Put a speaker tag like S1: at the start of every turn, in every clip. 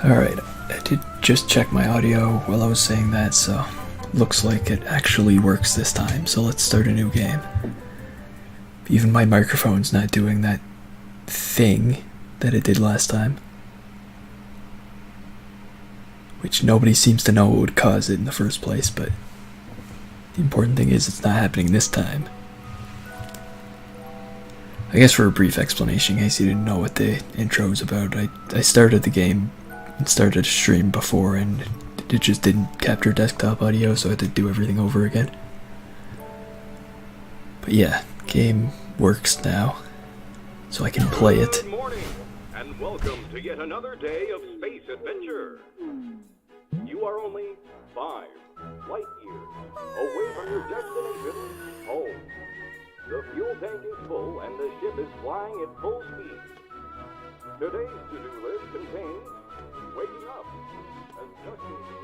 S1: Alright, I did just check my audio while I was saying that, so looks like it actually works this time, so let's start a new game. Even my microphone's not doing that thing that it did last time. Which nobody seems to know what would cause it in the first place, but the important thing is it's not happening this time. I guess for a brief explanation, in case you didn't know what the intro was about, I started the game and started a stream before and it just didn't capture desktop audio, so I had to do everything over again. But yeah, game works now, so I can play it.
S2: Good morning, and welcome to yet another day of space adventure. You are only 5 light years away from your destination, home. The fuel tank is full and the ship is flying at full speed. Today's to-do list contains waking up, adjusting the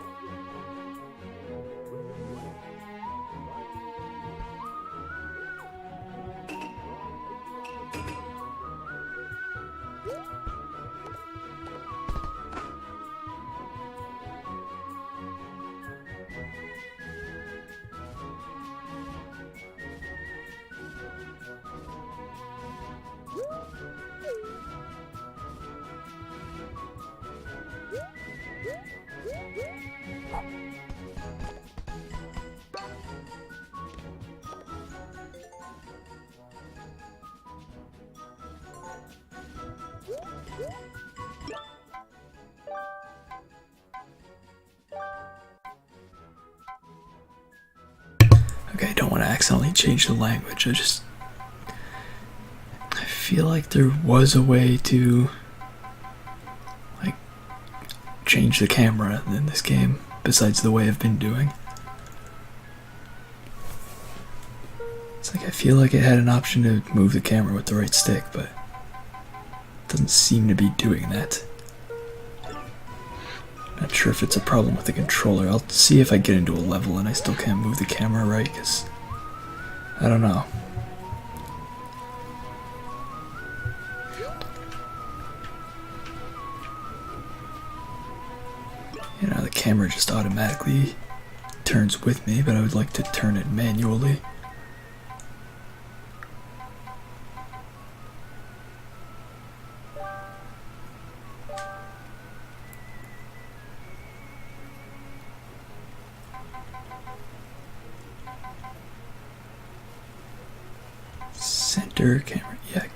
S1: Okay, I don't want to accidentally change the language, I feel like there was a way to, like, change the camera in this game, besides the way I've been doing. It's like I feel like it had an option to move the camera with the right stick, but it doesn't seem to be doing that. Not sure if it's a problem with the controller. I'll see if I get into a level and I still can't move the camera right, because I don't know. You know, the camera just automatically turns with me, but I would like to turn it manually. Center camera, yeah, I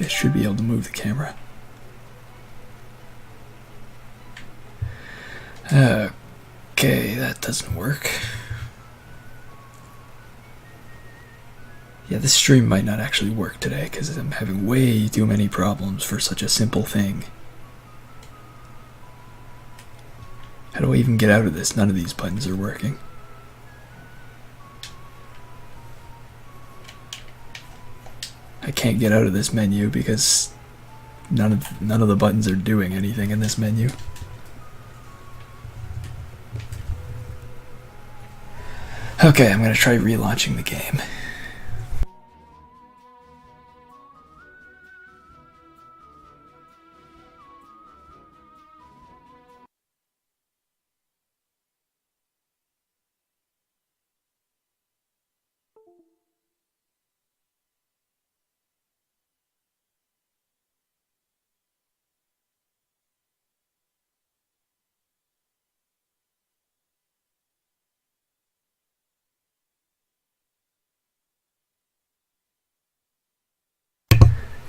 S1: guess should be able to move the camera. Okay, that doesn't work. Yeah, this stream might not actually work today because I'm having way too many problems for such a simple thing. How do I even get out of this? None of these buttons are working. I can't get out of this menu because none of the buttons are doing anything in this menu. Okay, I'm gonna try relaunching the game.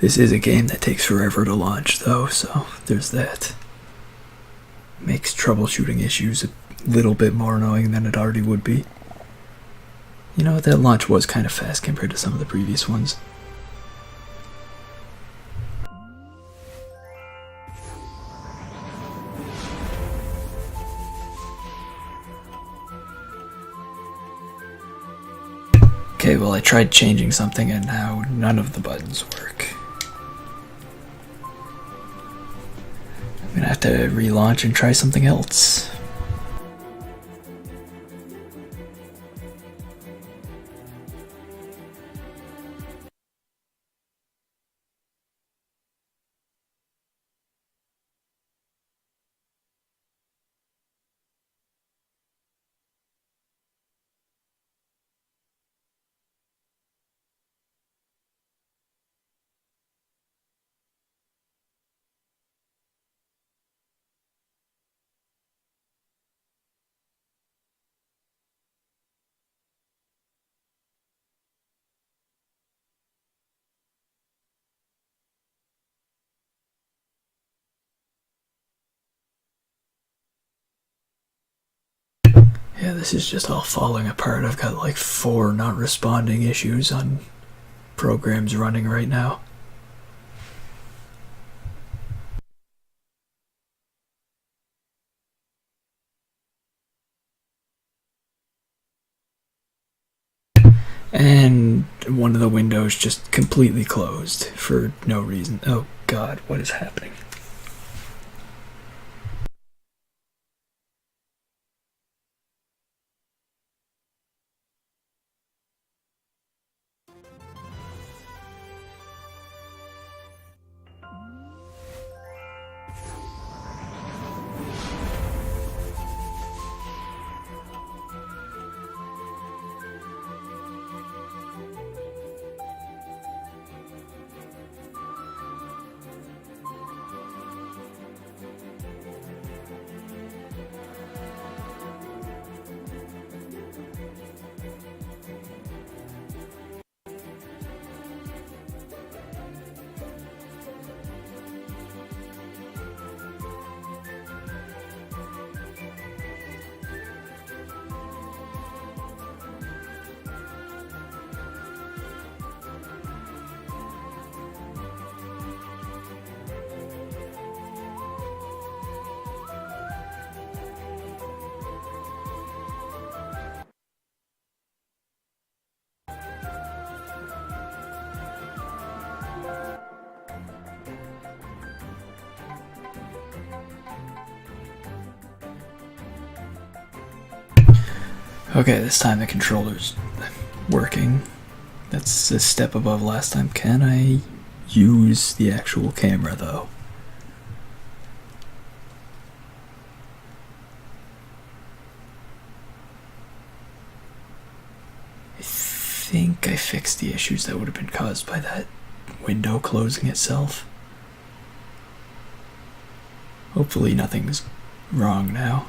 S1: This is a game that takes forever to launch, though, so there's that. Makes troubleshooting issues a little bit more annoying than it already would be. You know, that launch was kind of fast compared to some of the previous ones. Okay, well, I tried changing something and now none of the buttons work. I'm gonna have to relaunch and try something else. this is just all falling apart. I've got like 4 not responding issues on programs running right now. And one of the windows just completely closed for no reason. Oh God, what is happening? Okay, this time the controller's working. That's a step above last time. Can I use the actual camera though? I think I fixed the issues that would have been caused by that window closing itself. Hopefully nothing's wrong now.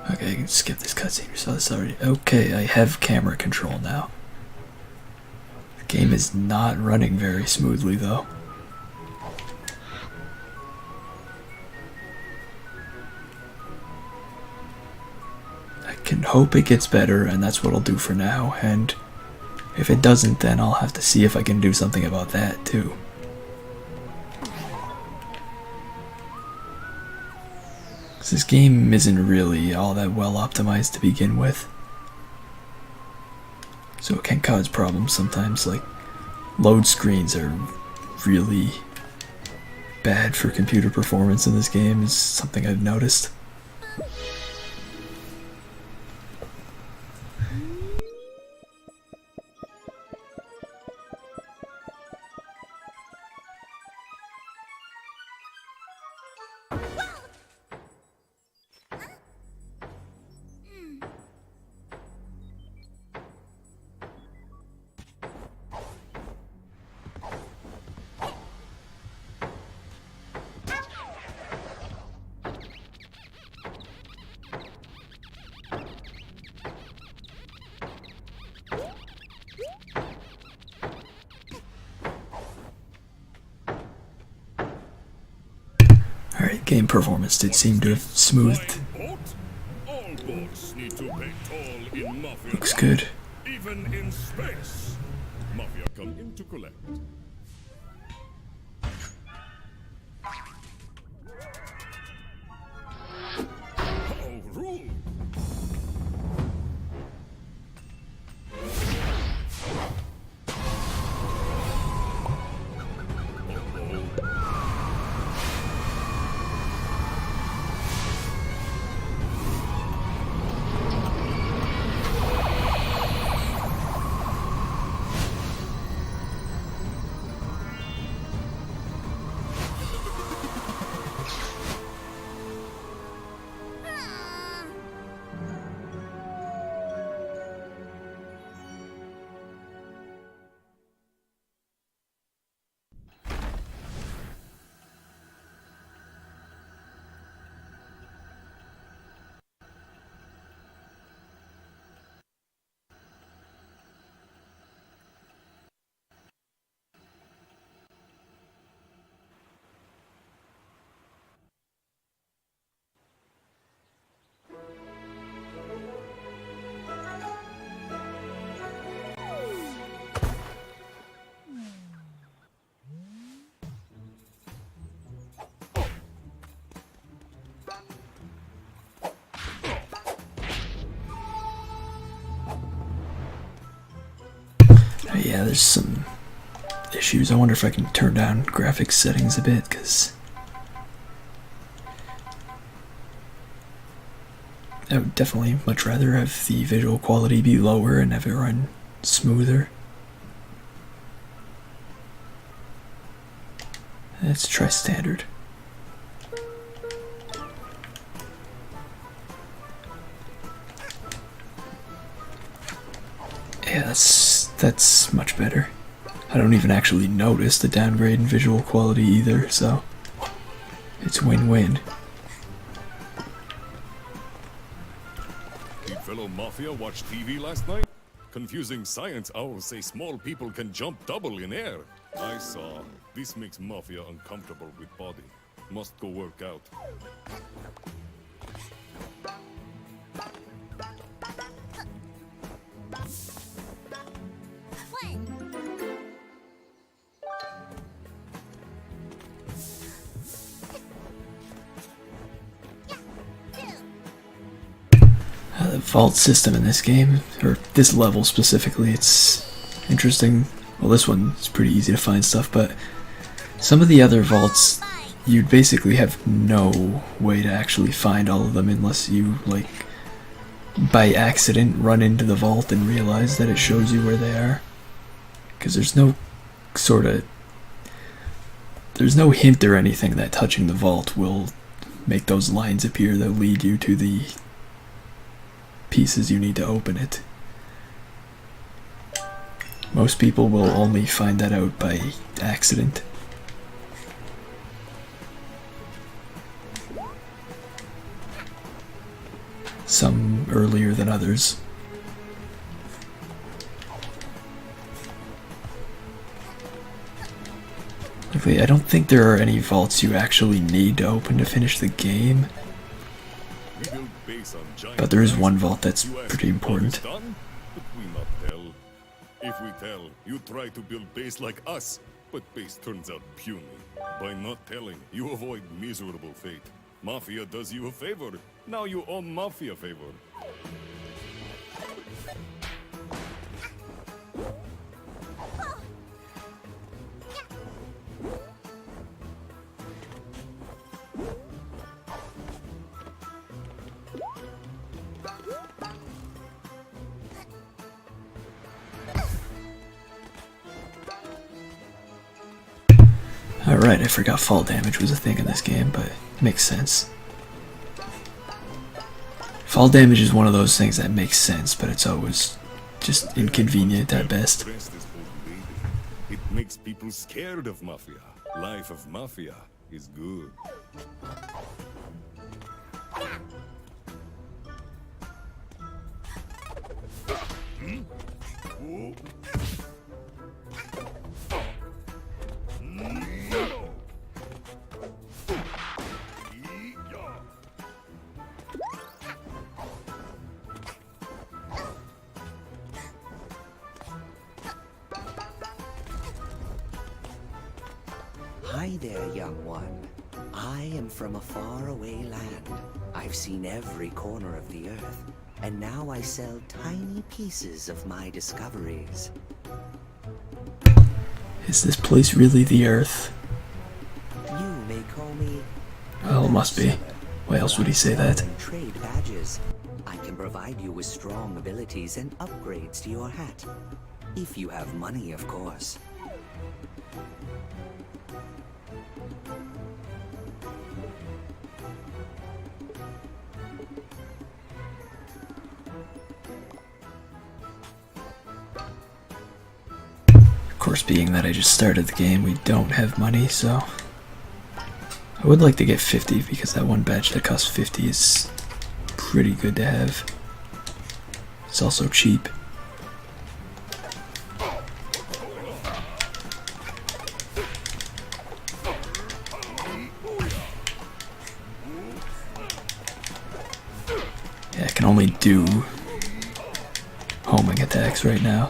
S1: Okay, I can skip this cutscene. We saw this already. Okay, I have camera control now. The game is not running very smoothly though. I can hope it gets better, and that's what I'll do for now, and if it doesn't, then I'll have to see if I can do something about that too. This game isn't really all that well optimized to begin with, so it can cause problems sometimes. Like, load screens are really bad for computer performance in this game, is something I've noticed. Alright, game performance did seem to have smoothed. Looks good.
S3: Even in space, Mafia come in to collect. How rude!
S1: Yeah, there's some issues. I wonder if I can turn down graphics settings a bit, because I would definitely much rather have the visual quality be lower and have it run smoother. Let's try standard. Yeah, that's much better. I don't even actually notice the downgrade in visual quality either, so it's win-win.
S3: Did fellow Mafia watch TV last night? Confusing science owls say small people can jump double in air. I saw. This makes Mafia uncomfortable with body. Must go work out.
S1: The vault system in this game, or this level specifically, it's interesting. Well, this one's pretty easy to find stuff, but some of the other vaults, you'd basically have no way to actually find all of them unless you, like, by accident run into the vault and realize that it shows you where they are. Because there's no hint or anything that touching the vault will make those lines appear that lead you to the pieces you need to open it. Most people will only find that out by accident. Some earlier than others. Luckily, I don't think there are any vaults you actually need to open to finish the game. But there is one vault that's pretty important.
S3: But we not tell. If we tell, you try to build base like us, but base turns out puny. By not telling, you avoid miserable fate. Mafia does you a favor. Now you owe Mafia a favor.
S1: Alright, I forgot fall damage was a thing in this game, but it makes sense. Fall damage is one of those things that makes sense, but it's always just inconvenient at best.
S3: It makes people scared of Mafia. Life of Mafia is good.
S4: Hi there, young one. I am from a faraway land. I've seen every corner of the earth, and now I sell tiny pieces of my discoveries.
S1: Is this place really the Earth?
S4: You may call me...
S1: Well, it must be. Why else would he say that?
S4: Trade badges. I can provide you with strong abilities and upgrades to your hat. If you have money, of course.
S1: Of course, being that I just started the game, we don't have money, so I would like to get 50 because that one badge that costs 50 is pretty good to have. It's also cheap. Yeah, I can only do homing attacks right now,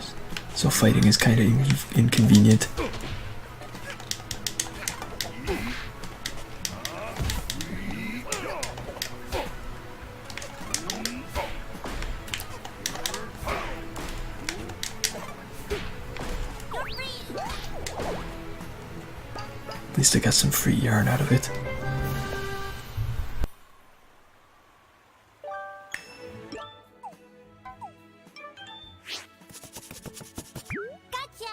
S1: so fighting is kind of inconvenient. At least I got some free yarn out of it.
S5: Gotcha!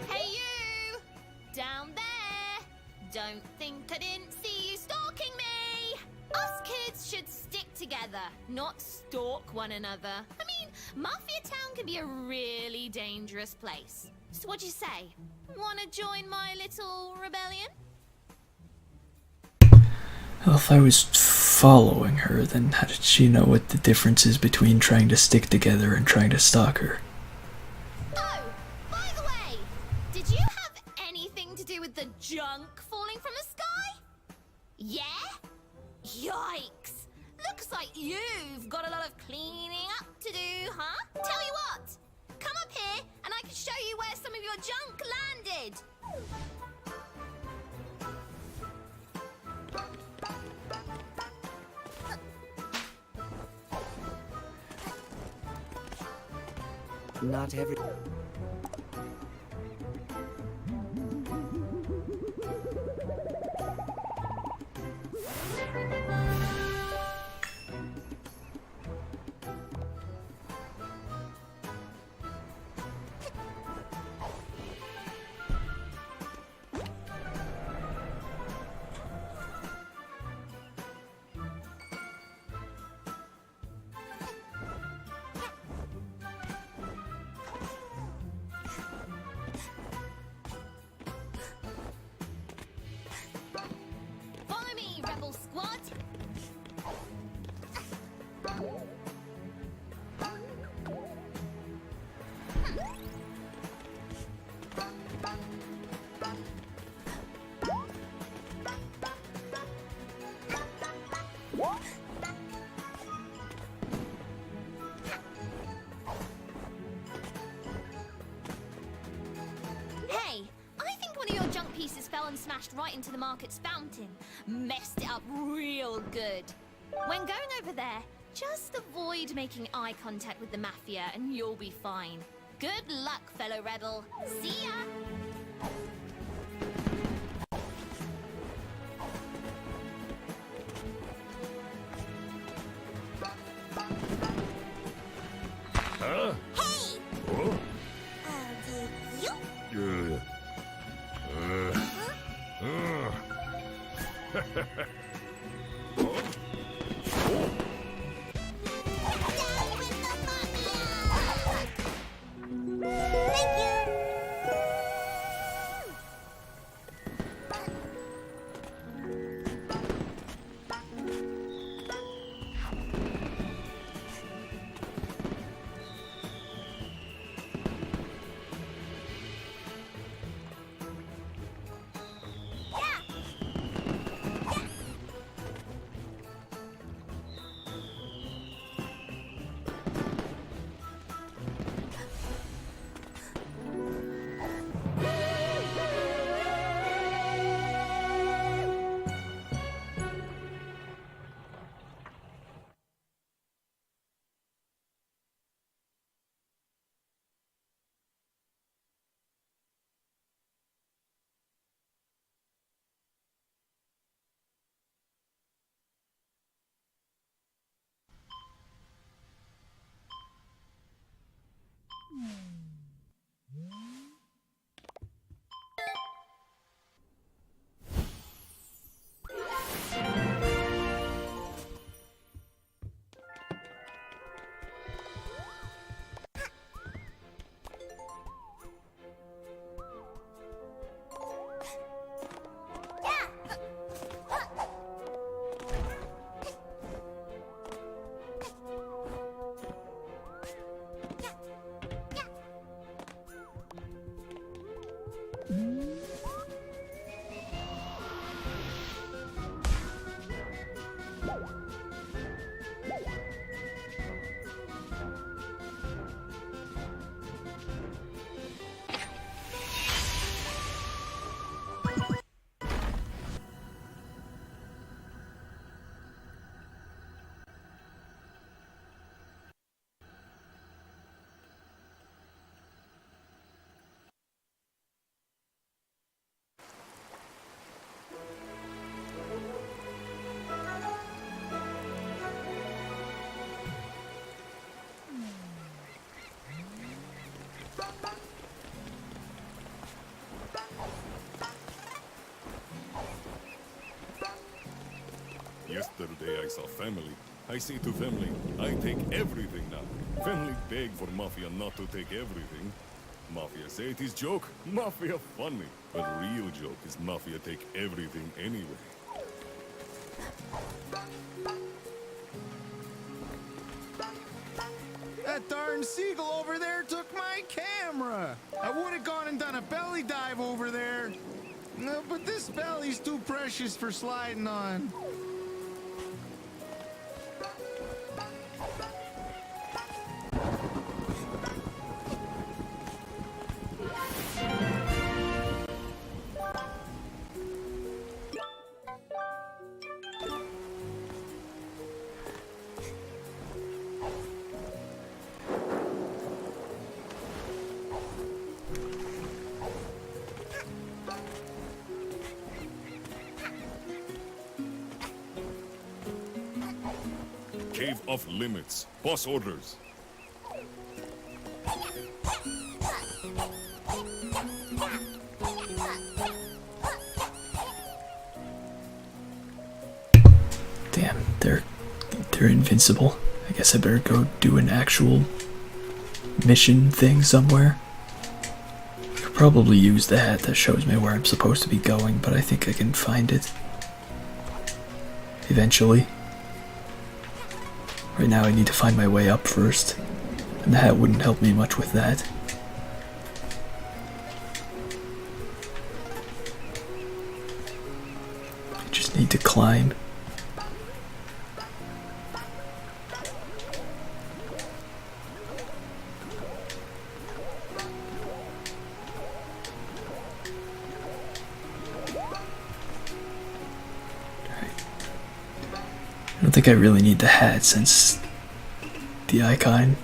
S6: Hey you! Down there! Don't think I didn't see you stalking me! Us kids should stick together, not stalk one another. I mean, Mafia Town can be a really dangerous place. So what'd you say? Wanna join my little rebellion?
S1: Well, if I was following her, then how did she know what the difference is between trying to stick together and trying to stalk her?
S6: Oh, by the way, did you have anything to do with the junk falling from the sky? Yeah? Yikes! Looks like you've got a lot of cleaning up to do, huh? Tell you what, come up here and I can show you where some of your junk landed.
S4: Not every...
S6: Follow me, Rebel Squad. Hey, I think one of your junk pieces fell and smashed right into the market's fountain. Messed it up real good. When going over there, just avoid making eye contact with the Mafia and you'll be fine. Good luck, fellow rebel. See ya!
S3: Huh?
S5: Hey!
S3: Oh?
S5: Did you? Down with the mafia! Thank you!
S3: Yesterday I saw family. I say to family, I take everything now. Family beg for Mafia not to take everything. Mafia say it is joke, Mafia funny. But real joke is Mafia take everything anyway.
S7: That darn seagull over there took my camera. I would have gone and done a belly dive over there. No, but this belly's too precious for sliding on.
S3: Cave off limits. Boss orders.
S1: Damn, they're invincible. I guess I better go do an actual mission thing somewhere. I could probably use the hat that shows me where I'm supposed to be going, but I think I can find it eventually. Right now I need to find my way up first, and the hat wouldn't help me much with that. I just need to climb. I don't think I really need the hat since the icon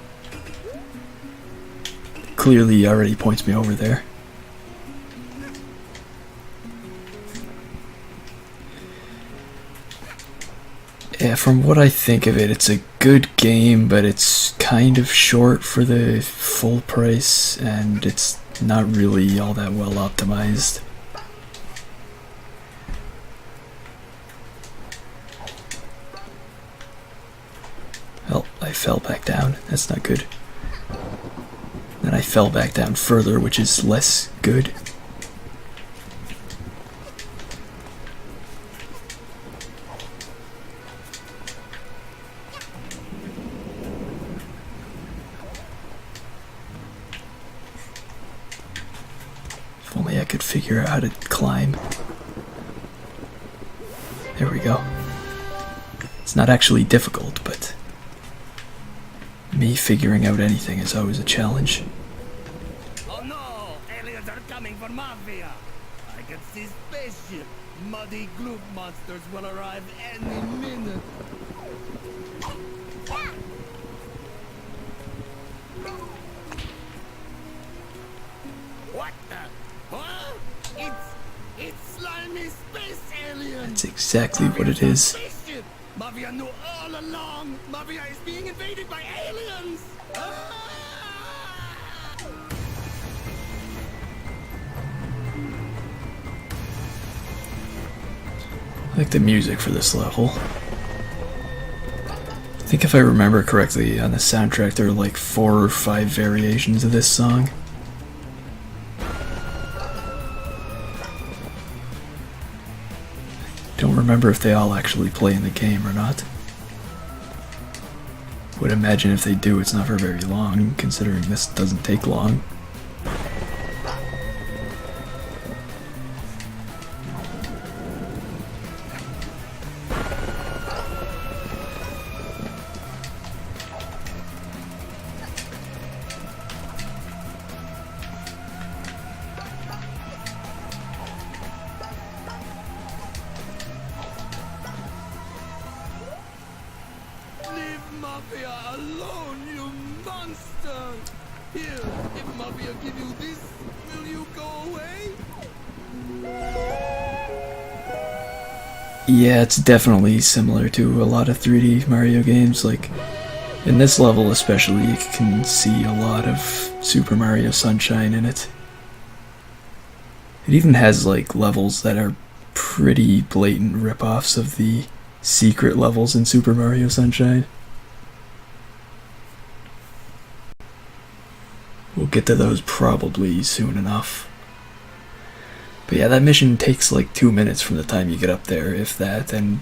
S1: clearly already points me over there. Yeah, from what I think of it, it's a good game, but it's kind of short for the full price, and it's not really all that well optimized. Well, I fell back down. That's not good. Then I fell back down further, which is less good. If only I could figure out how to climb. There we go. It's not actually difficult, but me figuring out anything is always a challenge.
S8: Oh no! Aliens are coming for Mafia! I can see spaceship! Muddy gloop monsters will arrive any minute! What the? Huh? It's slimy space aliens!
S1: That's exactly what it is.
S8: Spaceship! Mafia knew all along! Mafia is being invaded by aliens! Ah!
S1: I like the music for this level. I think if I remember correctly, on the soundtrack there are like 4 or 5 variations of this song. Don't remember if they all actually play in the game or not. Would imagine if they do, it's not for very long, considering this doesn't take long.
S8: Leave Mafia alone, you monster! Here, if Mafia give you this, will you go away?
S1: Yeah, it's definitely similar to a lot of 3D Mario games. Like, in this level especially, you can see a lot of Super Mario Sunshine in it. It even has, like, levels that are pretty blatant rip-offs of the secret levels in Super Mario Sunshine. We'll get to those probably soon enough. But yeah, that mission takes like 2 minutes from the time you get up there, if that, and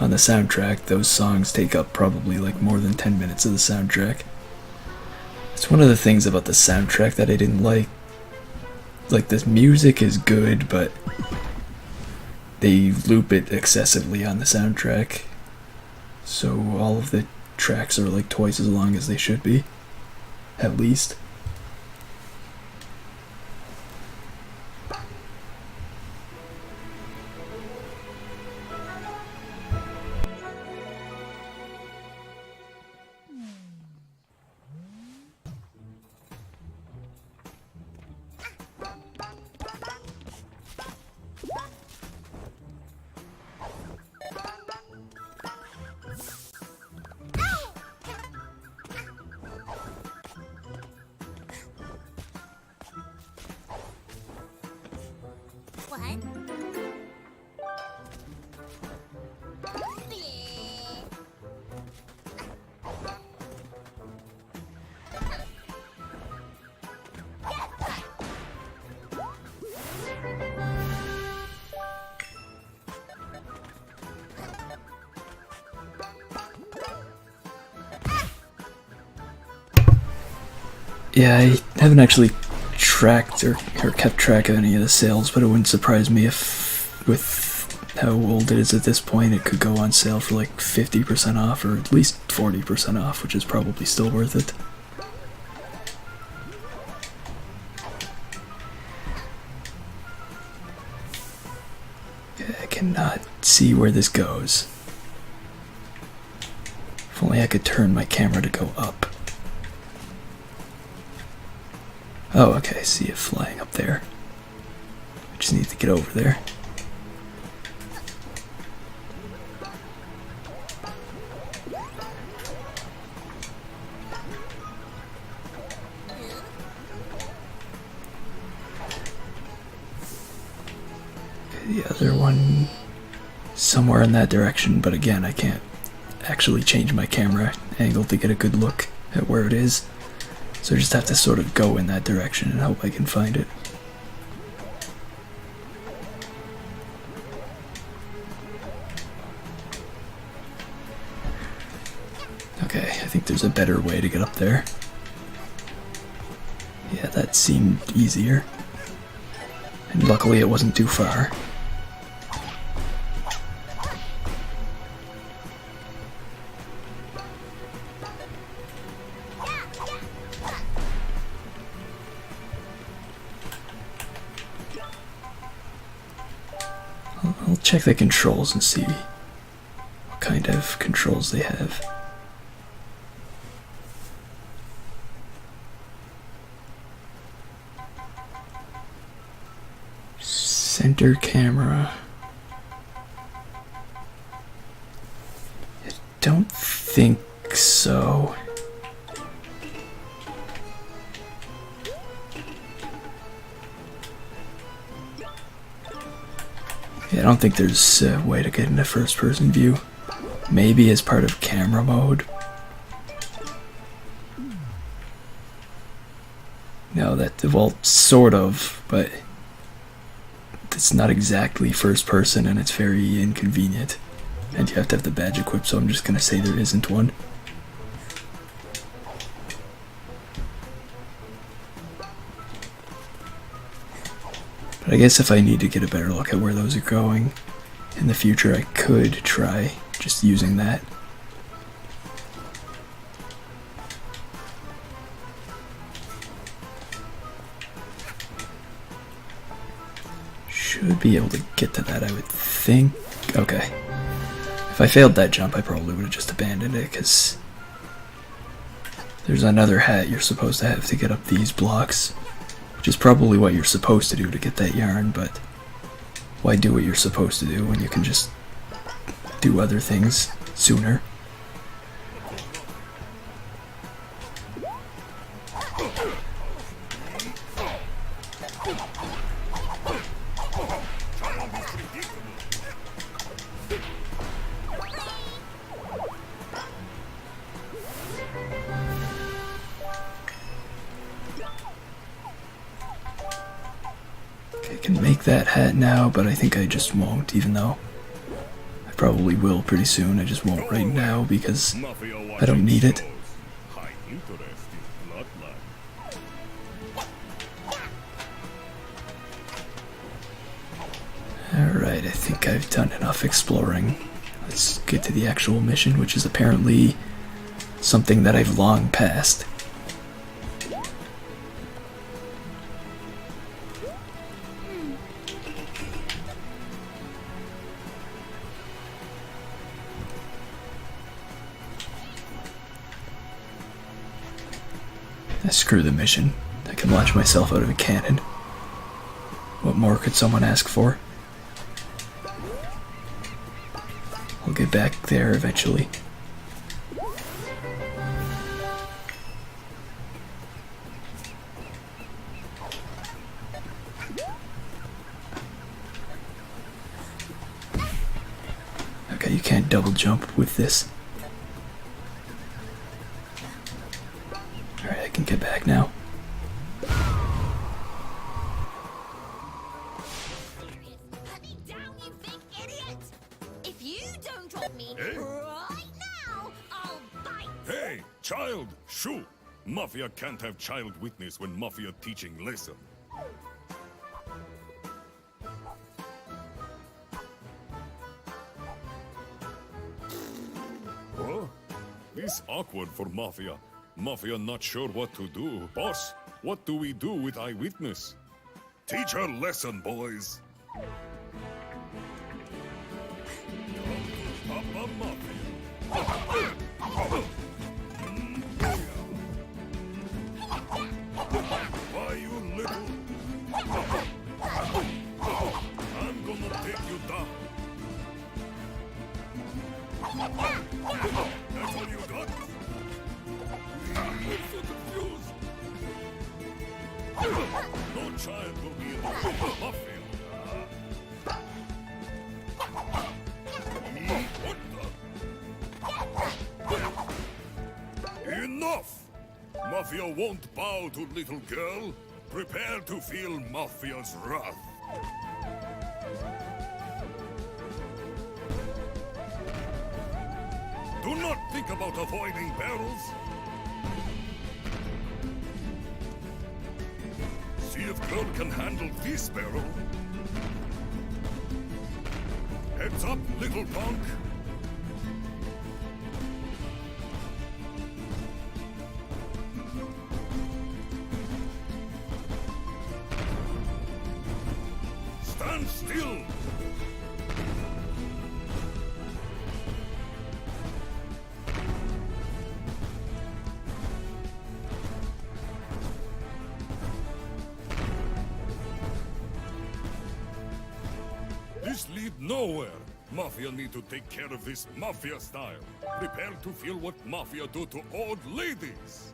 S1: on the soundtrack, those songs take up probably like more than 10 minutes of the soundtrack. It's one of the things about the soundtrack that I didn't like. Like, this music is good, but they loop it excessively on the soundtrack. So all of the tracks are like twice as long as they should be, at least.
S5: What?
S1: Yeah, I haven't actually tracked or kept track of any of the sales, but it wouldn't surprise me if, with how old it is at this point, it could go on sale for like 50% off, or at least 40% off, which is probably still worth it. I cannot see where this goes. If only I could turn my camera to go up. Oh, okay, I see it flying up there. I just need to get over there. The other one somewhere in that direction, but again, I can't actually change my camera angle to get a good look at where it is. So I just have to sort of go in that direction and hope I can find it. Okay, I think there's a better way to get up there. Yeah, that seemed easier. And luckily it wasn't too far. I'll check the controls and see what kind of controls they have. Center camera. I don't think so. Yeah, I don't think there's a way to get into first person view. Maybe as part of camera mode. No, well, sort of, but it's not exactly first person and it's very inconvenient. And you have to have the badge equipped, so I'm just gonna say there isn't one. But I guess if I need to get a better look at where those are going in the future, I could try just using that. Should be able to get to that, I would think. Okay. If I failed that jump, I probably would have just abandoned it, because there's another hat you're supposed to have to get up these blocks, which is probably what you're supposed to do to get that yarn, but why do what you're supposed to do when you can just do other things sooner? that hat now, but I think I just won't, even though I probably will pretty soon. I just won't right now because I don't need it.
S3: High interest in bloodline.
S1: Alright, I think I've done enough exploring. Let's get to the actual mission, which is apparently something that I've long passed. Screw the mission. I can launch myself out of a cannon. What more could someone ask for? I'll get back there eventually. Okay, you can't double jump with this. Alright, I can get back now.
S6: Put me down, you big idiot! If you don't drop me
S3: Hey.
S6: right now, I'll bite!
S3: Hey, child, shoo! Mafia can't have child witness when Mafia teaching lesson. Huh? This awkward for Mafia. Mafia not sure what to do. Boss, what do we do with eyewitness? Teach her lesson, boys. Papa Mafia. Why, you little... I'm gonna take you down. That's all you got? I'm so confused. No child will be in the Mafia. What the? Enough! Mafia won't bow to little girl. Prepare to feel Mafia's wrath. Do not think about avoiding barrels. See if girl can handle this barrel. Heads up, little punk. Stand still. This lead nowhere. Mafia need to take care of this Mafia style. Prepare to feel what Mafia do to old ladies.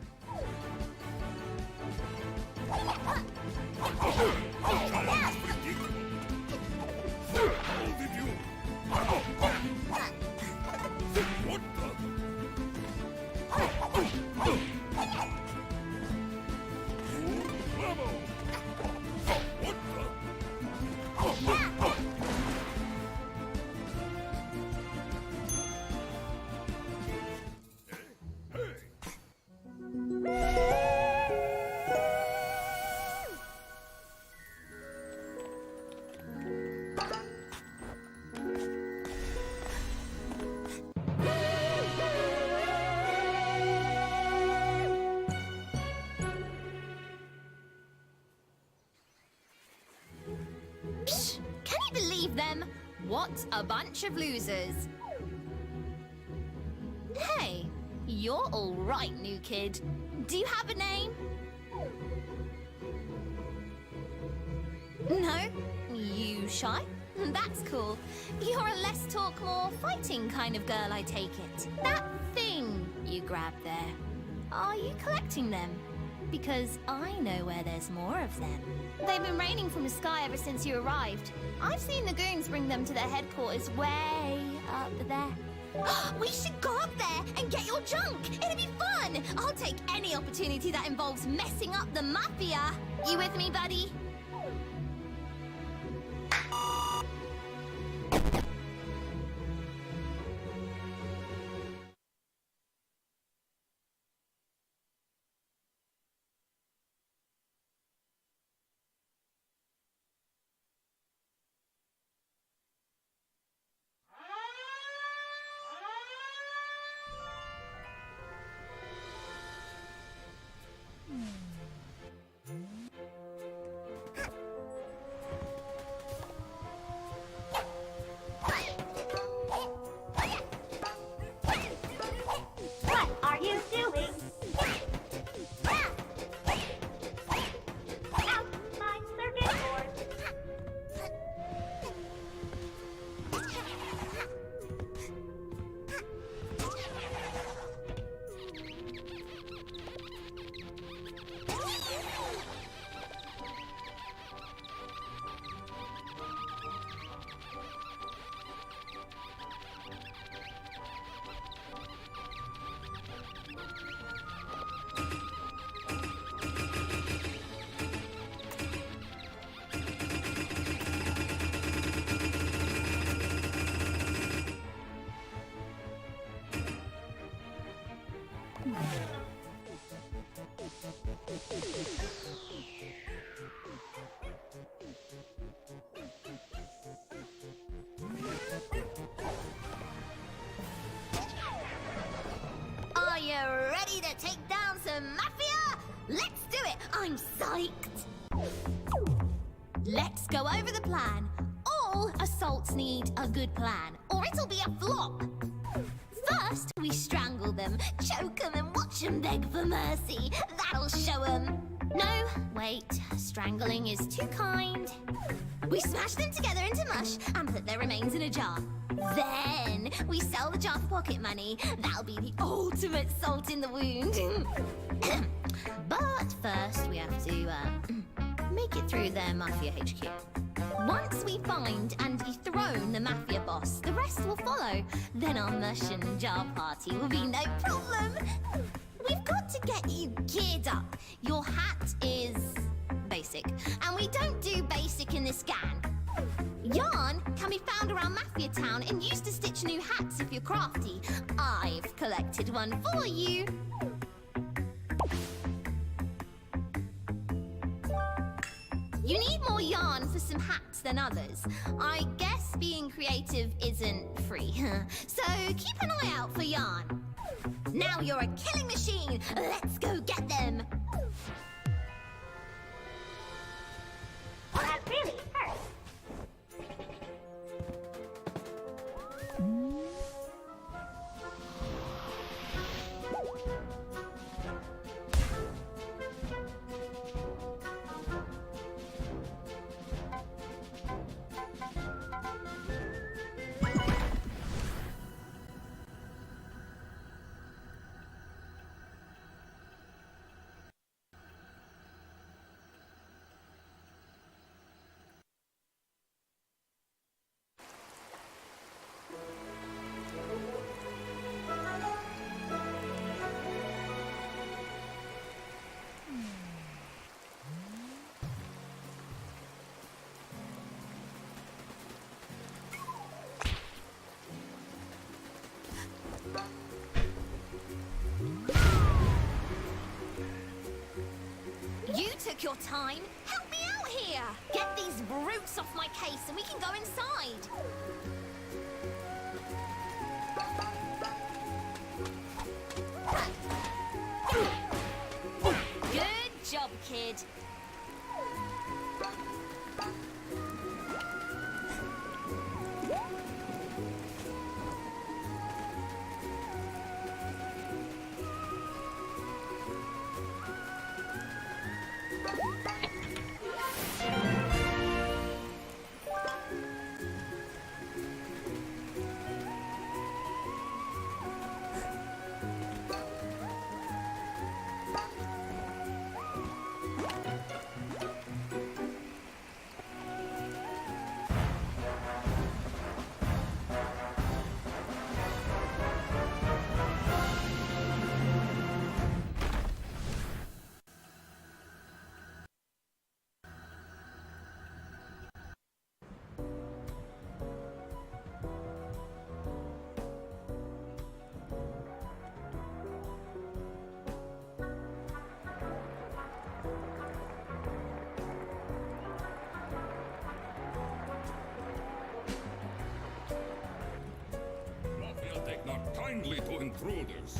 S3: Child is ridiculous. How did you? What the? Bravo! What the?
S6: Psh, can you believe them? What a bunch of losers. Hey, you're all right, new kid. Do you have a name? No? You shy? That's cool. You're a less talk, more fighting kind of girl, I take it. That thing you grabbed there, are you collecting them? Because I know where there's more of them. They've been raining from the sky ever since you arrived. I've seen the goons bring them to their headquarters way up there. We should go up there and get your junk. It'll be fun. I'll take any opportunity that involves messing up the Mafia. You with me, buddy? Psyched! Let's go over the plan. All assaults need a good plan, or it'll be a flop. First, we strangle them, choke them, and watch them beg for mercy. That'll show them. No, wait, strangling is too kind. We smash them together into mush and put their remains in a jar. Then we sell the jar for pocket money. That'll be the ultimate salt in the wound. But first, we have to make it through their Mafia HQ. Once we find and dethrone the Mafia boss, the rest will follow. Then our mush and jar party will be no problem. We've got to get you geared up. Your hat is basic, and we don't do basic in this gang. Yarn can be found around Mafia Town and used to stitch new hats if you're crafty. I've collected one for you. You need more yarn for some hats than others. I guess being creative isn't free. So keep an eye out for yarn. Now you're a killing machine. Let's go get them.
S5: Well, that really hurts.
S6: You took your time. Help me out here. Get these brutes off my case and we can go inside. Good job, kid.
S3: Mafia take not kindly to intruders.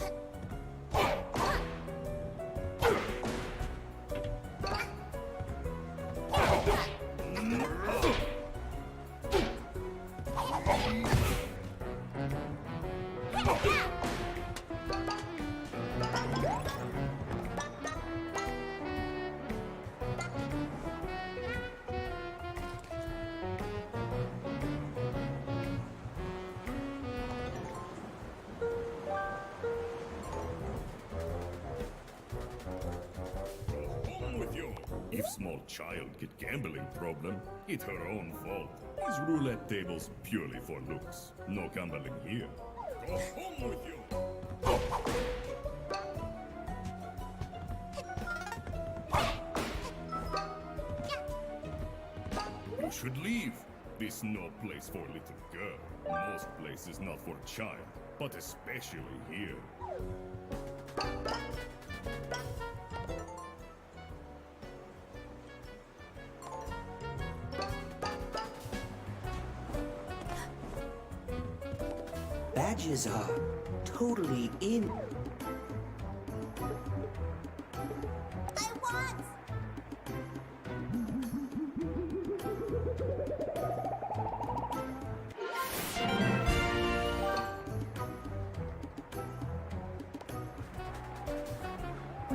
S3: Home with you. If small child get gambling problem, it's her own fault. These roulette tables purely for looks. No gambling here. Go home with you. You should leave. This no place for little girl. Most places not for child, but especially here.
S4: Badges are totally in.
S5: I want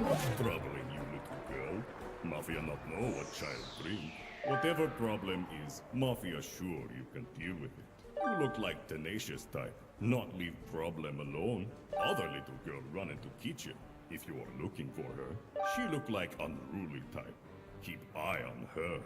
S3: What's troubling you, little girl? Mafia not know what child brings. Whatever problem is, Mafia sure you can deal with it. You look like tenacious type, not leave problem alone. Other little girl run into kitchen. If you are looking for her, she look like unruly type. Keep eye on her.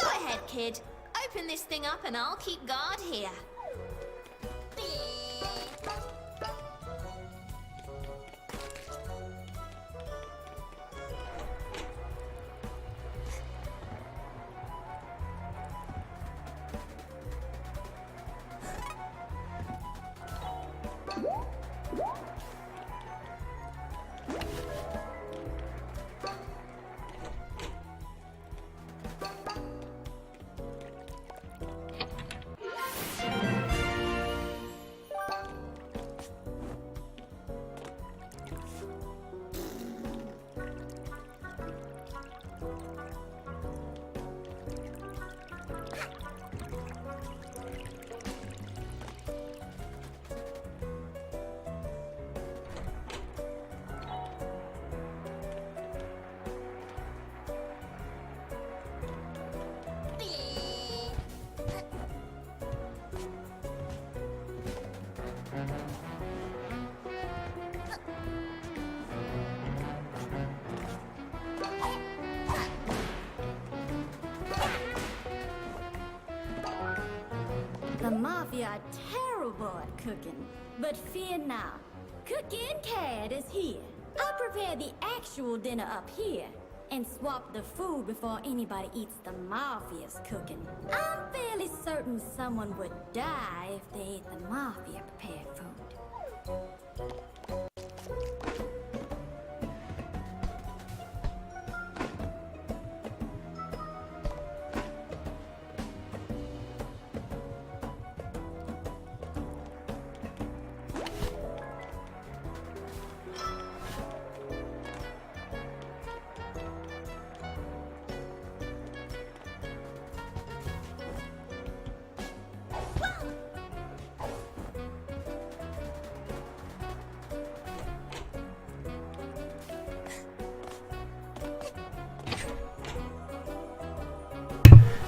S6: Go ahead, kid. Open this thing up and I'll keep guard here.
S9: The Mafia are terrible at cooking. But fear not. Cooking Cad is here. I prepare the actual dinner up here and swap the food before anybody eats the Mafia's cooking. I'm fairly certain someone would die if they ate the Mafia prepared food.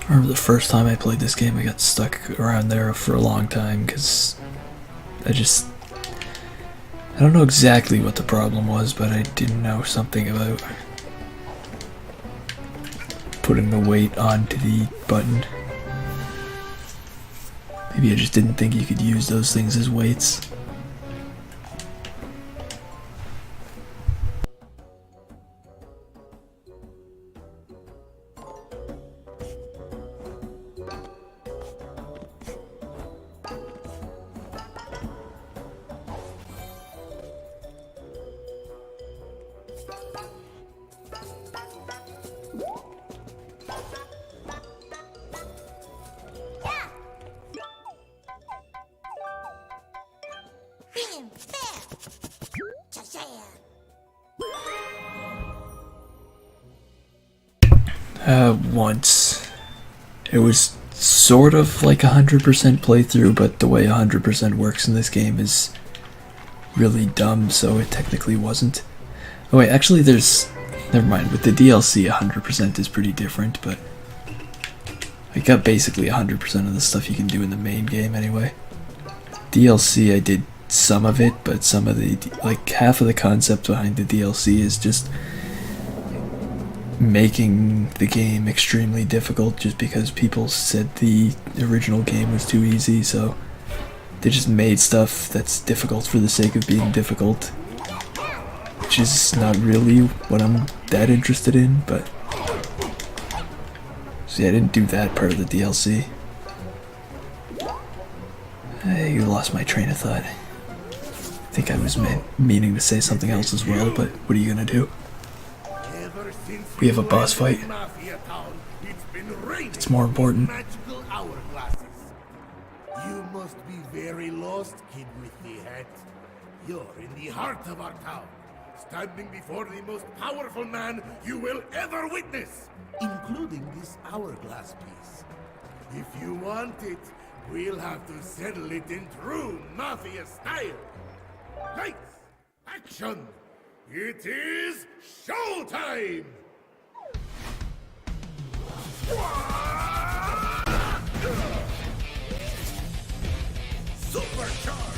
S1: I remember the first time I played this game, I got stuck around there for a long time because I don't know exactly what the problem was, but I didn't know something about putting the weight onto the button. Maybe I just didn't think you could use those things as weights.
S5: Bam! Bam! Shazam!
S1: Once. It was sort of like 100% playthrough, but the way 100% works in this game is really dumb, so it technically wasn't. Oh wait, actually never mind, with the DLC 100% is pretty different, but I got basically 100% of the stuff you can do in the main game anyway. DLC, I did some of it, but some of the, like half of the concept behind the DLC is just making the game extremely difficult just because people said the original game was too easy, so they just made stuff that's difficult for the sake of being difficult, which is not really what I'm that interested in, but so yeah, I didn't do that part of the DLC. You lost my train of thought. I think I was meaning to say something else as well, but what are you gonna do?
S8: Ever since
S1: We have a
S8: you
S1: boss
S8: entered
S1: fight.
S8: Mafia Town, it's been raining
S1: It's more important.
S8: magical hourglasses. You must be very lost, kid with the hat. You're in the heart of our town, standing before the most powerful man you will ever witness, including this hourglass piece. If you want it, we'll have to settle it in true Mafia style. Lights, action! It is showtime! Supercharge!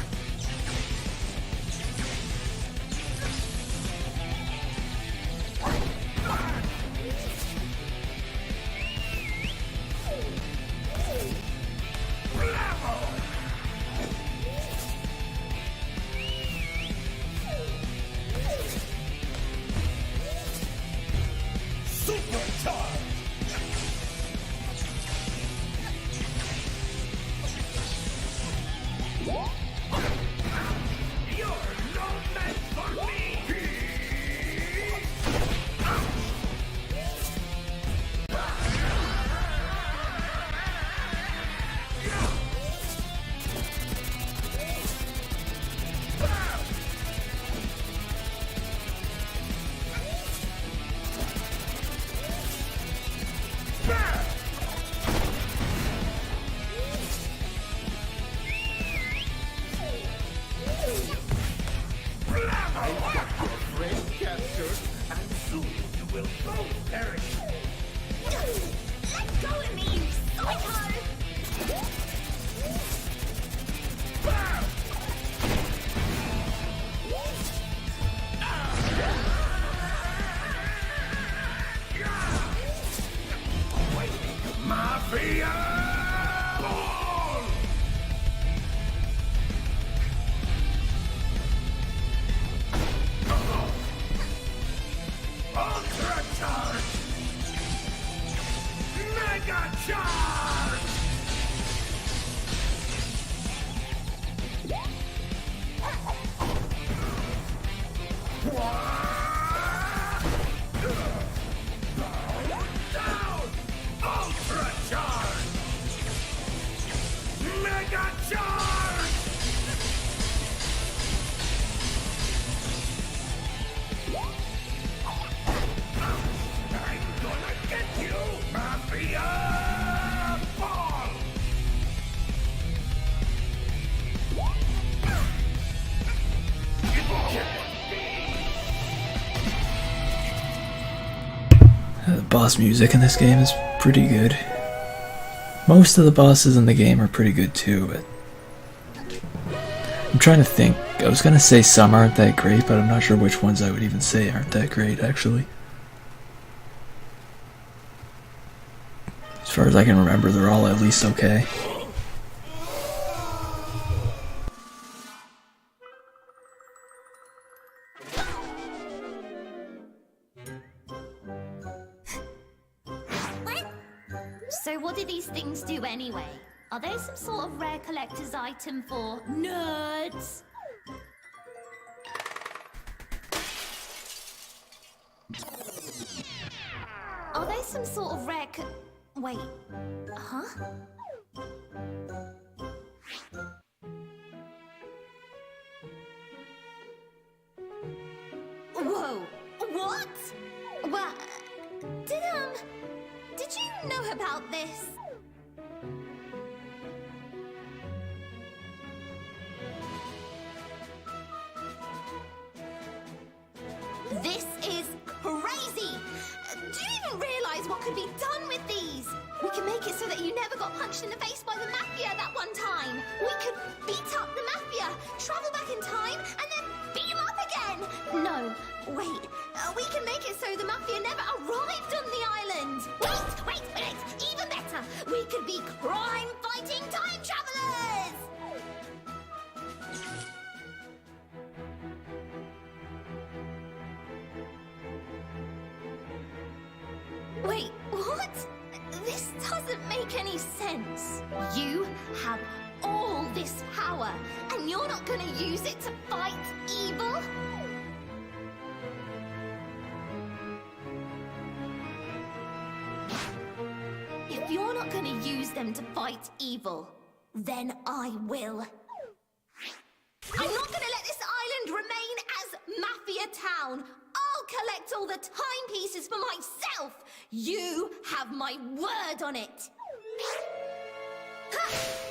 S6: Let go of me, you psycho!
S8: Mafia Ball! Ultra Charge! Mega Charge! Down! Ultra Charge! Mega Charge! I'm gonna get you, Mafia Ball!
S1: The boss music in this game is pretty good. Most of the bosses in the game are pretty good too, but I'm trying to think. I was gonna say some aren't that great, but I'm not sure which ones I would even say aren't that great, actually. As far as I can remember, they're all at least okay.
S6: So what do these things do anyway? Are they some sort of rare collector's item for nerds? Are they some sort of rare wait, huh? Whoa, what? Well, did you know about this? This is crazy! Do you even realize what could be done with these? We can make it so that you never got punched in the face by the Mafia that one time. We could beat up the Mafia, travel back in time, and then beat them up again. No, wait. We can make it so the Mafia never arrived on the island. Wait. Even better. We could be crime-fighting time travelers. Wait, what? This doesn't make any sense. You have all this power, and you're not gonna use it to fight evil? If you're not gonna use them to fight evil, then I will. I'm not gonna let this island remain as Mafia Town. I'll collect all the timepieces for myself. You have my word on it. Ha!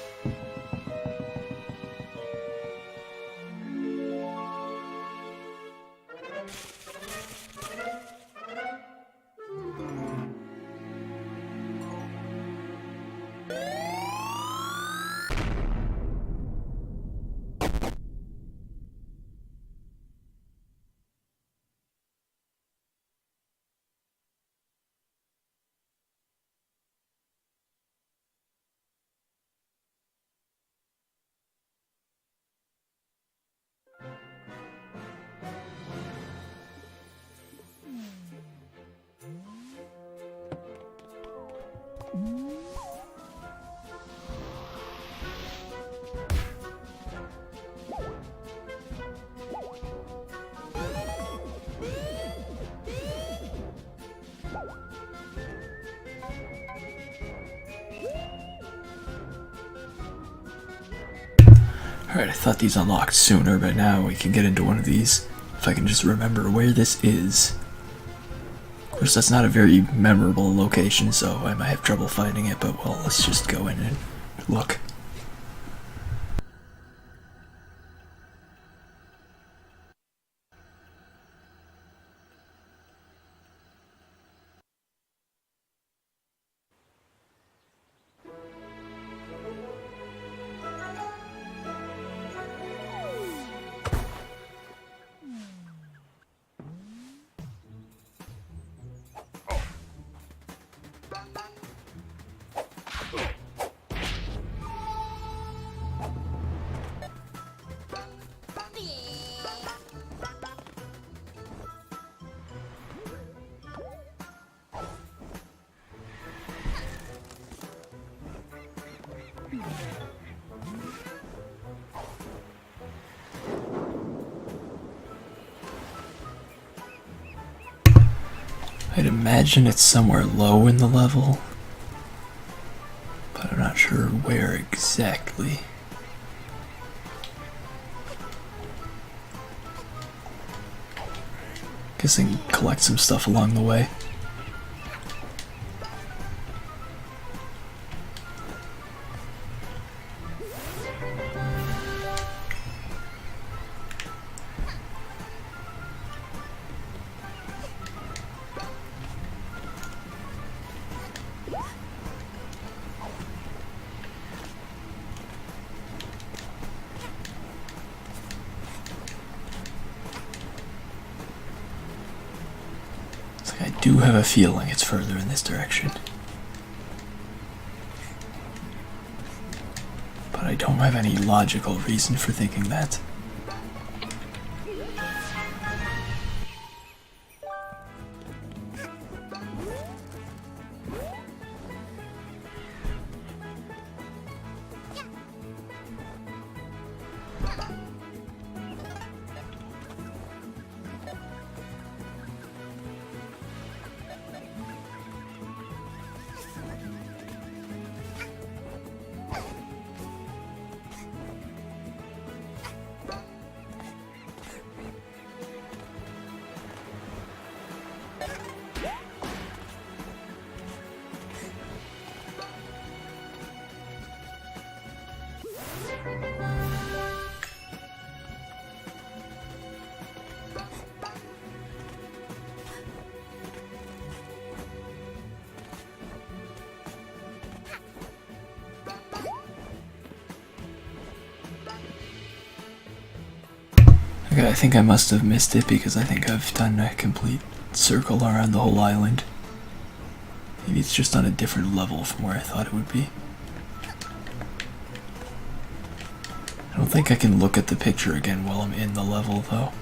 S1: Alright, I thought these unlocked sooner, but now we can get into one of these. If I can just remember where this is. Of course, that's not a very memorable location, so I might have trouble finding it, but well, let's just go in and look. I'd imagine it's somewhere low in the level, but I'm not sure where exactly. Guess I can collect some stuff along the way. I do have a feeling it's further in this direction. But I don't have any logical reason for thinking that. Okay, I think I must have missed it because I think I've done a complete circle around the whole island. Maybe it's just on a different level from where I thought it would be. I don't think I can look at the picture again while I'm in the level, though.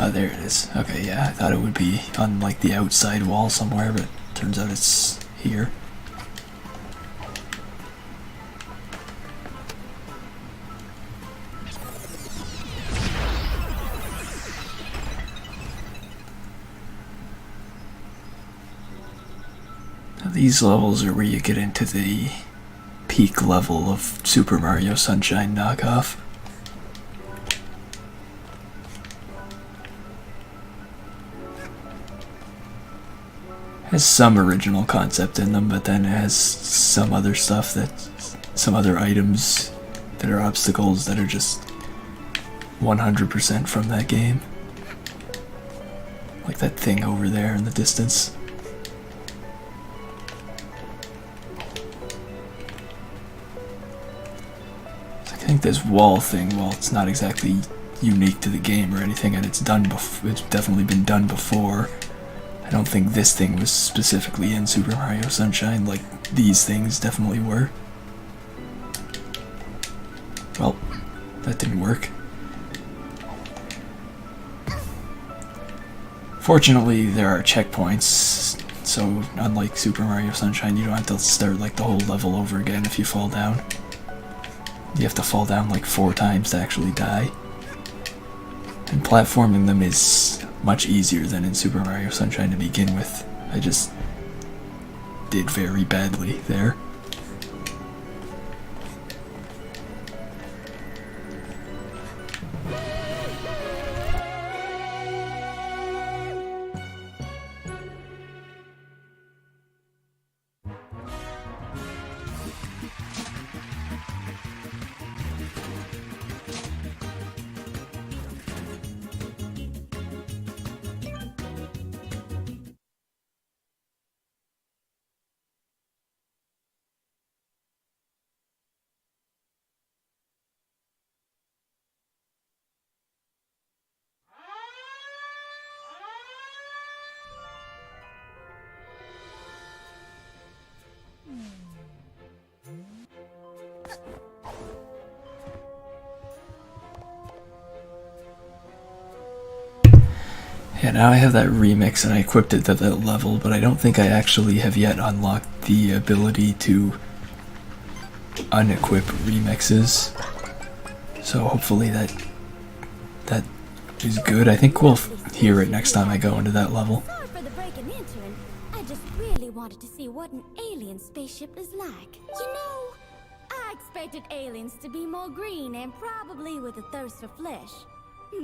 S1: Oh, there it is. Okay, yeah, I thought it would be on like the outside wall somewhere, but turns out it's here. Now, these levels are where you get into the peak level of Super Mario Sunshine knockoff. Has some original concept in them, but then it has some other stuff some other items that are obstacles that are just 100% from that game. Like that thing over there in the distance. I think this wall thing, well, it's not exactly unique to the game or anything, and it's definitely been done before. I don't think this thing was specifically in Super Mario Sunshine like these things definitely were. Well, that didn't work. Fortunately, there are checkpoints, so unlike Super Mario Sunshine, you don't have to start like the whole level over again if you fall down. You have to fall down like 4 times to actually die. And platforming them is much easier than in Super Mario Sunshine to begin with. I just did very badly there. Yeah, now I have that remix and I equipped it to that level, but I don't think I actually have yet unlocked the ability to unequip remixes. So hopefully that is good. I think we'll hear it next time I go into that level.
S9: Sorry for the break and entering. I just really wanted to see what an alien spaceship is like. You know, I expected aliens to be more green and probably with a thirst for flesh.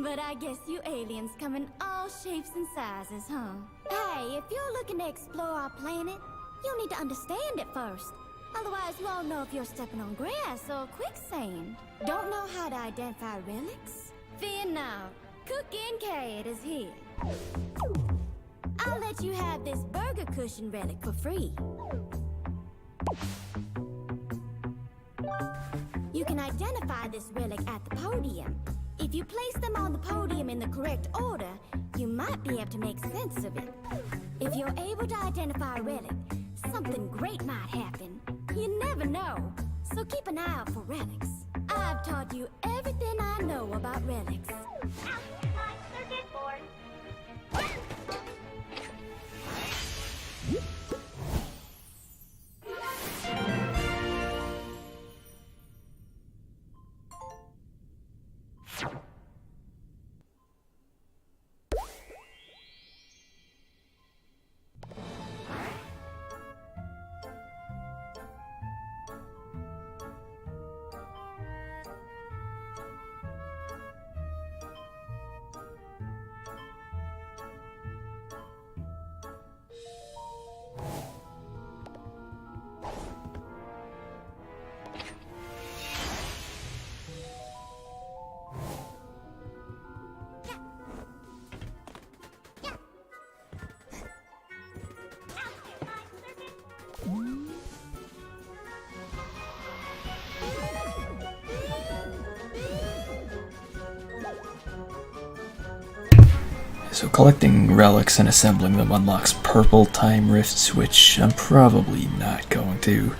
S9: But I guess you aliens come in all shapes and sizes, huh? Hey, if you're looking to explore our planet, you'll need to understand it first. Otherwise, you won't know if you're stepping on grass or quicksand. Don't know how to identify relics? Fear not. Cookin' Cat is here. I'll let you have this burger cushion relic for free. You can identify this relic at the podium. If you place them on the podium in the correct order, you might be able to make sense of it. If you're able to identify a relic, something great might happen. You never know, so keep an eye out for relics. I've taught you everything I know about relics.
S1: So collecting relics and assembling them unlocks purple time rifts, which I'm probably not going to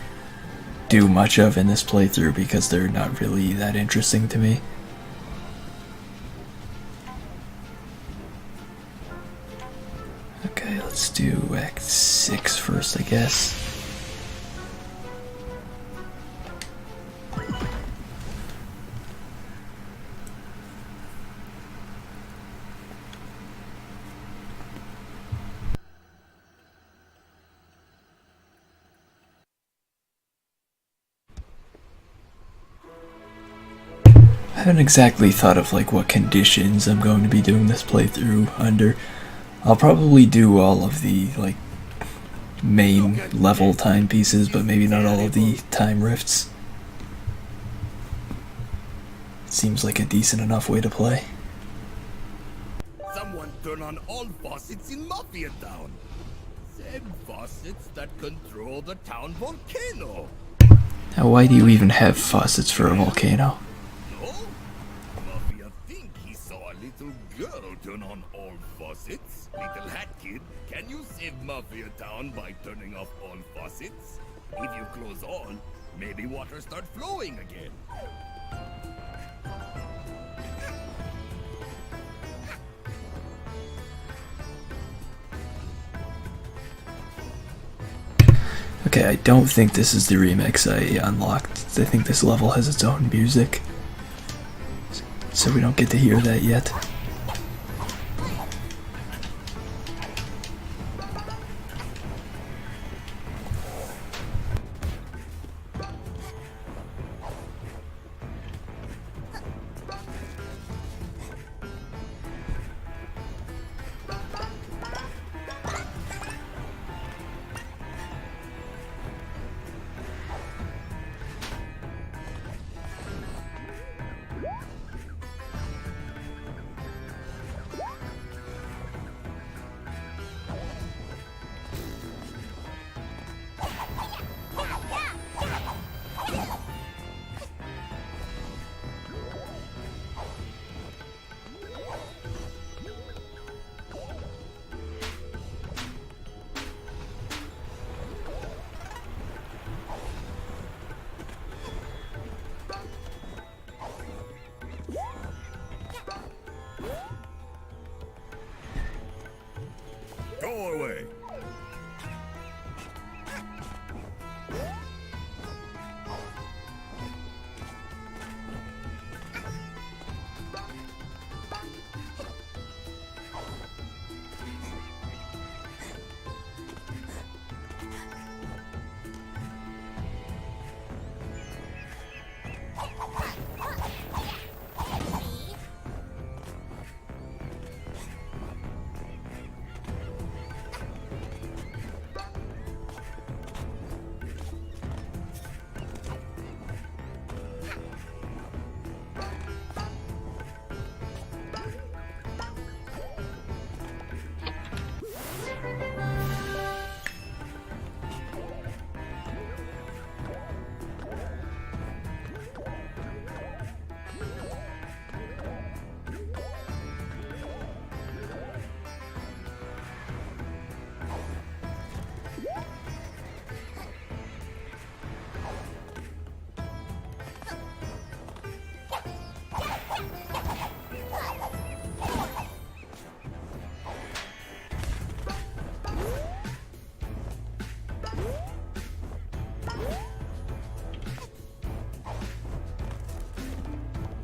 S1: do much of in this playthrough because they're not really that interesting to me. Let's do Act 6 first, I guess. I haven't exactly thought of like what conditions I'm going to be doing this playthrough under. I'll probably do all of the like main level timepieces, but maybe not all of the time rifts. Seems like a decent enough way to play.
S8: Someone turn on all faucets in Mafia Town. Same faucets that control the town volcano.
S1: Now, why do you even have faucets for a volcano?
S8: No? Mafia think he saw a little girl turn on all faucets. Little hat kid, can you save Mafia Town by turning off all faucets? If you close all, maybe water start flowing again.
S1: Okay, I don't think this is the remix I unlocked. I think this level has its own music, so we don't get to hear that yet.
S3: Go away.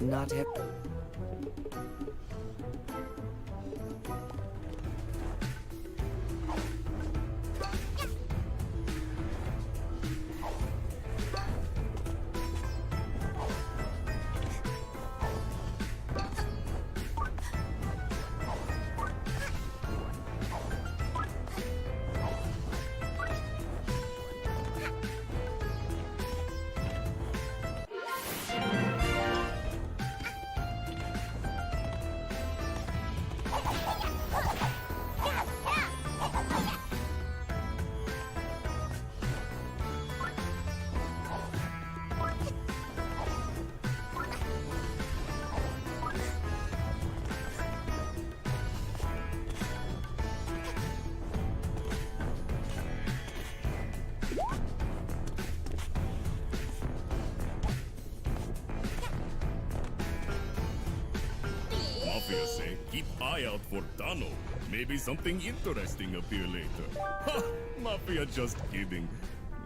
S4: Not hip.
S3: Mafia say keep eye out for Dano. Maybe something interesting appear later. Ha! Mafia just kidding.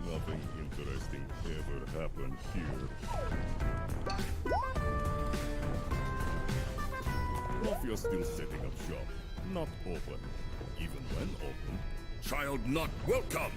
S3: Nothing interesting ever happened here. Mafia still setting up shop. Not open. Even when open, child not welcome!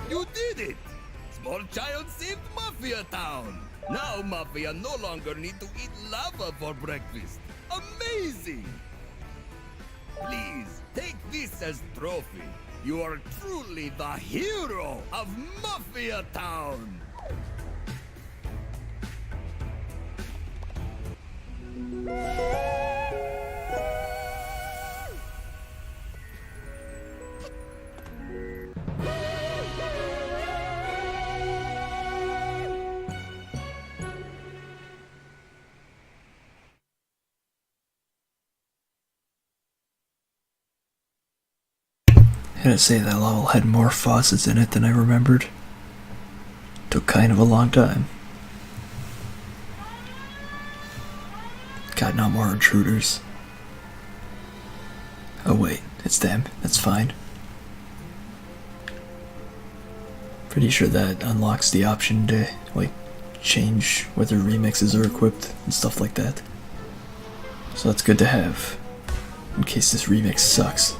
S10: You did it! Small child saved Mafia Town! Now Mafia no longer need to eat lava for breakfast. Amazing! Please, take this as trophy. You are truly the hero of Mafia Town!
S1: I gotta say, that level had more faucets in it than I remembered. Took kind of a long time. God, not more intruders. Oh wait, it's them. That's fine. Pretty sure that unlocks the option to, like, change whether remixes are equipped and stuff like that. So that's good to have, in case this remix sucks.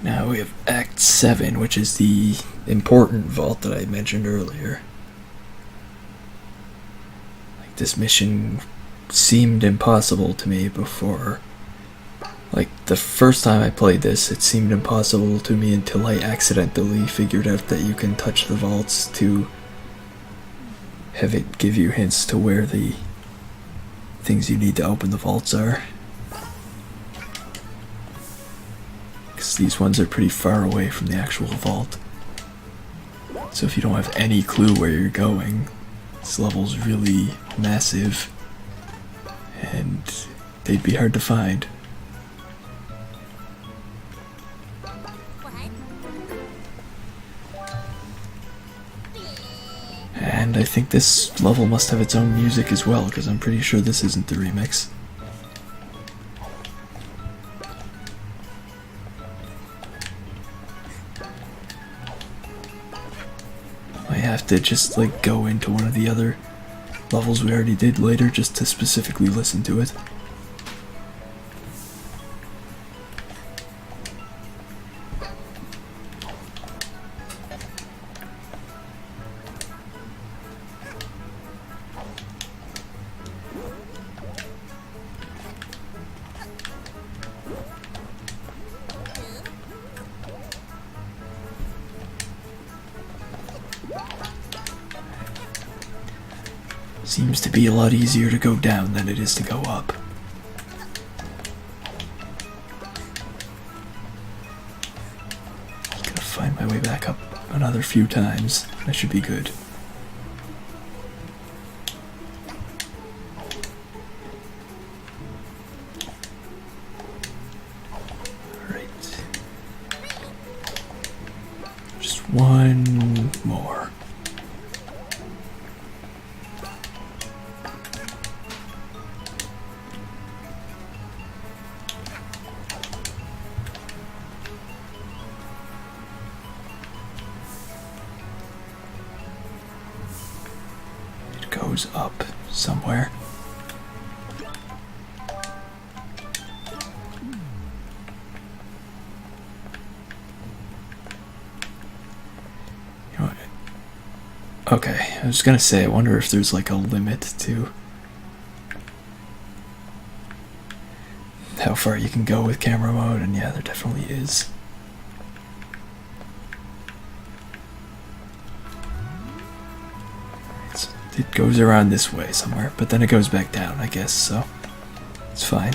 S1: Now we have Act 7, which is the important vault that I mentioned earlier. Like, this mission seemed impossible to me before. Like, the first time I played this, it seemed impossible to me until I accidentally figured out that you can touch the vaults to have it give you hints to where the things you need to open the vaults are. These ones are pretty far away from the actual vault. So if you don't have any clue where you're going, this level's really massive and they'd be hard to find. And I think this level must have its own music as well, because I'm pretty sure this isn't the remix. I have to just, like, go into one of the other levels we already did later just to specifically listen to it. Seems to be a lot easier to go down than it is to go up. Just gotta find my way back up another few times. I should be good. Alright. Just one more. Goes up somewhere. You know what? Okay, I was gonna say, I wonder if there's like a limit to how far you can go with camera mode, and yeah, there definitely is. It goes around this way somewhere, but then it goes back down, I guess, so it's fine.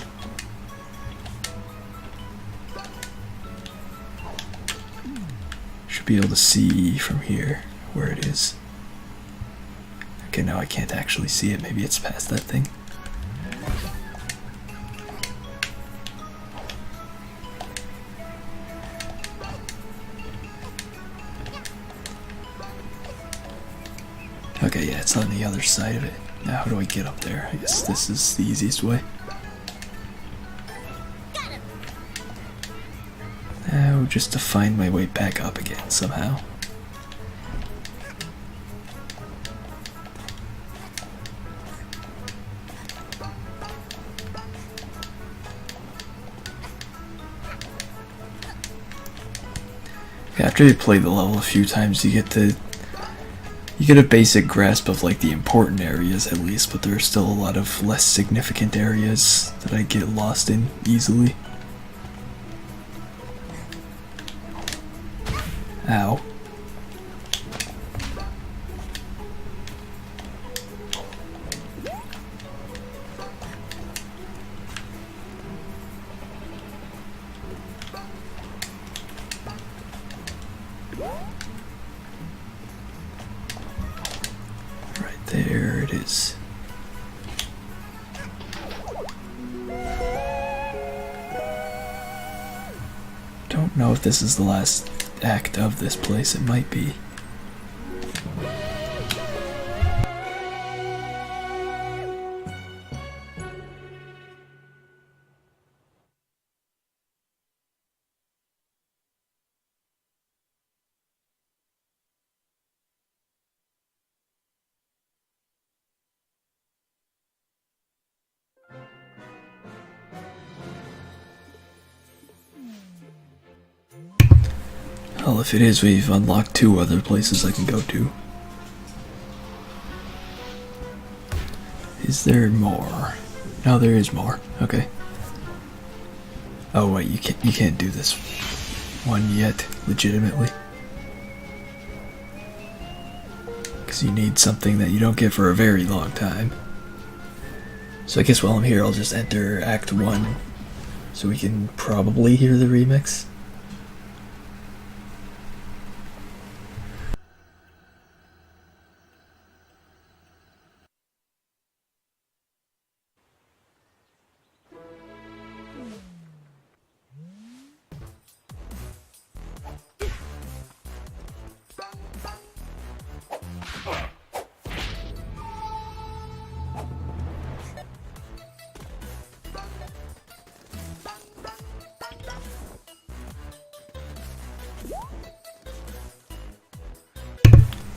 S1: Should be able to see from here where it is. Okay, no, I can't actually see it. Maybe it's past that thing. Okay, yeah, it's on the other side of it. Now, how do I get up there? I guess this is the easiest way. Now, just to find my way back up again somehow. After you play the level a few times, you get a basic grasp of like the important areas at least, but there are still a lot of less significant areas that I get lost in easily. Ow. Right there it is. Don't know if this is the last act of this place. It might be. Well, if it is, we've unlocked 2 other places I can go to. Is there more? No, there is more. Okay. Oh wait, you can't do this one yet, legitimately. Because you need something that you don't get for a very long time. So I guess while I'm here, I'll just enter Act 1 so we can probably hear the remix.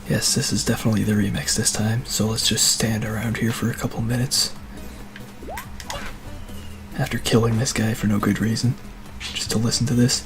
S1: Yes, this is definitely the remix this time, so let's just stand around here for a couple minutes. After killing this guy for no good reason, just to listen to this.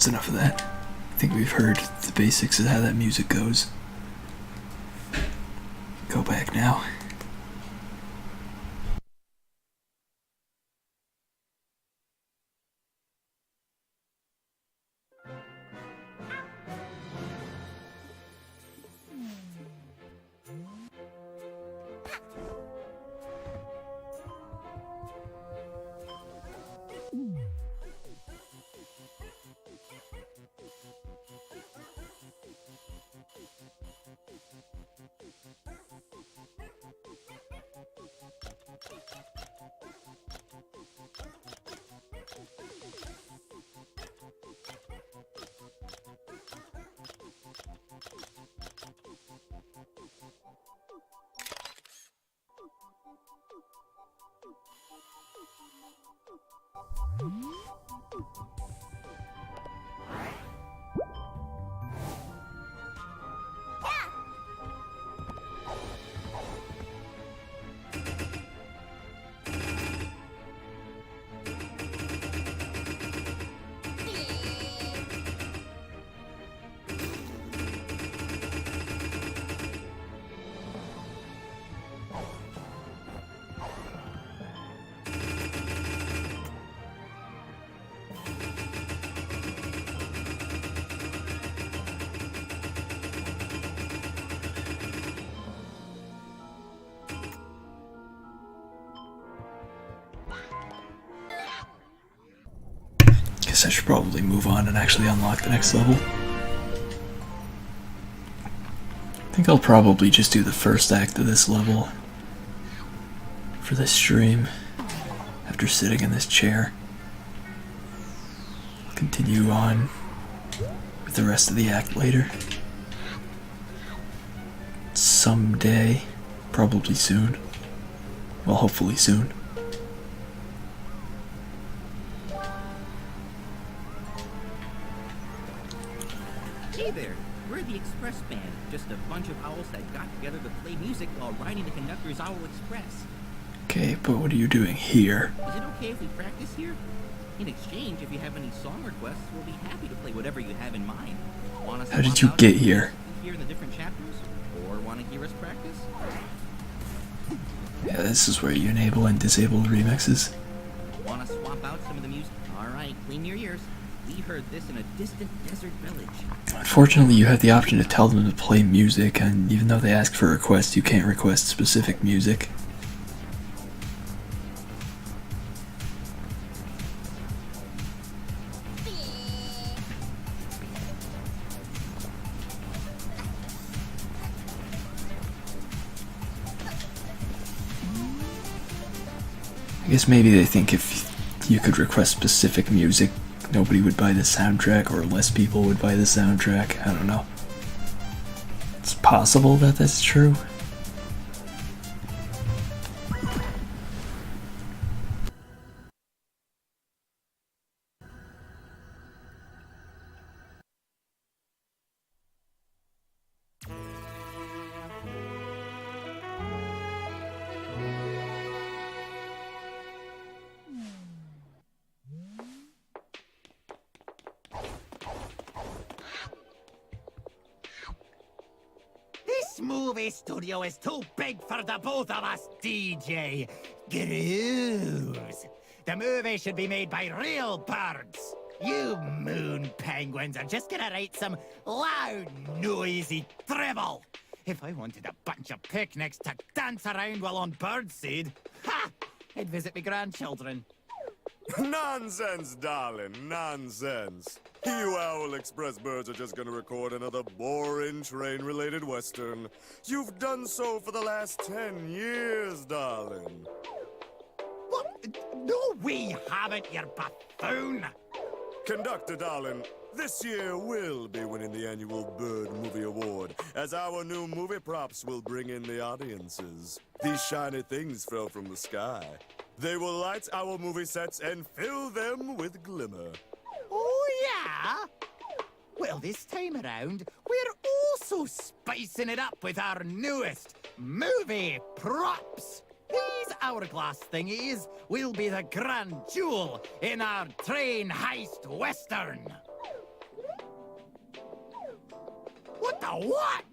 S1: that's enough of that. I think we've heard the basics of how that music goes. Go back now. Guess I should probably move on and actually unlock the next level. I think I'll probably just do the first act of this level for this stream after sitting in this chair. Continue on with the rest of the act later. Someday, probably soon. Well, hopefully soon.
S11: Hey there, we're the Express Band, just a bunch of owls that got together to play music while riding the conductor's Owl Express.
S1: Okay, but what are you doing here?
S11: Is it okay if we practice here? In exchange, if you have any song requests, we'll be happy to play whatever you have in mind. Want us to
S1: How did
S11: swap
S1: you
S11: out
S1: get
S11: the
S1: here?
S11: music we hear in the different chapters? Or want to hear us practice?
S1: Yeah, this is where you enable and disable remixes.
S11: Want to swap out some of the music? Alright, clean your ears. We heard this in a distant desert village.
S1: Unfortunately, you have the option to tell them to play music, and even though they ask for requests, you can't request specific music. I guess maybe they think if you could request specific music, nobody would buy the soundtrack, or less people would buy the soundtrack. I don't know. It's possible that that's true.
S12: This movie studio is too big for the both of us, DJ. Grooves. The movie should be made by real birds. You moon penguins are just gonna write some loud, noisy dribble. If I wanted a bunch of picnics to dance around while on birdseed, ha! I'd visit my grandchildren.
S3: Nonsense, darling, nonsense. You Owl Express birds are just gonna record another boring train-related western. You've done so for the last 10 years, darling.
S12: What? No, we haven't, you buffoon!
S3: Conductor, darling, this year we'll be winning the annual Bird Movie Award, as our new movie props will bring in the audiences. These shiny things fell from the sky. They will light our movie sets and fill them with glimmer.
S12: Oh, yeah? Well, this time around, we're also spicing it up with our newest movie props. These hourglass thingies will be the grand jewel in our train heist western. what?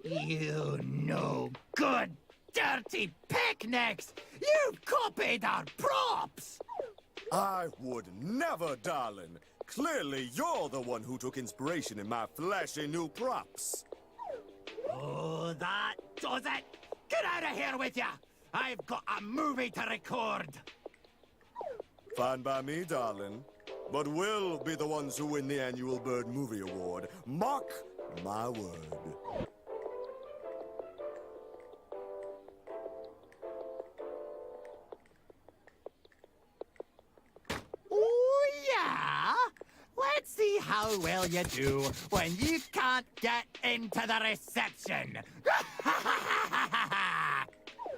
S12: You no good, dirty picnics! You've copied our props!
S13: I would never, darling. Clearly, you're the one who took inspiration in my flashy new props.
S12: Oh, that does it! Get out of here with ya! I've got a movie to record!
S13: Fine by me, darling. But we'll be the ones who win the annual Bird Movie Award. Mark my word.
S12: Oh, yeah? Let's see how well you do when you can't get into the reception.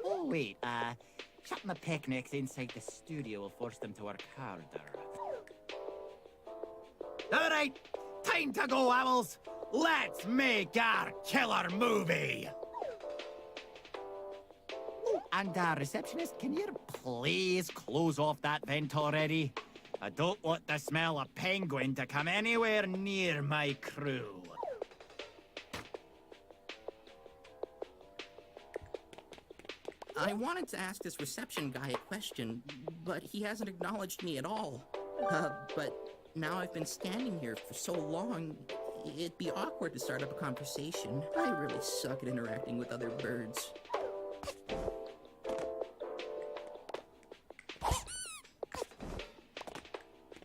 S12: Oh, wait, shutting the picnics inside the studio will force them to work harder. All right, time to go, owls. Let's make our killer movie. Oh, and, receptionist, can you please close off that vent already? I don't want the smell of penguin to come anywhere near my crew.
S11: I wanted to ask this reception guy a question, but he hasn't acknowledged me at all. But now I've been standing here for so long, it'd be awkward to start up a conversation. I really suck at interacting with other birds.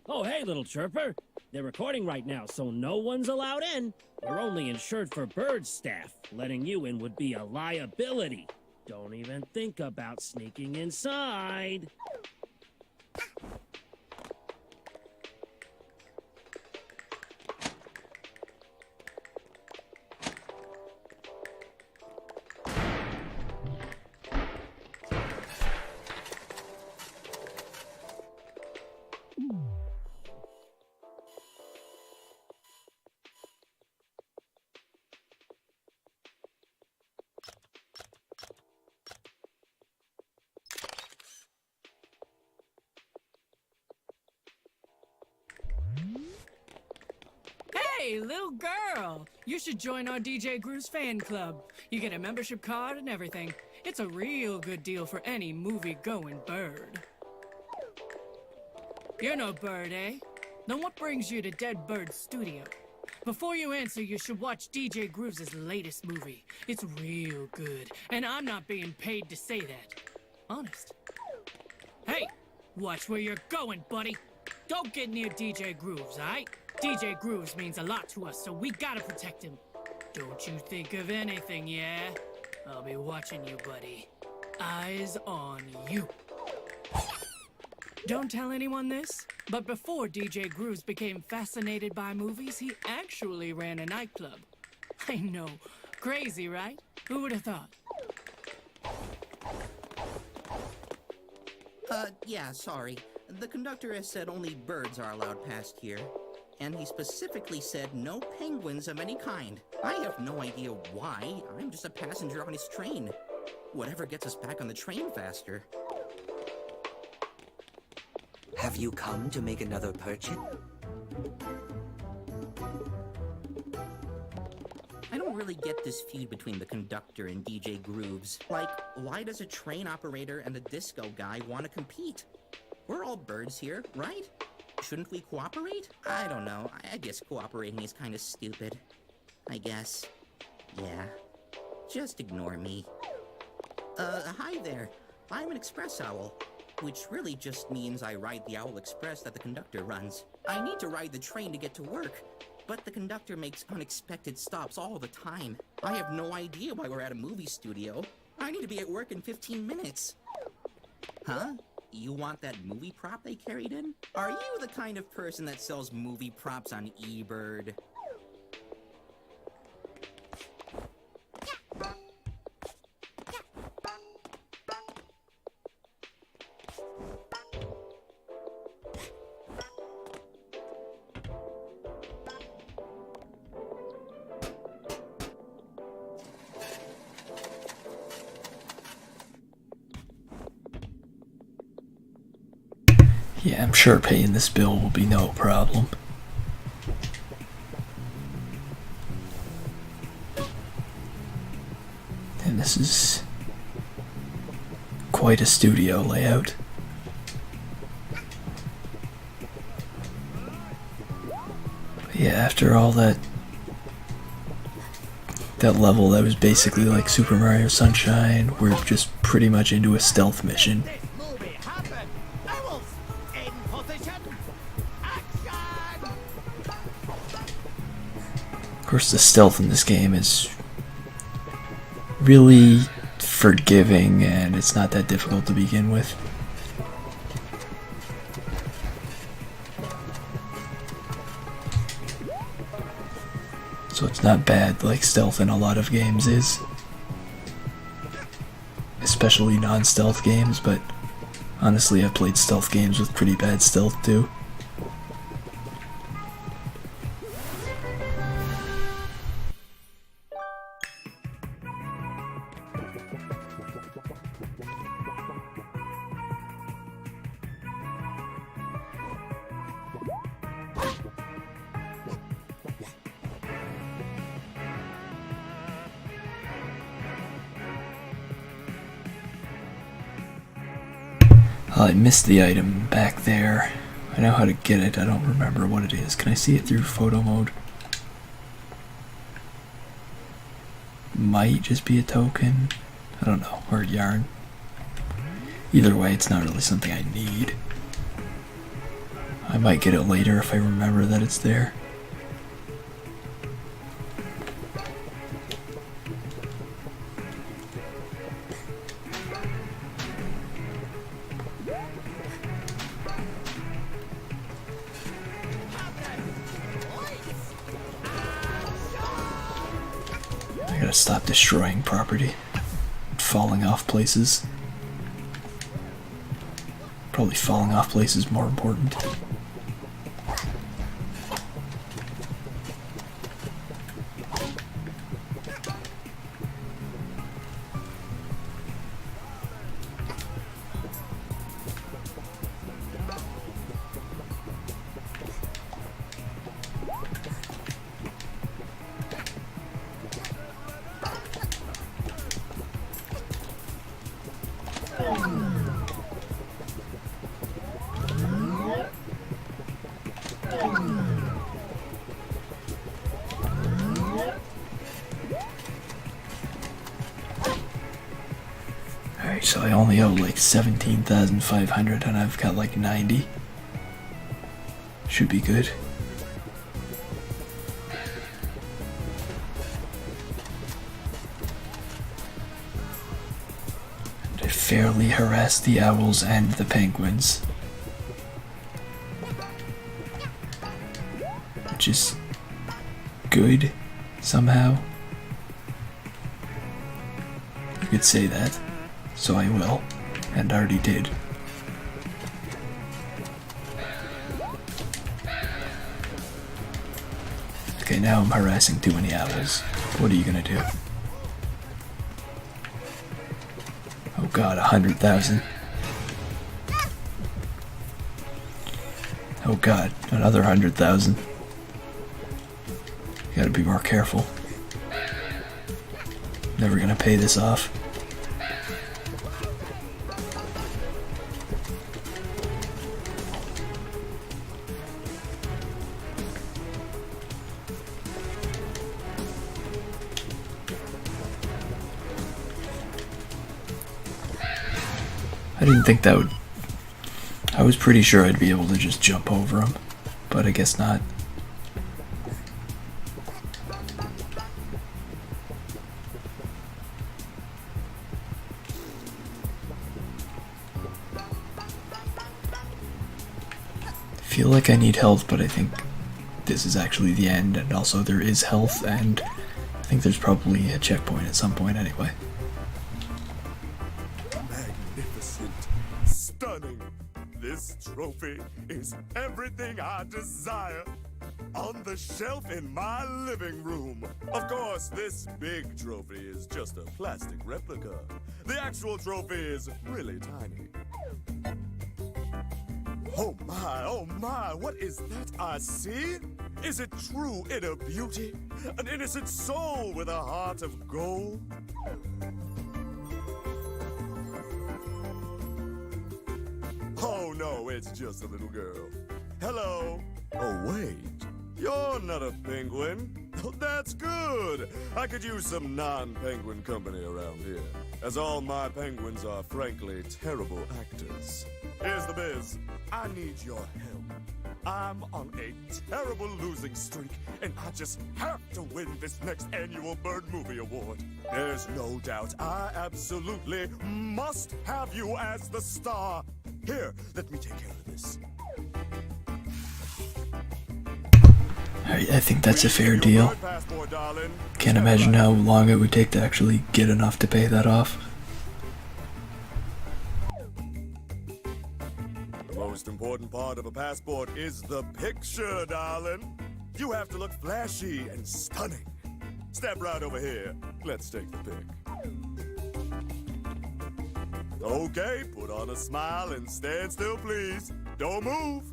S14: Oh, hey, little chirper. They're recording right now, so no one's allowed in. We're only insured for bird staff. Letting you in would be a liability. Don't even think about sneaking inside.
S15: Hey, little girl! You should join our DJ Grooves fan club. You get a membership card and everything. It's a real good deal for any movie-going bird. You're no bird, eh? Then what brings you to Dead Bird Studio? Before you answer, you should watch DJ Grooves' latest movie. It's real good, and I'm not being paid to say that. Honest. Hey, watch where you're going, buddy. Don't get near DJ Grooves, alright? DJ Grooves means a lot to us, so we gotta protect him. Don't you think of anything, yeah? I'll be watching you, buddy. Eyes on you. Don't tell anyone this, but before DJ Grooves became fascinated by movies, he actually ran a nightclub. I know. Crazy, right? Who would have thought?
S11: Yeah, sorry. The conductor has said only birds are allowed past here. And he specifically said no penguins of any kind. I have no idea why. I'm just a passenger on his train. Whatever gets us back on the train faster.
S4: Have you come to make another purchase?
S11: I don't really get this feud between the conductor and DJ Grooves. Like, why does a train operator and a disco guy want to compete? We're all birds here, right? Shouldn't we cooperate? I don't know. I guess cooperating is kind of stupid. I guess. Yeah. Just ignore me. Hi there. I'm an express owl. Which really just means I ride the Owl Express that the conductor runs. I need to ride the train to get to work, but the conductor makes unexpected stops all the time. I have no idea why we're at a movie studio. I need to be at work in 15 minutes. Huh? You want that movie prop they carried in? Are you the kind of person that sells movie props on eBird?
S1: Yeah, I'm sure paying this bill will be no problem. this is quite a studio layout. Yeah, after all that level that was basically like Super Mario Sunshine, we're just pretty much into a stealth mission. Of course, the stealth in this game is really forgiving, and it's not that difficult to begin with. So it's not bad like stealth in a lot of games is. Especially non-stealth games, but honestly I've played stealth games with pretty bad stealth too. I missed the item back there. I know how to get it, I don't remember what it is. Can I see it through photo mode? Might just be a token. I don't know, or a yarn. Either way, it's not really something I need. I might get it later if I remember that it's there. I gotta stop destroying property, falling off places. Probably falling off places more important. Alright, so I only owe like 17,500 and I've got like 90. Should be good. And I fairly harassed the owls and the penguins. Which is good, somehow. You could say that, so I will, and already did. Okay, now I'm harassing too many owls. What are you gonna do? Oh god, 100,000. Oh god, another 100,000. Gotta be more careful. Never gonna pay this off. I didn't think that would... I was pretty sure I'd be able to just jump over them, but I guess not. I feel like I need health, but I think this is actually the end, and also there is health, and I think there's probably a checkpoint at some point anyway.
S13: Magnificent. Stunning. This trophy is everything I desire. On the shelf in my living room. Of course, this big trophy is just a plastic replica. The actual trophy is really tiny. Oh my, what is that I see? Is it true inner beauty? An innocent soul with a heart of gold? no, it's just a little girl. Hello. Oh, wait. You're not a penguin. Oh, that's good. I could use some non-penguin company around here, as all my penguins are frankly terrible actors. Here's the biz. I need your help. I'm on a terrible losing streak, and I just have to win this next annual Bird Movie Award. There's no doubt I absolutely must have you as the star. Here, let me take care of this.
S1: I think that's a fair deal. Can't imagine how long it would take to actually get enough to pay that off.
S13: The most important part of a passport is the picture, darling. You have to look flashy and stunning. Step right over here. Let's take the pic. Okay, put on a smile and stand still, please. Don't move.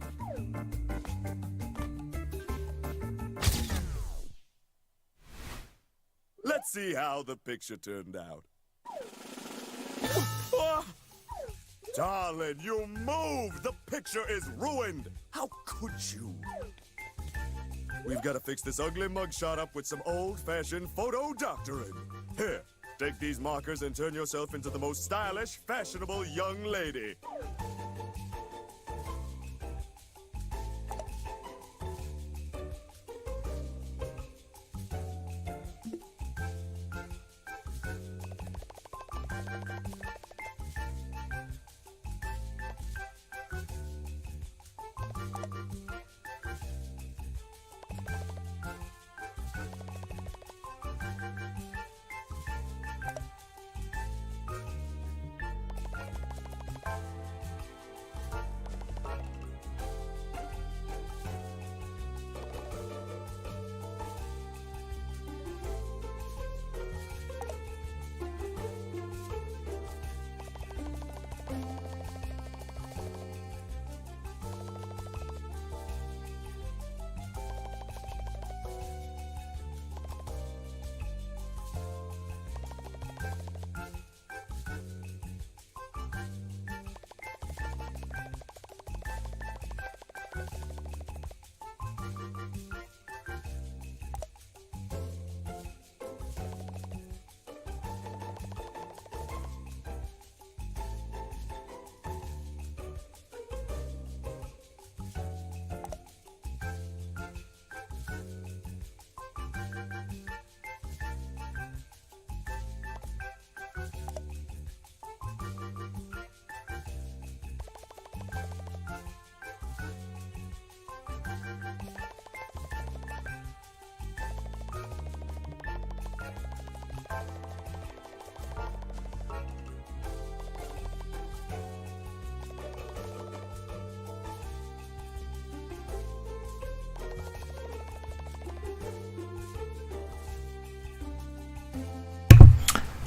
S13: Let's see how the picture turned out. Darling, you moved! The picture is ruined! How could you? We've got to fix this ugly mugshot up with some old-fashioned photo doctoring. Here, take these markers and turn yourself into the most stylish, fashionable young lady.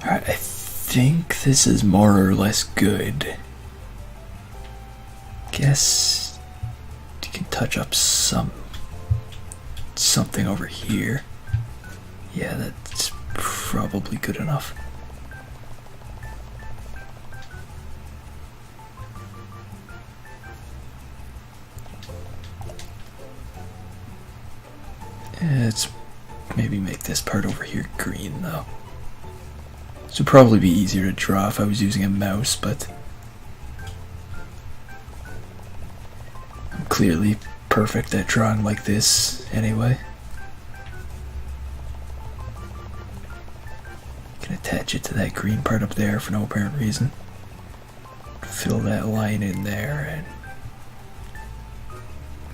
S1: Alright, I think this is more or less good. Guess you can touch up something over here. Yeah, that's probably good enough. Let's maybe make this part over here green though. This would probably be easier to draw if I was using a mouse, but I'm clearly perfect at drawing like this anyway. You can attach it to that green part up there for no apparent reason. Fill that line in there and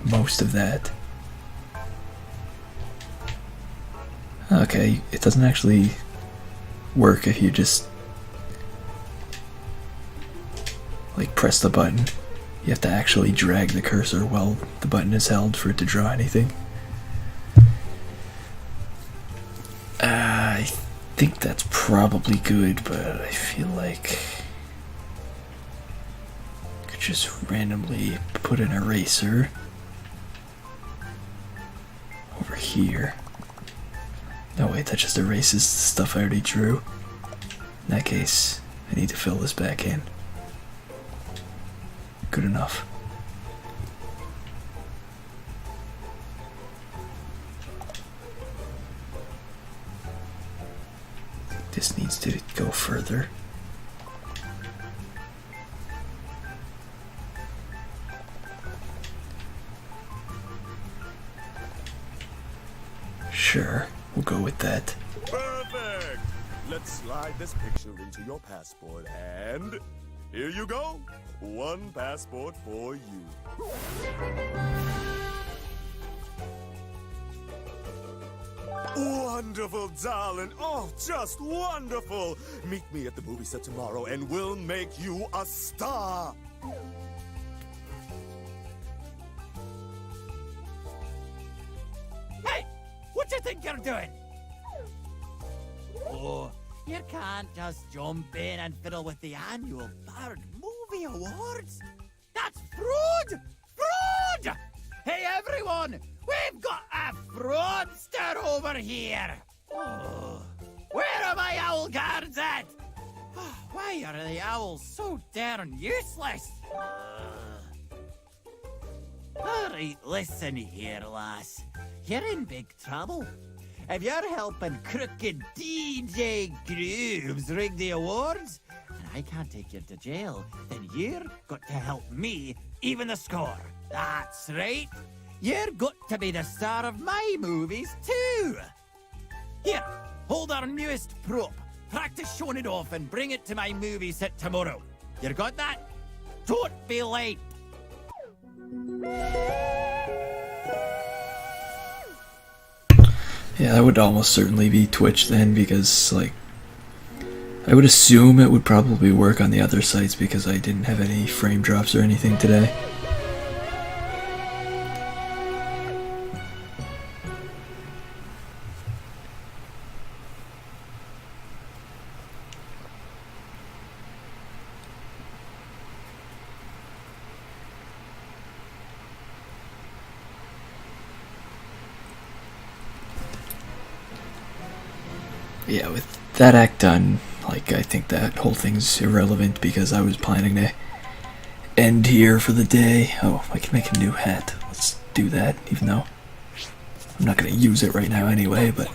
S1: most of that. Okay, it doesn't actually work if you just like press the button. You have to actually drag the cursor while the button is held for it to draw anything. I think that's probably good, but I feel like I could just randomly put an eraser over here. No, wait, that just erases the stuff I already drew. In that case, I need to fill this back in. Good enough. This needs to go further. Sure, we'll go with that.
S13: Perfect! Let's slide this picture into your passport, and here you go. One passport for you. Wonderful, darling. Oh, just wonderful. Meet me at the movie set tomorrow, and we'll make you a star.
S12: Hey! What you think you're doing? Oh, you can't just jump in and fiddle with the annual Bird Movie Awards. That's fraud! Fraud! Hey, everyone! We've got a fraudster over here! Oh, where are my owl guards at? Oh, why are the owls so darn useless? Alright, listen here, lass. You're in big trouble. If you're helping crooked DJ Grooves rig the awards, and I can't take you to jail, then you're got to help me even the score. That's right. You're got to be the star of my movies, too. Here, hold our newest prop. Practice showing it off and bring it to my movie set tomorrow. You got that? Don't be late.
S1: Yeah, that would almost certainly be Twitch then, because, like, I would assume it would probably work on the other sites because I didn't have any frame drops or anything today. Yeah, with that act done, like, I think that whole thing's irrelevant because I was planning to end here for the day. Oh, I can make a new hat. Let's do that, even though I'm not going to use it right now anyway, but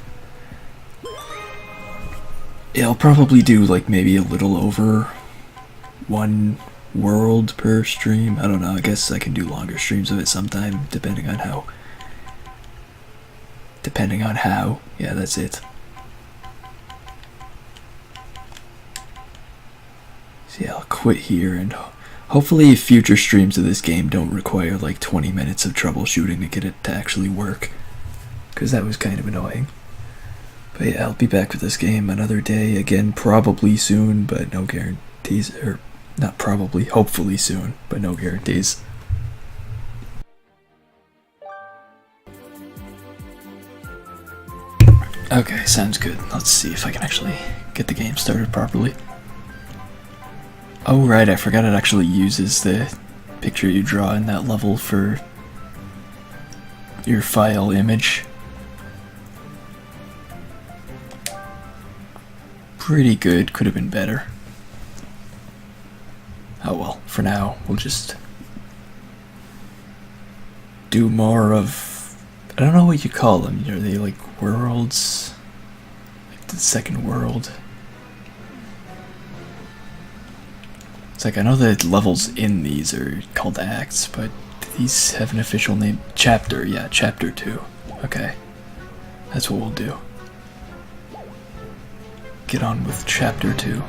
S1: yeah, I'll probably do, like, maybe a little over one world per stream. I don't know, I guess I can do longer streams of it sometime, depending on how. Yeah, that's it. So yeah, I'll quit here, and hopefully future streams of this game don't require like 20 minutes of troubleshooting to get it to actually work, because that was kind of annoying. But yeah, I'll be back with this game another day, again probably soon, but no guarantees, or not probably, hopefully soon, but no guarantees. Okay, sounds good. Let's see if I can actually get the game started properly. Oh right, I forgot it actually uses the picture you draw in that level for your file image. Pretty good, could have been better. Oh well, for now, we'll just do more of, I don't know what you call them, are they like worlds? Like the second world? It's like, I know that levels in these are called acts, but these have an official name. Chapter, yeah, chapter 2. Okay. That's what we'll do. Get on with chapter 2.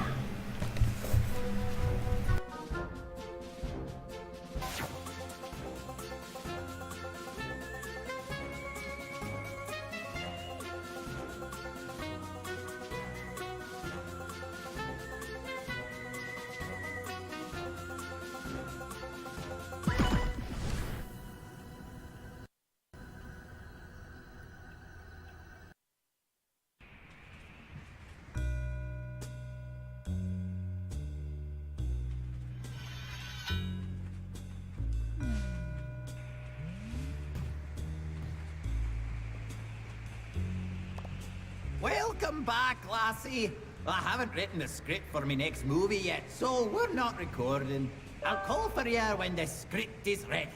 S12: Welcome back, lassie. I haven't written the script for my next movie yet, so we're not recording. I'll call for you when the script is ready.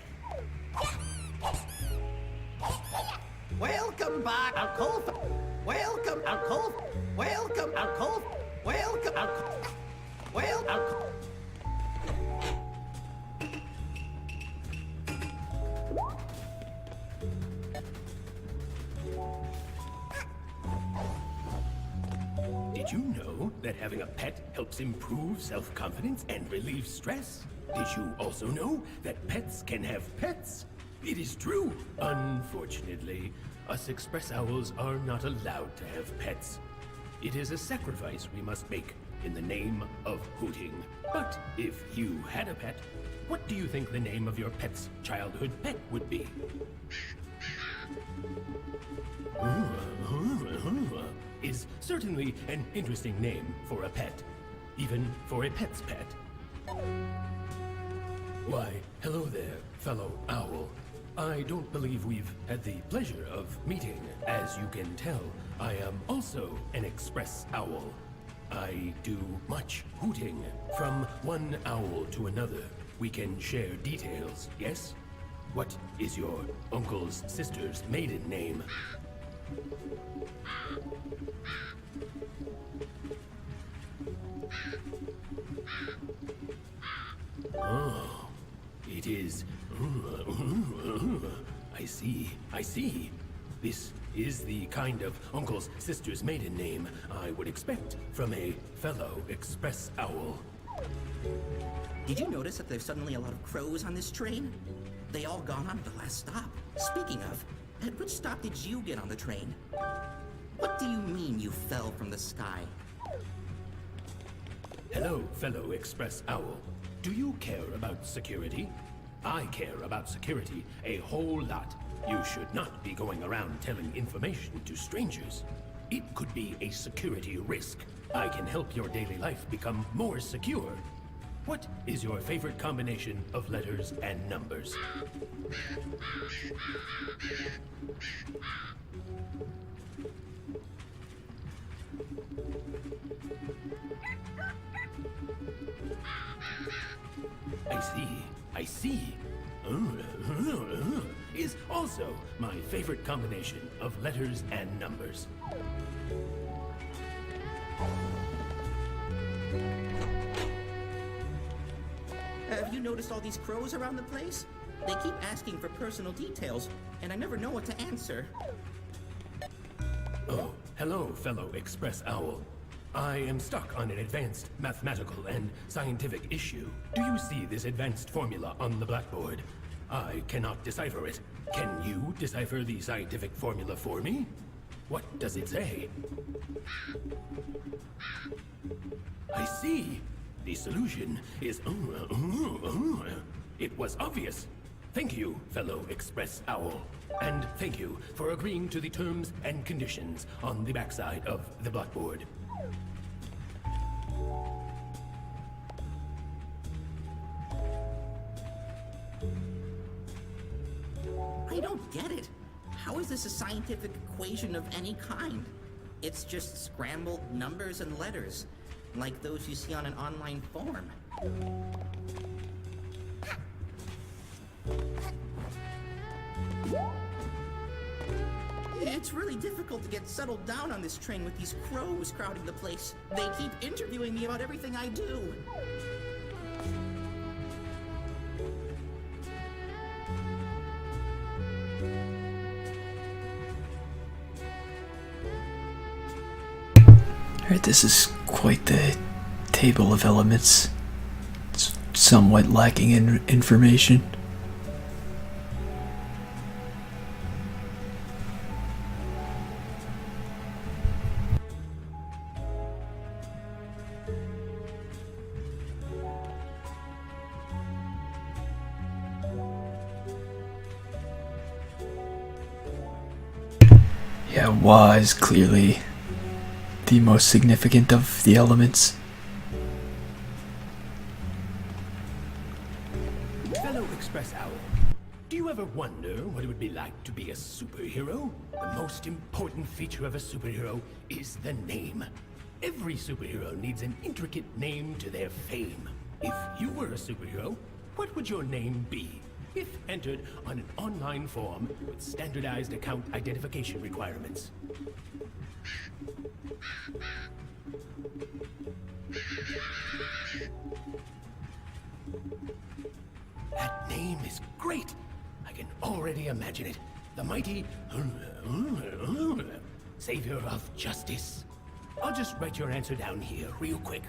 S12: Welcome back. I'll call for... Welcome. I'll call... Welcome. I'll call... Well, I'll...
S16: Did you know that having a pet helps improve self-confidence and relieve stress? Did you also know that pets can have pets? It is true. Unfortunately, us express owls are not allowed to have pets. It is a sacrifice we must make in the name of hooting. But if you had a pet, what do you think the name of your pet's childhood pet would be? Is certainly an interesting name for a pet, even for a pet's pet. Why, hello there, fellow owl. I don't believe we've had the pleasure of meeting. As you can tell, I am also an express owl. I do much hooting. From one owl to another, we can share details, yes? What is your uncle's sister's maiden name? Oh, it is... I see. This is the kind of uncle's sister's maiden name I would expect from a fellow express owl.
S11: Did you notice that there's suddenly a lot of crows on this train? They all got on at the last stop. Speaking of, at which stop did you get on the train? What do you mean you fell from the sky?
S16: Hello, fellow express owl. Do you care about security? I care about security a whole lot. You should not be going around telling information to strangers. It could be a security risk. I can help your daily life become more secure. What is your favorite combination of letters and numbers? I see. Is also my favorite combination of letters and numbers.
S11: Have you noticed all these crows around the place? They keep asking for personal details, and I never know what to answer.
S16: Oh, hello, fellow express owl. I am stuck on an advanced mathematical and scientific issue. Do you see this advanced formula on the blackboard? I cannot decipher it. Can you decipher the scientific formula for me? What does it say? I see. The solution is... It was obvious. Thank you, fellow express owl. And thank you for agreeing to the terms and conditions on the backside of the blackboard.
S11: I don't get it. How is this a scientific equation of any kind? It's just scrambled numbers and letters, like those you see on an online form. It's really difficult to get settled down on this train with these crows crowding the place. They keep interviewing me about everything I do.
S1: Alright, this is quite the table of elements. It's somewhat lacking in information. Yeah, Wa is clearly the most significant of the elements.
S16: Fellow express owl, do you ever wonder what it would be like to be a superhero? The most important feature of a superhero is the name. Every superhero needs an intricate name to their fame. If you were a superhero, what would your name be? If entered on an online form with standardized account identification requirements. already imagine it. The mighty savior of justice. I'll just write your answer down here real quick.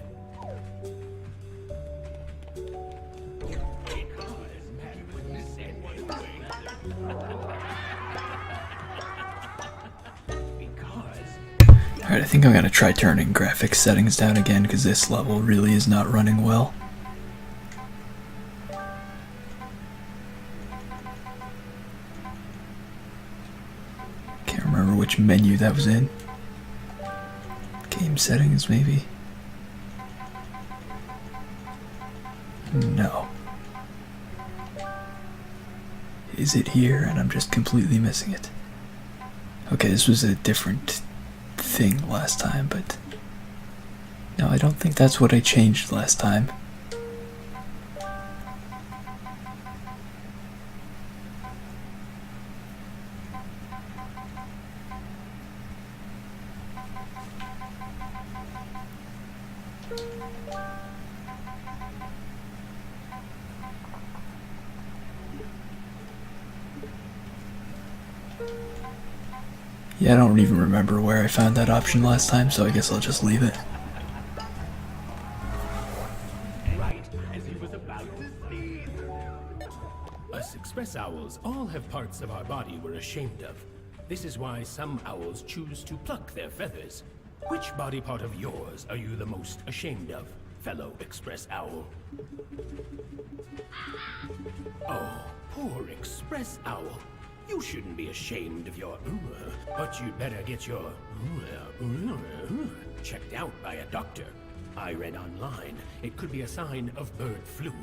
S1: Alright, I think I'm gonna try turning graphics settings down again because this level really is not running well. Can't remember which menu that was in. Game settings, maybe? No. Is it here and I'm just completely missing it? Okay, this was a different thing last time, but no, I don't think that's what I changed last time. Yeah, I don't even remember where I found that option last time, so I guess I'll just leave it.
S16: Right as he was about to sneeze. Us express owls all have parts of our body we're ashamed of. This is why some owls choose to pluck their feathers. Which body part of yours are you the most ashamed of, fellow express owl? Oh, poor express owl. You shouldn't be ashamed of your but you'd better get your checked out by a doctor. I read online it could be a sign of bird flu.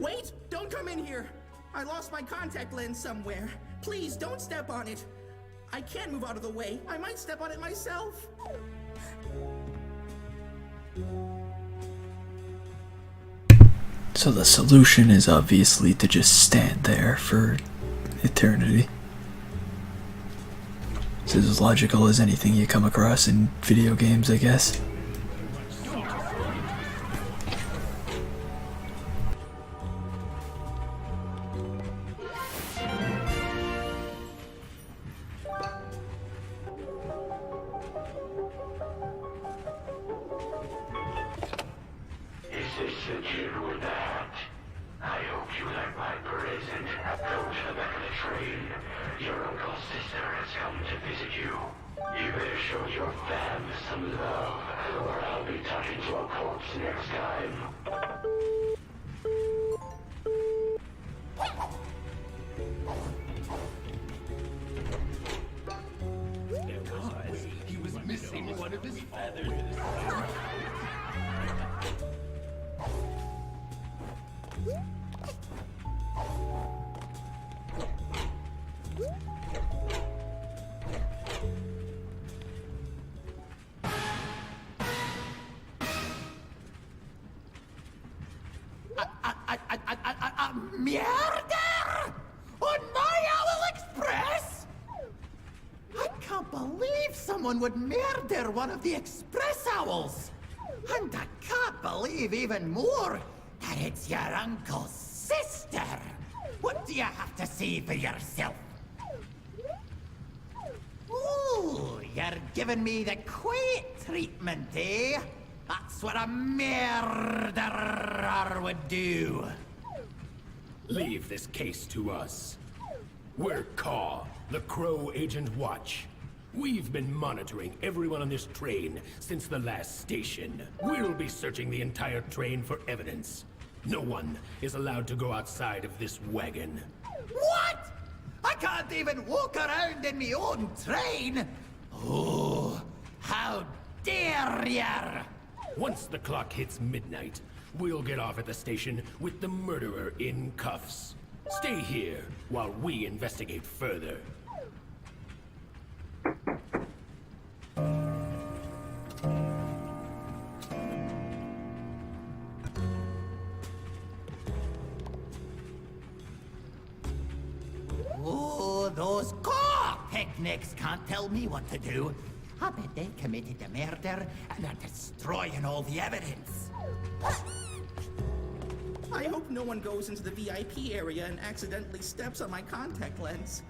S11: Wait! Don't come in here! I lost my contact lens somewhere. Please, don't step on it. I can't move out of the way. I might step on it myself.
S1: So the solution is obviously to just stand there for eternity. This is as logical as anything you come across in video games, I guess.
S16: He was missing one of his feathers.
S12: Murder! On my Owl Express? I can't believe someone would murder one of the Express Owls. And I can't believe even more that it's your uncle's sister. What do you have to say for yourself? Ooh, you're giving me the quiet treatment, eh? That's what a murderer would do.
S16: Leave this case to us. We're Caw, the Crow Agent Watch. We've been monitoring everyone on this train since the last station. We'll be searching the entire train for evidence. No one is allowed to go outside of this wagon.
S12: What? I can't even walk around in my own train? Oh, how dare ya!
S16: Once the clock hits midnight, we'll get off at the station with the murderer in cuffs. Stay here while we investigate further.
S12: snakes can't tell me what to do. I bet they committed the murder and are destroying all the evidence.
S11: I hope no one goes into the VIP area and accidentally steps on my contact lens.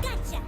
S5: Gotcha!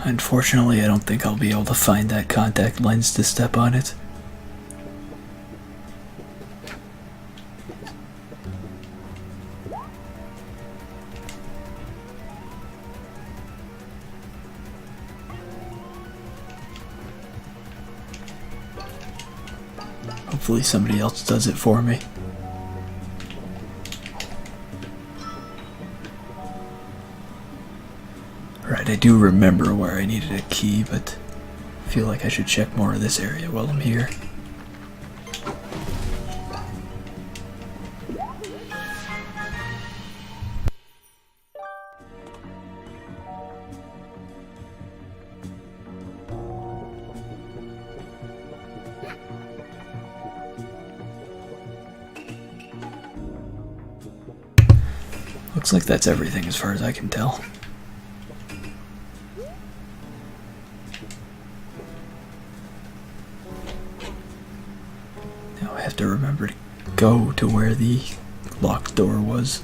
S1: Unfortunately, I don't think I'll be able to find that contact lens to step on it. Hopefully somebody else does it for me. Right, I do remember where I needed a key, but I feel like I should check more of this area while I'm here. Looks like that's everything as far as I can tell. Now I have to remember to go to where the locked door was.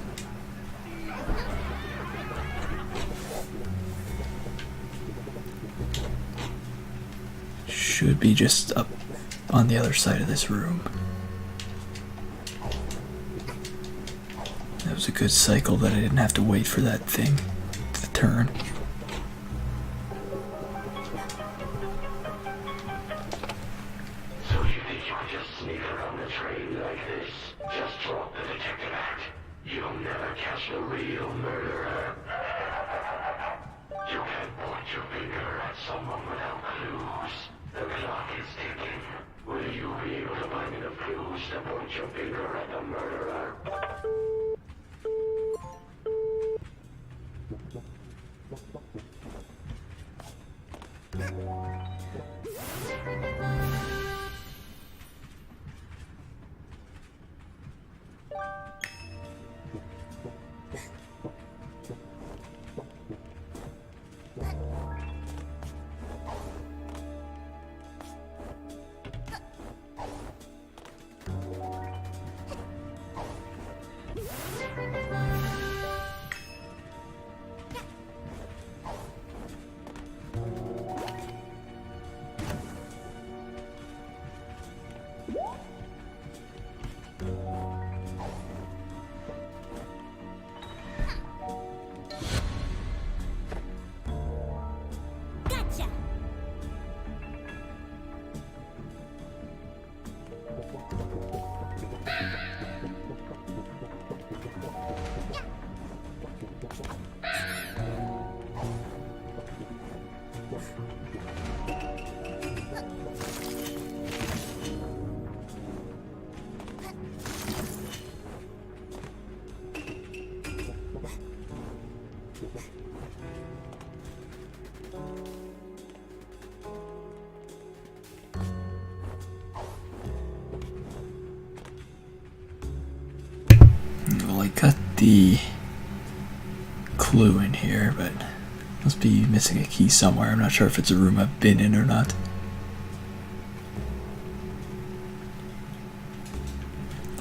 S1: Should be just up on the other side of this room. That was a good cycle that I didn't have to wait for that thing to turn.
S17: So you think you can just sneak around the train like this? Just drop the detective act. You'll never catch the real murderer. You can't point your finger at someone without clues. The clock is ticking. Will you be able to find enough clues to point your finger at the murderer?
S1: got the clue in here, but must be missing a key somewhere. I'm not sure if it's a room I've been in or not.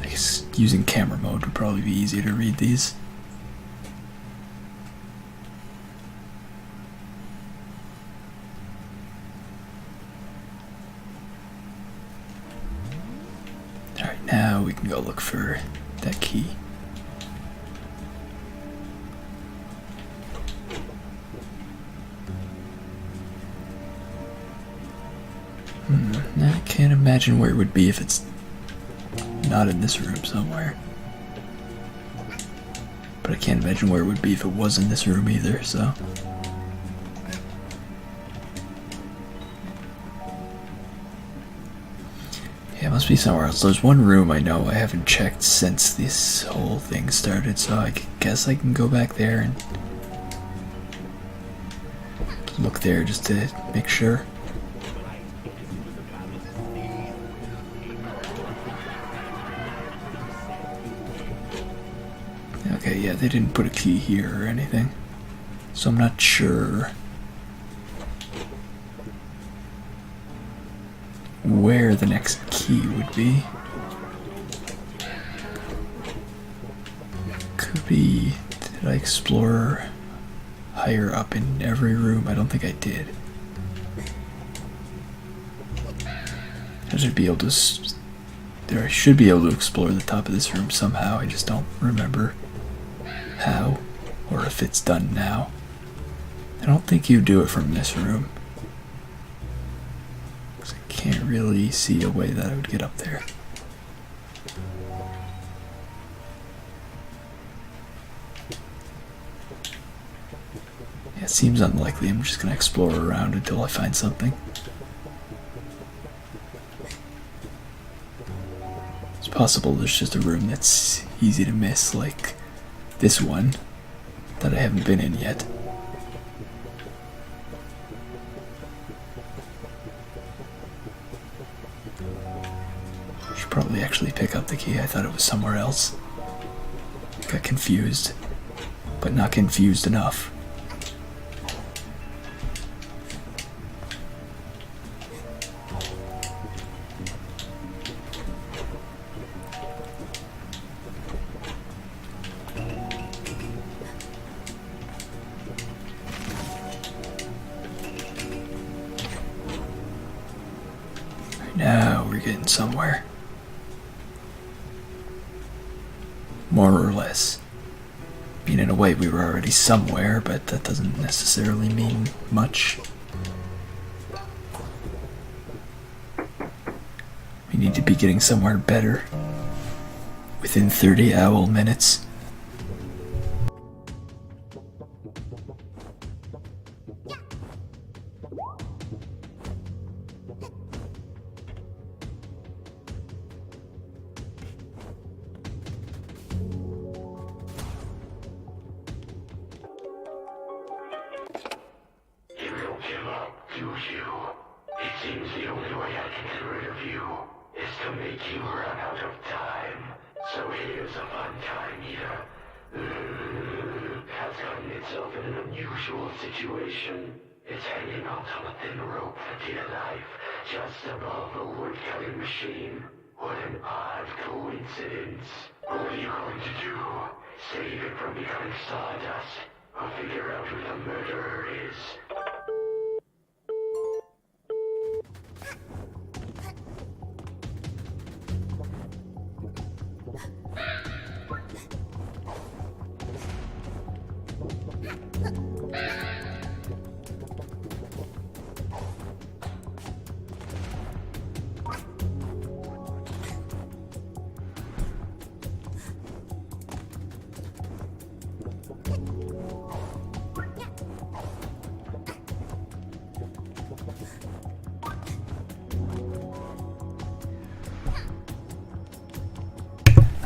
S1: I guess using camera mode would probably be easier to read these. Alright, now we can go look for that key. I can't imagine where it would be if it's not in this room somewhere. But I can't imagine where it would be if it was in this room either, so. Yeah, it must be somewhere else. There's one room I know I haven't checked since this whole thing started, so I guess I can go back there and look there just to make sure. Okay, yeah, they didn't put a key here or anything, so I'm not sure where the next key would be. Could be, did I explore higher up in every room? I don't think I did. I should be able to, I should be able to explore the top of this room somehow. I just don't remember how, or if it's done now. I don't think you do it from this room, 'cause I can't really see a way that I would get up there. Yeah, it seems unlikely. I'm just gonna explore around until I find something. It's possible there's just a room that's easy to miss, like this one that I haven't been in yet. Should probably actually pick up the key. I thought it was somewhere else. Got confused, but not confused enough. Now we're getting somewhere. More or less. I mean, in a way we were already somewhere, but that doesn't necessarily mean much. We need to be getting somewhere better. Within 30 owl minutes.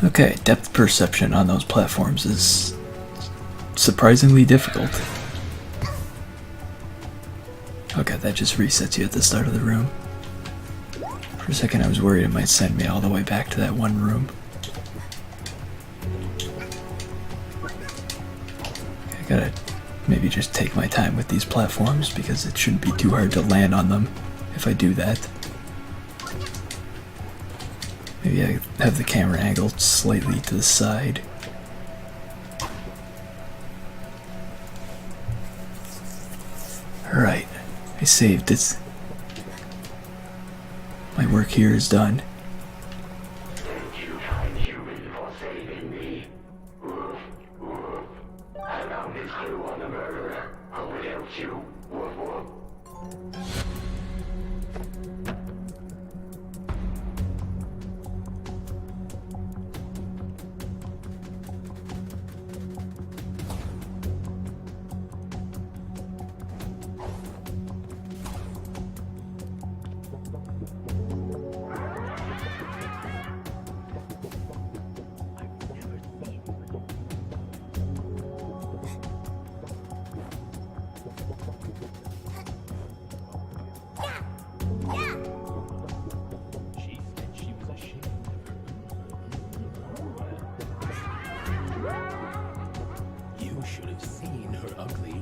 S1: Okay, depth perception on those platforms is surprisingly difficult. Okay, that just resets you at the start of the room. For a second I was worried it might send me all the way back to that one room. I gotta maybe just take my time with these platforms because it shouldn't be too hard to land on them if I do that. Maybe I have the camera angled slightly to the side. Alright, I saved it. My work here is done.
S17: Thank you, kind human, for saving me. Woof, woof. I found this clue on the murderer. Hope it helps you. Woof, woof.
S16: You should have seen her ugly.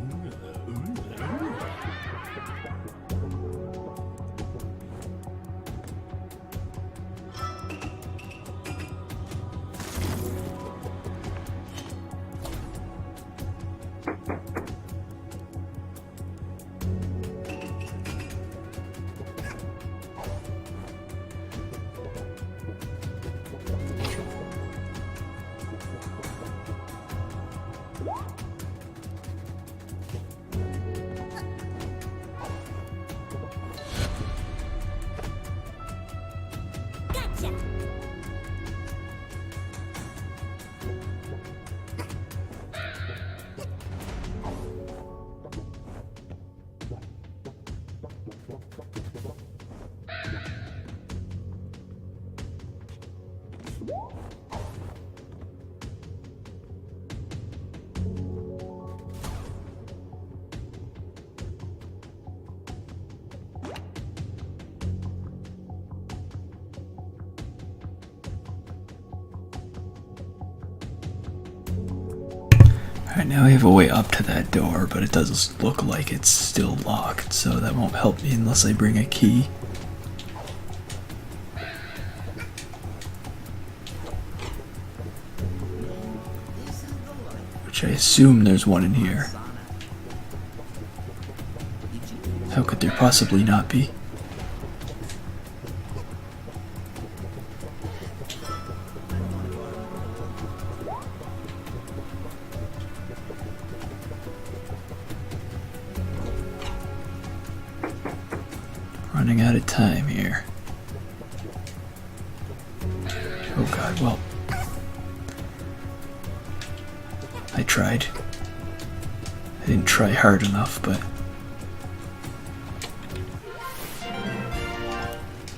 S5: Gotcha.
S1: Alright, now I have a way up to that door, but it does look like it's still locked, so that won't help me unless I bring a key. Which I assume there's one in here. How could there possibly not be? Running out of time here. Oh god, well. I tried. I didn't try hard enough, but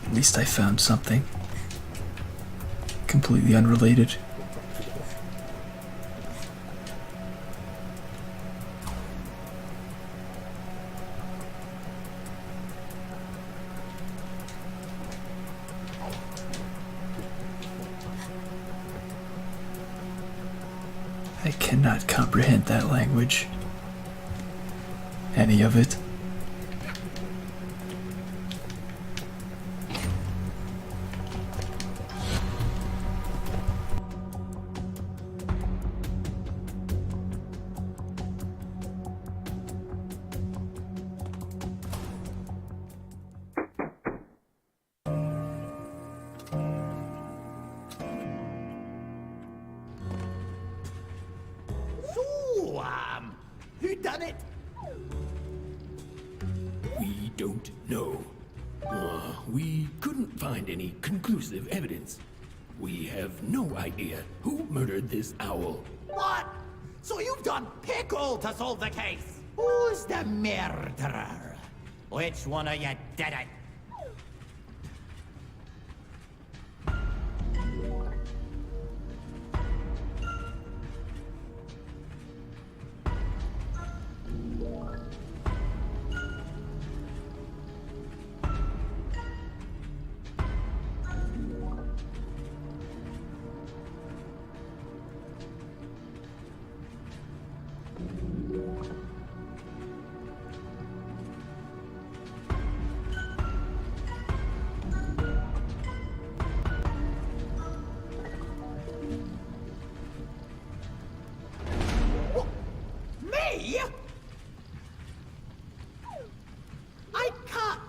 S1: at least I found something. Completely unrelated. I cannot comprehend that language. Any of it.
S12: So, who done it?
S16: We don't know. We couldn't find any conclusive evidence. We have no idea who murdered this owl.
S12: What? So you've done pick all to solve the case? Who's the murderer? Which one of you did it?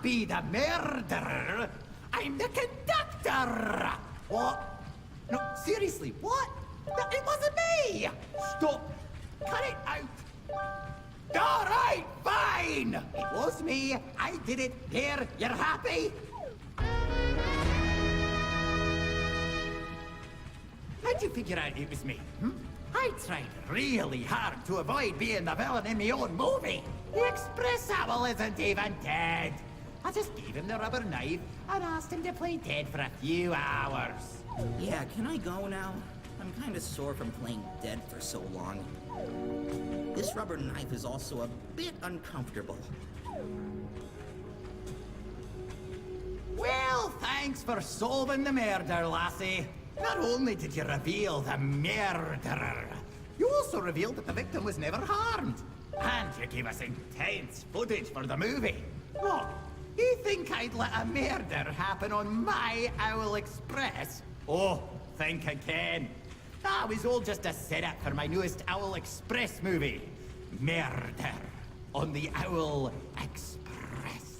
S12: be the murderer. I'm the conductor. What? No, seriously, what? No, it wasn't me. Stop. Cut it out. All right, fine. It was me. I did it. There, you're happy? How'd you figure out it was me? I tried really hard to avoid being the villain in my own movie. The Express Owl isn't even dead. I just gave him the rubber knife and asked him to play dead for a few hours.
S11: Yeah, can I go now? I'm kinda sore from playing dead for so long. This rubber knife is also a bit uncomfortable.
S12: Well, thanks for solving the murder, lassie. Not only did you reveal the murderer, you also revealed that the victim was never harmed. And you gave us intense footage for the movie. What? You think I'd let a murder happen on my Owl Express? Oh, think again. That was all just a setup for my newest Owl Express movie. Murder on the Owl Express.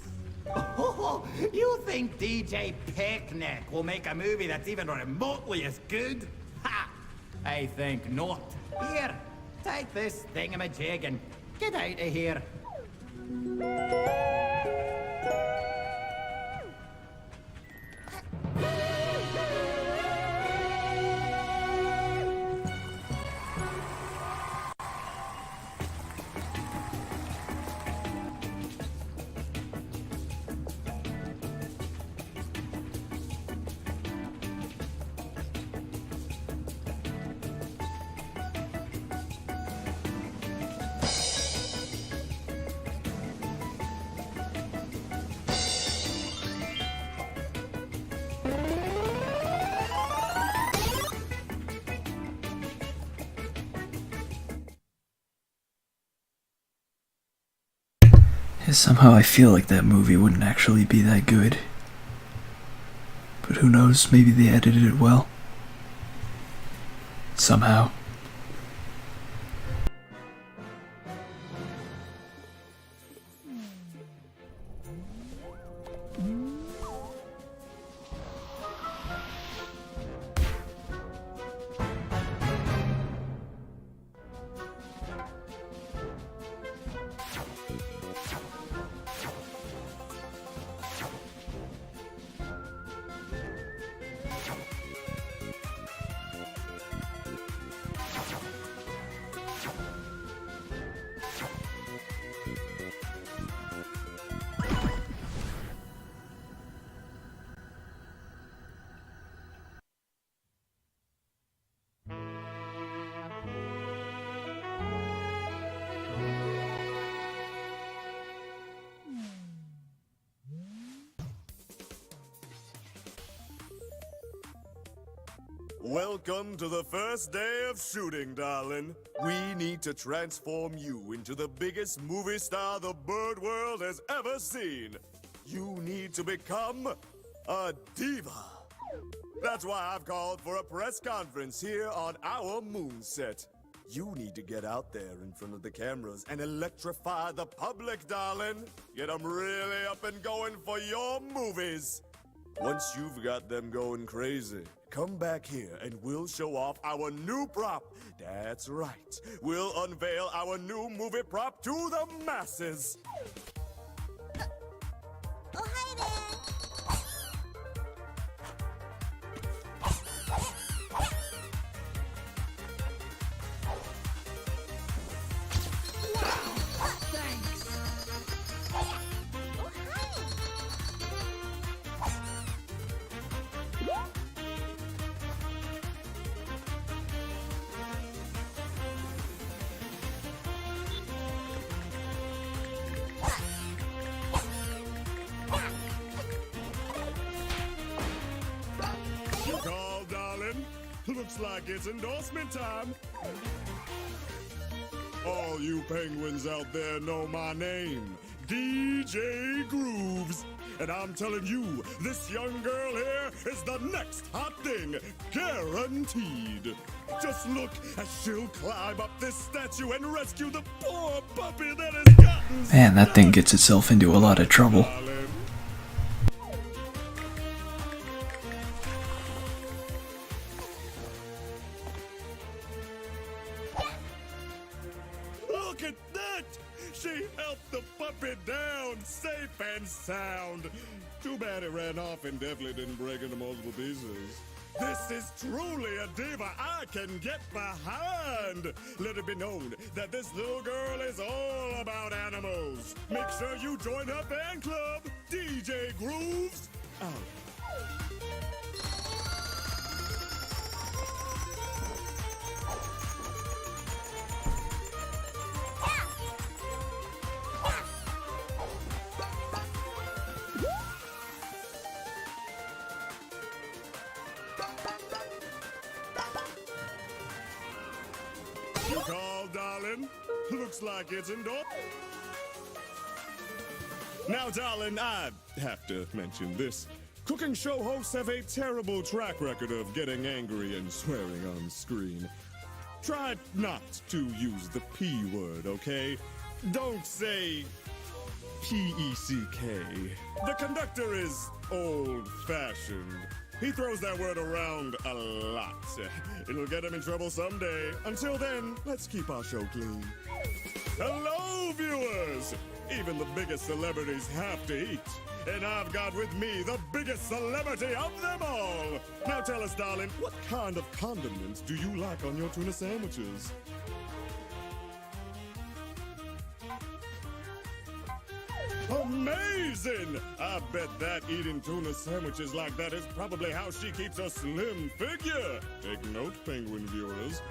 S12: Oh, you think DJ Picnic will make a movie that's even remotely as good? Ha! I think not. Here, take this thingamajig and get out of here.
S1: Somehow I feel like that movie wouldn't actually be that good. But who knows, maybe they edited it well. Somehow.
S13: Welcome to the first day of shooting, darling. We need to transform you into the biggest movie star the bird world has ever seen. You need to become a diva. That's why I've called for a press conference here on our moon set. You need to get out there in front of the cameras and electrify the public, darling. Get them really up and going for your movies. Once you've got them going crazy, come back here and we'll show off our new prop. That's right. We'll unveil our new movie prop to the masses.
S5: Oh, hi there.
S13: Looks like it's endorsement time. All you penguins out there know my name, DJ Grooves. And I'm telling you, this young girl here is the next hot thing, guaranteed. Just look as she'll climb up this statue and rescue the poor puppy that has gotten...
S1: Man, that thing gets itself into a lot of trouble.
S13: it! She helped the puppet down safe and sound. Too bad it ran off and definitely didn't break into multiple pieces. This is truly a diva I can get behind. Let it be known that this little girl is all about animals. Make sure you join her fan club. DJ Grooves out. You call, darling? Looks like it's endorsed. Now, darling, I have to mention this. Cooking show hosts have a terrible track record of getting angry and swearing on screen. Try not to use the P word, okay? Don't say P-E-C-K. The conductor is old-fashioned. He throws that word around a lot. It'll get him in trouble someday. Until then, let's keep our show clean. Hello, viewers! Even the biggest celebrities have to eat. And I've got with me the biggest celebrity of them all. Now tell us, darling, what kind of condiments do you like on your tuna sandwiches? Amazing! I bet that eating tuna sandwiches like that is probably how she keeps a slim figure. Take note, Penguin viewers.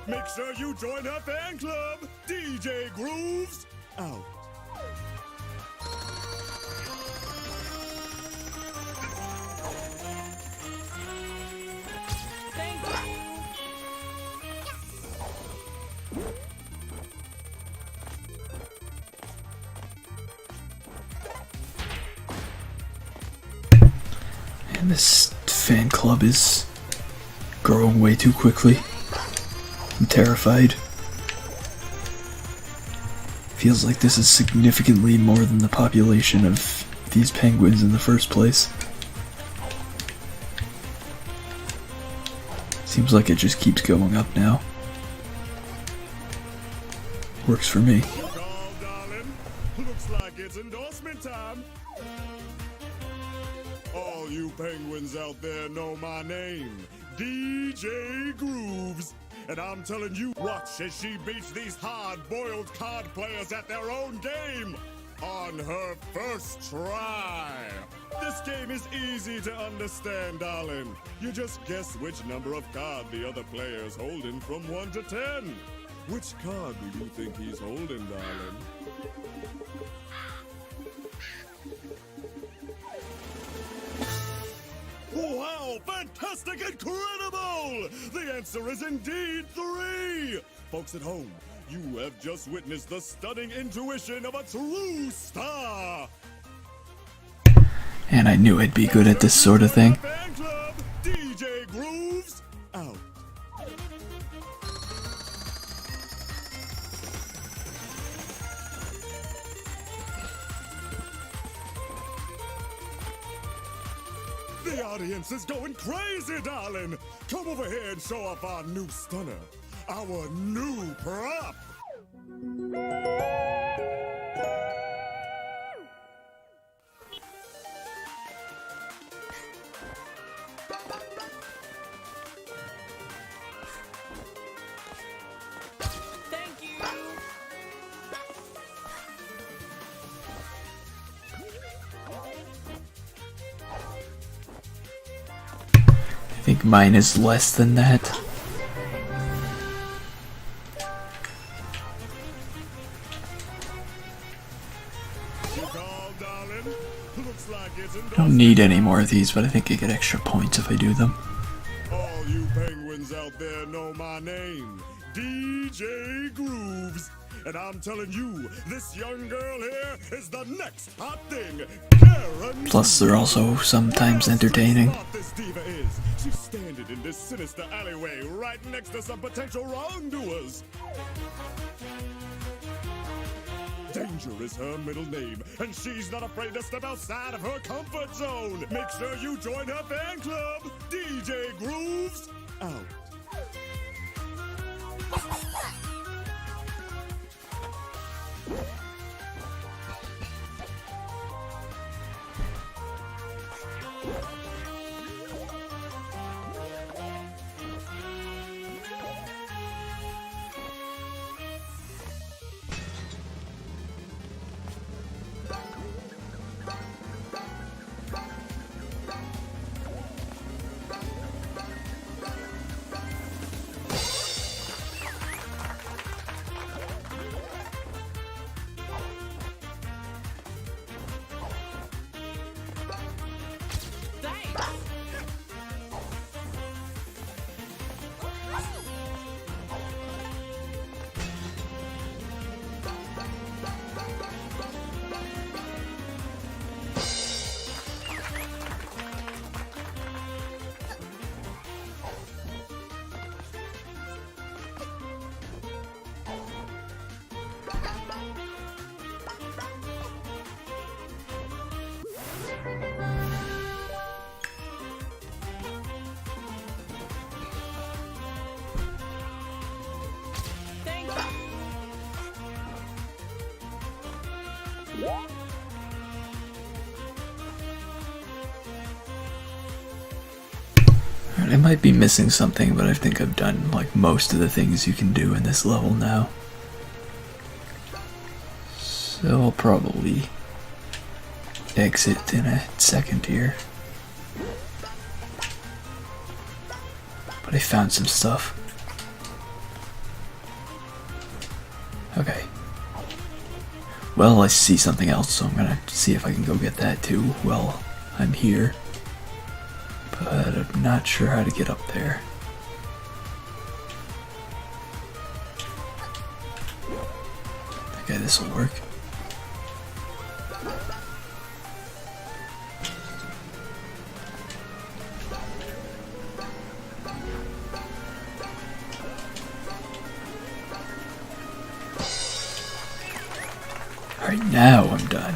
S13: Make sure you join her fan club. DJ Grooves out.
S1: And this fan club is growing way too quickly. I'm terrified. Feels like this is significantly more than the population of these penguins in the first place. Seems like it just keeps going up now. Works for me.
S13: Looks like it's endorsement time. All you penguins out there know my name, DJ Grooves. And I'm telling you, watch as she beats these hard-boiled card players at their own game on her first try. This game is easy to understand, darling. You just guess which number of card the other player's holding from 1 to 10. Which card do you think he's holding, darling? Wow, fantastic, incredible! The answer is indeed 3! Folks at home, you have just witnessed the stunning intuition of a true star!
S1: And I knew I'd be good at this sort of thing.
S13: Fan club, DJ Grooves out. The audience is going crazy, darling! Come over here and show off our new stunner, our new prop!
S15: Thank you.
S1: I think mine is less than that. I don't need any more of these, but I think I get extra points if I do them.
S13: All you penguins out there know my name, DJ Grooves. And I'm telling you, this young girl here is the next hot thing. Guaranteed.
S1: Plus, they're also sometimes entertaining.
S13: This diva is. She's standing in this sinister alleyway right next to some potential wrongdoers. Danger is her middle name, and she's not afraid to step outside of her comfort zone. Make sure you join her fan club. DJ Grooves out.
S1: I might be missing something, but I think I've done like most of the things you can do in this level now. So I'll probably exit in a second here. But I found some stuff. Okay. Well, I see something else, so I'm gonna see if I can go get that too while I'm here. But I'm not sure how to get up there. Okay, this will work. Alright, now I'm done.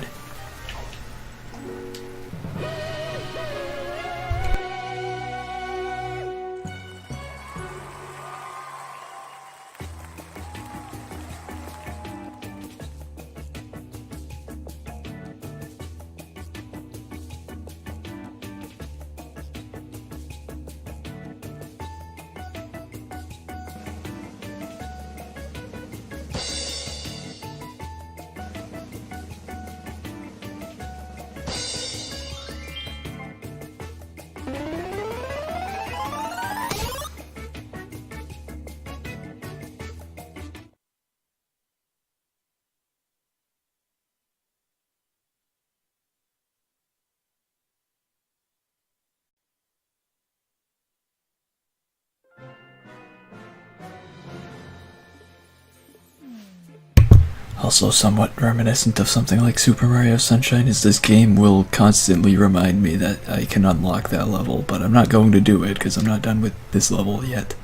S1: Also somewhat reminiscent of something like Super Mario Sunshine is this game will constantly remind me that I can unlock that level, but I'm not going to do it because I'm not done with this level yet.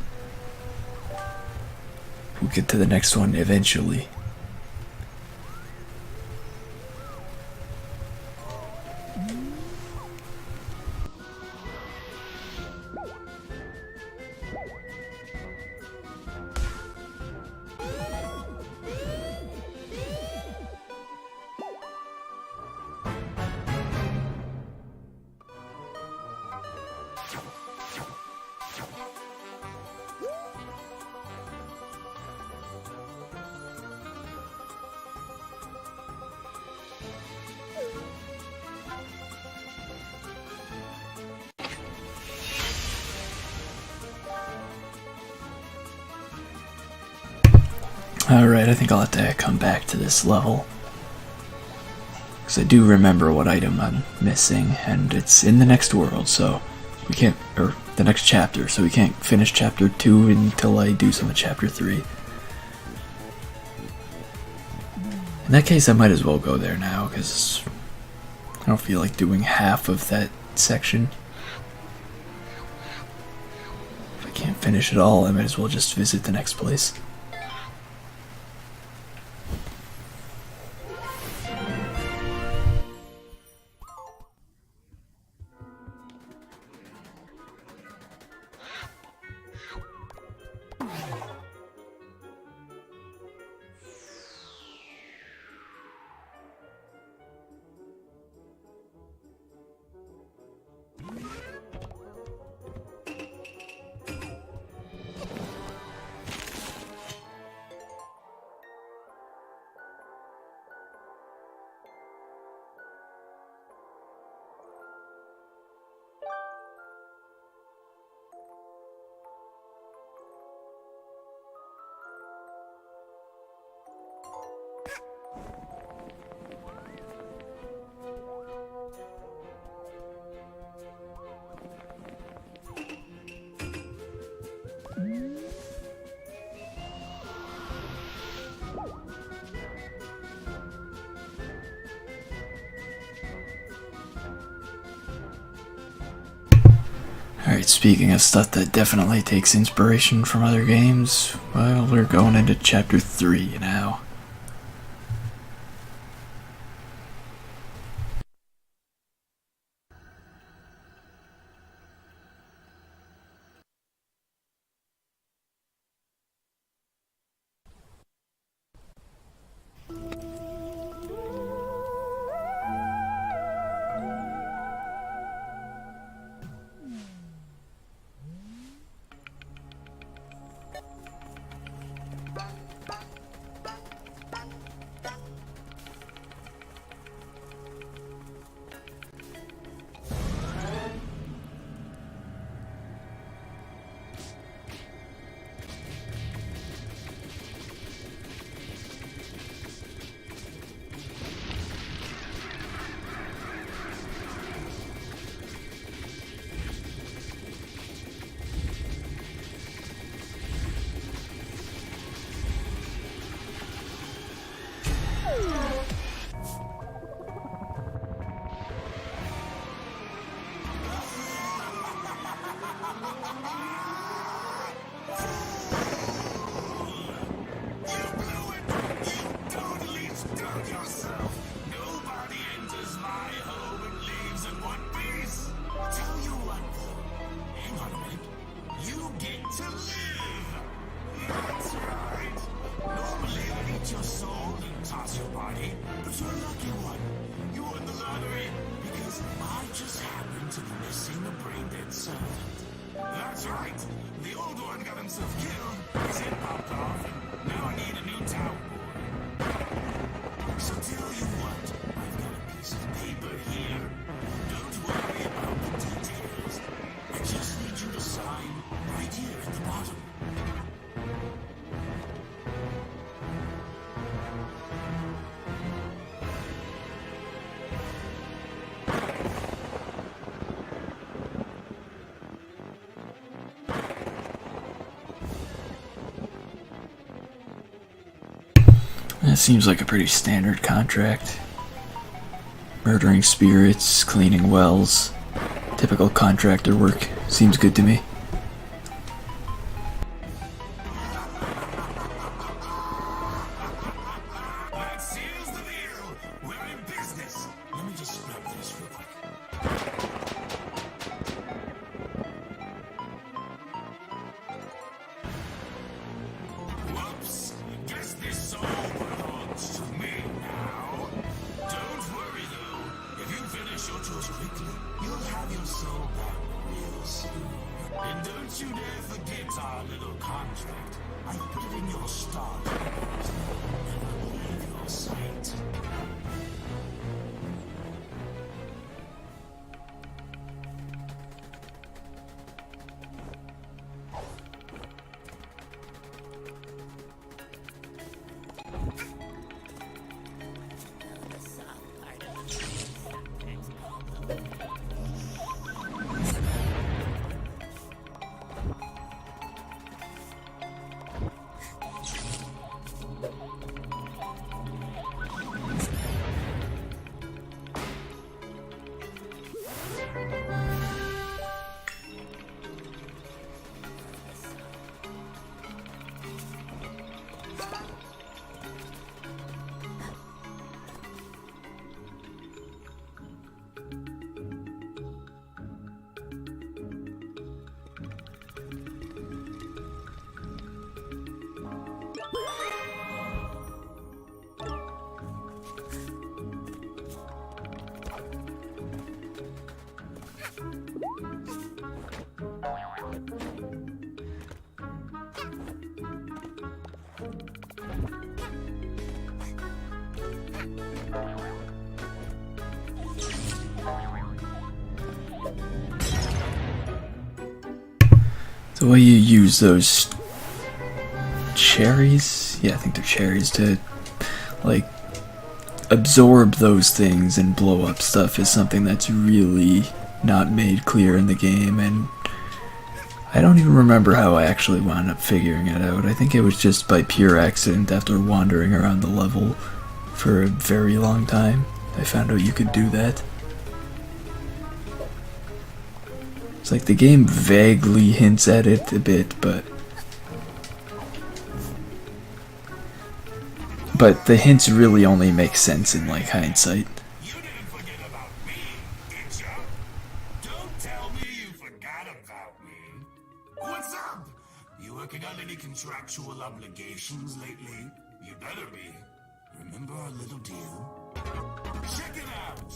S1: We'll get to the next one eventually. Alright, I think I'll have to come back to this level. Because I do remember what item I'm missing, and it's in the next world, so we can't, or the next chapter, so we can't finish chapter 2 until I do some of chapter 3. In that case, I might as well go there now, because I don't feel like doing half of that section. If I can't finish it all, I might as well just visit the next place. Alright, speaking of stuff that definitely takes inspiration from other games, well, we're going into chapter 3 now.
S8: servant. That's right. The old one got himself killed, his head popped off, and now I need a new town boy. So tell you what, I've got a piece of paper here. Don't worry about the details. I just need you to sign right here at the bottom.
S1: That seems like a pretty standard contract. Murdering spirits, cleaning wells, typical contractor work. Seems good to me.
S8: That seals the deal. We're in business. Let me just grab this real quick. Whoops. Guess this all belongs to me now. Don't worry though. If you finish your chores quickly, you'll have your soul back real soon. And don't you dare forget our little contract. I put it in your stars. Never leave your sight.
S1: The way you use those cherries, yeah, I think they're cherries, to like absorb those things and blow up stuff is something that's really not made clear in the game, and I don't even remember how I actually wound up figuring it out. I think it was just by pure accident after wandering around the level for a very long time. I found out you could do that. It's like the game vaguely hints at it a bit, but the hints really only make sense in like hindsight.
S8: You didn't forget about me, did ya? Don't tell me you forgot about me. What's up? You working on any contractual obligations lately? You better be. Remember our little deal? Check it out!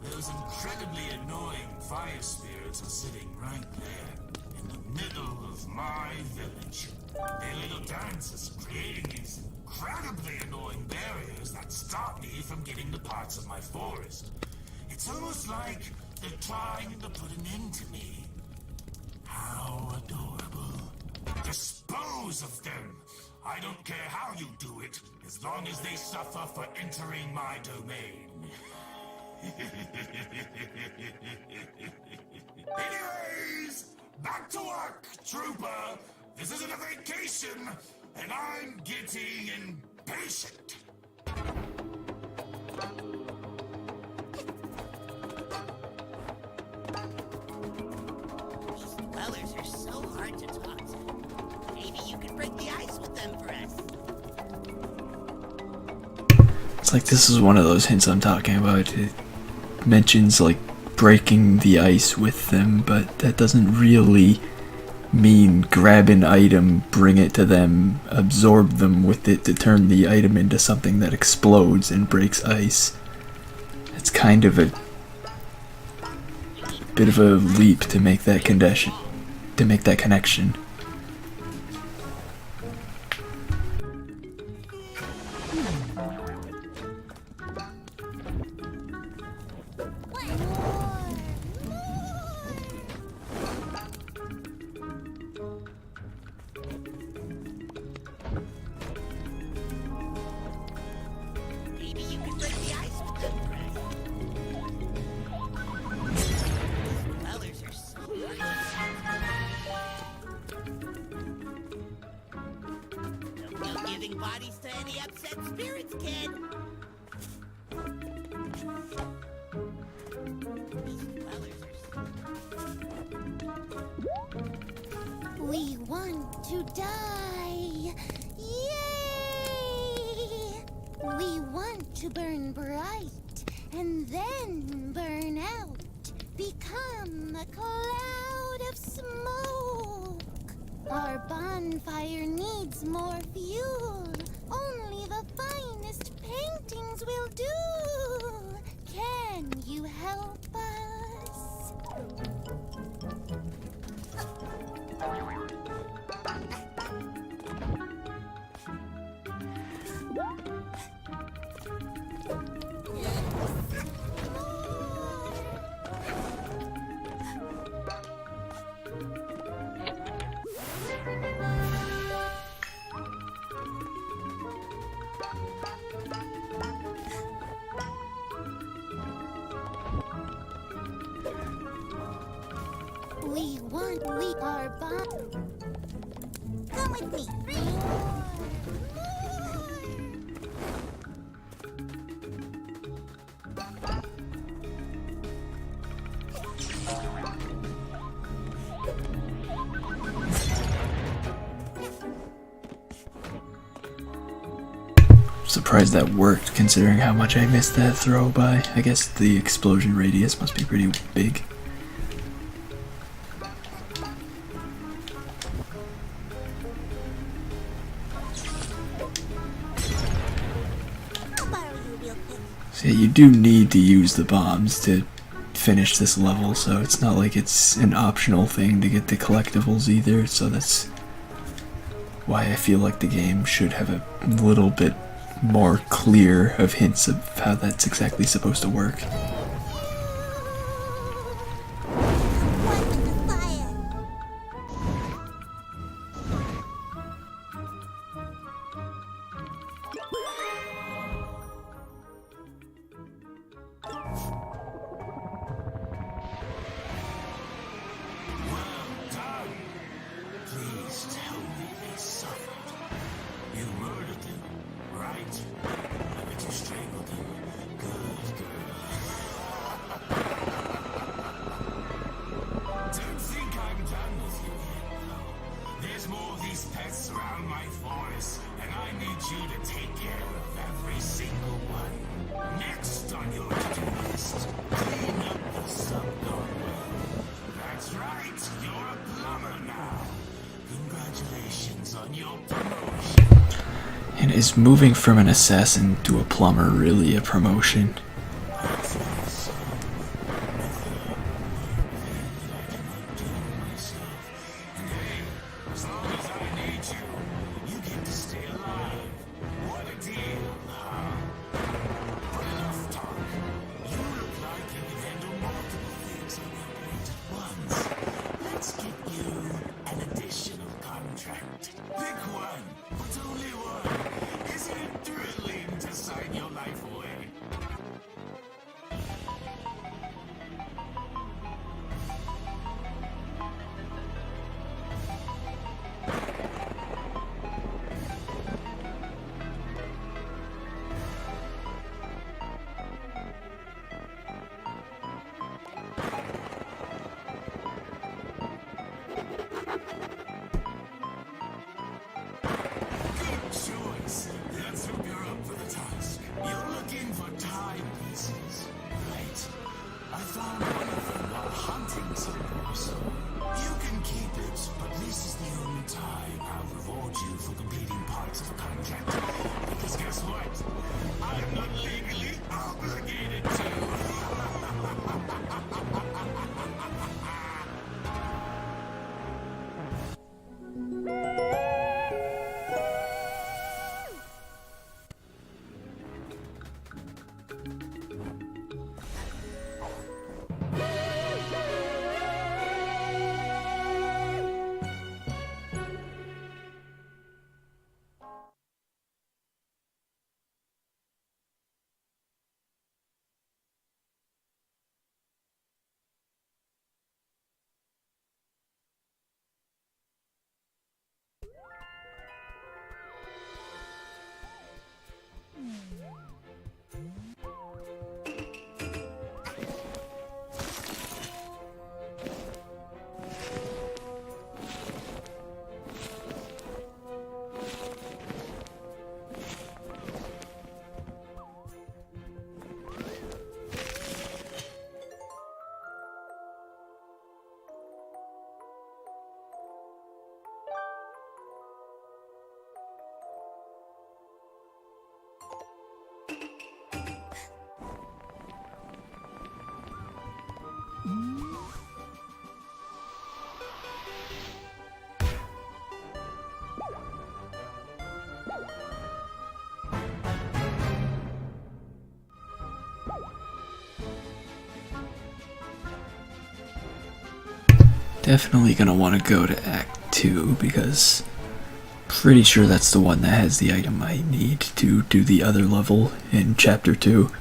S8: Those incredibly annoying fire spirits are sitting right there, in the middle of my village. Their little dances creating these incredibly annoying barriers that stop me from getting to parts of my forest. It's almost like they're trying to put an end to me. How adorable. Dispose of them! I don't care how you do it, as long as they suffer for entering my domain. Anyways, back to work, trooper. This isn't a vacation, and I'm getting impatient.
S18: These dwellers are so hard to talk to. Maybe you could break the ice with them for us.
S1: It's like this is one of those hints I'm talking about. It mentions like breaking the ice with them, but that doesn't really mean grab an item, bring it to them, absorb them with it to turn the item into something that explodes and breaks ice. It's kind of a bit of a leap to make that connection.
S18: Maybe you can break the ice with them for us. These dwellers are so no giving bodies to any upset spirits, kid. These dwellers are
S6: We want to die. Yay! We want to burn bright and then burn out. Become a cloud of smoke. Our bonfire needs more fuel. Only the finest paintings will do. Can you help us? We are Come with me.
S1: Surprised that worked, considering how much I missed that throw by. I guess the explosion radius must be pretty big. So yeah, you do need to use the bombs to finish this level, so it's not like it's an optional thing to get the collectibles either, so that's why I feel like the game should have a little bit more clear of hints of how that's exactly supposed to work.
S8: Please tell me they suffered. You murdered them, right? I bet you strangled them. Good girl. Don't think I'm done with you yet, though. There's more of these pests around my forest, and I need you to take care of every single one. Next on your to-do list, clean up the sub-gone well. That's right, you're a plumber now. Congratulations on your promotion.
S1: And is moving from an assassin to a plumber really a promotion?
S8: As long as I need you, you get to stay alive. What a deal, huh? But enough talk. You look like you can handle multiple things on your plate at once. Let's get you an additional contract. Pick one, but only one. Isn't it thrilling to sign your life away? Good choice. Let's hope you're up for the task. You're looking for timepieces, right? I found one of them while hunting somewhere, so you can keep it, but this is the only time I'll reward you for completing parts of a contract. Because guess what? I'm not legally obligated to.
S1: Definitely gonna want to go to Act 2 because pretty sure that's the one that has the item I need to do the other level in Chapter 2.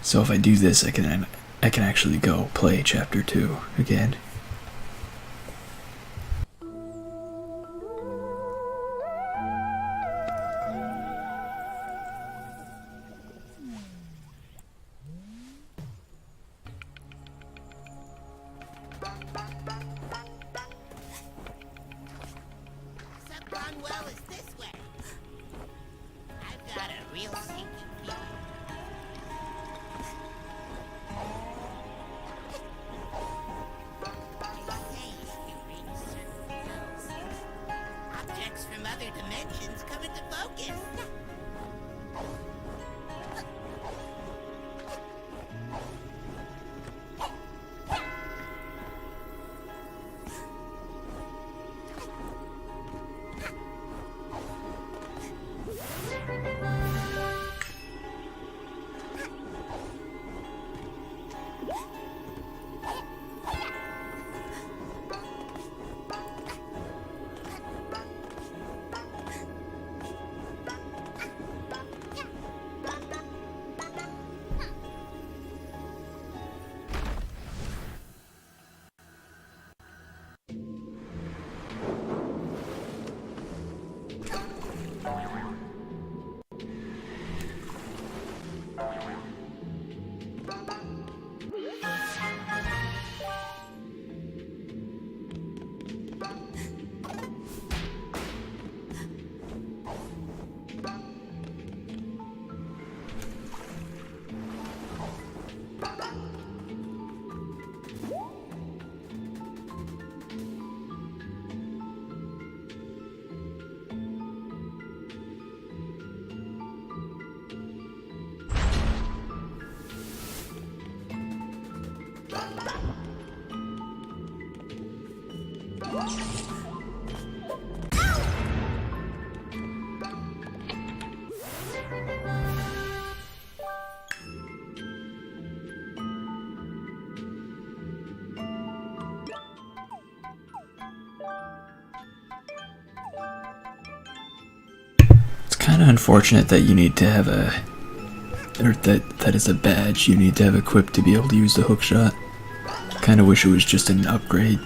S1: So if I do this, I can actually go play Chapter 2 again.
S18: Subgone Well is this way. I've got a real sneaky feeling. They say if you ring certain bells, objects from other dimensions come into focus.
S1: Kind of unfortunate that you need to have a, or that is a badge you need to have equipped to be able to use the hook shot. Kind of wish it was just an upgrade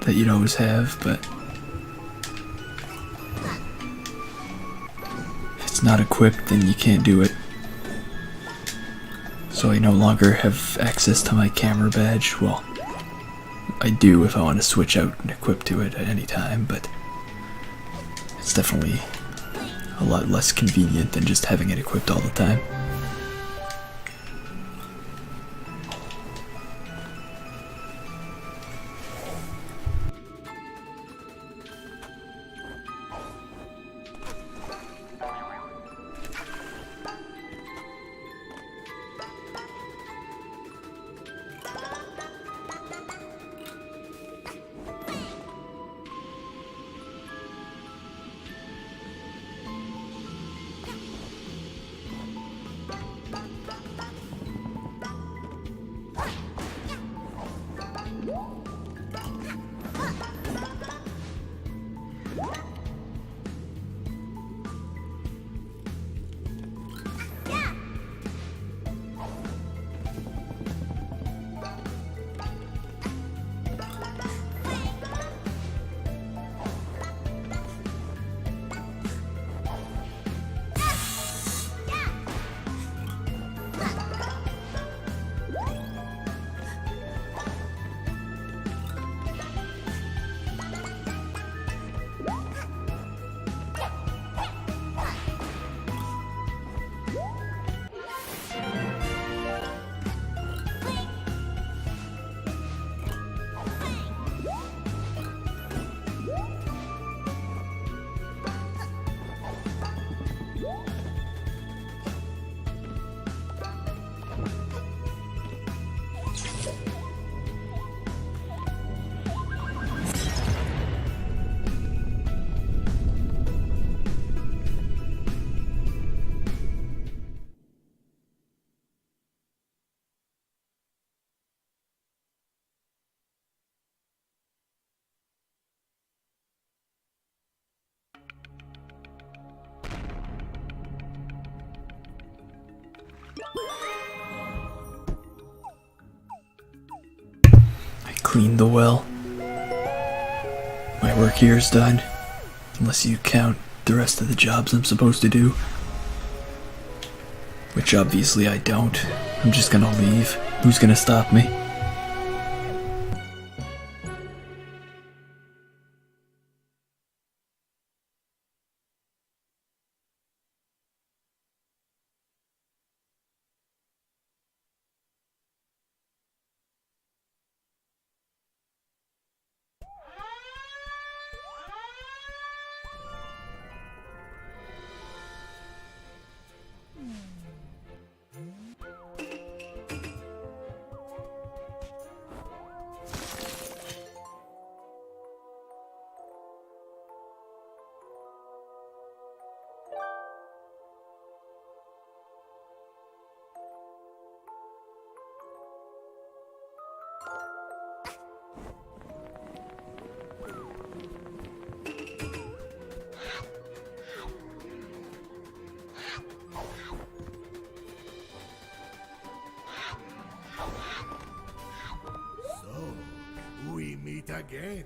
S1: that you'd always have, but if it's not equipped, then you can't do it. So I no longer have access to my camera badge. Well, I do if I want to switch out and equip to it at any time, but it's definitely a lot less convenient than just having it equipped all the time. cleaned the well. My work here is done, unless you count the rest of the jobs I'm supposed to do. Which obviously I don't. I'm just gonna leave. Who's gonna stop me?
S8: We meet again.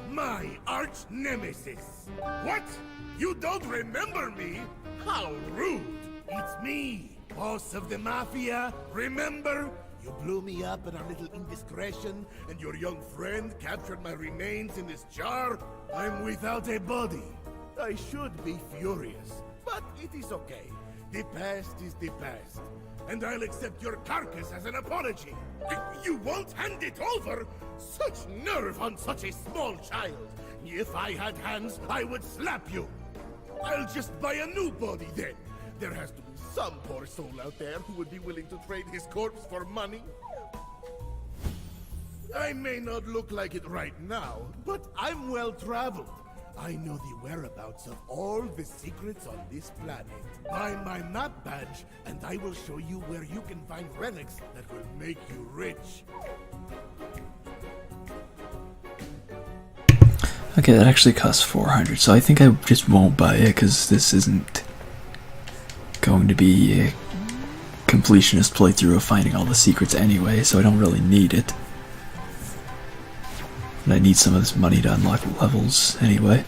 S8: My arch nemesis. What? You don't remember me? How rude. It's me, boss of the Mafia. Remember? You blew me up in a little indiscretion, and your young friend captured my remains in this jar. I'm without a body. I should be furious, but it is okay. The past is the past, and I'll accept your carcass as an apology. You won't hand it over? Such nerve on such a small child. If I had hands, I would slap you. I'll just buy a new body then. There has to be some poor soul out there who would be willing to trade his corpse for money. I may not look like it right now, but I'm well traveled. I know the whereabouts of all the secrets on this planet. Buy my map badge, and I will show you where you can find relics that will make you rich.
S1: Okay, that actually costs 400, so I think I just won't buy it because this isn't going to be a completionist playthrough of finding all the secrets anyway, so I don't really need it. And I need some of this money to unlock levels anyway.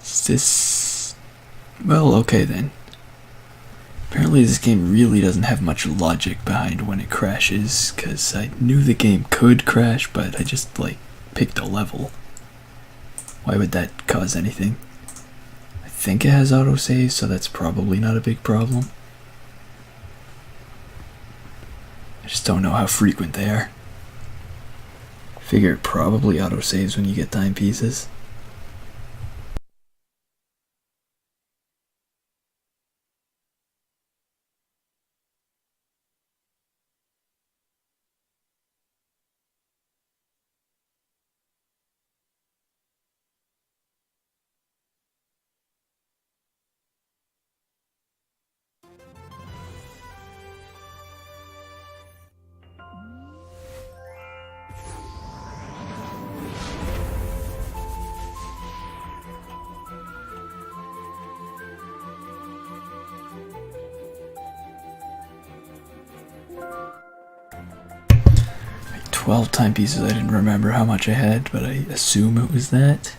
S1: Is this... Well, okay then. Apparently this game really doesn't have much logic behind when it crashes, because I knew the game could crash, but I just, like, picked a level. Why would that cause anything? I think it has autosave, so that's probably not a big problem. I just don't know how frequent they are. Figure it probably autosaves when you get timepieces. Like 12 timepieces, I didn't remember how much I had, but I assume it was that.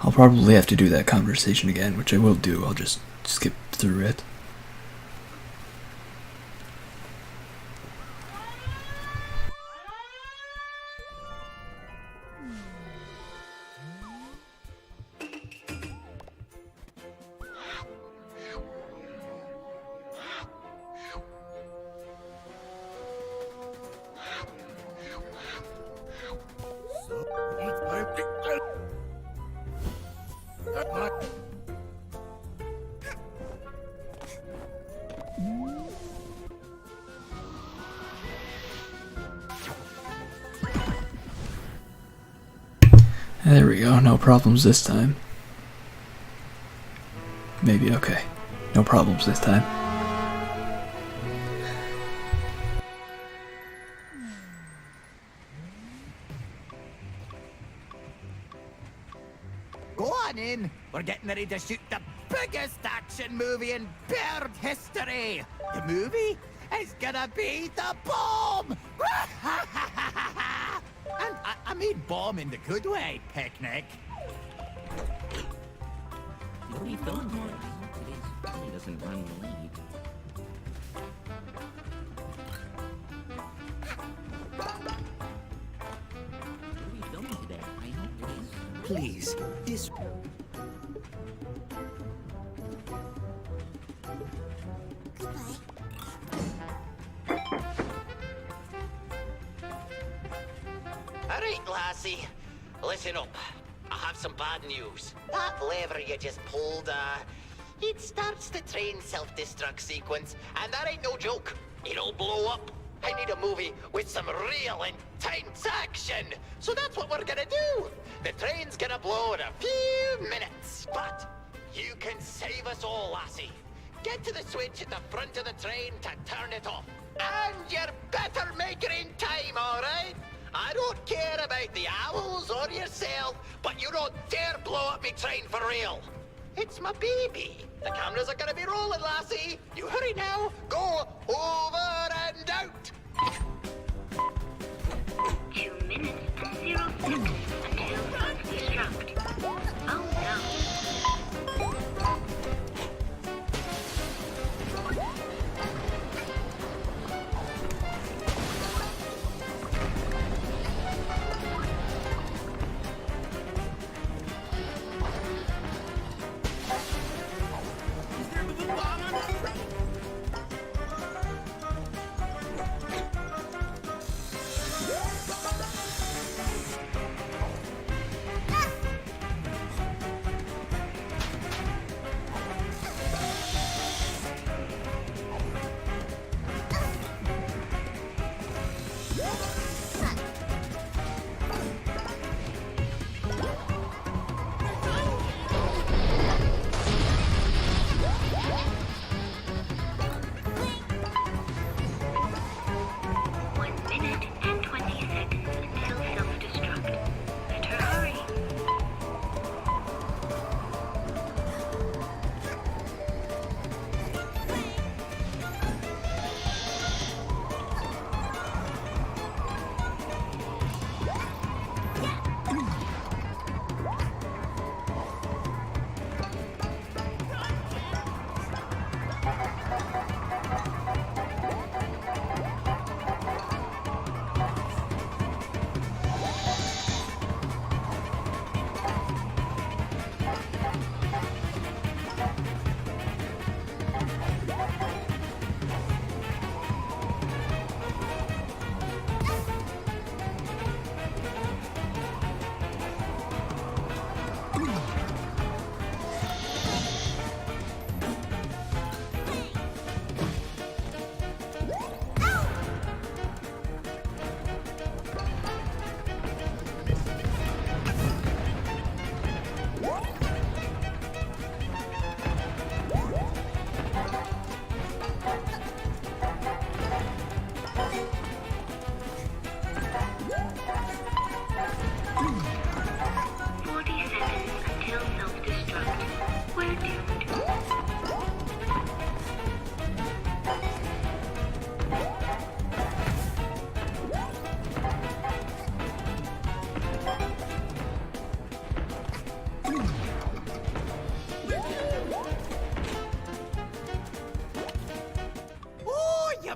S1: I'll probably have to do that conversation again, which I will do. I'll just skip through it. There we go, no problems this time. Maybe, okay. No problems this time.
S12: Go on in. We're getting ready to shoot the biggest action movie in bird history. The movie is gonna be the bomb! And I mean bomb in the good way, Picnic.
S11: What are you filming here? He doesn't run the lead. What are we filming today? I hope it is.
S12: Please, this...
S19: Alright, lassie. Listen up. I have some bad news. That lever you just pulled, it starts the train self-destruct sequence, and that ain't no joke. It'll blow up. I need a movie with some real intense action. So that's what we're gonna do. The train's gonna blow in a few minutes. But you can save us all, lassie. Get to the switch at the front of the train to turn it off. And you better make it in time, alright? I don't care about the owls or yourself, but you don't dare blow up me train for real. It's my baby. The cameras are gonna be rolling, lassie. You hurry now. Go over and out.
S5: 2 minutes and 0 seconds until self-destruct. Oh no.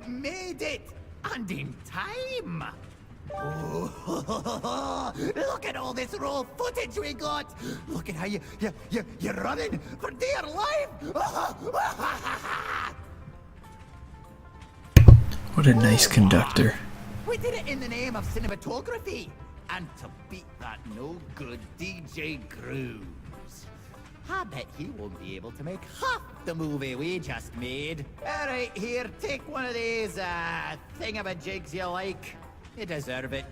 S12: Made it! And in time! Oh, look at all this raw footage we got! Look at how you're running for dear life!
S1: What a nice conductor.
S12: We did it in the name of cinematography! And to beat that no-good DJ Grooves. I bet he won't be able to make half the movie we just made. Alright, here, take one of these, thingamajigs you like. You deserve it.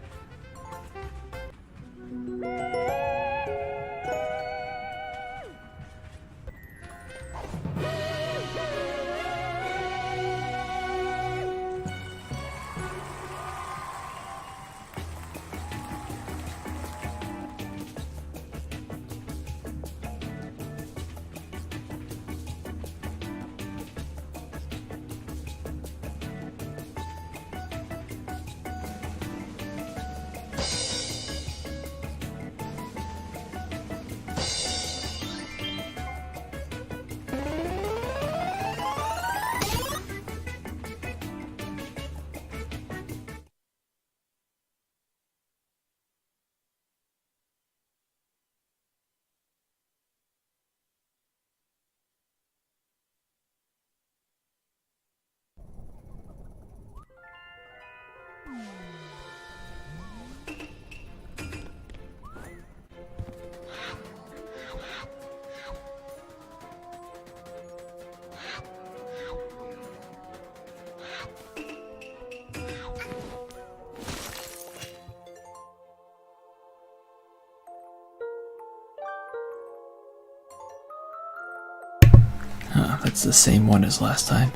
S1: That's the same one as last time.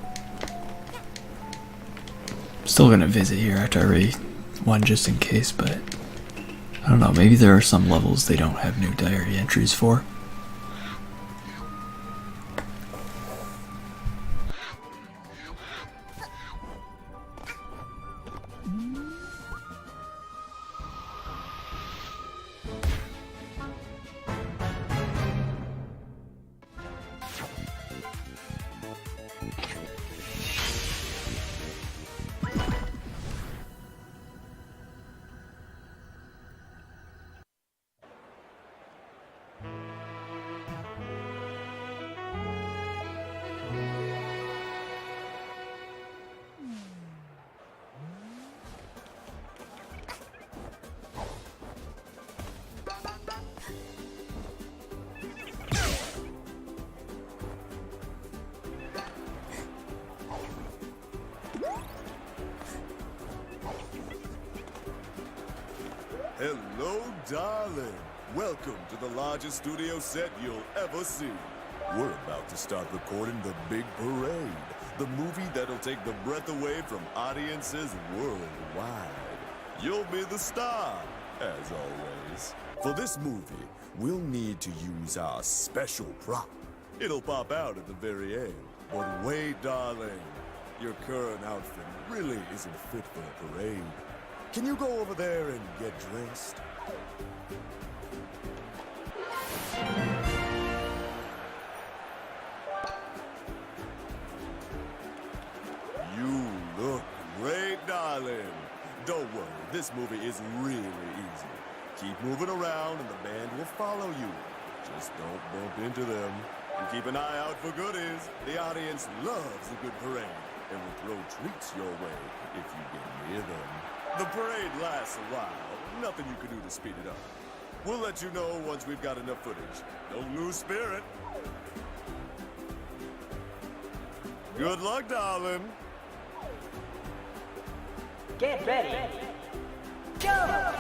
S1: Still gonna visit here after I already won just in case, but I don't know, maybe there are some levels they don't have new diary entries for.
S3: Hello, darling. Welcome to the largest studio set you'll ever see. We're about to start recording The Big Parade, the movie that'll take the breath away from audiences worldwide. You'll be the star, as always. For this movie, we'll need to use our special prop. It'll pop out at the very end. But wait, darling. Your current outfit really isn't fit for a parade. Can you go over there and get dressed? You look great, darling. Don't worry, this movie is really easy. Keep moving around and the band will follow you. Just don't bump into them. And keep an eye out for goodies. The audience loves a good parade and will throw treats your way if you get near them. The parade lasts a while. Nothing you can do to speed it up. We'll let you know once we've got enough footage. Don't lose spirit. Good luck, darling.
S18: Get ready. Go!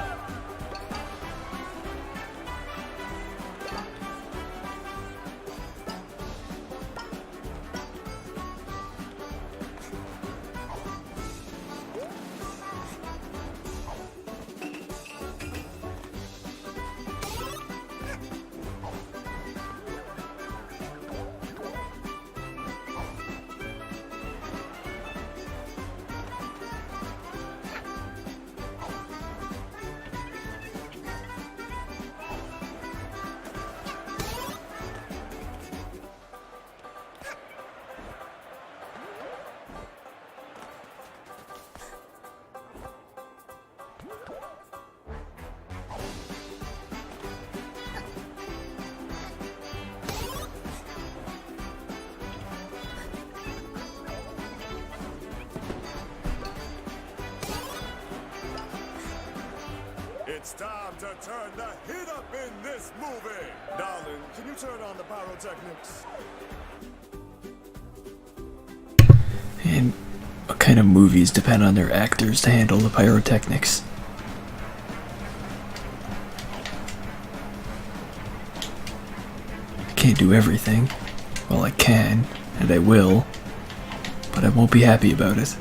S3: It's time to turn the heat up in this movie. Darling, can you turn on the pyrotechnics?
S1: And what kind of movies depend on their actors to handle the pyrotechnics? I can't do everything. Well, I can, and I will, but I won't be happy about it.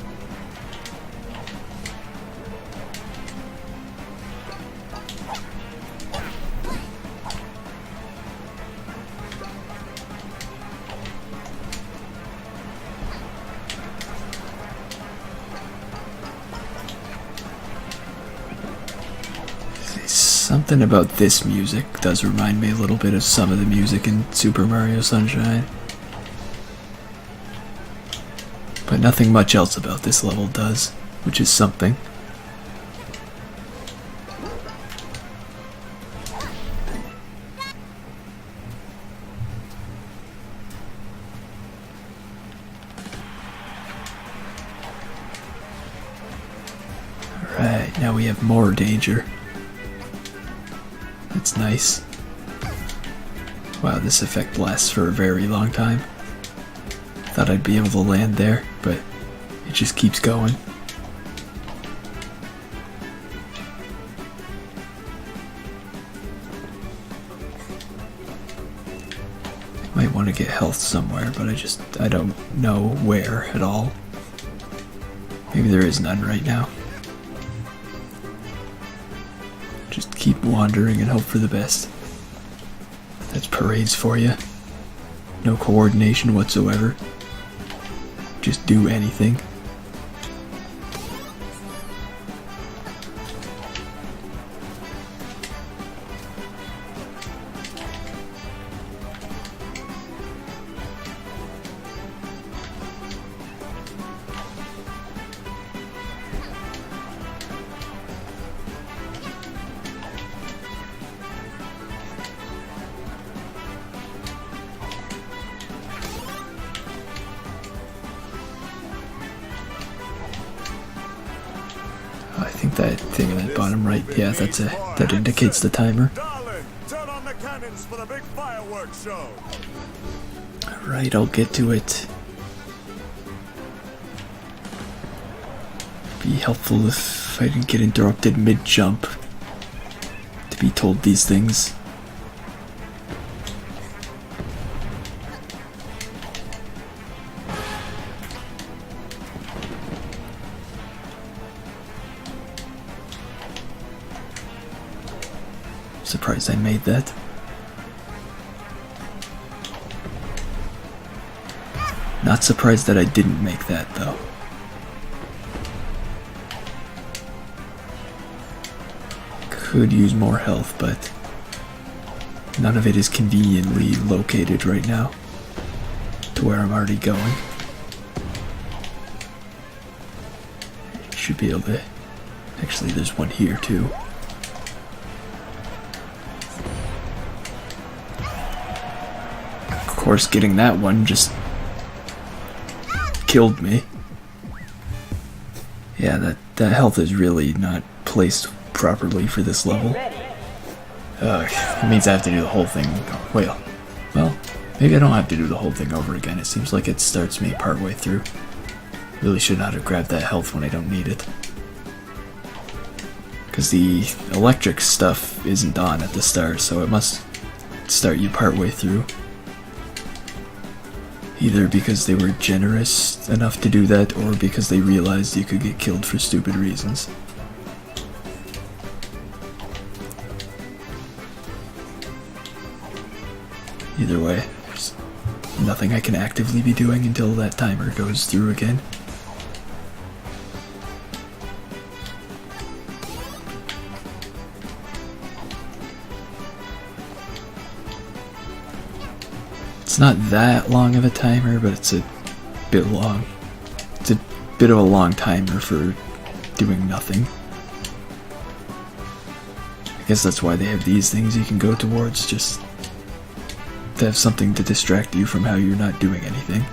S1: Something about this music does remind me a little bit of some of the music in Super Mario Sunshine. But nothing much else about this level does, which is something. Alright, now we have more danger. That's nice. Wow, this effect lasts for a very long time. Thought I'd be able to land there, but it just keeps going. Might want to get health somewhere, but I don't know where at all. Maybe there is none right now. Just keep wandering and hope for the best. That's parades for you. No coordination whatsoever. Just do anything. I think that thing in that bottom right, yeah, that indicates the timer. Alright, I'll get to it. Be helpful if I didn't get interrupted mid-jump to be told these things. Surprised I made that. Not surprised that I didn't make that though. Could use more health, but none of it is conveniently located right now to where I'm already going. Should be able to... Actually, there's one here too. Of course, getting that one just killed me. Yeah, that health is really not placed properly for this level. It means I have to do the whole thing. Well, maybe I don't have to do the whole thing over again. It seems like it starts me partway through. Really should not have grabbed that health when I don't need it. Because the electric stuff isn't on at the start, so it must start you partway through. Either because they were generous enough to do that, or because they realized you could get killed for stupid reasons. Either way, there's nothing I can actively be doing until that timer goes through again. It's not that long of a timer, but it's a bit long. It's a bit of a long timer for doing nothing. I guess that's why they have these things you can go towards, just to have something to distract you from how you're not doing anything.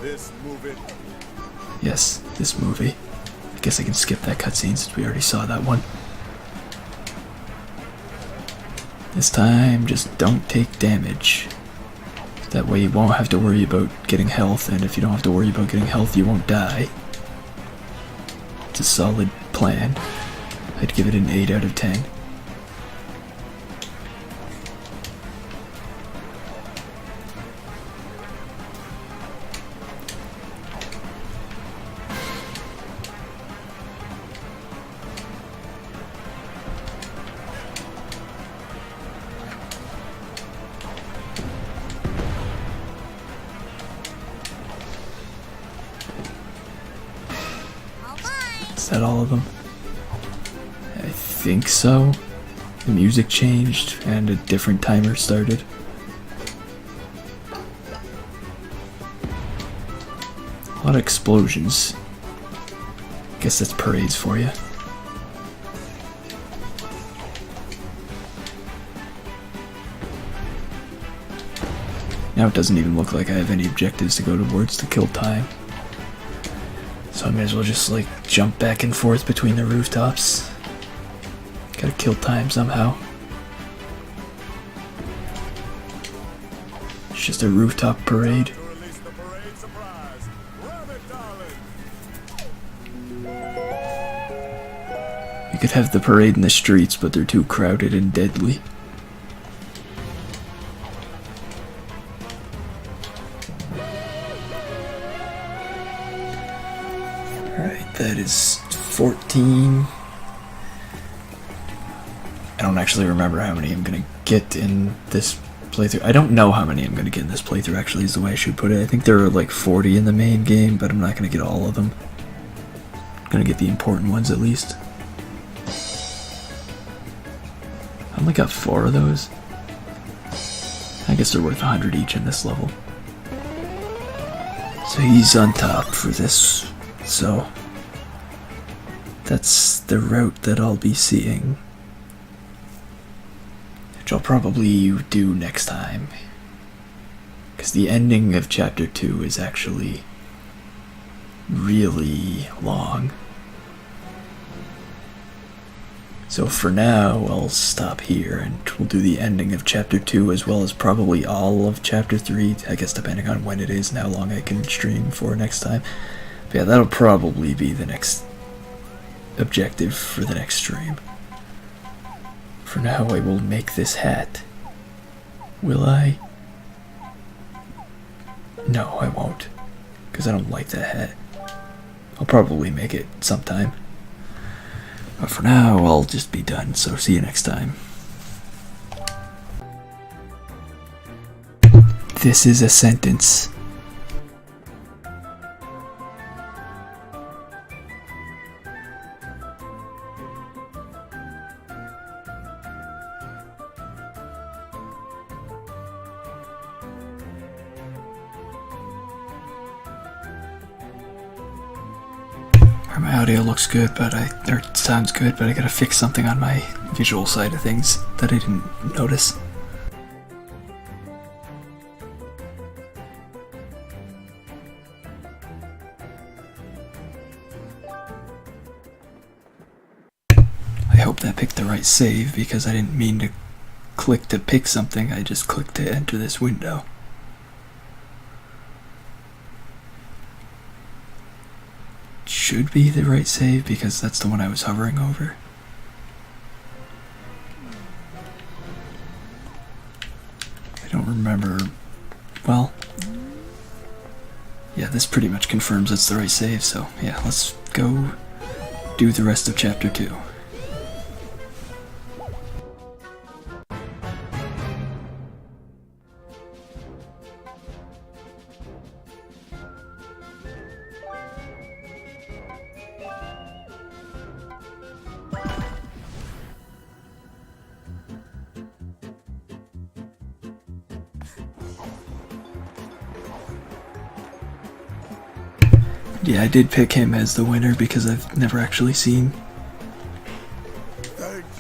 S13: This movie.
S1: Yes, this movie. I guess I can skip that cutscene since we already saw that one. This time, just don't take damage. That way you won't have to worry about getting health, and if you don't have to worry about getting health, you won't die. It's a solid plan. I'd give it an 8 out of 10. Is that all of them? I think so. The music changed and a different timer started. A lot of explosions. Guess that's parades for you. Now it doesn't even look like I have any objectives to go towards to kill time. So I may as well just like jump back and forth between the rooftops. Gotta kill time somehow. It's just a rooftop parade. You could have the parade in the streets, but they're too crowded and deadly. Alright, that is 14. I don't actually remember how many I'm gonna get in this playthrough. I don't know how many I'm gonna get in this playthrough, actually, is the way I should put it. I think there are like 40 in the main game, but I'm not gonna get all of them. I'm gonna get the important ones at least. I only got 4 of those. I guess they're worth 100 each in this level. So he's on top for this. So that's the route that I'll be seeing. Which I'll probably do next time. Because the ending of chapter 2 is actually really long. So for now, I'll stop here and we'll do the ending of chapter 2 as well as probably all of chapter 3, I guess depending on when it is and how long I can stream for next time. But yeah, that'll probably be the next objective for the next stream. For now, I will make this hat. Will I? No, I won't. Because I don't like that hat. I'll probably make it sometime. But for now, I'll just be done, so see you next time. This is a sentence. My audio looks good, but or sounds good, but I gotta fix something on my visual side of things that I didn't notice. I hope that picked the right save, because I didn't mean to click to pick something, I just clicked to enter this window. Should be the right save because that's the one I was hovering over. I don't remember. Well, yeah, this pretty much confirms it's the right save, so yeah, let's go do the rest of chapter 2. Yeah, I did pick him as the winner because I've never actually seen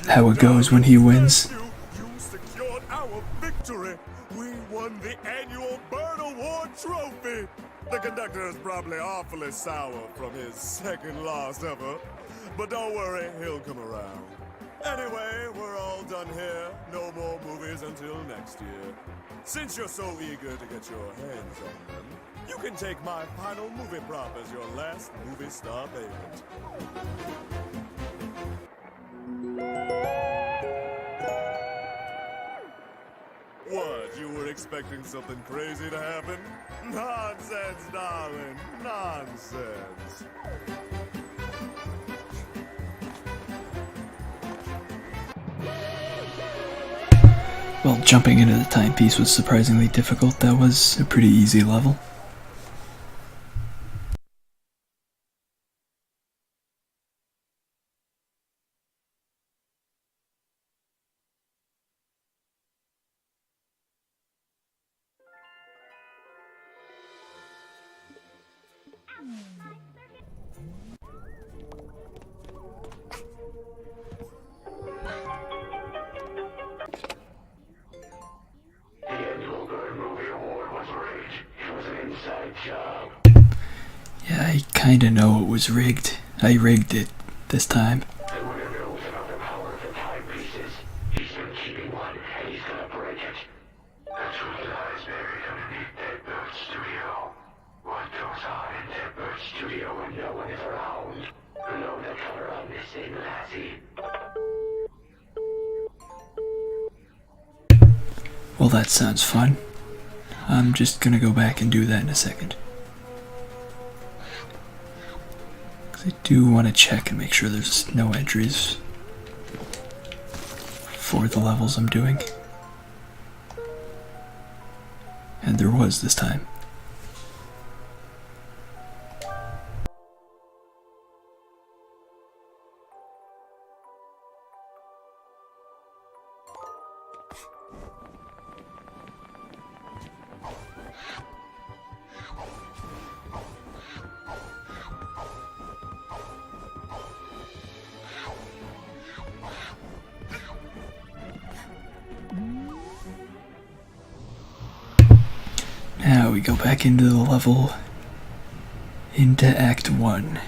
S1: how it goes when he wins.
S13: You secured our victory. We won the annual Bird Award trophy. The conductor is probably awfully sour from his second loss ever. But don't worry, he'll come around. Anyway, we're all done here. No more movies until next year. Since you're so eager to get your hands on them, you can take my final movie prop as your last movie star payment. What, you were expecting something crazy to happen? Nonsense, darling, nonsense.
S1: Well, jumping into the timepiece was surprisingly difficult. That was a pretty easy level.
S17: The annual Bird Movie Award was rigged. It was an inside job.
S1: Yeah, I kinda know it was rigged. I rigged it this time.
S17: The winner knows about the power of the timepieces. He's been keeping one, and he's gonna break it. The truth lies buried underneath Deadbird Studio. What goes on in Deadbird Studio when no one is around? Know the color I'm missing, Lassie.
S1: Well, that sounds fun. I'm just gonna go back and do that in a second. 'Cause I do want to check and make sure there's no entries for the levels I'm doing. And there was this time. Now we go back into the level, into Act 1.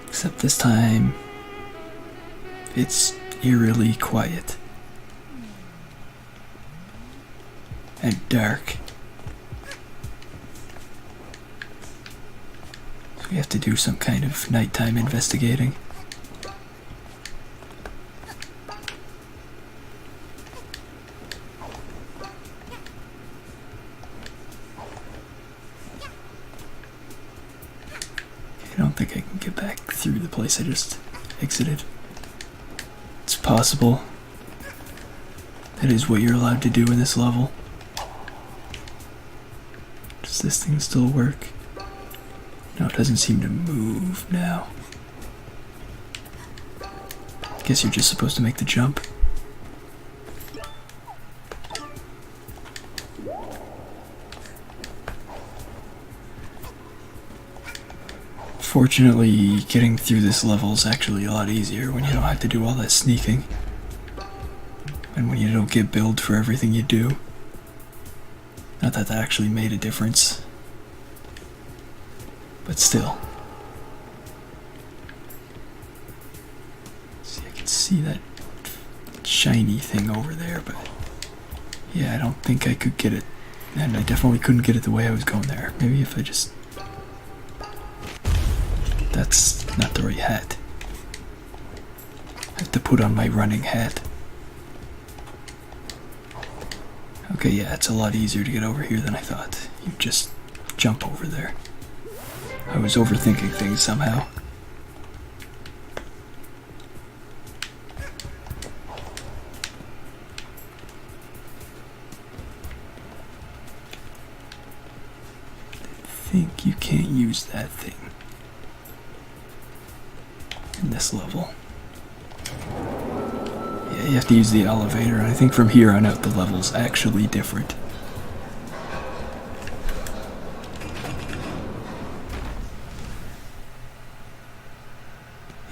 S1: Except this time, it's eerily quiet. And dark. We have to do some kind of nighttime investigating. I don't think I can get back through the place I just exited. It's possible. That is what you're allowed to do in this level. Does this thing still work? No, it doesn't seem to move now. Guess you're just supposed to make the jump. Fortunately, getting through this level is actually a lot easier when you don't have to do all that sneaking. And when you don't get billed for everything you do. Not that that actually made a difference. But still. See, I can see that shiny thing over there, but yeah, I don't think I could get it. And I definitely couldn't get it the way I was going there. Maybe if I just... That's not the right hat. I have to put on my running hat. Okay, yeah, it's a lot easier to get over here than I thought. You just jump over there. I was overthinking things somehow. I think you can't use that thing in this level. Yeah, you have to use the elevator, and I think from here on out the level's actually different.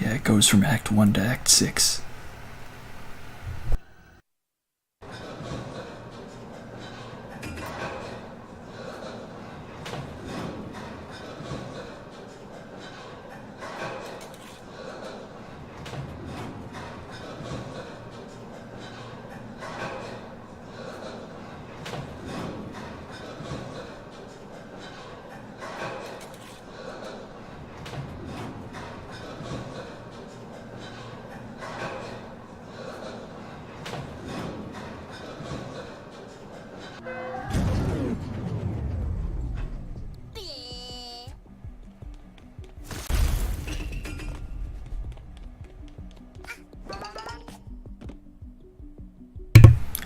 S1: Yeah, it goes from Act 1 to Act 6.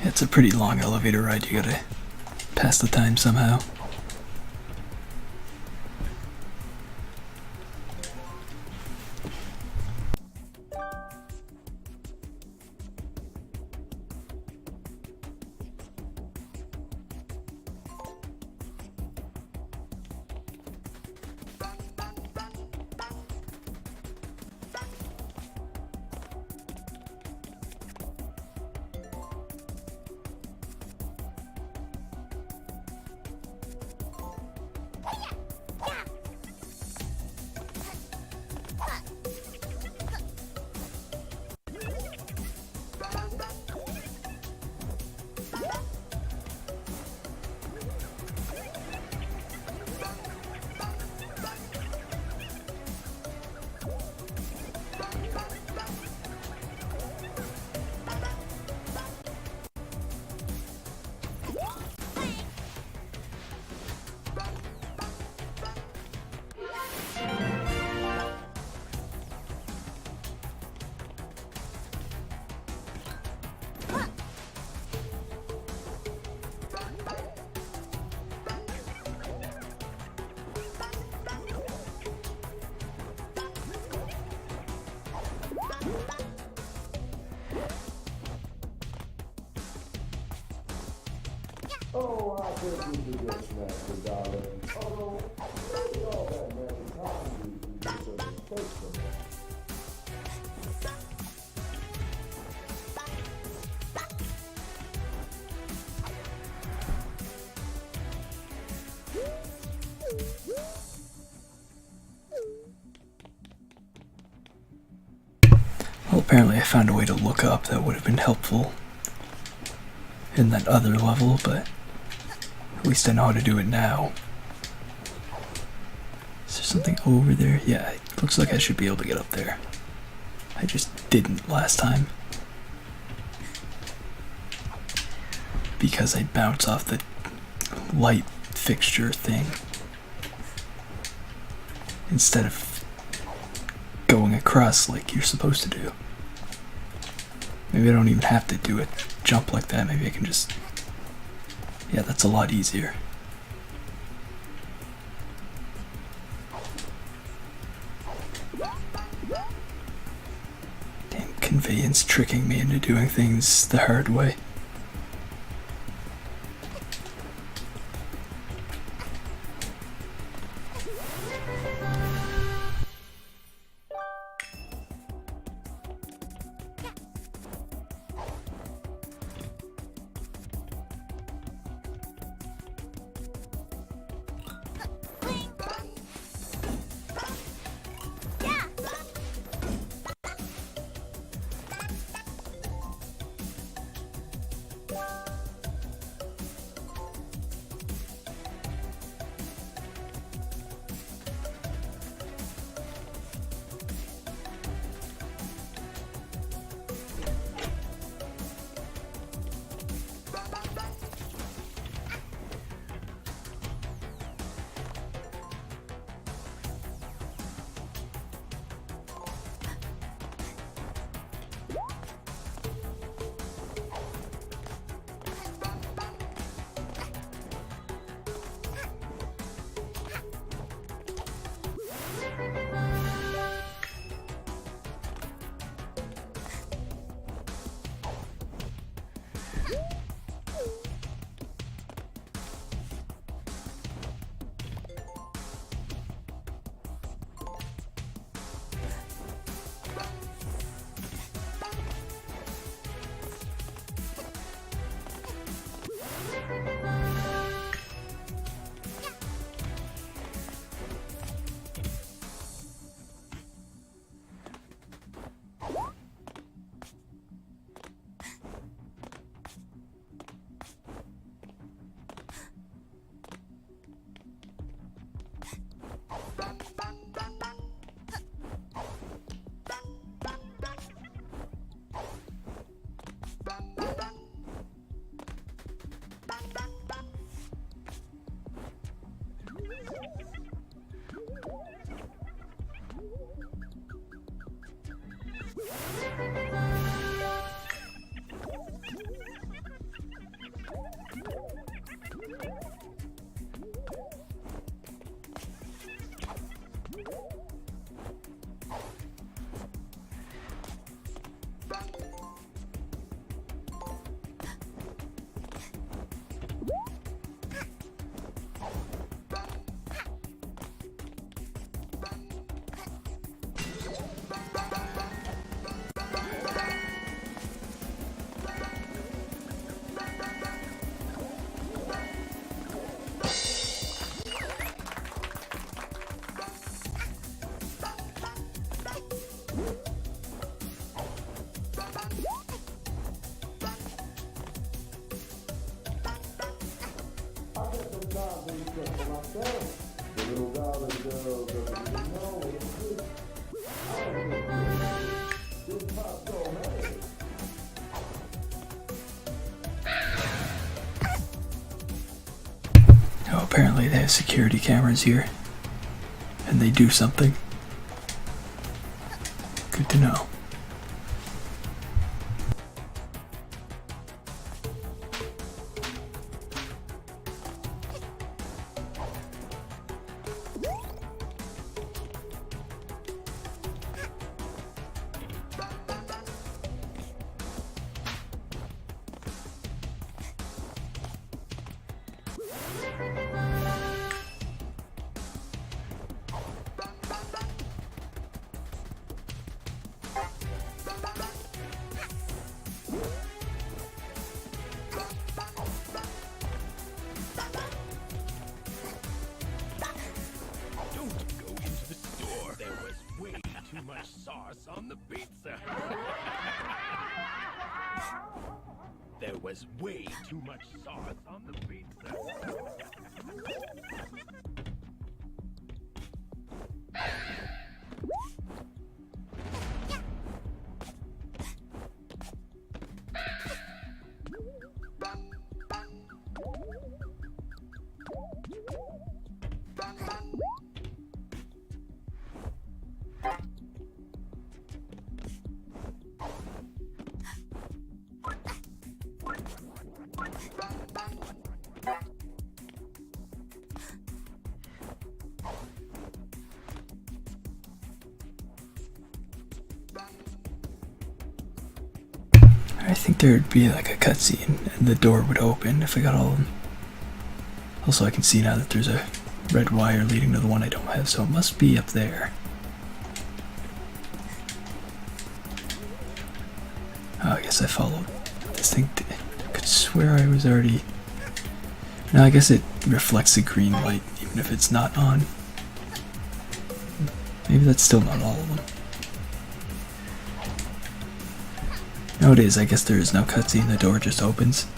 S1: It's a pretty long elevator ride, you gotta pass the time somehow.
S13: Oh, I think we could get snapped, darling. Although, maybe all that mankind do is just a mistake from that.
S1: Well, apparently I found a way to look up that would have been helpful in that other level, but at least I know how to do it now. Is there something over there? Yeah, it looks like I should be able to get up there. I just didn't last time. Because I bounced off the light fixture thing instead of going across like you're supposed to do. Maybe I don't even have to do a jump like that. Maybe I can just... Yeah, that's a lot easier. Damn conveyance tricking me into doing things the hard way. Oh, apparently they have security cameras here. And they do something. Good to know.
S16: much sauce on the pizza. There was way too much sauce on the pizza.
S1: I think there'd be like a cutscene and the door would open if I got all of them. Also, I can see now that there's a red wire leading to the one I don't have, so it must be up there. Oh, I guess I followed this thing. I could swear I was already... No, I guess it reflects a green light even if it's not on. Maybe that's still not all of them. No, it is. I guess there is no cutscene. The door just opens.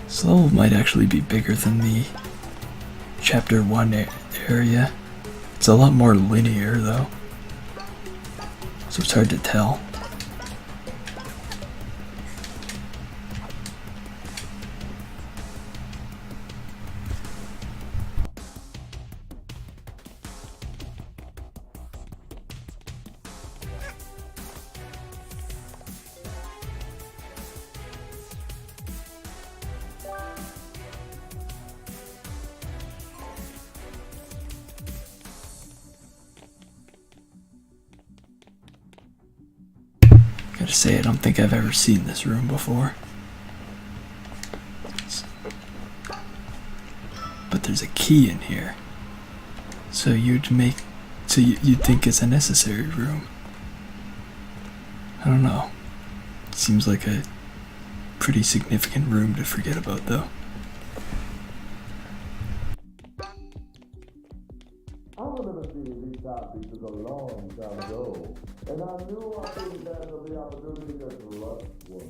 S1: This level might actually be bigger than the Chapter 1 area. It's a lot more linear though, so it's hard to tell. Gotta say, I don't think I've ever seen this room before. But there's a key in here. So you'd think it's a necessary room. I don't know. Seems like a pretty significant room to forget about though.
S20: I remember seeing these side pieces a long time ago, and I knew I didn't have the opportunity to trust one.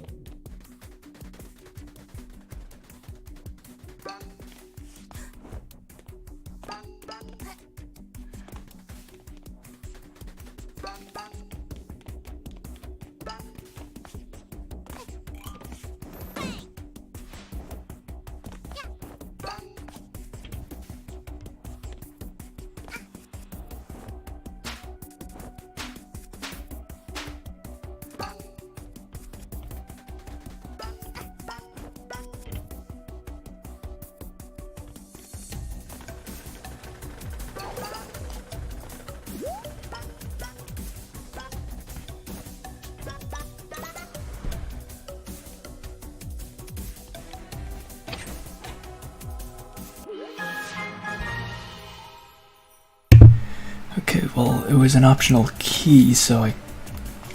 S1: Okay, well, it was an optional key, so I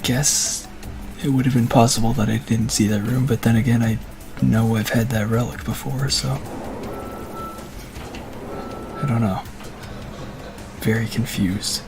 S1: guess it would have been possible that I didn't see that room, but then again, I know I've had that relic before, so... I don't know. Very confused.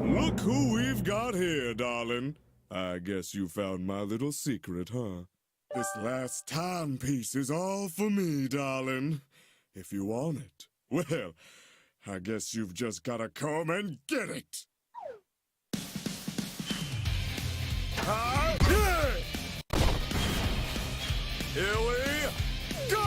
S3: Look who we've got here, darling. I guess you found my little secret, huh? This last timepiece is all for me, darling. If you want it, well, I guess you've just gotta come and get it.
S13: Here we go!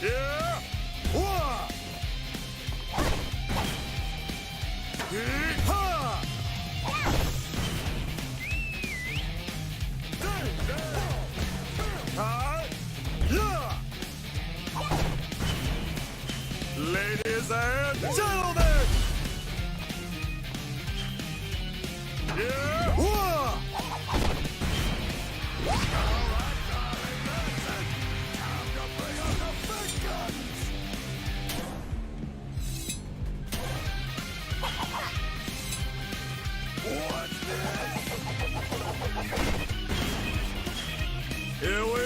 S13: Yeah! Wah! Yee-haw! Hi! Yeah! Ladies and gentlemen! Yeah! Wah! Here we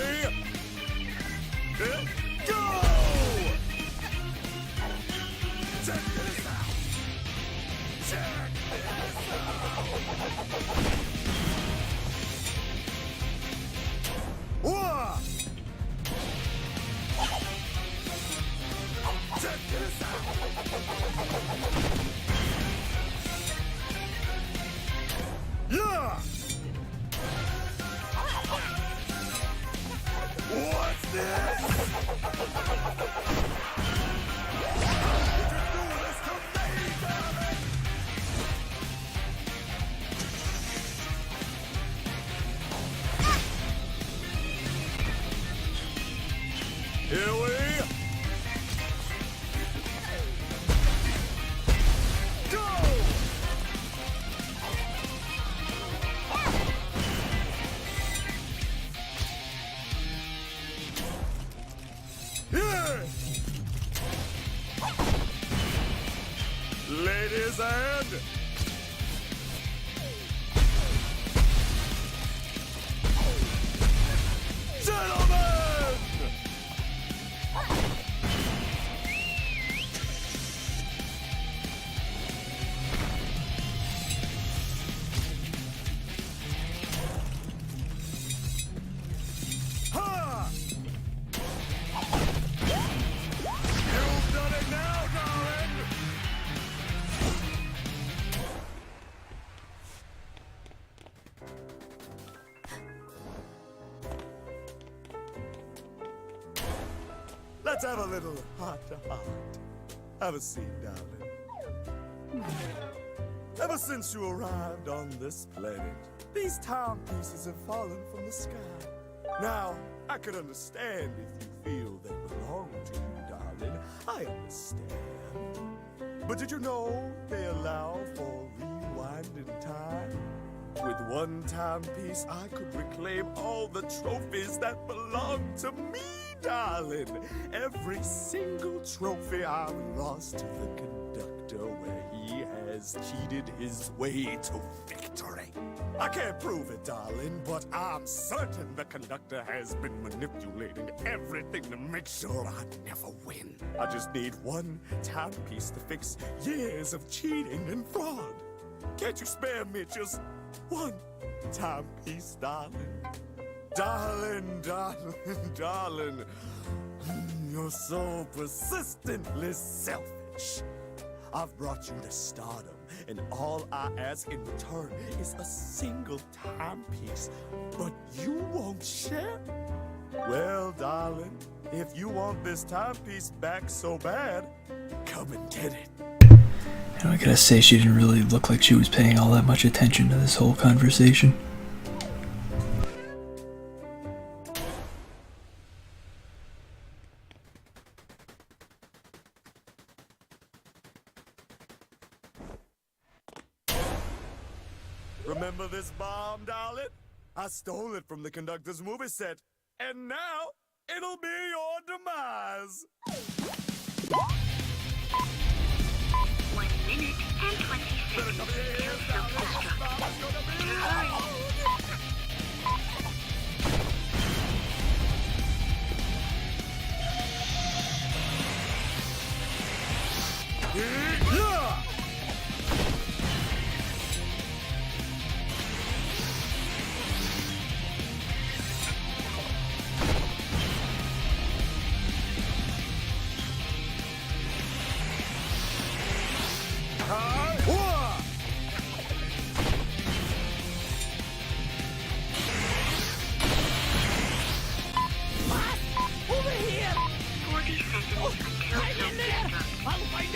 S13: go! Check this out! Check this out! Whoa! Check this out! Yeah! What's this? Here we go! Yeah! Ladies and gentlemen! Ha! You've done it now, darling! Let's have a little heart-to-heart. Have a seat, darling. Ever since you arrived on this planet, these timepieces have fallen from the sky. Now, I could understand if you feel they belong to you, darling. I understand. But did you know they allow for rewinding time? With one timepiece, I could reclaim all the trophies that belong to me, darling. Every single trophy I've lost to the conductor where he has cheated his way to victory. I can't prove it, darling, but I'm certain the conductor has been manipulating everything to make sure I never win. I just need one timepiece to fix years of cheating and fraud. Can't you spare me just one timepiece, darling? Darling, darling, darling. You're so persistently selfish. I've brought you to stardom, and all I ask in return is a single timepiece. But you won't share? Well, darling, if you want this timepiece back so bad, come and get it.
S1: And I gotta say, she didn't really look like she was paying all that much attention to this whole conversation.
S13: Remember this bomb, darling? I stole it from the conductor's movie set, and now it'll be your demise.
S5: 1 minute and 20 seconds till self-destruct. To hurry.
S13: Yeah!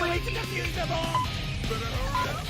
S12: way to defuse the bomb! Better hurry up!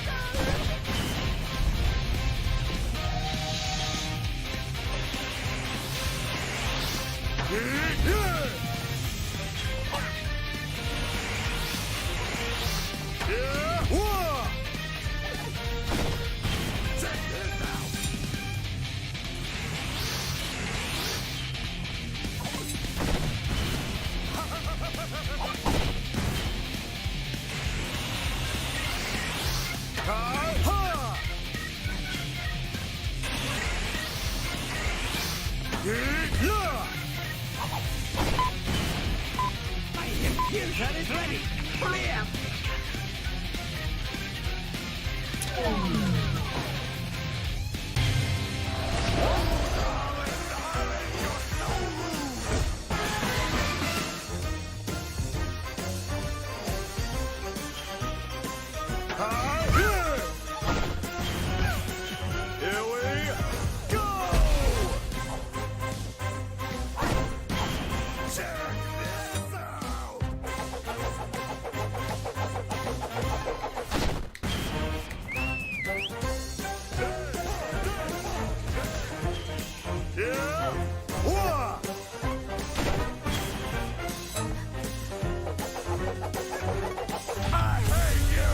S12: That is ready! Clear!
S13: Here we go! Check this out! Yeah! Whoa! I hate you!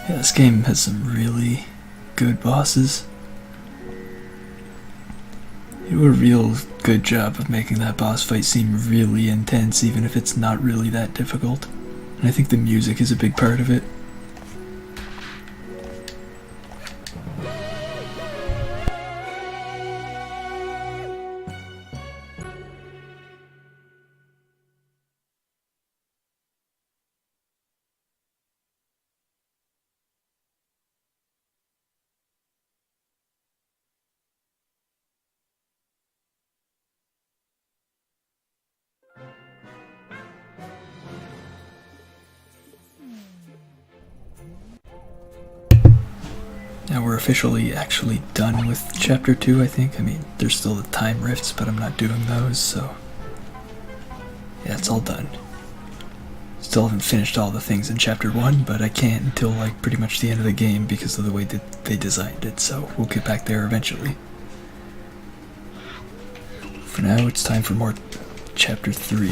S1: Yeah, this game has some really good bosses. You do a real good job of making that boss fight seem really intense, even if it's not really that difficult. And I think the music is a big part of it. Now we're officially actually done with Chapter 2, I think. I mean, there's still the time rifts, but I'm not doing those, so... yeah, it's all done. Still haven't finished all the things in Chapter 1, but I can't until, like, pretty much the end of the game because of the way that they designed it, so we'll get back there eventually. For now, it's time for more Chapter 3.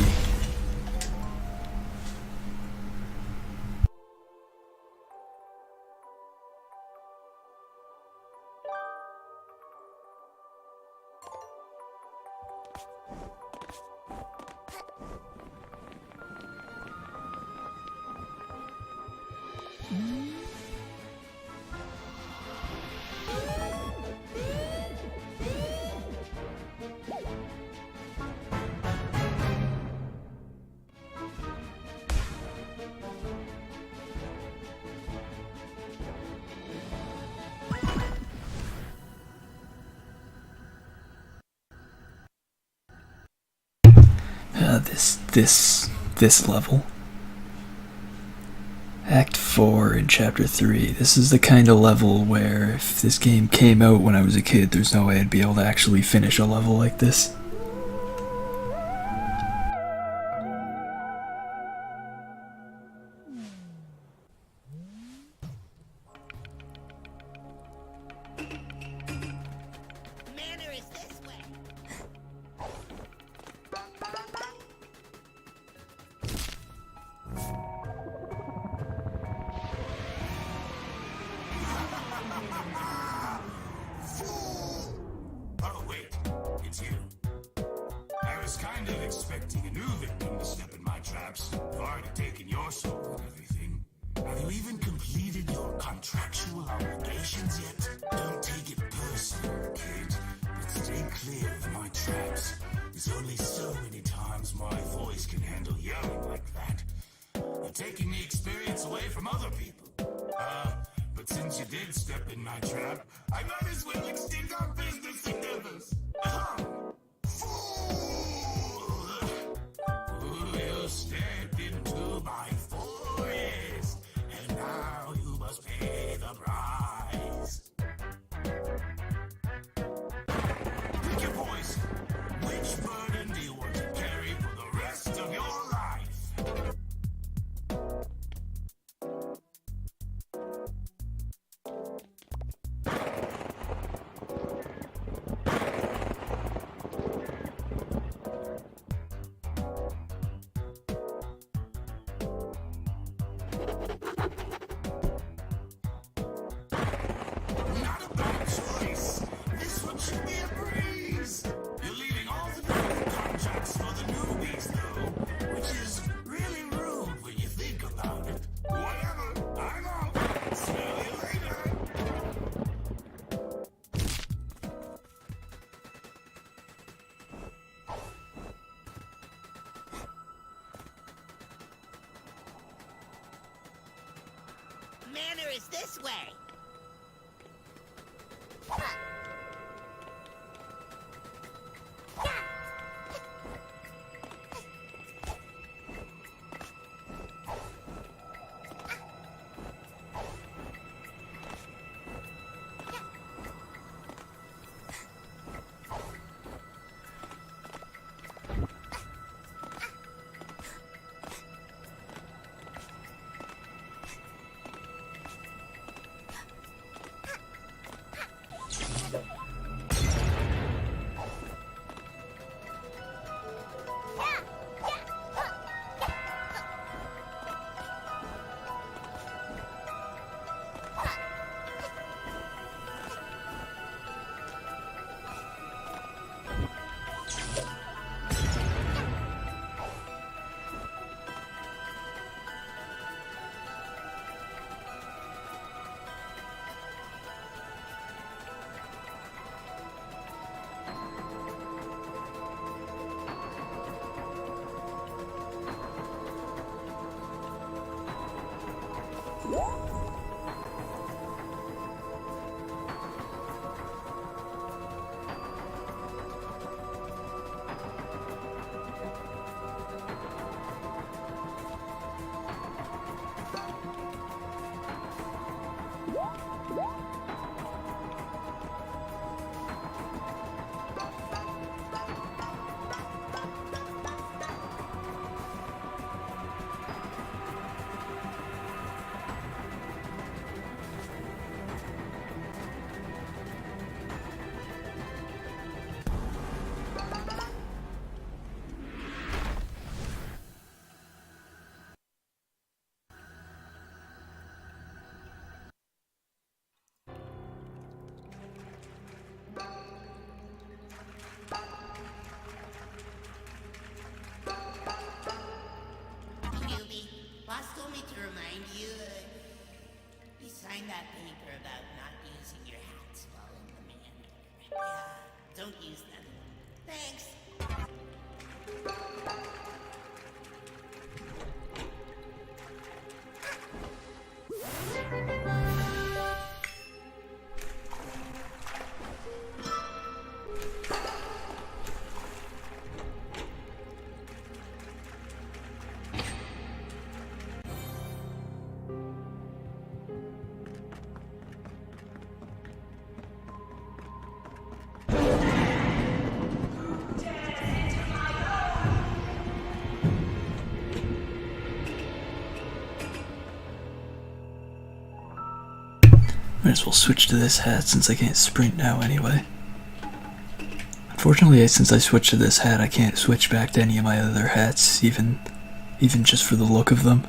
S1: This level. Act 4 in Chapter 3. This is the kind of level where if this game came out when I was a kid, there's no way I'd be able to actually finish a level like this.
S8: Oh, wait, it's you. I was kind of expecting a new victim to step in my traps. I've already taken your soul and everything. Have you even completed your contractual obligations yet? Don't take it personal, kid, but stay clear of my traps. There's only so many times my voice can handle yelling like that. You're taking the experience away from other people. But since you did step in my trap, I might as well extend our business endeavors. Fool! You stepped into my forest, and now you must pay the price. Pick your poison.
S18: manor is this way. that paper about not using your hats while in the manor. Yeah, don't use them. Thanks.
S1: Might as well switch to this hat since I can't sprint now anyway. Unfortunately, since I switched to this hat, I can't switch back to any of my other hats, even just for the look of them.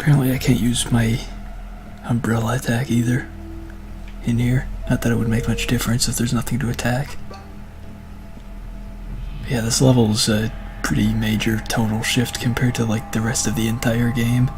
S1: Apparently I can't use my umbrella attack either in here. Not that it would make much difference if there's nothing to attack. But yeah, this level is a pretty major tonal shift compared to like the rest of the entire game.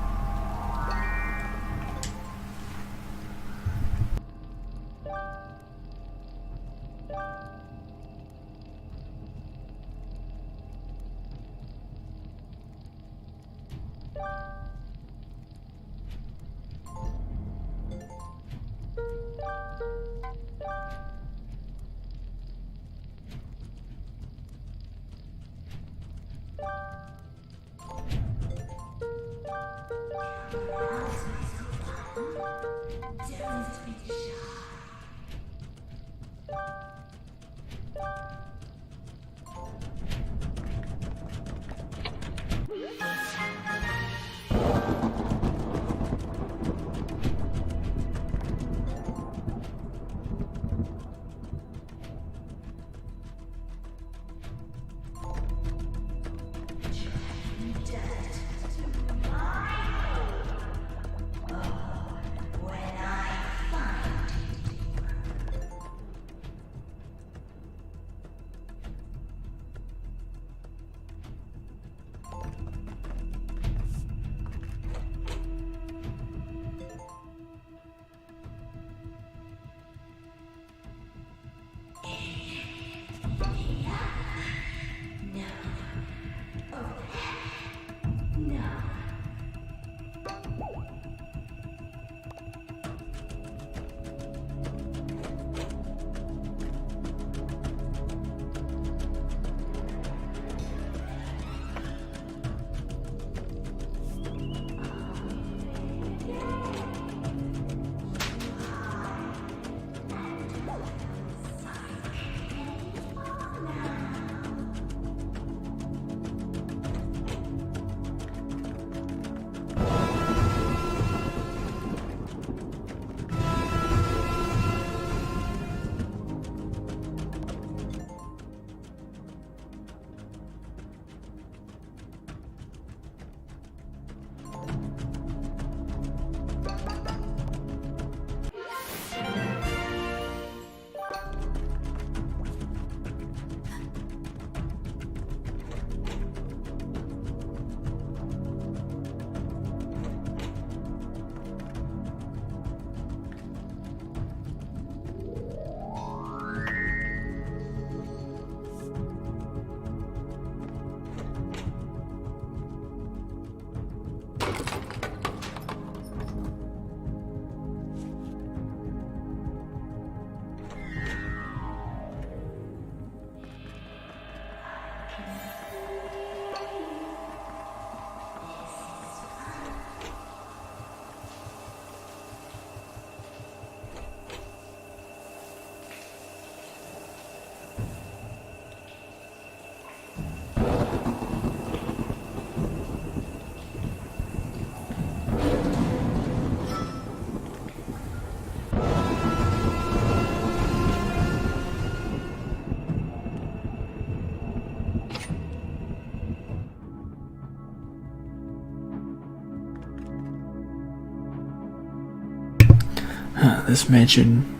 S1: This mansion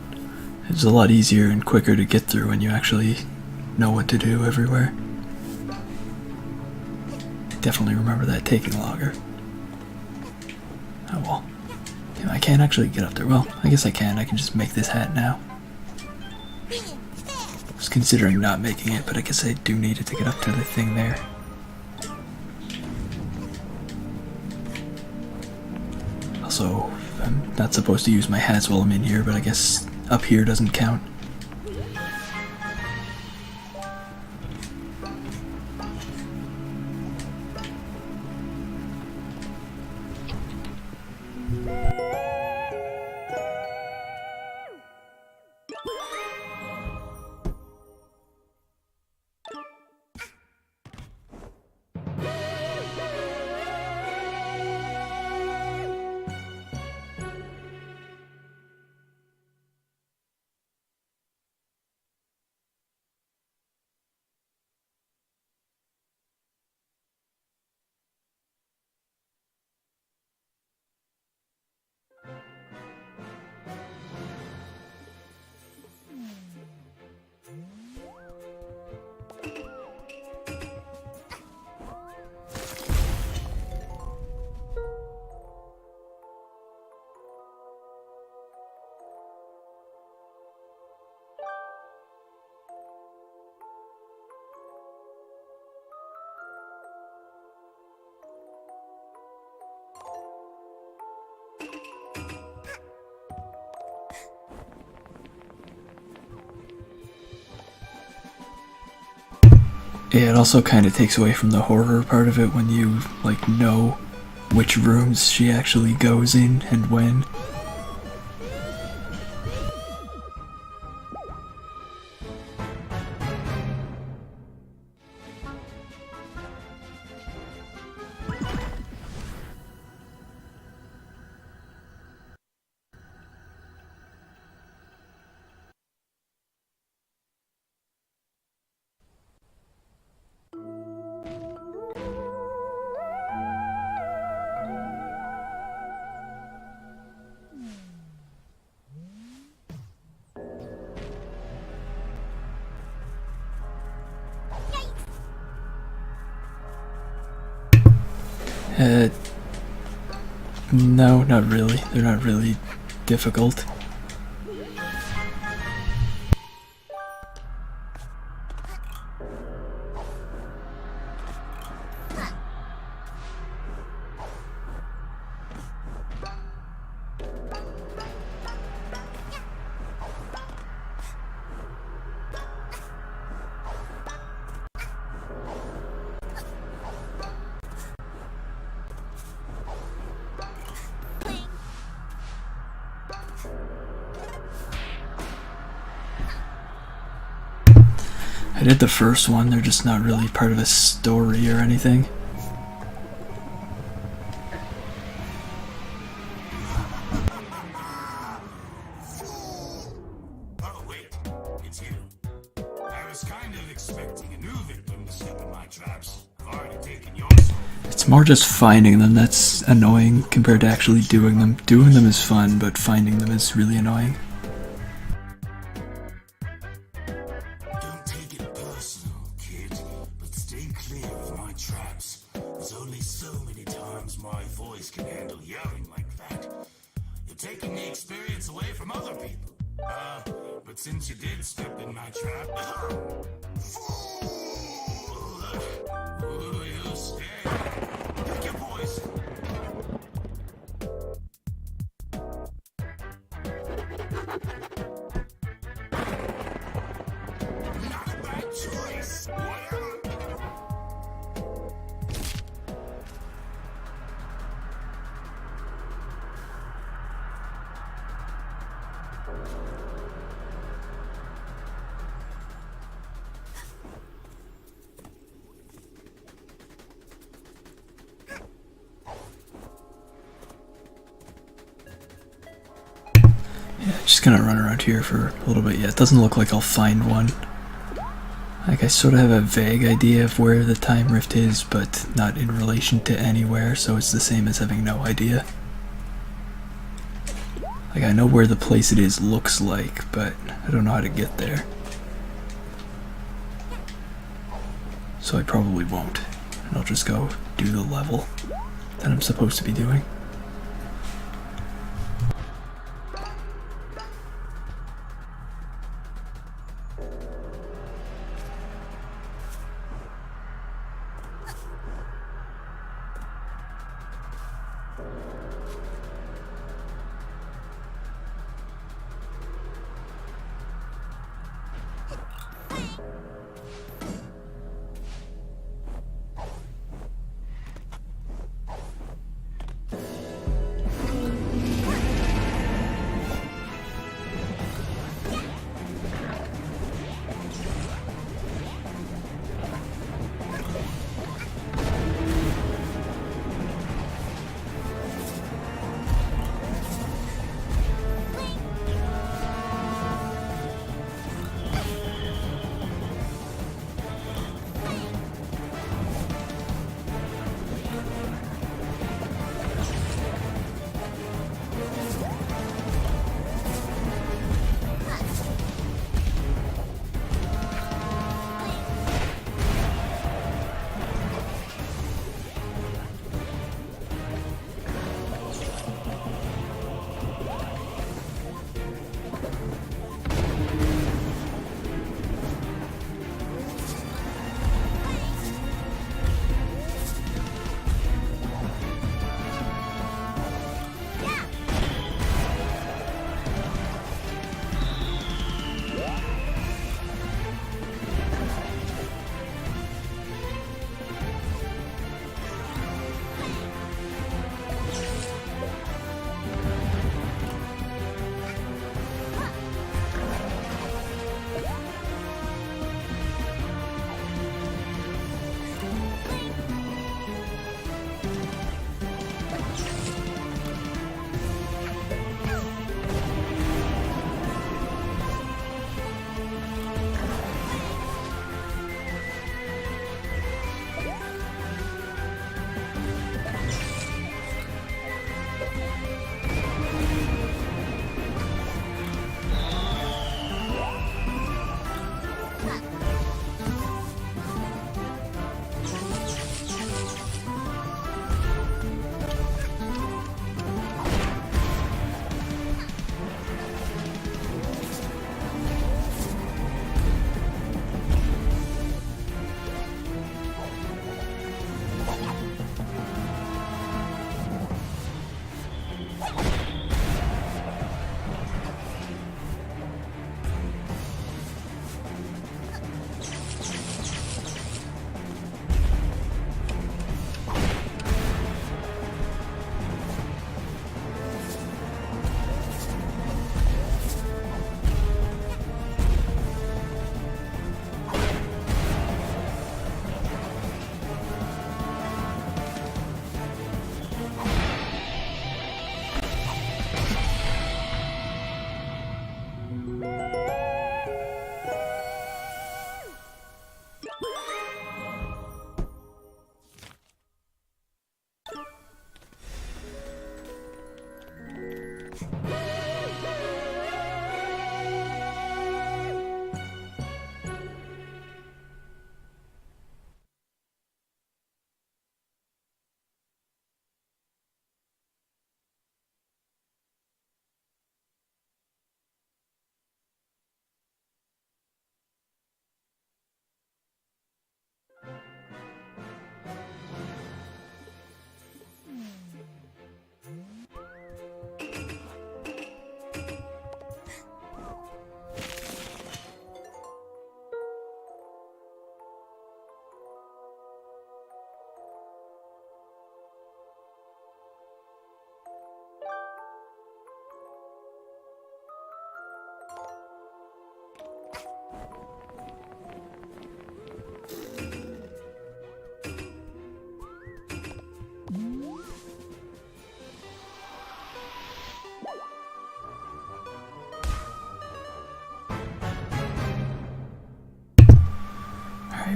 S1: is a lot easier and quicker to get through when you actually know what to do everywhere. Definitely remember that taking longer. Oh well. Yeah, I can't actually get up there. Well, I guess I can. I can just make this hat now. I was considering not making it, but I guess I do need it to get up to the thing there. Also, I'm not supposed to use my hats while I'm in here, but I guess up here doesn't count. Yeah, it also kind of takes away from the horror part of it when you, like, know which rooms she actually goes in and when. No, not really. They're not really difficult. I did the first one, they're just not really part of a story or anything.
S8: Oh, wait. It's you. I was kind of expecting a new victim to step in my traps. I've already taken your soul.
S1: It's more just finding them that's annoying compared to actually doing them. Doing them is fun, but finding them is really annoying.
S8: Don't take it personal, kid, but stay clear of my traps. There's only so many times my voice can handle yelling like that. You're taking the experience away from other people. But since you did step in my trap, fool! Ooh, you stay. Pick your poison. Not a bad choice. Whatever.
S1: Just gonna run around here for a little bit. Yeah, it doesn't look like I'll find one. Like, I sort of have a vague idea of where the time rift is, but not in relation to anywhere, so it's the same as having no idea. Like, I know where the place it is looks like, but I don't know how to get there. So I probably won't. And I'll just go do the level that I'm supposed to be doing.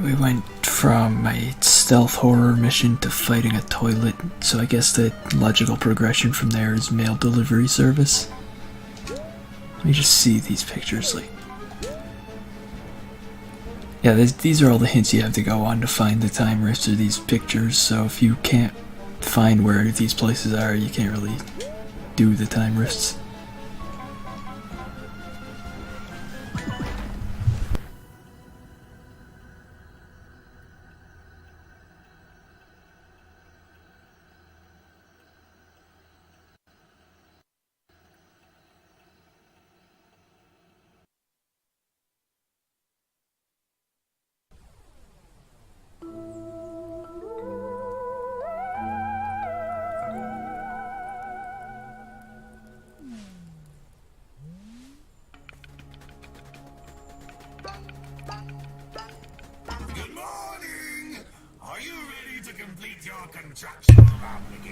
S1: We went from a stealth horror mission to fighting a toilet, so I guess the logical progression from there is mail delivery service. Let me just see these pictures, like... Yeah, these are all the hints you have to go on to find the time rifts or these pictures, so if you can't find where these places are, you can't really do the time rifts.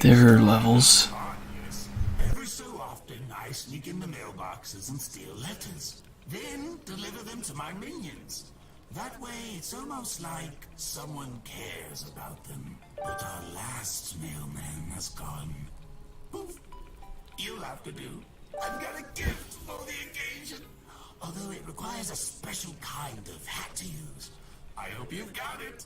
S1: There are levels.
S8: Every so often, I sneak in the mailboxes and steal letters. Then deliver them to my minions. That way, it's almost like someone cares about them. But our last mailman has gone. Poof. You'll have to do. I've got a gift for the occasion. Although it requires a special kind of hat to use. I hope you've got it.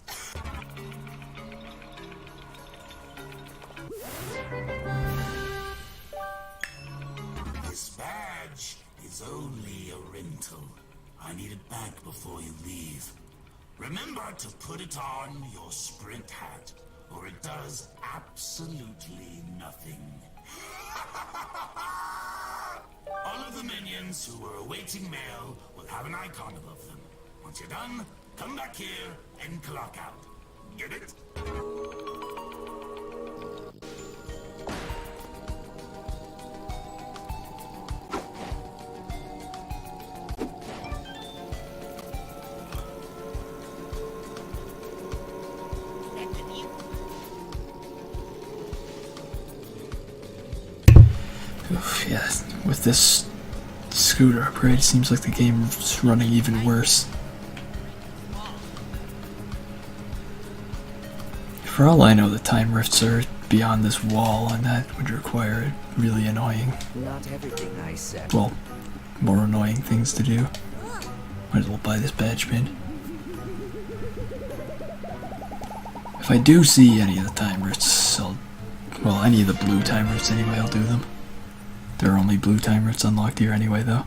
S8: This badge is only a rental. I need it back before you leave. Remember to put it on your sprint hat, or it does absolutely nothing. All of the minions who are awaiting mail will have an icon above them. Once you're done, come back here and clock out. Get it?
S1: Oof, yeah, with this scooter upgrade, it seems like the game's running even worse. For all I know, the time rifts are beyond this wall, and that would require it really annoying.
S4: Not everything I said.
S1: Well, more annoying things to do. Might as well buy this badge pin. If I do see any of the time rifts, well, any of the blue time rifts anyway, I'll do them. There are only blue time rifts unlocked here anyway, though.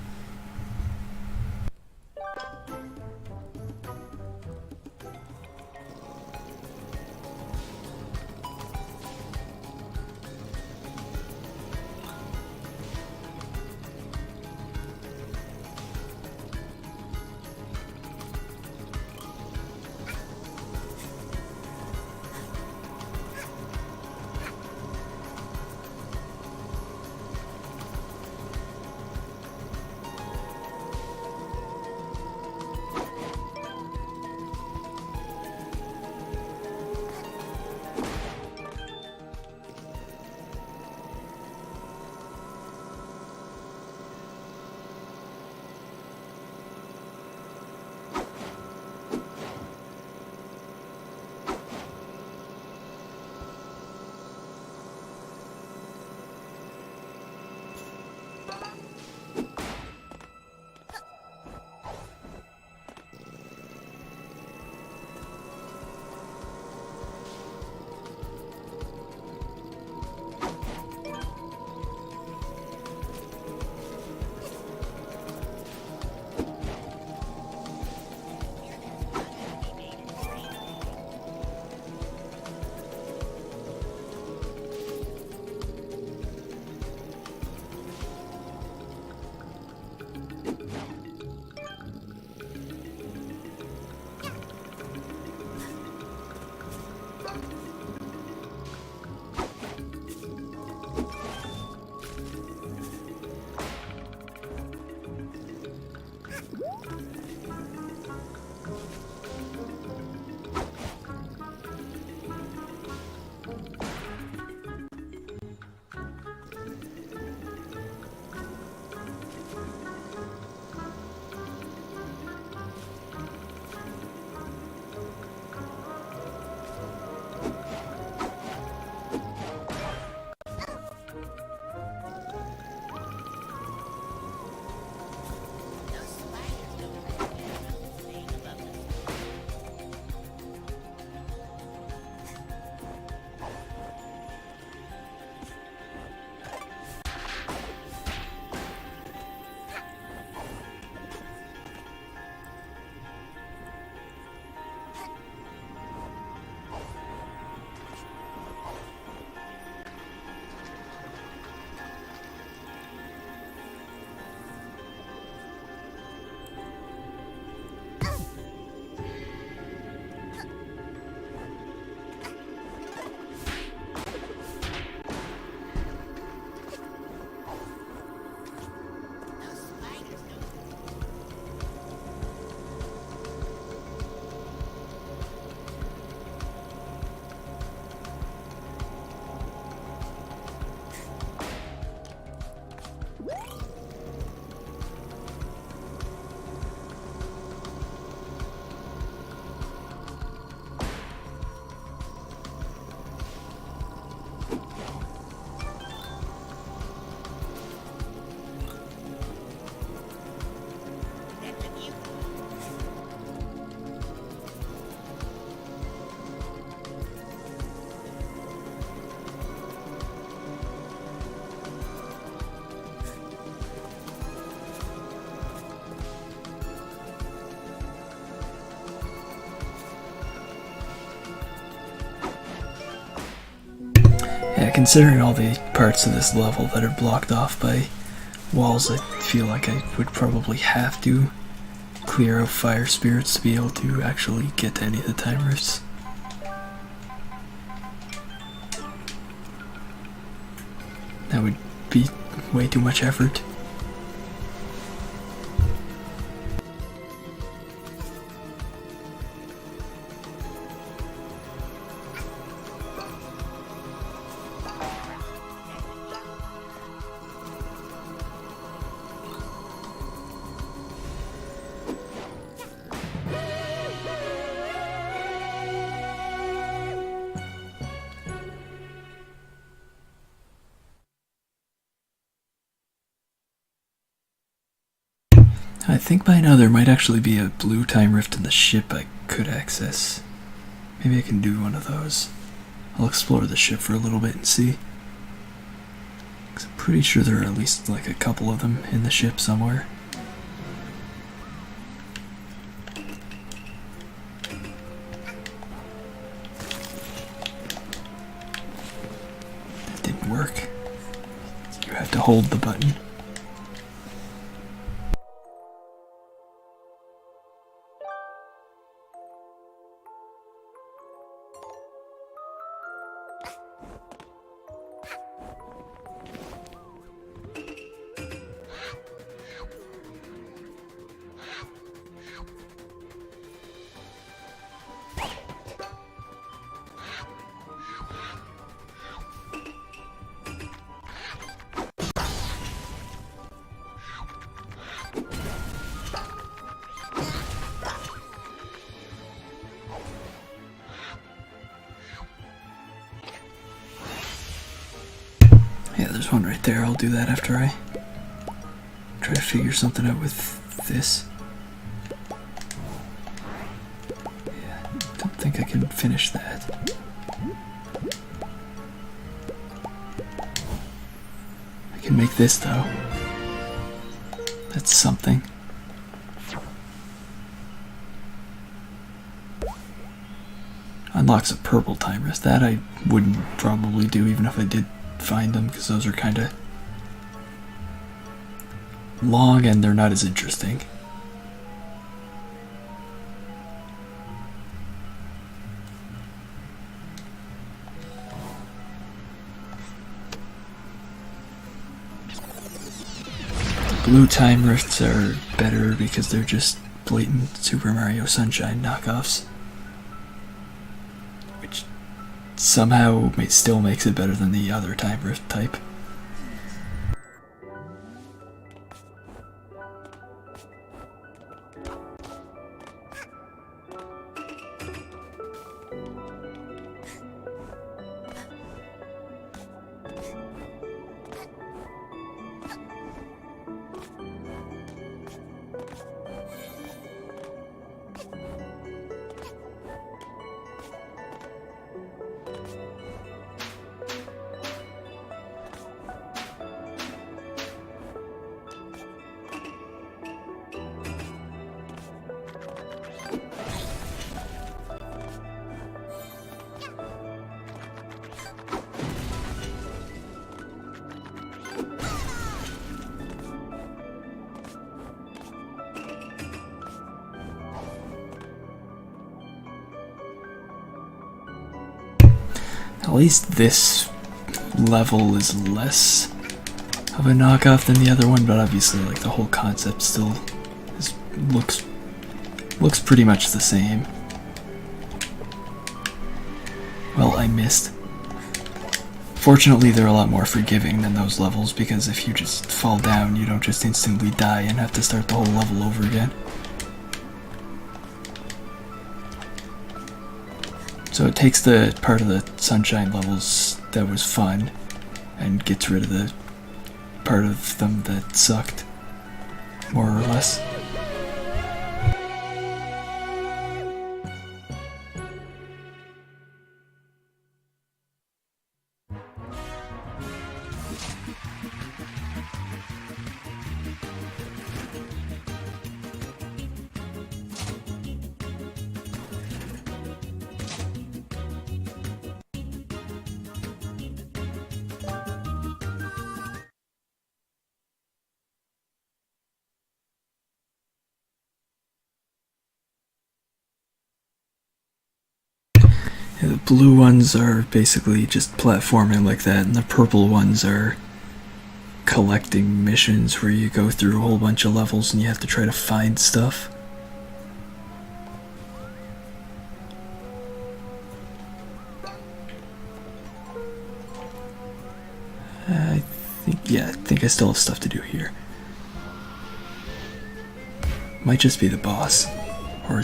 S1: Yeah, considering all the parts of this level that are blocked off by walls, I feel like I would probably have to clear out fire spirits to be able to actually get to any of the time rifts. That would be way too much effort. I think by now there might actually be a blue time rift in the ship I could access. Maybe I can do one of those. I'll explore the ship for a little bit and see. 'Cause I'm pretty sure there are at least like a couple of them in the ship somewhere. That didn't work. You have to hold the button. Yeah, there's one right there. I'll do that after I try to figure something out with this. Yeah, don't think I can finish that. I can make this though. That's something. Unlocks a purple time rift. That I wouldn't probably do even if I did find them, because those are kind of long and they're not as interesting. Blue time rifts are better because they're just blatant Super Mario Sunshine knockoffs, which somehow still makes it better than the other time rift type. At least this level is less of a knockoff than the other one, but obviously like the whole concept still looks pretty much the same. Well, I missed. Fortunately, they're a lot more forgiving than those levels, because if you just fall down, you don't just instantly die and have to start the whole level over again. So it takes the part of the sunshine levels that was fun and gets rid of the part of them that sucked, more or less. The blue ones are basically just platforming like that, and the purple ones are collecting missions where you go through a whole bunch of levels and you have to try to find stuff. I think I still have stuff to do here. Might just be the boss, or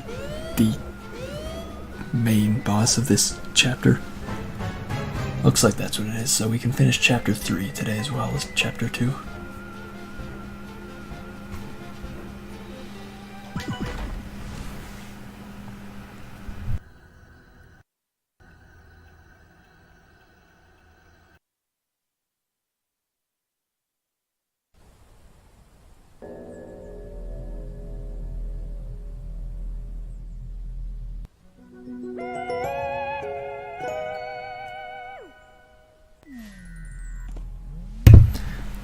S1: the main boss of this chapter. Looks like that's what it is, so we can finish chapter 3 today as well as chapter 2.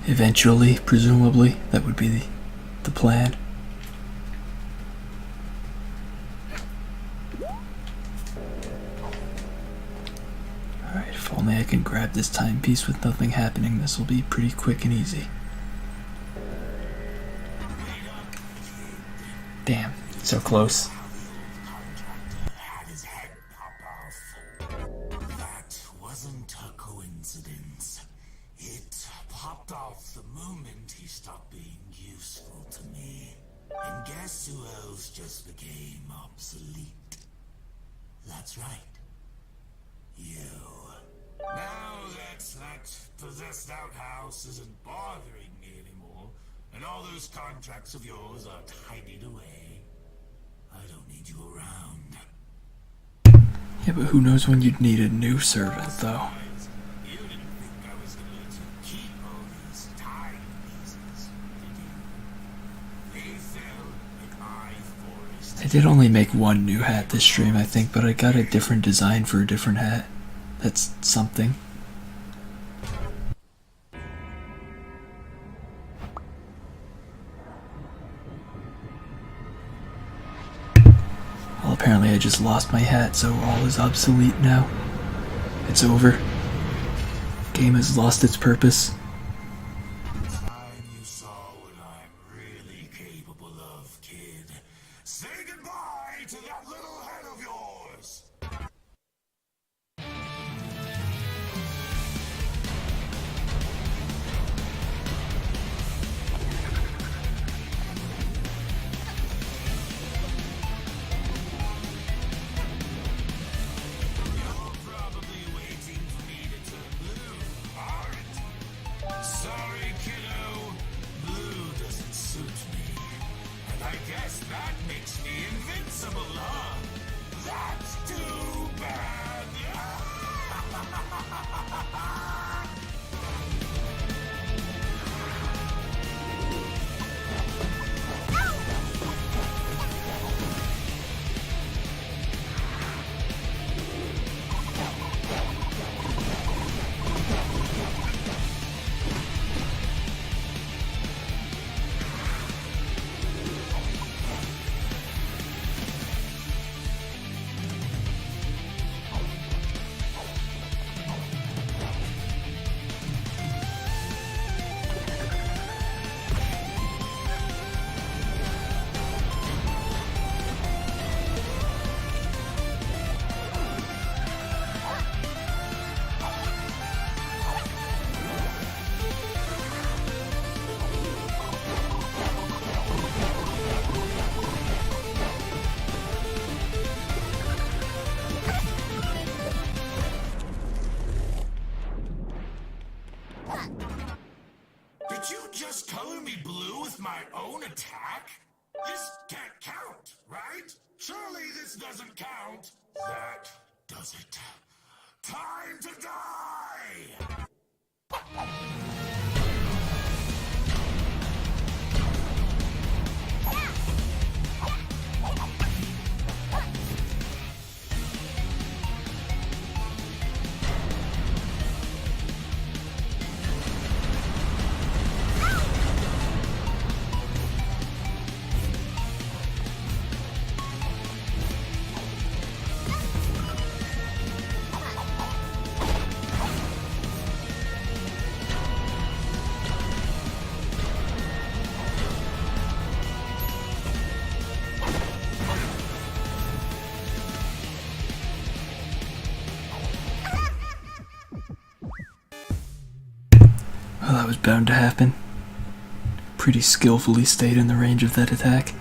S1: Eventually, presumably, that would be the plan. Alright, if only I can grab this timepiece with nothing happening, this will be pretty quick and easy. Damn, so close.
S8: That wasn't a coincidence. It popped off the moment he stopped being useful to me. And guess who else just became obsolete? That's right. You. Now that possessed outhouse isn't bothering me anymore, and all those contracts of yours are tidied away, I don't need you around.
S1: Yeah, but who knows when you'd need a new servant, though.
S8: You didn't think I was gonna let you keep all these timepieces, did you? They fell in my forest.
S1: I did only make one new hat this stream, I think, but I got a different design for a different hat. That's something. Well, apparently I just lost my hat, so all is obsolete now. It's over. Game has lost its purpose.
S8: You saw what I'm really capable of, kid. Say goodbye to that little head of yours. Sorry, kiddo. Blue doesn't suit me. And I guess that makes me invincible, huh? That's too bad. Did you just color me blue with my own attack? This can't count, right? Surely this doesn't count. That does it. Time to die!
S1: was bound to happen. Pretty skillfully stayed in the range of that attack.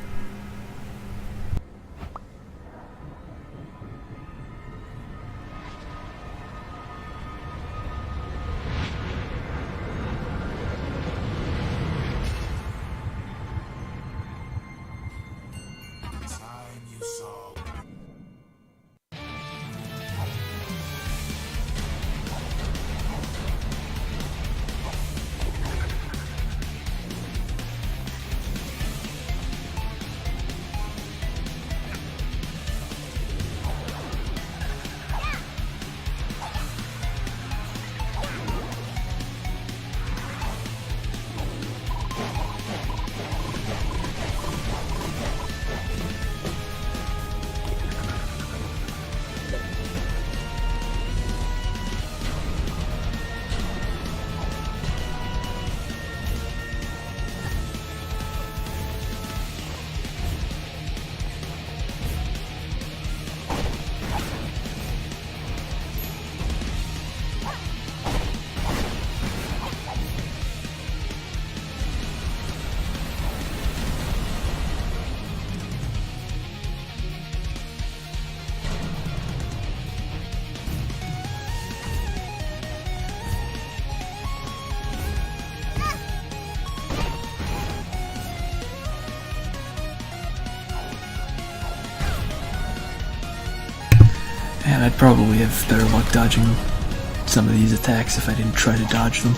S1: And I'd probably have better luck dodging some of these attacks if I didn't try to dodge them.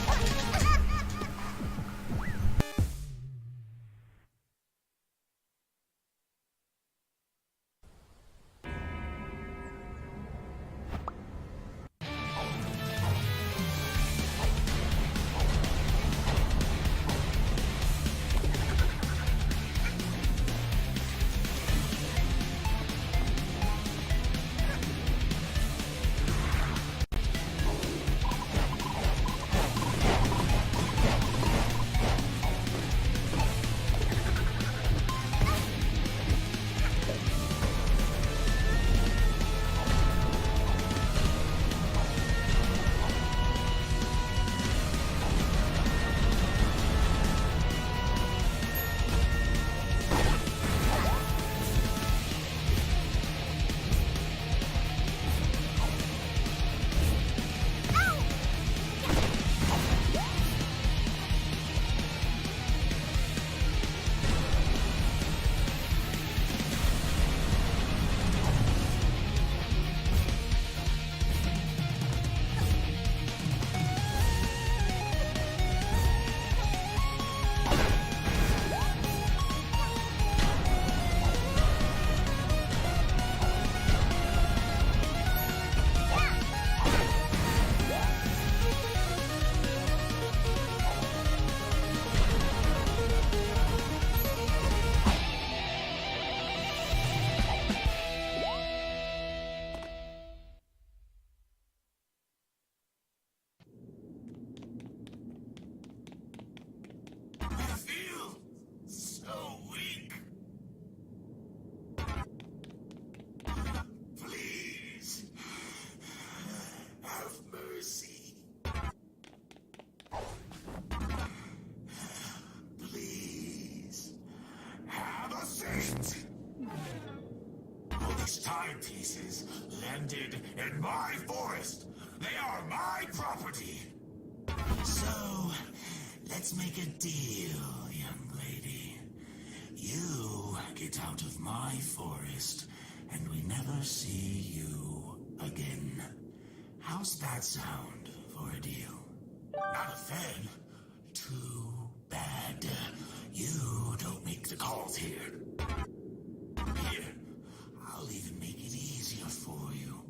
S8: These timepieces landed in my forest. They are my property. So, let's make a deal, young lady. You get out of my forest, and we never see you again. How's that sound for a deal? Not a fan? Too bad. You don't make the calls here. Here, I'll even make it easier for you.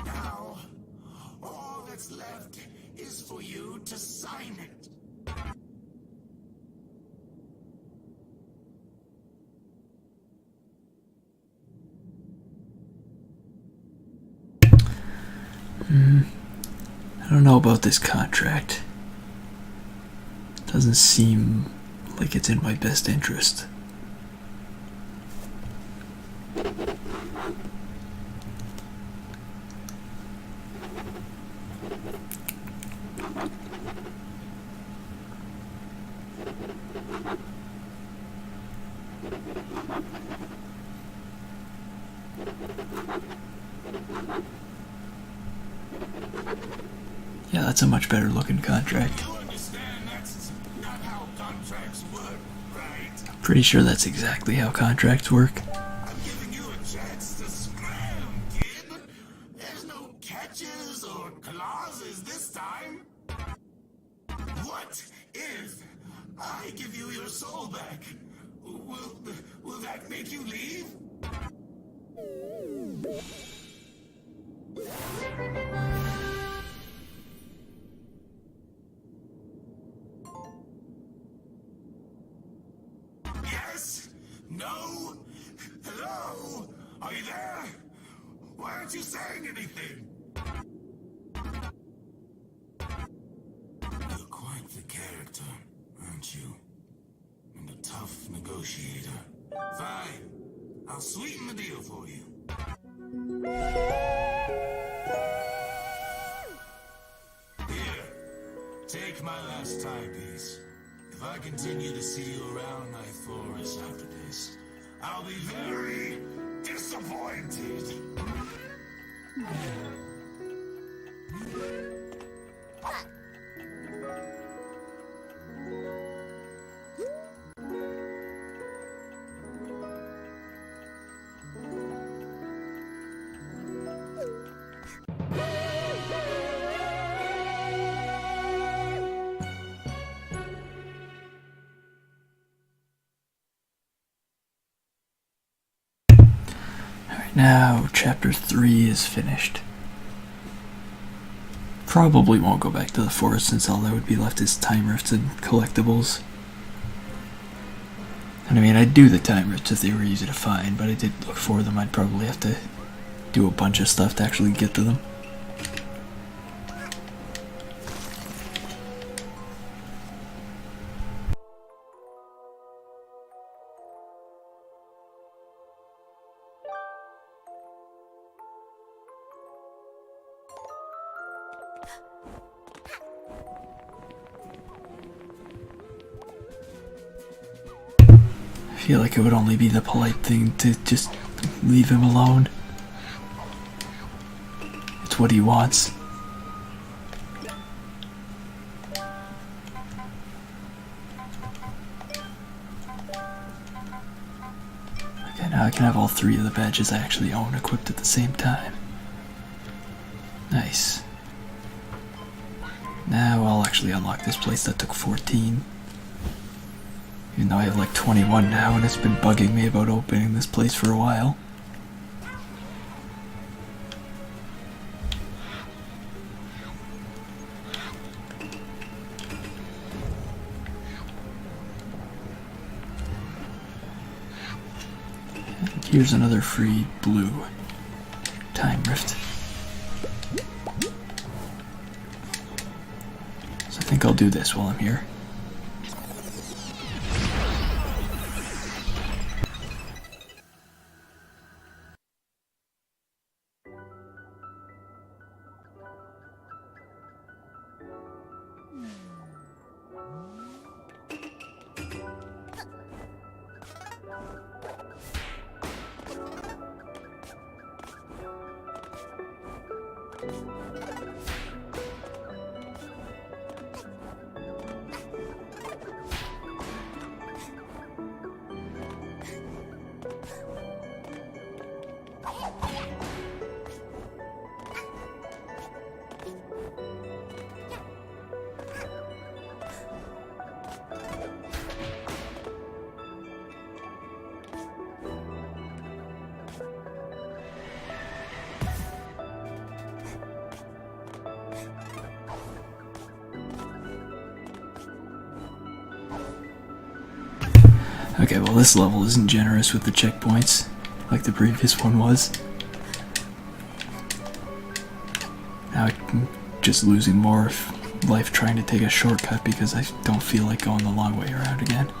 S8: Now, all that's left is for you to sign it.
S1: I don't know about this contract. Doesn't seem like it's in my best interest. Yeah, that's a much better looking contract. Pretty sure that's exactly how contracts work.
S8: Catches or clauses this time. What if I give you your soul back? Will that make you leave? Yes? No? Hello? Are you there? Why aren't you saying anything? You're quite the character, aren't you? And a tough negotiator. Fine. I'll sweeten the deal for you. Here. Take my last timepiece. If I continue to see you around Night Forest after this, I'll be very disappointed.
S1: Now, chapter 3 is finished. Probably won't go back to the forest since all that would be left is time rifts and collectibles. And I mean, I'd do the time rifts if they were easy to find, but I did look for them. I'd probably have to do a bunch of stuff to actually get to them. I feel like it would only be the polite thing to just leave him alone. It's what he wants. Okay, now I can have all 3 of the badges I actually own equipped at the same time. Nice. Now I'll actually unlock this place that took 14. Even though I have like 21 now, and it's been bugging me about opening this place for a while. And here's another free blue time rift. So I think I'll do this while I'm here. Okay, well this level isn't generous with the checkpoints, like the previous one was. Now I'm just losing more life trying to take a shortcut because I don't feel like going the long way around again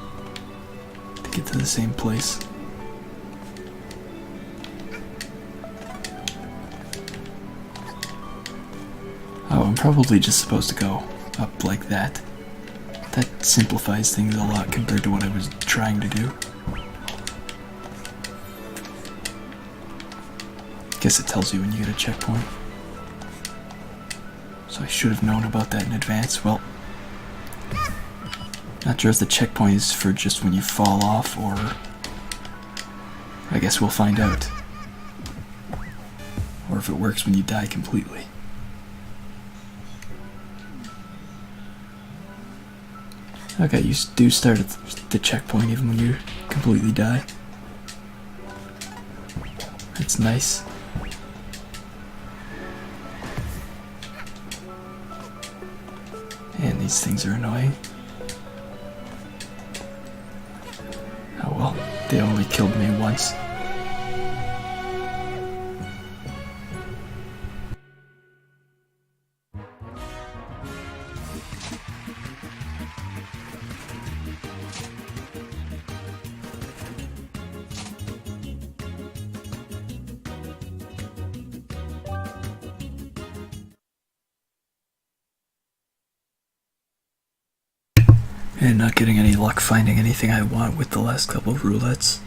S1: to get to the same place. Oh, I'm probably just supposed to go up like that. That simplifies things a lot compared to what I was trying to do. guess it tells you when you get a checkpoint. So I should have known about that in advance. Well, not sure if the checkpoint is for just when you fall off, or I guess we'll find out. Or if it works when you die completely. Okay, you do start at the checkpoint even when you completely die. That's nice. And these things are annoying. Oh well, they only killed me once. And not getting any luck finding anything I want with the last couple of roulettes.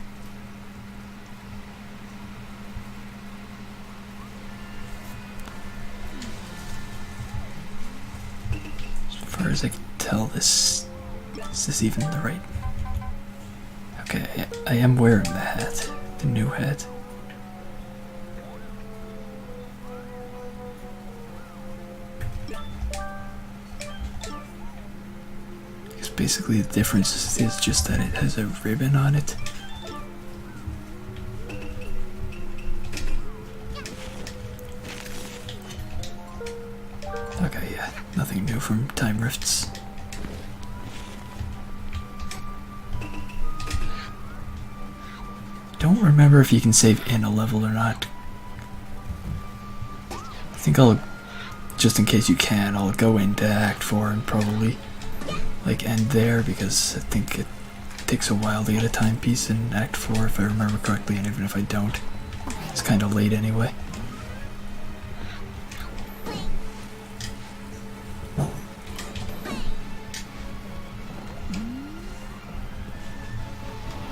S1: As far as I can tell, is this even the right... Okay, I am wearing the hat, the new hat. Basically the difference is just that it has a ribbon on it. Okay, yeah, nothing new from Time Rifts. Don't remember if you can save in a level or not. I think I'll, just in case you can, I'll go into Act 4 and probably like end there, because I think it takes a while to get a timepiece in Act 4 if I remember correctly, and even if I don't, it's kind of late anyway.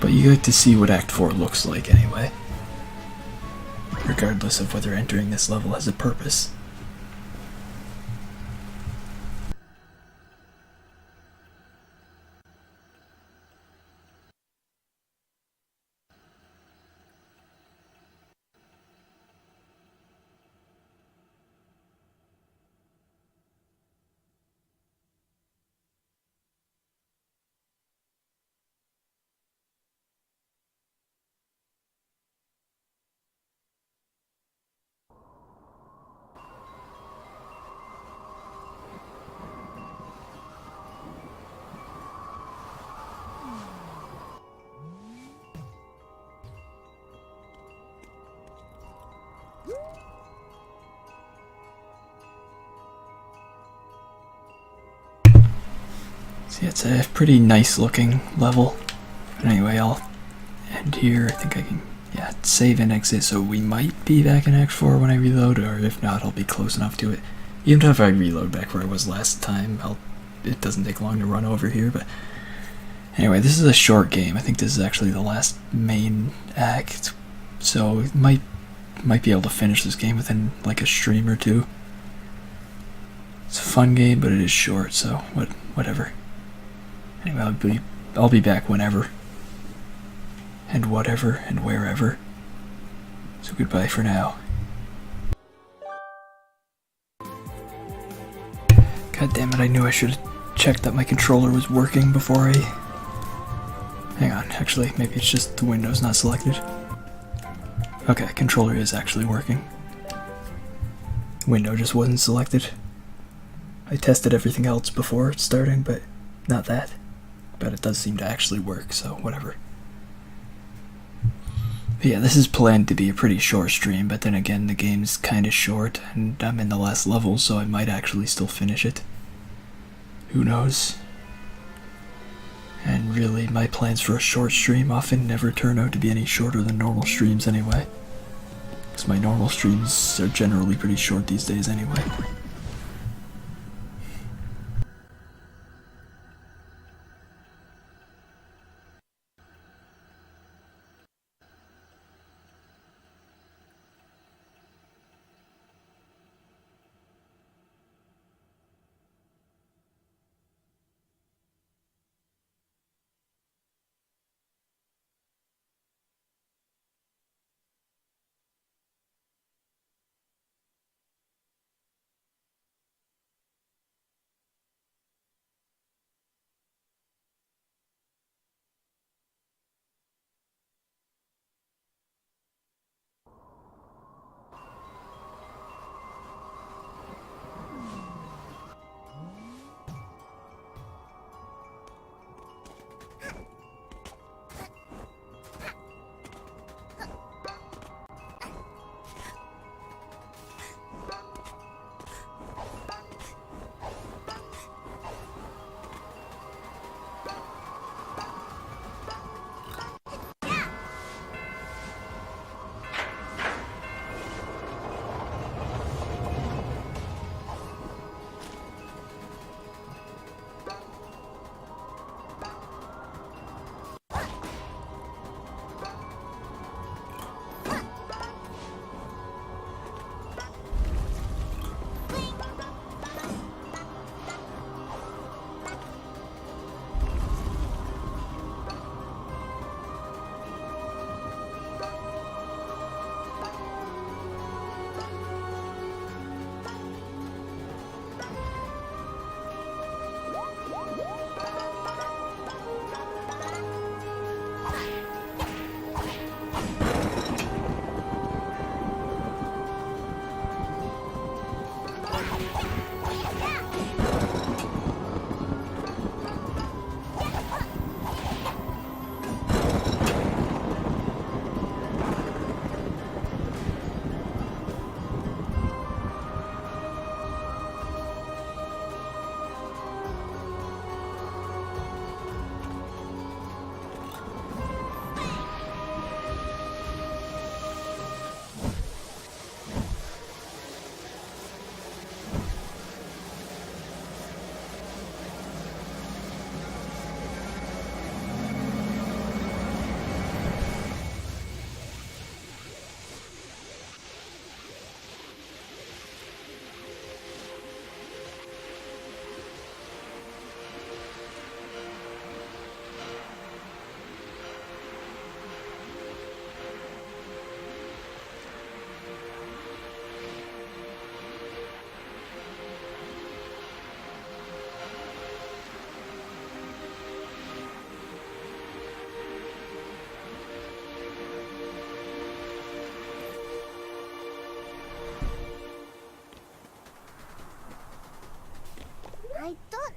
S1: But you get to see what Act 4 looks like anyway, regardless of whether entering this level has a purpose. See, it's a pretty nice looking level. Anyway, I'll end here. I think I can, yeah, save and exit, so we might be back in Act 4 when I reload, or if not, I'll be close enough to it. Even if I reload back where I was last time, it doesn't take long to run over here, but anyway, this is a short game. I think this is actually the last main act, so might be able to finish this game within like a stream or two. It's a fun game, but it is short, so whatever. Anyway, I'll be back whenever, and whatever, and wherever. So goodbye for now. God damn it, I knew I should have checked that my controller was working before I... Hang on, actually, maybe it's just the window's not selected. Okay, controller is actually working. Window just wasn't selected. I tested everything else before starting, but not that. But it does seem to actually work, so whatever. But yeah, this is planned to be a pretty short stream, but then again, the game's kinda short, and I'm in the last level, so I might actually still finish it. Who knows? And really, my plans for a short stream often never turn out to be any shorter than normal streams anyway. Because my normal streams are generally pretty short these days anyway.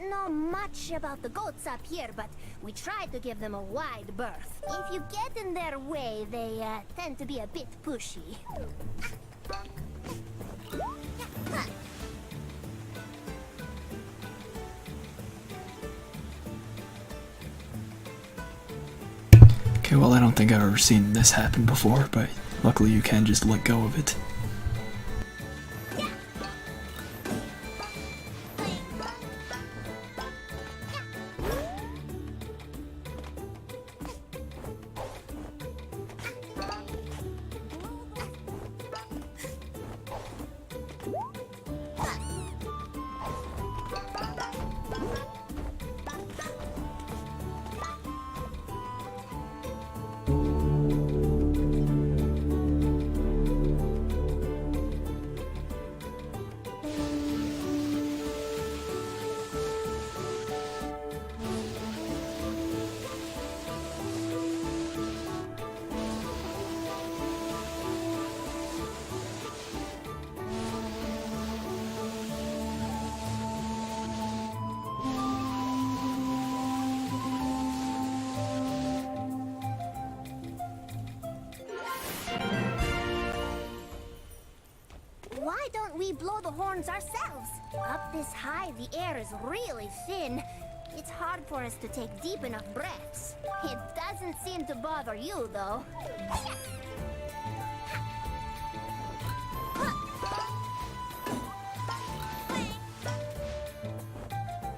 S21: don't know much about the goats up here, but we try to give them a wide berth. If you get in their way, they tend to be a bit pushy.
S1: Okay, well, I don't think I've ever seen this happen before, but luckily you can just let go of it.
S21: Why don't we blow the horns ourselves? Up this high, the air is really thin. It's hard for us to take deep enough breaths. It doesn't seem to bother you, though.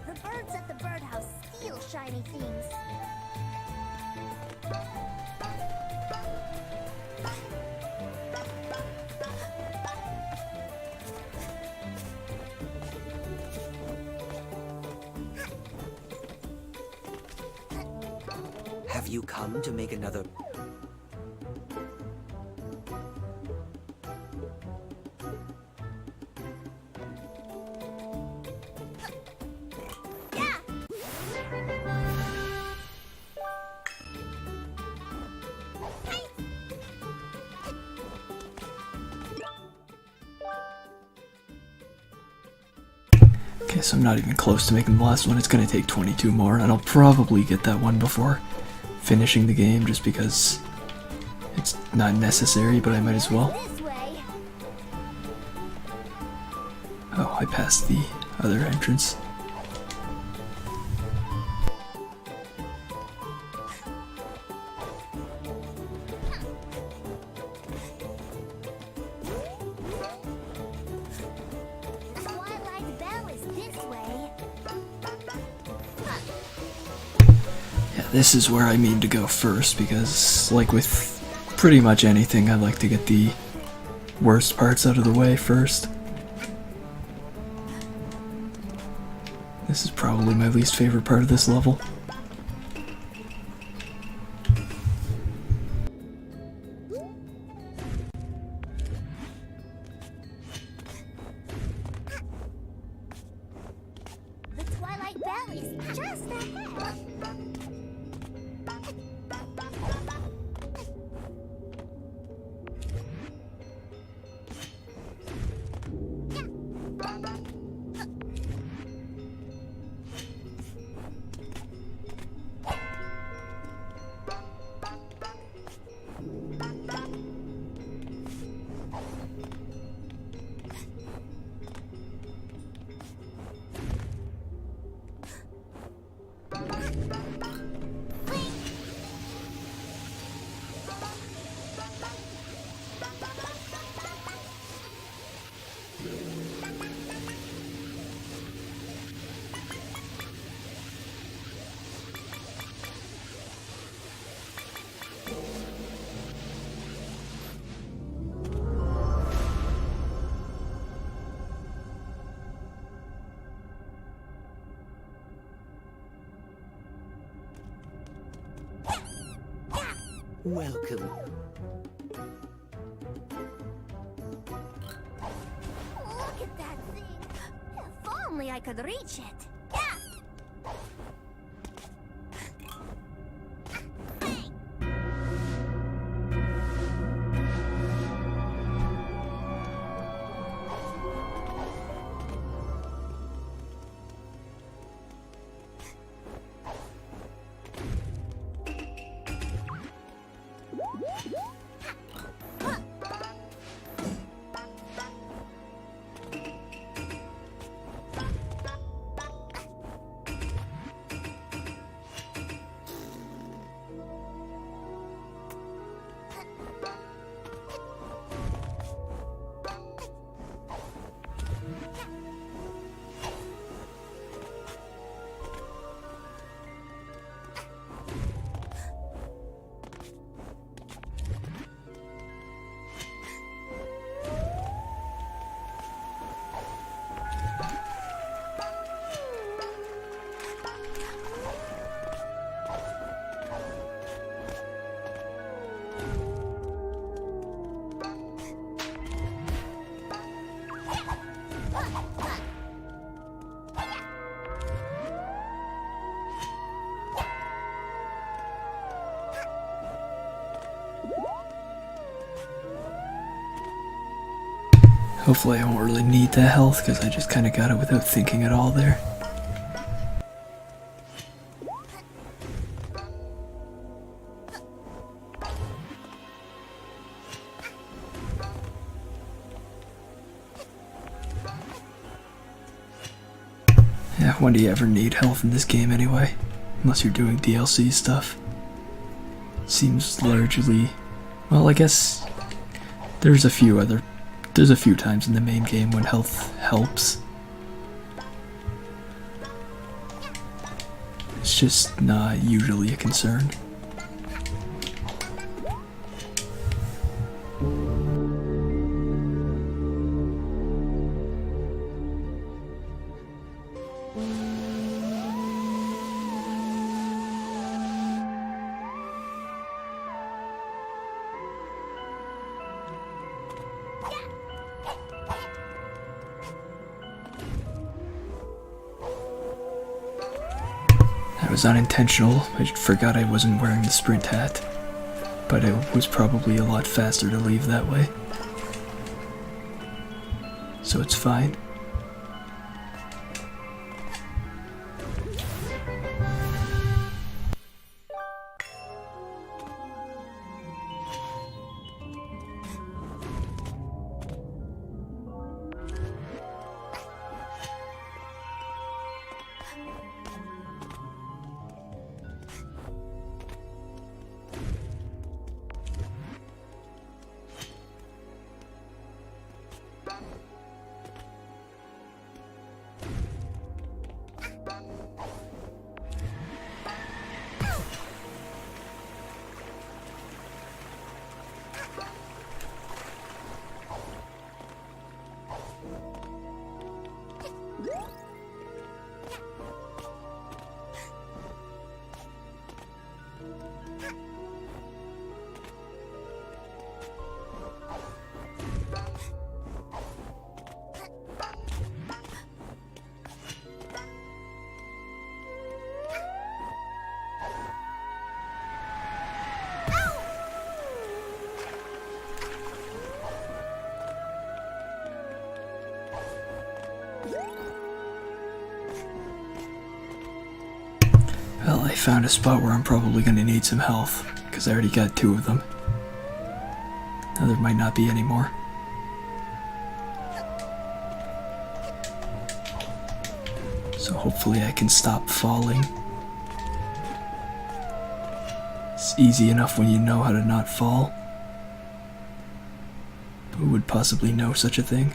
S21: The birds at the birdhouse steal shiny things.
S4: Have you come to make another...
S1: Okay, so I'm not even close to making the last one. It's gonna take 22 more, and I'll probably get that one before finishing the game, just because it's not necessary, but I might as well. Oh, I passed the other entrance. This is where I mean to go first, because, like with pretty much anything, I like to get the worst parts out of the way first. This is probably my least favorite part of this level.
S21: The Twilight Valley is just ahead.
S4: Welcome.
S21: Look at that thing. If only I could reach it. Yeah.
S1: Hopefully I won't really need that health, because I just kind of got it without thinking at all there. Yeah, when do you ever need health in this game anyway? Unless you're doing DLC stuff. Seems largely... Well, I guess there's a few times in the main game when health helps. It's just not usually a concern. That was unintentional. I forgot I wasn't wearing the sprint hat. But it was probably a lot faster to leave that way. So it's fine. Well, I found a spot where I'm probably going to need some health, because I already got 2 of them. Now there might not be any more. So hopefully I can stop falling. It's easy enough when you know how to not fall. Who would possibly know such a thing?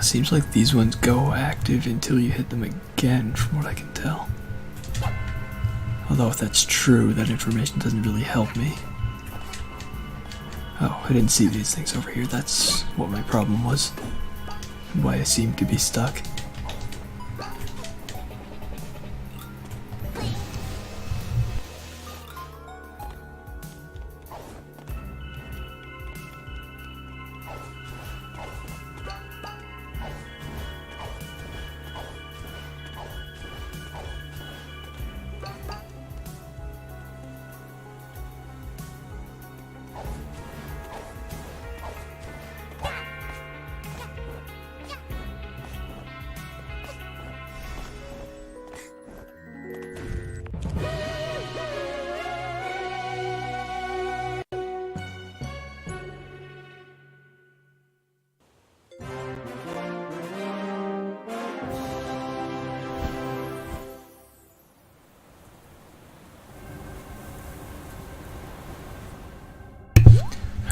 S1: Seems like these ones go active until you hit them again, from what I can tell. Although if that's true, that information doesn't really help me. Oh, I didn't see these things over here. That's what my problem was. Why I seem to be stuck.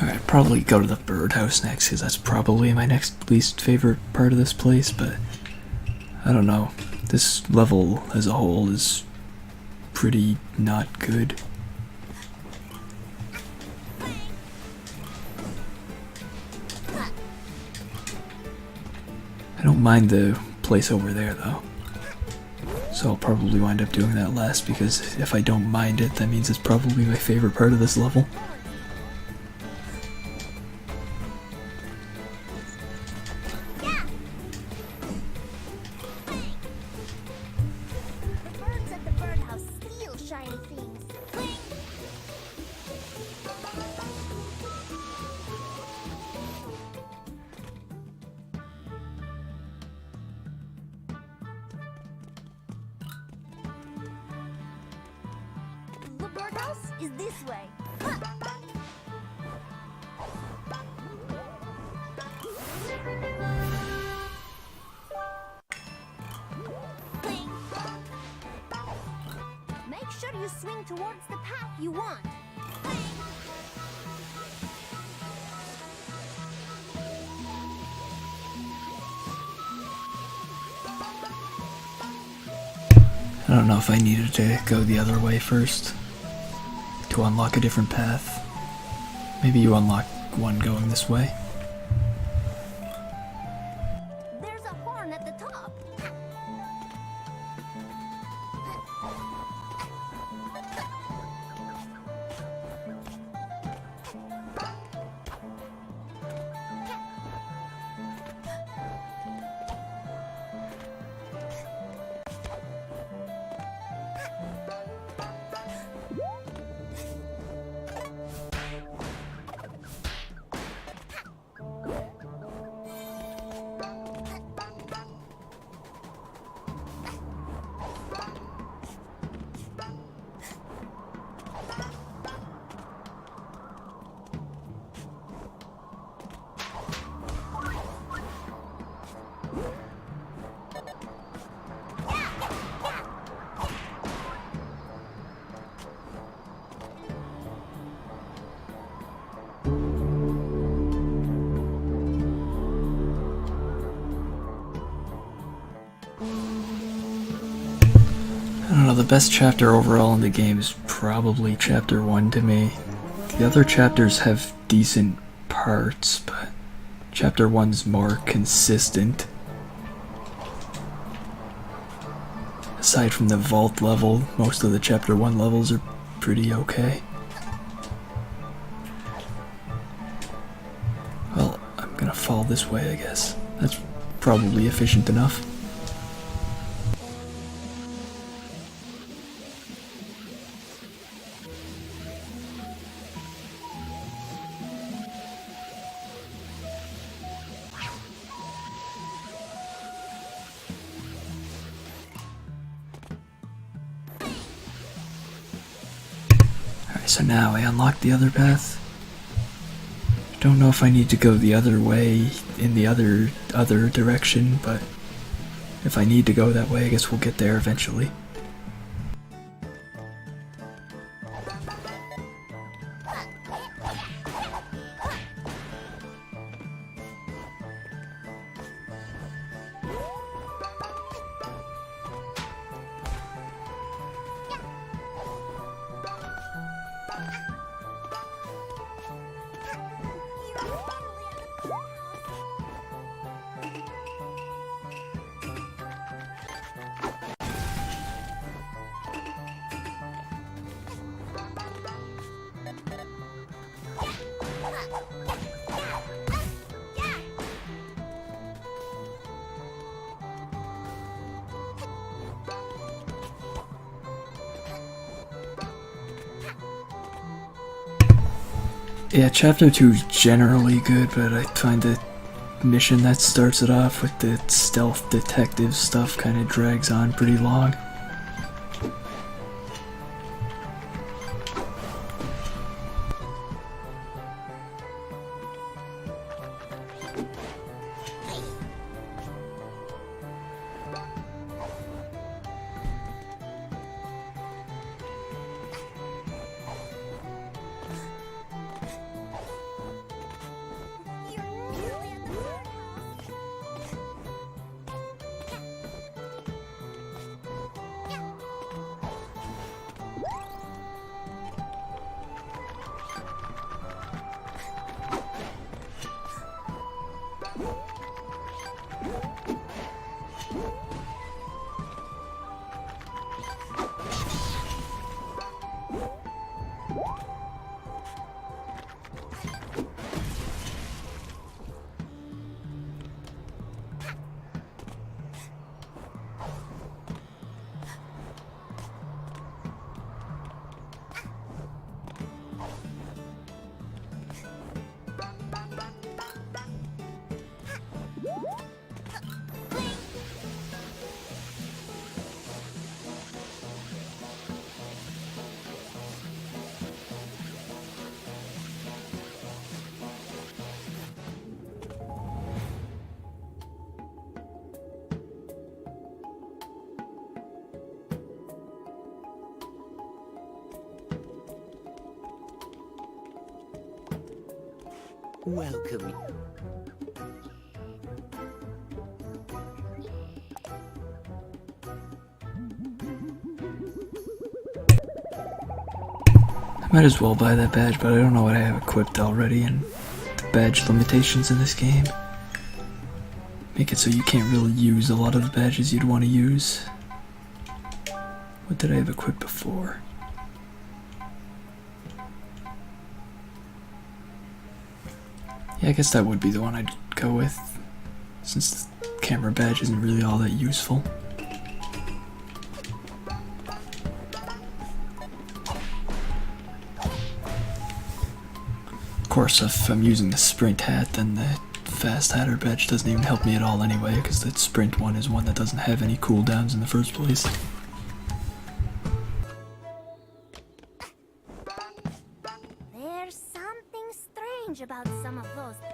S1: Alright, probably go to the birdhouse next, because that's probably my next least favorite part of this place, but I don't know. This level as a whole is pretty not good. I don't mind the place over there though, so I'll probably wind up doing that last, because if I don't mind it, that means it's probably my favorite part of this level.
S21: The birdhouse is this way. Make sure you swing towards the path you want.
S1: I don't know if I needed to go the other way first to unlock a different path. Maybe you unlock one going this way.
S21: There's a horn at the top.
S1: best chapter overall in the game is probably Chapter 1 to me. The other chapters have decent parts, but Chapter 1's more consistent. Aside from the vault level, most of the Chapter 1 levels are pretty okay. Well, I'm gonna fall this way, I guess. That's probably efficient enough. So now I unlocked the other path. Don't know if I need to go the other way in the other direction, but if I need to go that way, I guess we'll get there eventually. Yeah, Chapter 2 is generally good, but I find the mission that starts it off with the stealth detective stuff kind of drags on pretty long.
S4: Welcome.
S1: I might as well buy that badge, but I don't know what I have equipped already, and the badge limitations in this game make it so you can't really use a lot of the badges you'd want to use. What did I have equipped before? Yeah, I guess that would be the one I'd go with, since the camera badge isn't really all that useful. Of course, if I'm using the sprint hat, then the fast hatter badge doesn't even help me at all anyway, because the sprint one is one that doesn't have any cooldowns in the first place.
S21: There's something strange about some of those eggs.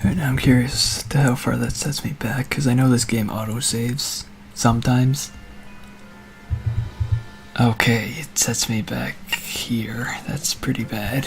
S1: Alright, now I'm curious to how far that sets me back, because I know this game autosaves sometimes. Okay, it sets me back here. That's pretty bad.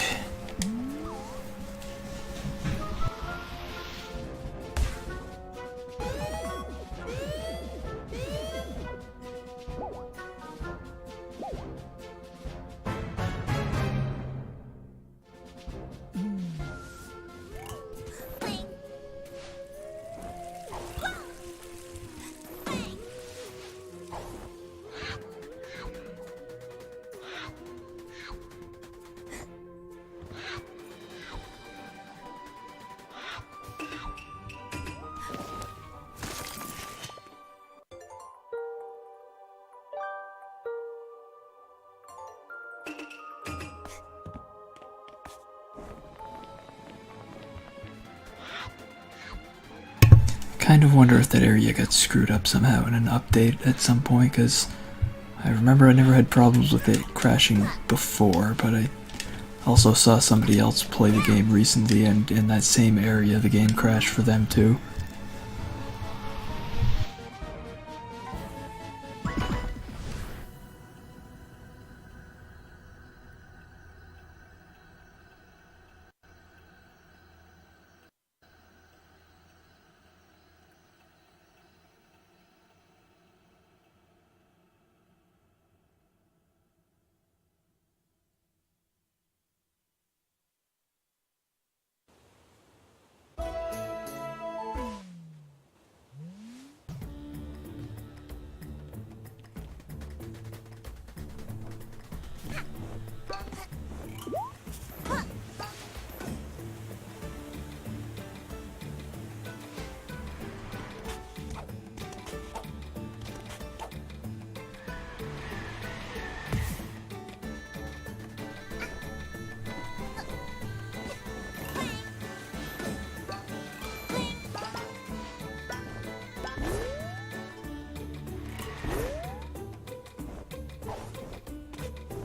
S1: Kind of wonder if that area got screwed up somehow in an update at some point, because I remember I never had problems with it crashing before, but I also saw somebody else play the game recently, and in that same area the game crashed for them too.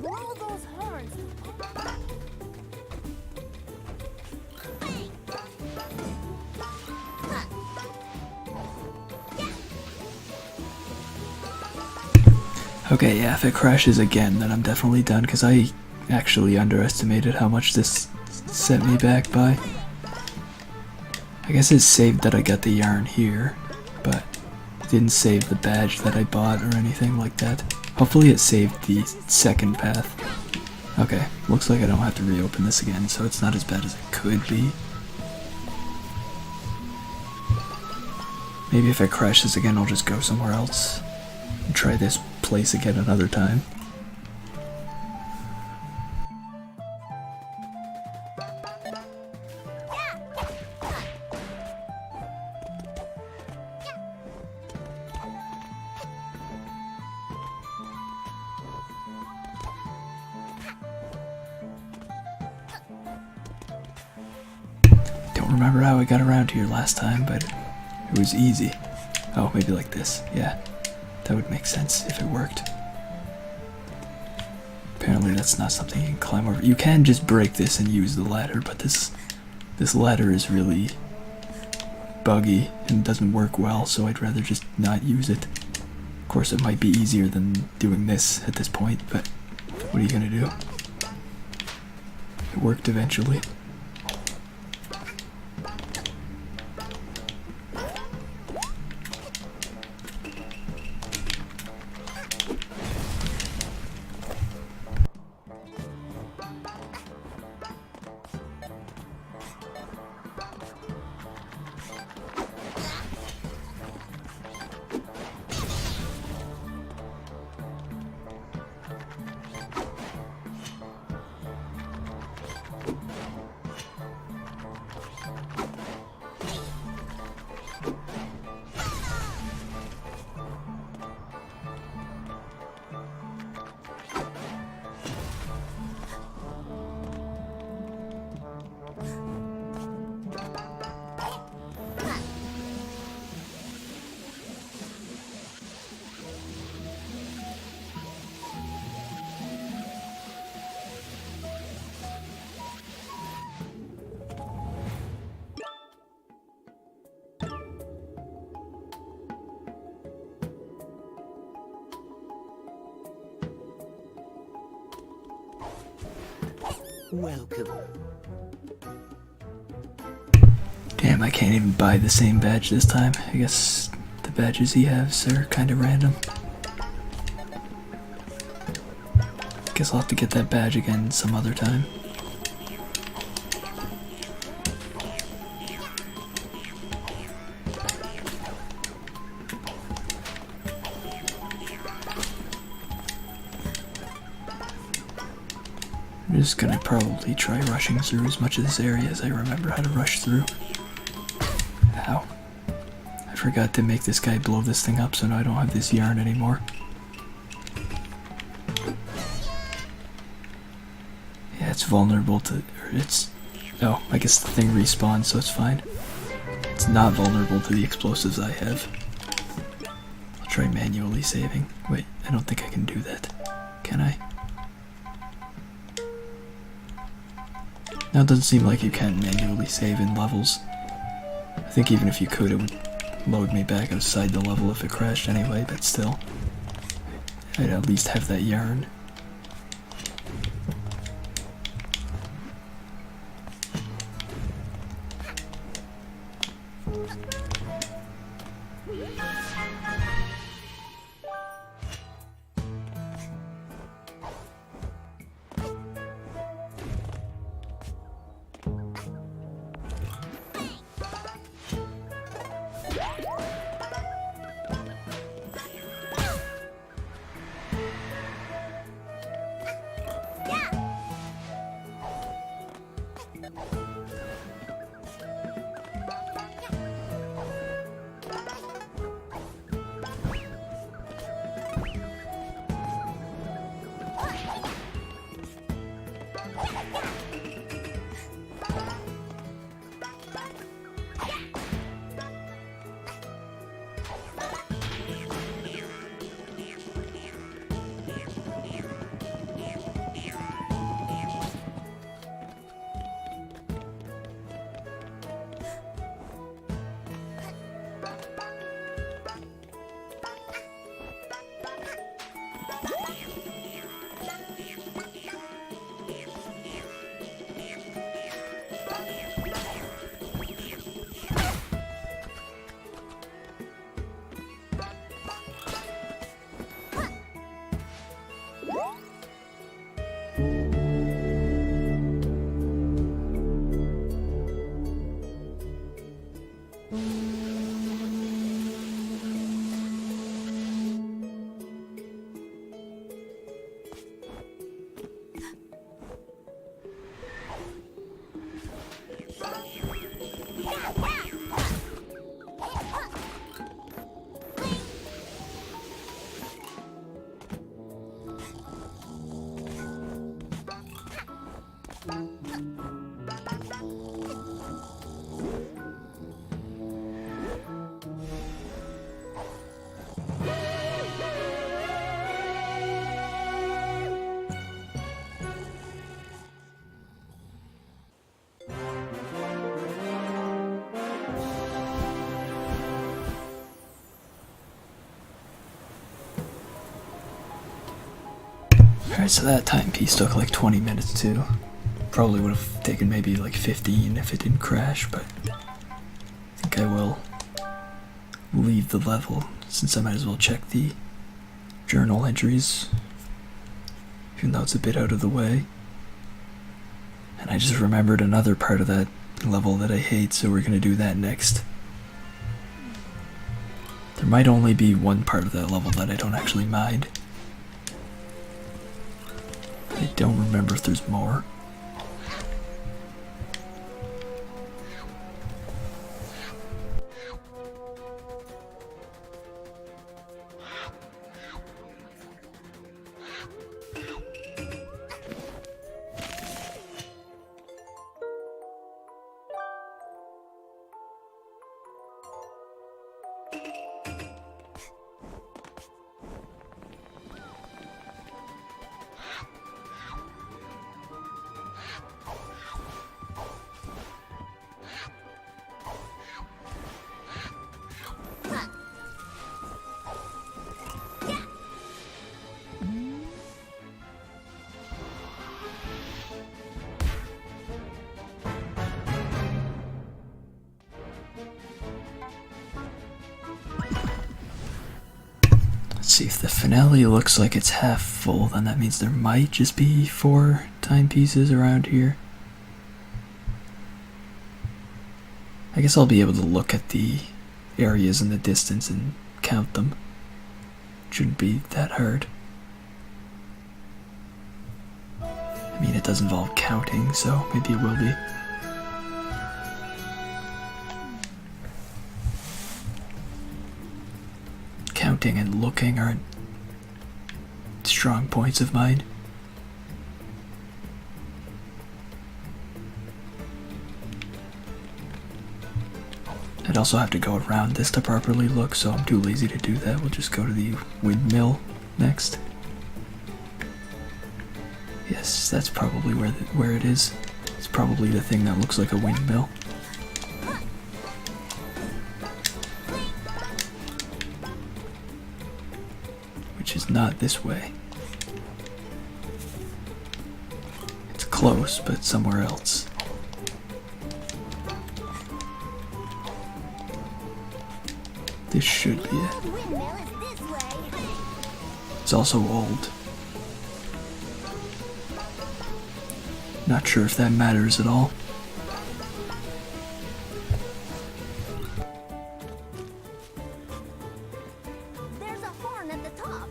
S21: Roll those horns.
S1: Okay, yeah, if it crashes again, then I'm definitely done, because I actually underestimated how much this set me back by. I guess it saved that I got the yarn here, but it didn't save the badge that I bought or anything like that. Hopefully it saved the second path. Okay, looks like I don't have to reopen this again, so it's not as bad as it could be. Maybe if it crashes again, I'll just go somewhere else and try this place again another time. Don't remember how I got around here last time, but it was easy. Oh, maybe like this. Yeah, that would make sense if it worked. Apparently that's not something you can climb over. You can just break this and use the ladder, but this ladder is really buggy and doesn't work well, so I'd rather just not use it. Of course, it might be easier than doing this at this point, but what are you gonna do? It worked eventually.
S4: Welcome.
S1: Damn, I can't even buy the same badge this time. I guess the badges he has are kind of random. Guess I'll have to get that badge again some other time. I'm just gonna probably try rushing through as much of this area as I remember how to rush through. Ow. I forgot to make this guy blow this thing up, so now I don't have this yarn anymore. Yeah, it's vulnerable to... Oh, I guess the thing respawns, so it's fine. It's not vulnerable to the explosives I have. I'll try manually saving. Wait, I don't think I can do that. Can I? Now it doesn't seem like you can manually save in levels. I think even if you could, it would load me back outside the level if it crashed anyway, but still. I'd at least have that yarn. Alright, so that timepiece took like 20 minutes too. Probably would have taken maybe like 15 if it didn't crash, but I think I will leave the level since I might as well check the journal entries, even though it's a bit out of the way. And I just remembered another part of that level that I hate, so we're gonna do that next. There might only be one part of that level that I don't actually mind. I don't remember if there's more. Let's see, if the finale looks like it's half full, then that means there might just be 4 timepieces around here. I guess I'll be able to look at the areas in the distance and count them. Shouldn't be that hard. I mean, it does involve counting, so maybe it will be. Counting and looking aren't strong points of mine. I'd also have to go around this to properly look, so I'm too lazy to do that. We'll just go to the windmill next. Yes, that's probably where it is. It's probably the thing that looks like a windmill. Which is not this way. It's close, but somewhere else. This should be it. It's also old. Not sure if that matters at all.
S21: There's a horn at the top.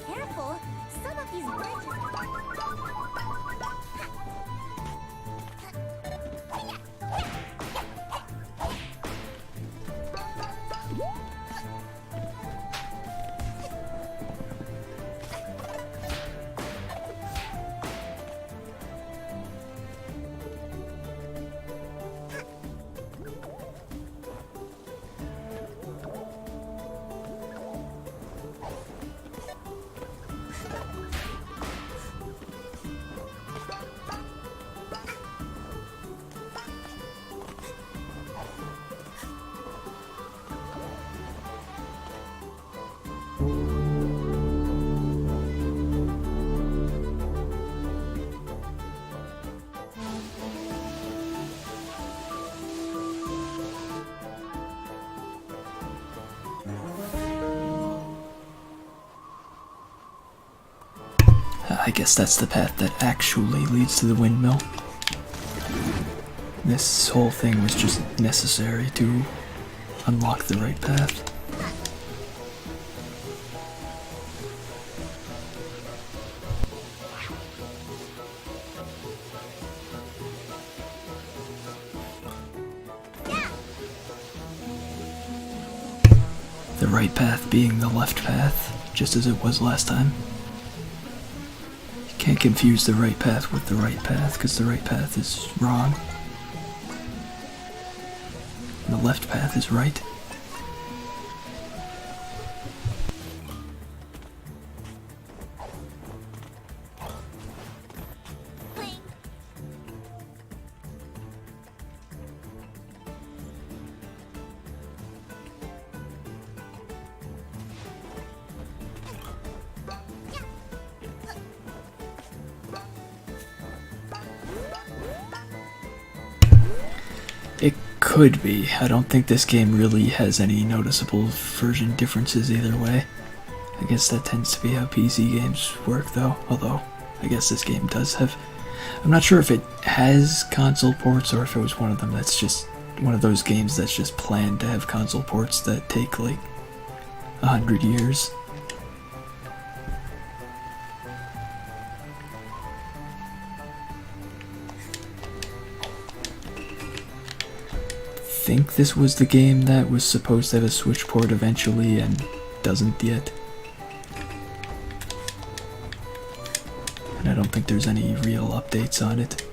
S21: Careful, some of these branches.
S1: I guess that's the path that actually leads to the windmill. This whole thing was just necessary to unlock the right path. The right path being the left path, just as it was last time. You can't confuse the right path with the right path, because the right path is wrong. And the left path is right. It could be. I don't think this game really has any noticeable version differences either way. I guess that tends to be how PC games work though, although I guess this game does have... I'm not sure if it has console ports or if it was one of them that's just one of those games that's just planned to have console ports that take like 100 years. I think this was the game that was supposed to have a Switch port eventually and doesn't yet. And I don't think there's any real updates on it.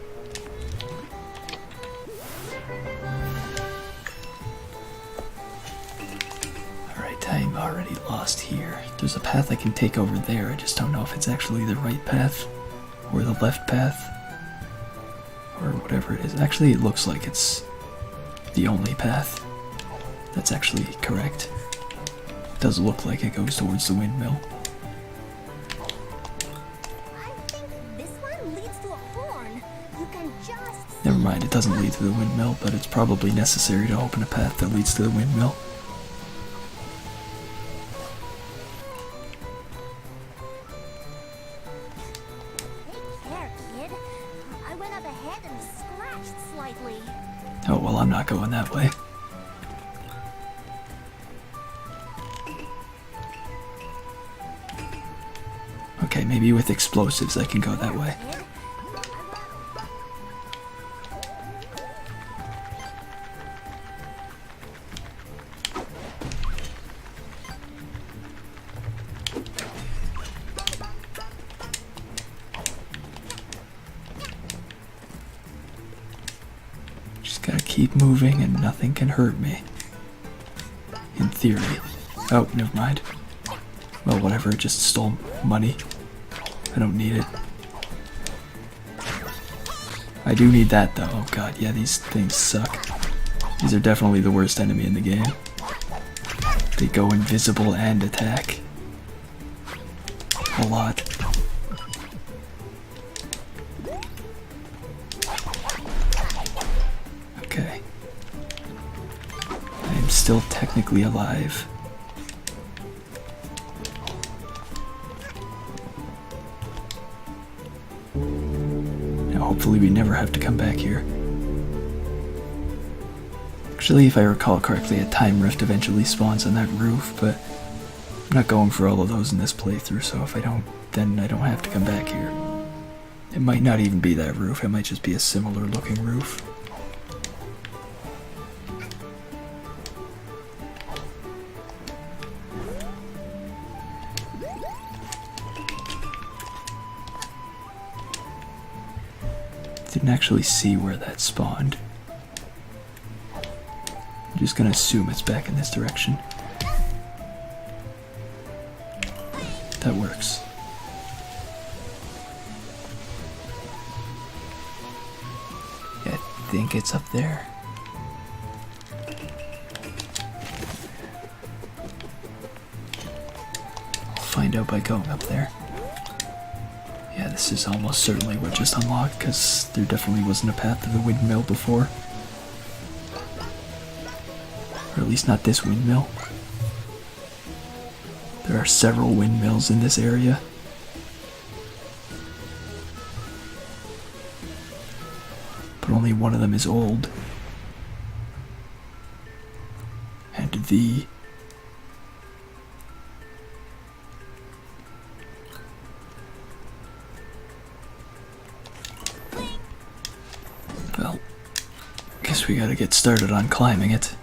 S1: Alright, I'm already lost here. There's a path I can take over there, I just don't know if it's actually the right path, or the left path, or whatever it is. Actually, it looks like it's the only path that's actually correct. It does look like it goes towards the windmill.
S21: This one leads to a horn. You can just...
S1: Never mind, it doesn't lead to the windmill, but it's probably necessary to open a path that leads to the windmill. Oh, well, I'm not going that way. Okay, maybe with explosives I can go that way. Just gotta keep moving and nothing can hurt me. In theory. Oh, never mind. Well, whatever, it just stole money. I don't need it. I do need that though. Oh god, yeah, these things suck. These are definitely the worst enemy in the game. They go invisible and attack. A lot. Okay. I am still technically alive. Now hopefully we never have to come back here. Actually, if I recall correctly, a time rift eventually spawns on that roof, but I'm not going for all of those in this playthrough, so if I don't, then I don't have to come back here. It might not even be that roof, it might just be a similar looking roof. Didn't actually see where that spawned. I'm just gonna assume it's back in this direction. That works. Yeah, I think it's up there. I'll find out by going up there. Yeah, this is almost certainly what just unlocked, because there definitely wasn't a path to the windmill before. Or at least not this windmill. There are several windmills in this area. But only one of them is old. And the... Well, guess we gotta get started on climbing it.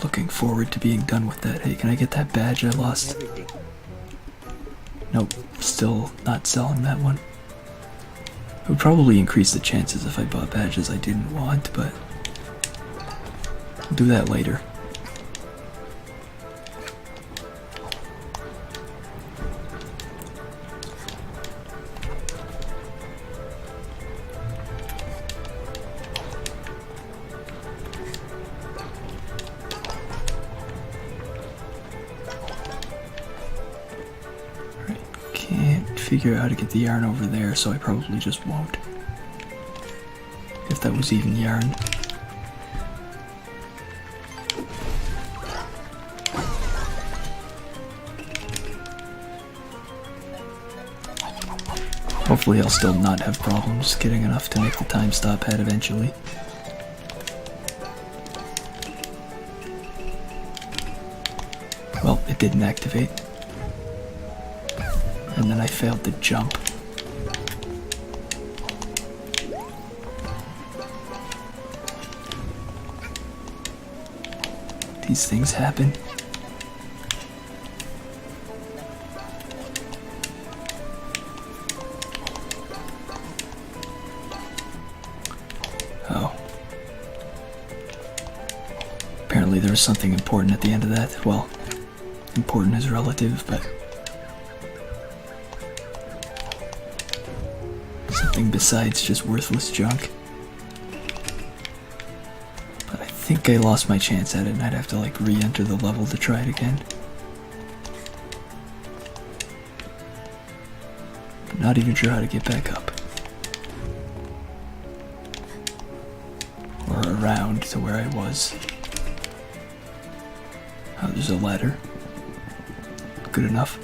S1: Looking forward to being done with that. Hey, can I get that badge I lost? Nope, still not selling that one. It would probably increase the chances if I bought badges I didn't want, but I'll do that later. Figure out how to get the yarn over there, so I probably just won't. If that was even yarn. Hopefully I'll still not have problems getting enough to make the time stop pad eventually. Well, it didn't activate. And then I failed to jump. These things happen. Apparently there was something important at the end of that. Well, important is relative, but something besides just worthless junk. But I think I lost my chance at it, and I'd have to like re-enter the level to try it again. I'm not even sure how to get back up. Or around to where I was. Oh, there's a ladder. Good enough.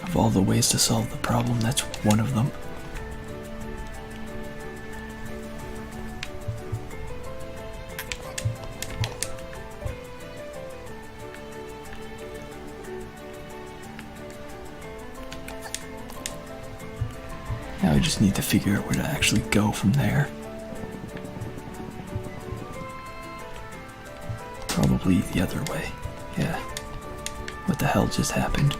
S1: Of all the ways to solve the problem, that's one of them. Now I just need to figure out where to actually go from there. Probably the other way. Yeah. What the hell just happened?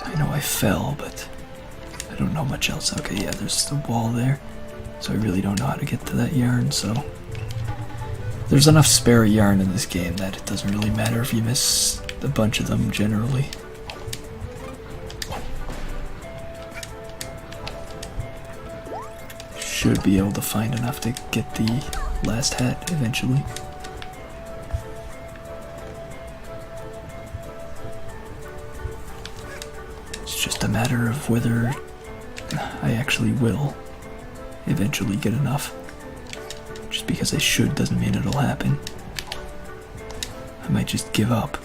S1: I know I fell, but I don't know much else. Okay, yeah, there's the wall there. So I really don't know how to get to that yarn, so... There's enough spare yarn in this game that it doesn't really matter if you miss a bunch of them, generally. Should be able to find enough to get the last hat eventually. It's just a matter of whether I actually will eventually get enough. Just because I should doesn't mean it'll happen. I might just give up.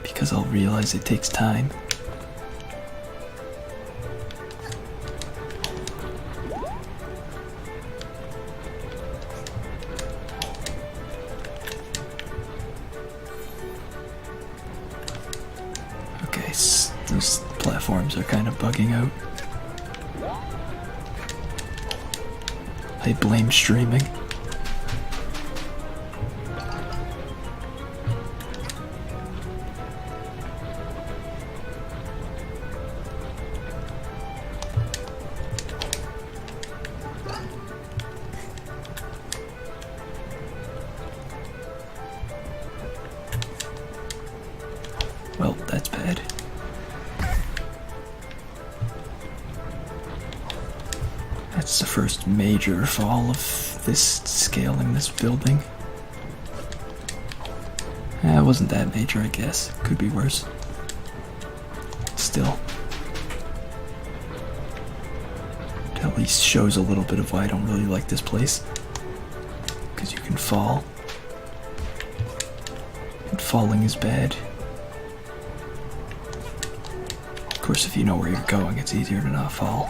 S1: Because I'll realize it takes time. Okay, those platforms are kind of bugging out. I blame streaming. Well, that's bad. That's the first major fall of this scaling this building. It wasn't that major, I guess. Could be worse. Still. It at least shows a little bit of why I don't really like this place. Because you can fall. And falling is bad. Of course, if you know where you're going, it's easier to not fall.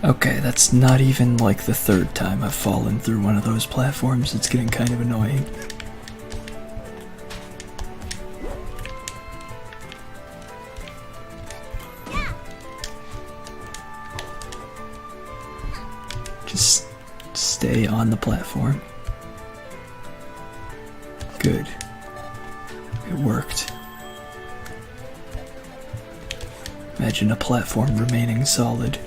S1: Okay, that's not even like the third time I've fallen through one of those platforms. It's getting kind of annoying. Just stay on the platform. Good. It worked. Imagine a platform remaining solid.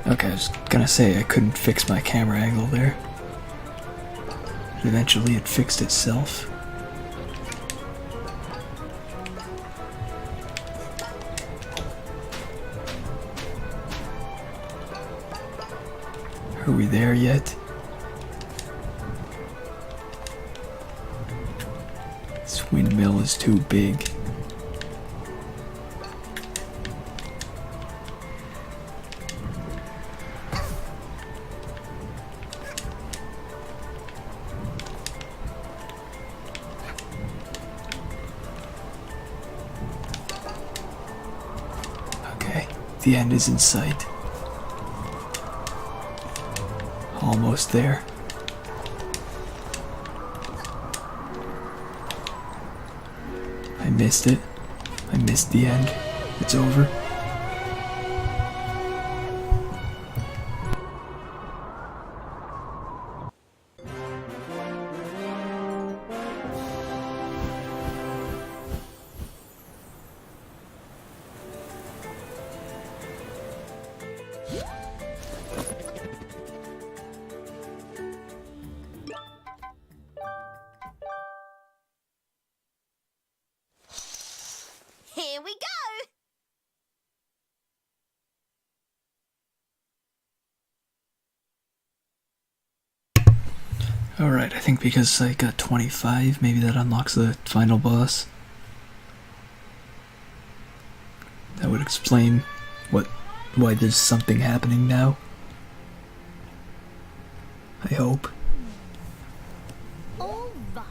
S1: Okay, I was gonna say I couldn't fix my camera angle there. Eventually it fixed itself. Are we there yet? This windmill is too big. Okay, the end is in sight. Almost there. I missed it. I missed the end. It's over.
S6: Here we go!
S1: Alright, I think because I got 25, maybe that unlocks the final boss. That would explain why there's something happening now. I hope.
S6: All right,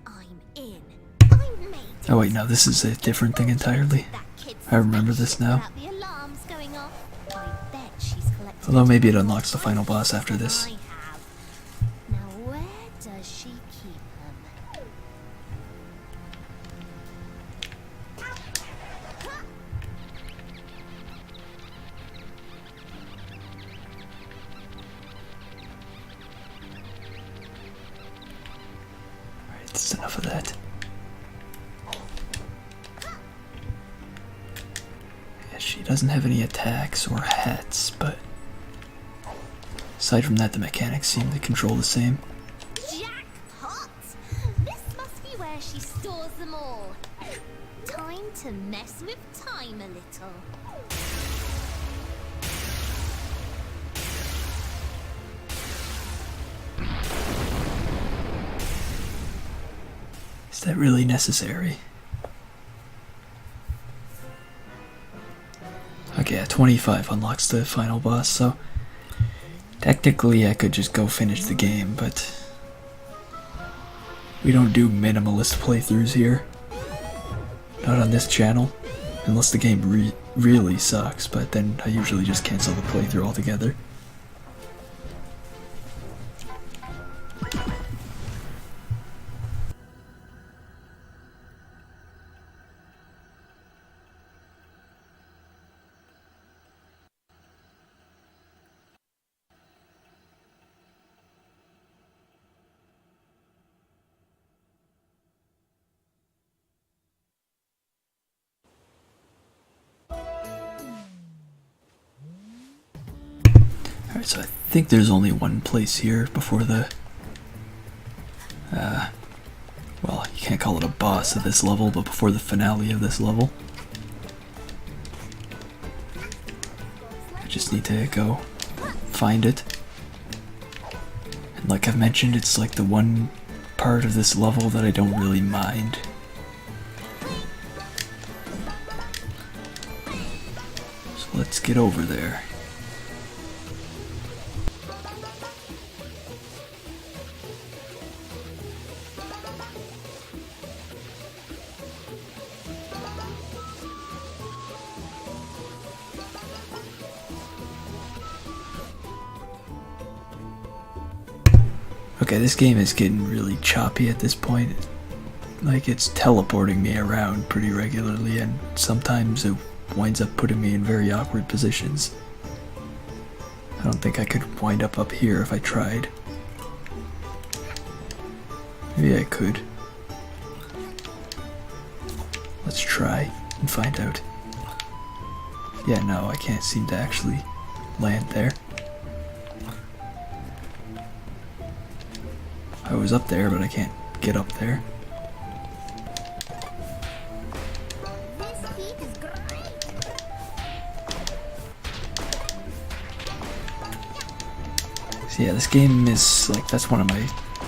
S6: I'm in.
S1: Oh wait, no, this is a different thing entirely. I remember this now.
S6: The alarm's going off. I bet she's collected.
S1: Although maybe it unlocks the final boss after this.
S6: Now where does she keep them?
S1: Alright, that's enough of that. Yeah, she doesn't have any attacks or hats, but aside from that, the mechanics seem to control the same.
S6: Jackpot! This must be where she stores them all. Time to mess with time a little.
S1: Is that really necessary? Okay, at 25 unlocks the final boss, so technically I could just go finish the game, but we don't do minimalist playthroughs here. Not on this channel, unless the game really sucks, but then I usually just cancel the playthrough altogether. Alright, so I think there's only one place here before the... well, you can't call it a boss of this level, but before the finale of this level. I just need to go find it. And like I've mentioned, it's like the one part of this level that I don't really mind. So let's get over there. Okay, this game is getting really choppy at this point. Like, it's teleporting me around pretty regularly, and sometimes it winds up putting me in very awkward positions. I don't think I could wind up here if I tried. Maybe I could. Let's try and find out. Yeah, no, I can't seem to actually land there. I was up there, but I can't get up there. So yeah, this game is, like, that's one of my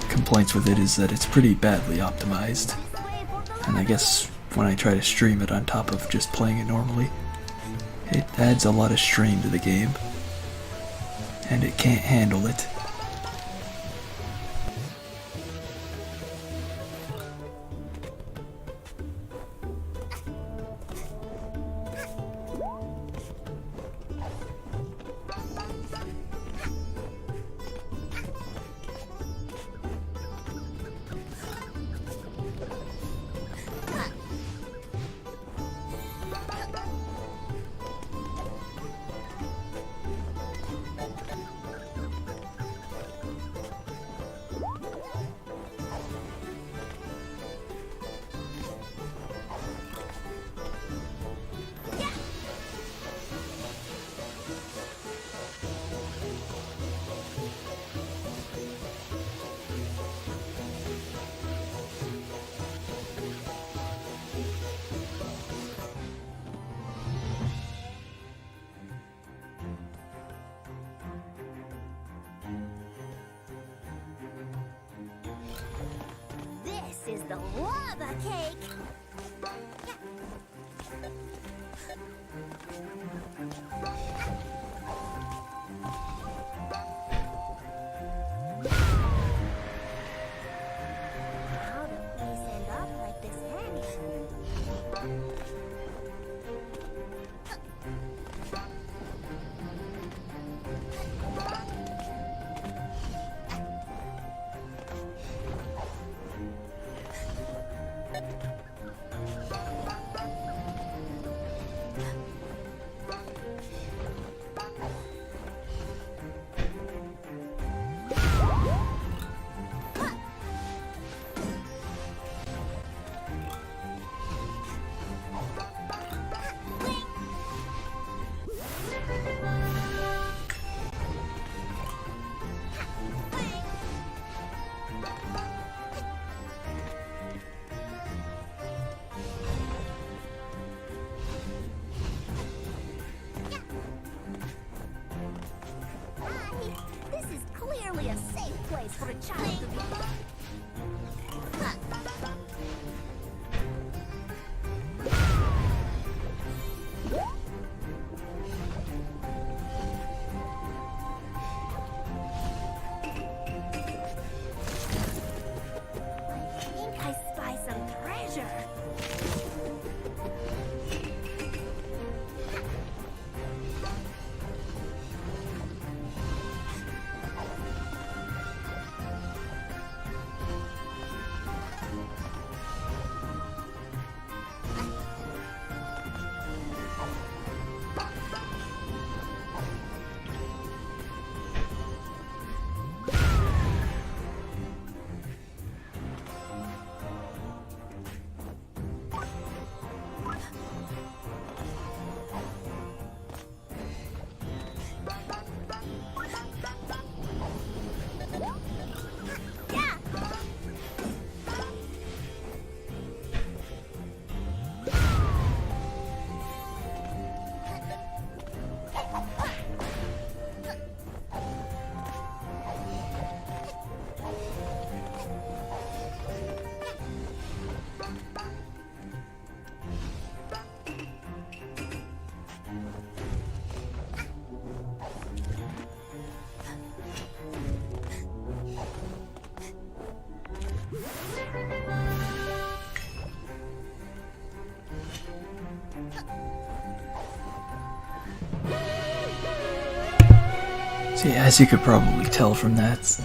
S1: complaints with it, is that it's pretty badly optimized. And I guess when I try to stream it on top of just playing it normally, it adds a lot of strain to the game. And it can't handle it.
S21: This is the lava cake! How did the place end up like this anyway? This is clearly a safe place for a child to be. I think I spy some treasure.
S1: See, as you could probably tell from that,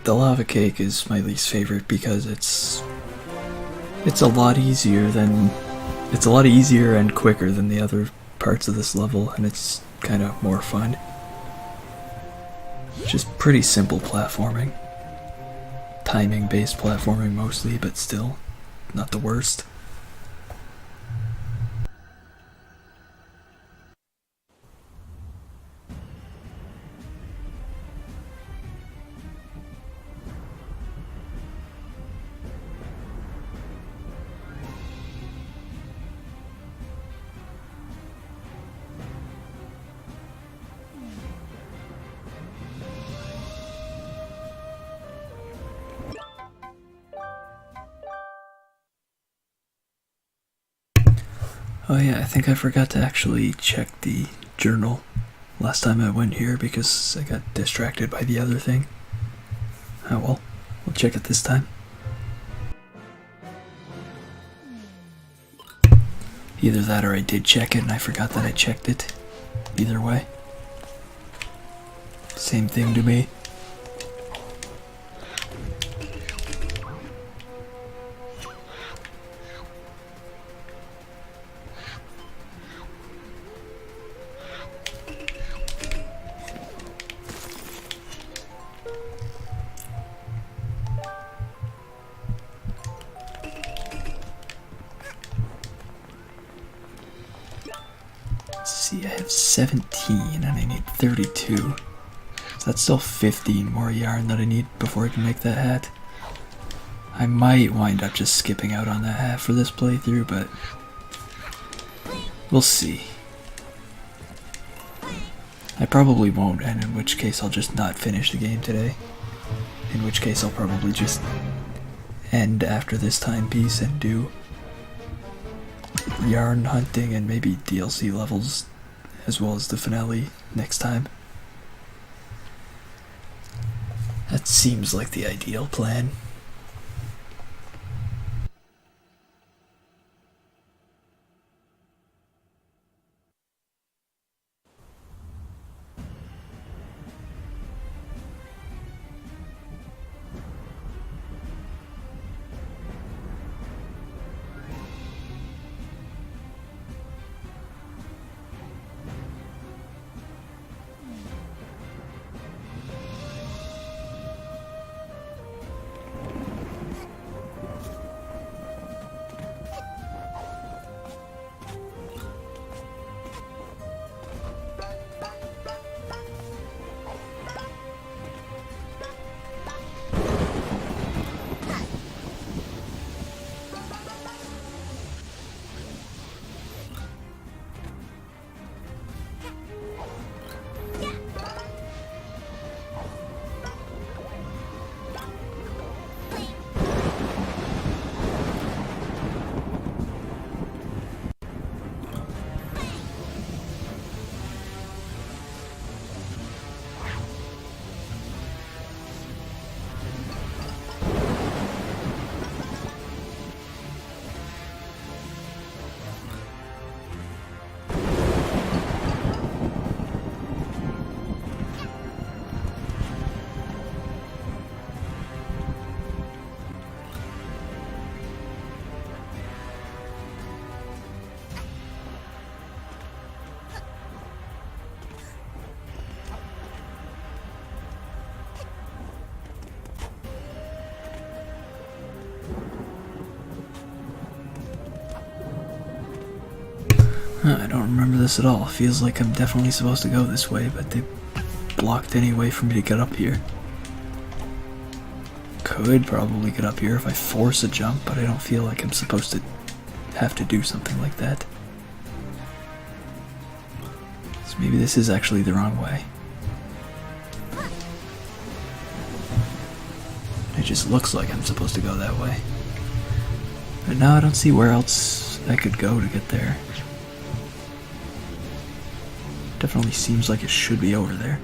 S1: the lava cake is my least favorite because it's a lot easier and quicker than the other parts of this level, and it's kind of more fun. Just pretty simple platforming. Timing based platforming mostly, but still not the worst. Oh yeah, I think I forgot to actually check the journal last time I went here because I got distracted by the other thing. Oh well, we'll check it this time. Either that or I did check it and I forgot that I checked it. Either way. Same thing to me. See, I have 17 and I need 32. So that's still 15 more yarn that I need before I can make that hat. I might wind up just skipping out on that hat for this playthrough, but we'll see. I probably won't, and in which case I'll just not finish the game today. In which case I'll probably just end after this timepiece and do yarn hunting and maybe DLC levels as well as the finale next time. That seems like the ideal plan. I don't remember this at all. Feels like I'm definitely supposed to go this way, but they blocked any way for me to get up here. Could probably get up here if I force a jump, but I don't feel like I'm supposed to have to do something like that. So maybe this is actually the wrong way. It just looks like I'm supposed to go that way. But now I don't see where else I could go to get there. Definitely seems like it should be over there.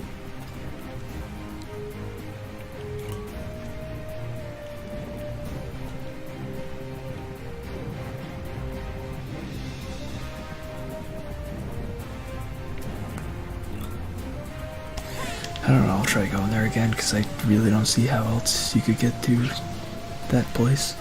S1: I don't know, I'll try going there again because I really don't see how else you could get to that place.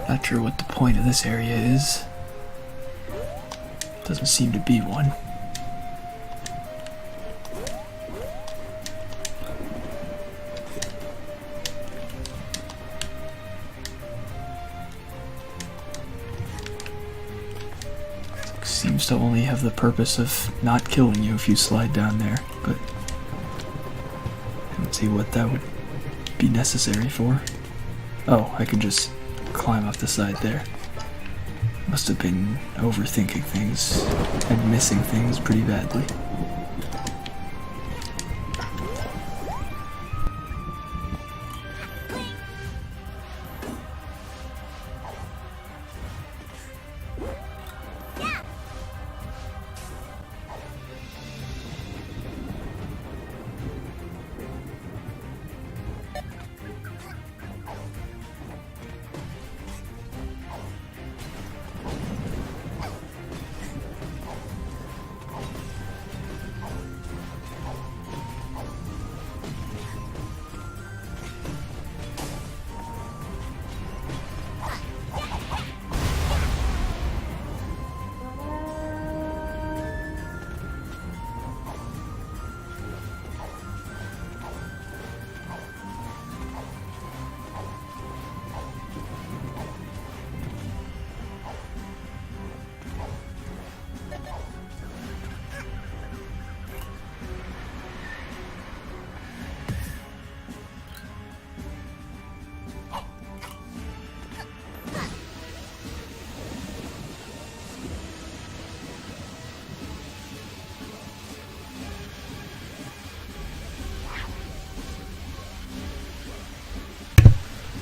S1: Not sure what the point of this area is. Doesn't seem to be one. Seems to only have the purpose of not killing you if you slide down there, but I don't see what that would be necessary for. Oh, I can just climb up the side there. Must have been overthinking things and missing things pretty badly.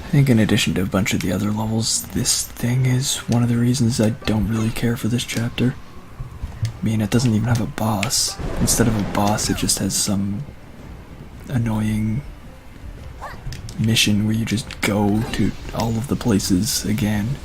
S1: I think in addition to a bunch of the other levels, this thing is one of the reasons I don't really care for this chapter. I mean, it doesn't even have a boss. Instead of a boss, it just has some annoying mission where you just go to all of the places again.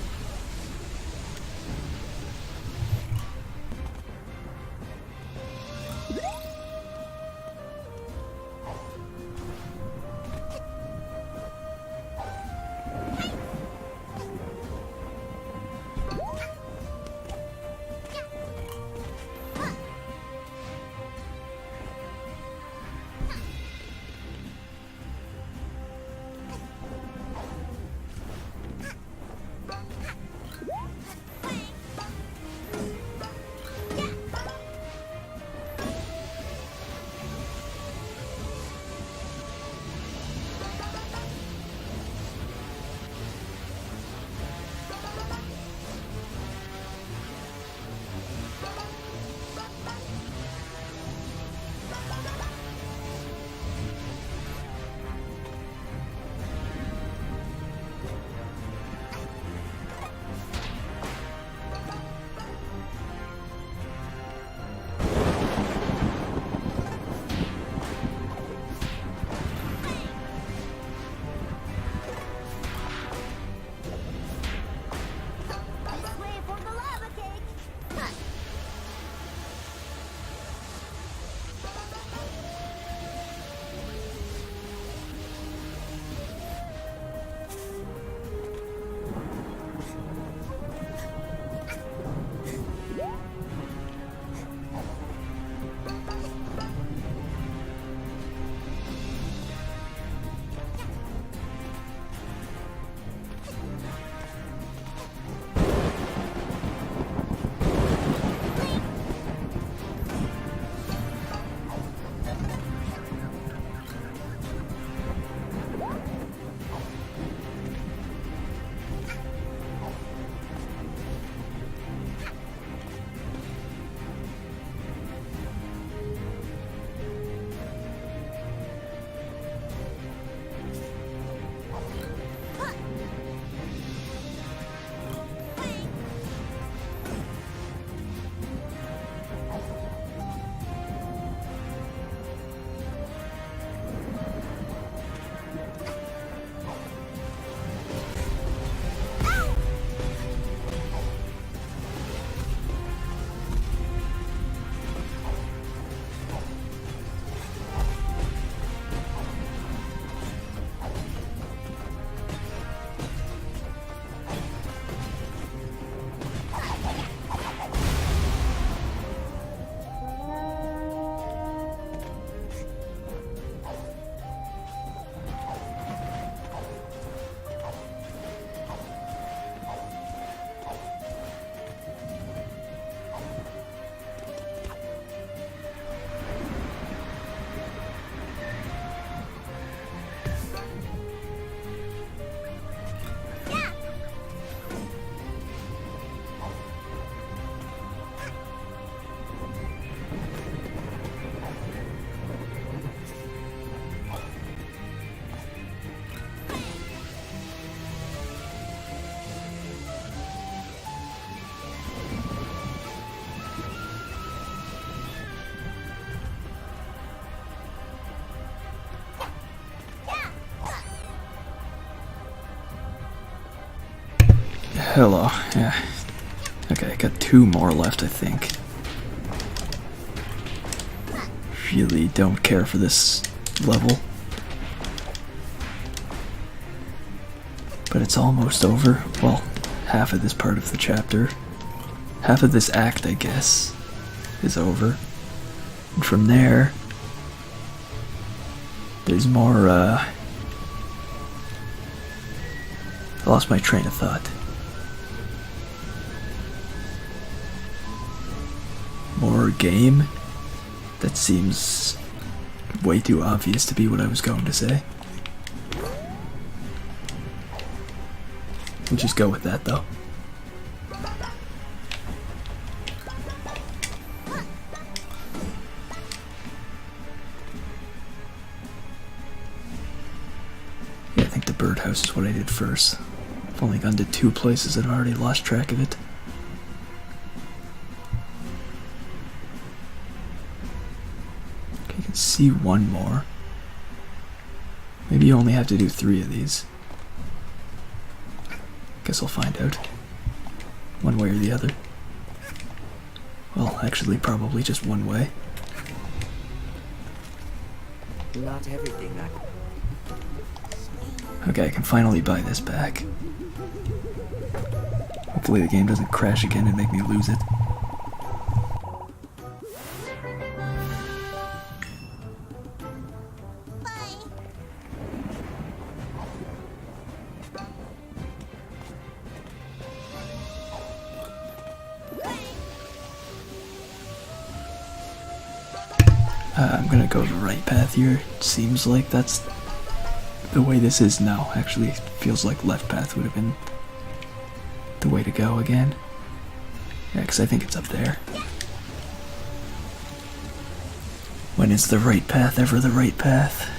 S1: hello. Yeah. Okay, I got 2 more left, I think. Really don't care for this level. But it's almost over. Well, half of this part of the chapter. Half of this act, I guess, is over. And from there, there's more, I lost my train of thought. More game? That seems way too obvious to be what I was going to say. We'll just go with that, though. Yeah, I think the birdhouse is what I did first. I've only gone to 2 places and I've already lost track of it. Okay, you can see 1 more. Maybe you only have to do 3 of these. Guess I'll find out. One way or the other. Well, actually, probably just one way.
S4: Not everything
S1: Okay, I can finally buy this back. Hopefully the game doesn't crash again and make me lose it. I'm gonna go the right path here. Seems like that's the way this is now. Actually, it feels like left path would have been the way to go again. Yeah, because I think it's up there. When is the right path ever the right path?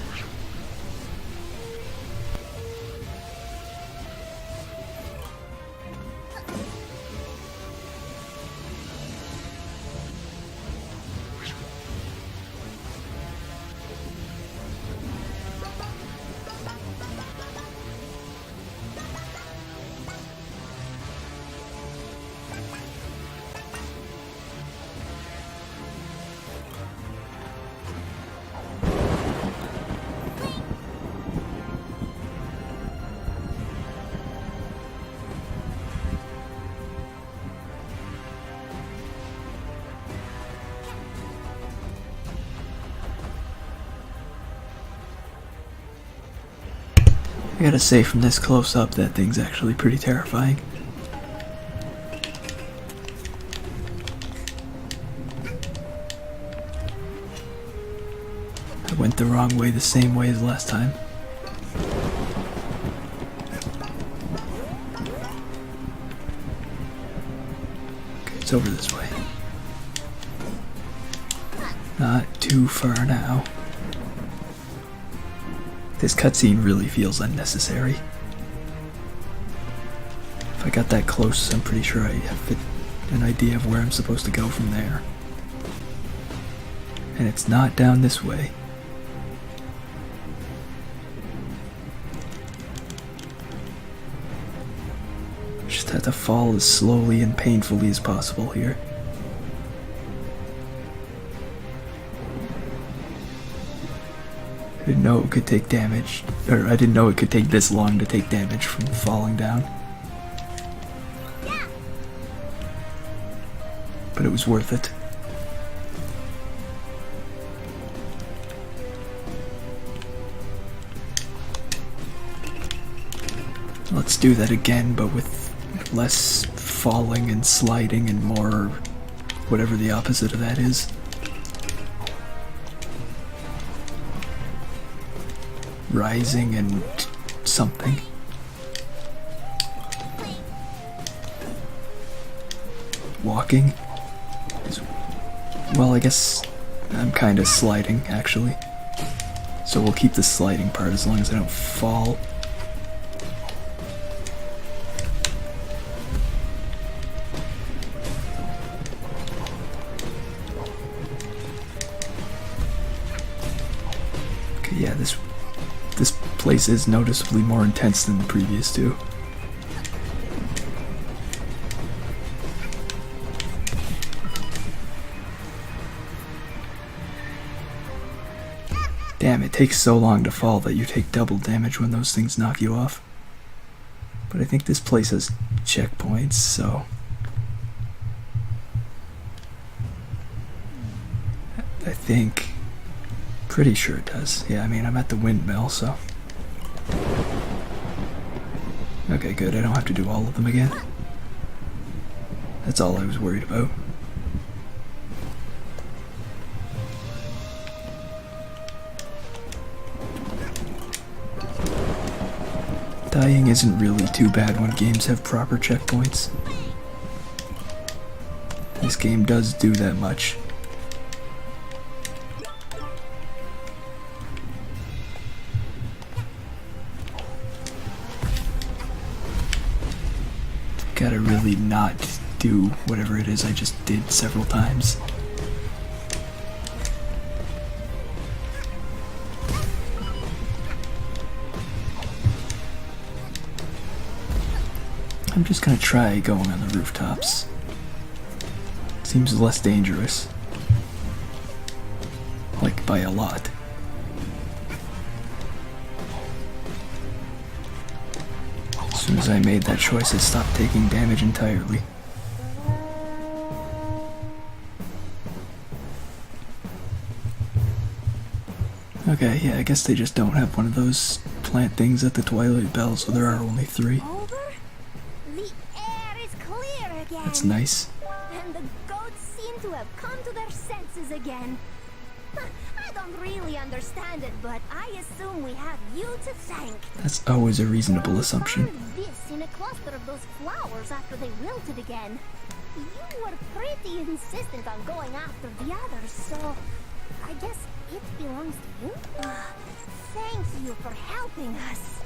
S1: I gotta say, from this close up, that thing's actually pretty terrifying. I went the wrong way the same way as last time. Okay, it's over this way. Not too far now. This cutscene really feels unnecessary. If I got that close, I'm pretty sure I have an idea of where I'm supposed to go from there. And it's not down this way. Just have to fall as slowly and painfully as possible here. I didn't know it could take damage, or I didn't know it could take this long to take damage from falling down. But it was worth it. Let's do that again, but with less falling and sliding and more whatever the opposite of that is. Rising and something. Walking? Well, I guess I'm kind of sliding, actually. So we'll keep the sliding part as long as I don't fall. Okay, yeah, this place is noticeably more intense than the previous two. takes so long to fall that you take double damage when those things knock you off. But I think this place has checkpoints, so... I think... Pretty sure it does. Yeah, I mean, I'm at the windmill, so... Okay, good. I don't have to do all of them again. That's all I was worried about. Dying isn't really too bad when games have proper checkpoints. This game does do that much. Gotta really not do whatever it is I just did several times. I'm just gonna try going on the rooftops. Seems less dangerous. Like, by a lot. As soon as I made that choice, I stopped taking damage entirely. Okay, yeah, I guess they just don't have one of those plant things at the Twilight Bell, so there are only 3.
S21: The air is clear again.
S1: That's nice.
S21: And the goats seem to have come to their senses again. I don't really understand it, but I assume we have you to thank.
S1: That's always a reasonable assumption.
S21: This in a cluster of those flowers after they wilted again. You were pretty insistent on going after the others, so I guess it belongs to you. Thank you for helping us.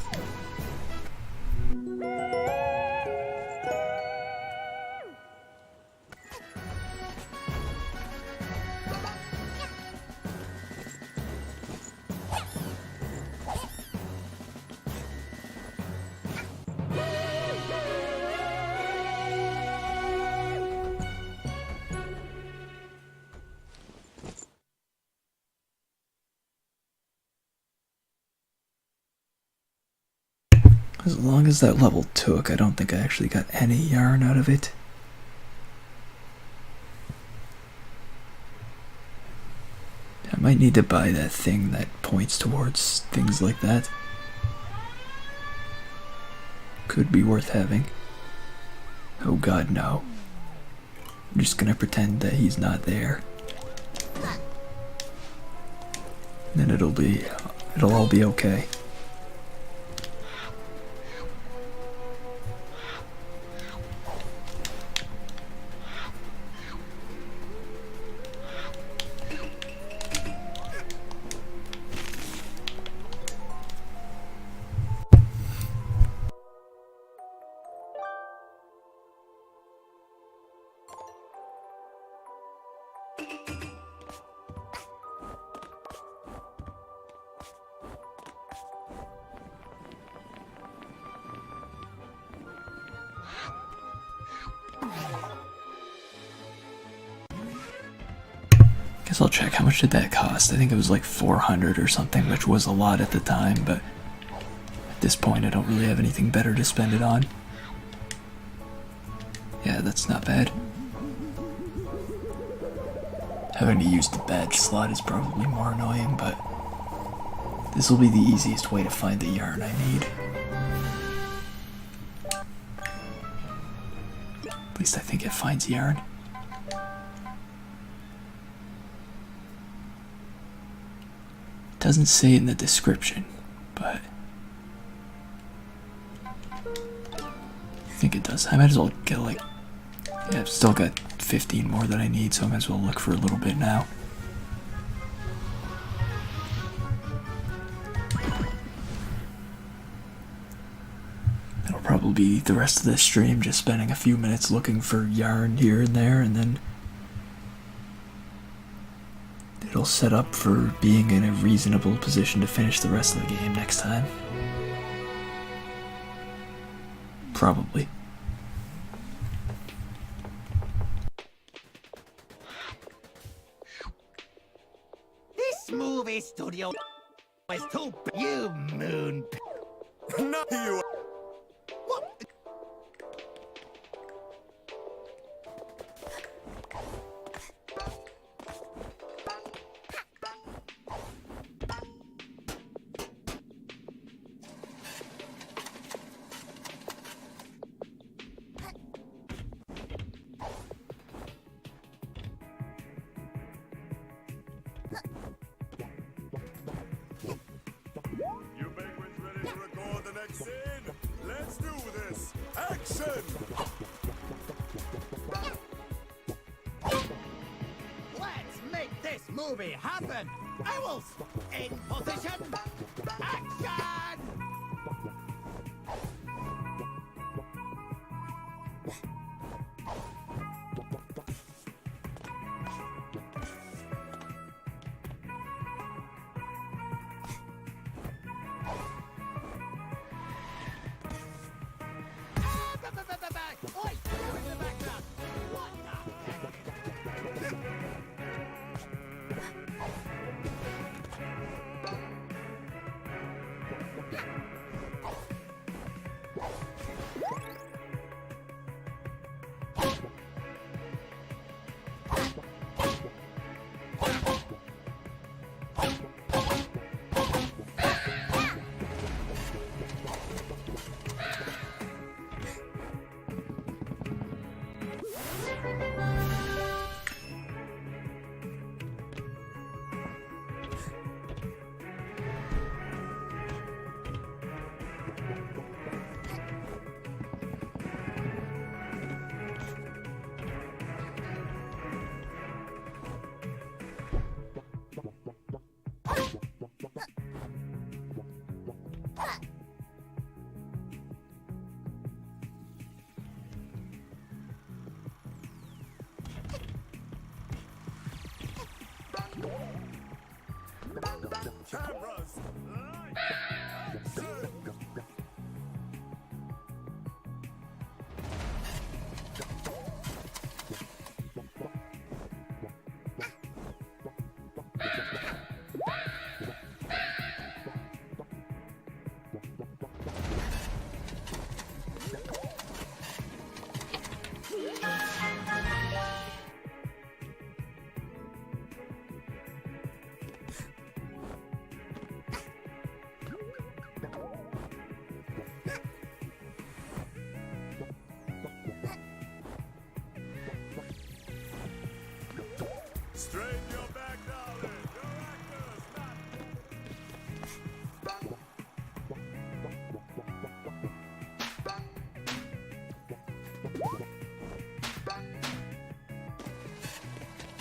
S1: As long as that level took, I don't think I actually got any yarn out of it. I might need to buy that thing that points towards things like that. Could be worth having. Oh god, no. I'm just gonna pretend that he's not there. Then it'll all be okay. Guess I'll check how much did that cost. I think it was like 400 or something, which was a lot at the time, but at this point I don't really have anything better to spend it on. Yeah, that's not bad. Having to use the badge slot is probably more annoying, but this will be the easiest way to find the yarn I need. At least I think it finds yarn. Doesn't say in the description, but I think it does. I might as well get like, yeah, I've still got 15 more that I need, so I might as well look for a little bit now. It'll probably be the rest of this stream, just spending a few minutes looking for yarn here and there, and then it'll set up for being in a reasonable position to finish the rest of the game next time. Probably.
S12: This movie studio... It's too you moon.
S13: Not you.
S12: What?
S13: You penguins ready to record the next scene? Let's do this. Action!
S12: Let's make this movie happen! Owls! In position! Action! Oi! You in the background! What the heck?
S13: Cameras! Straighten your back, darling. You're actors,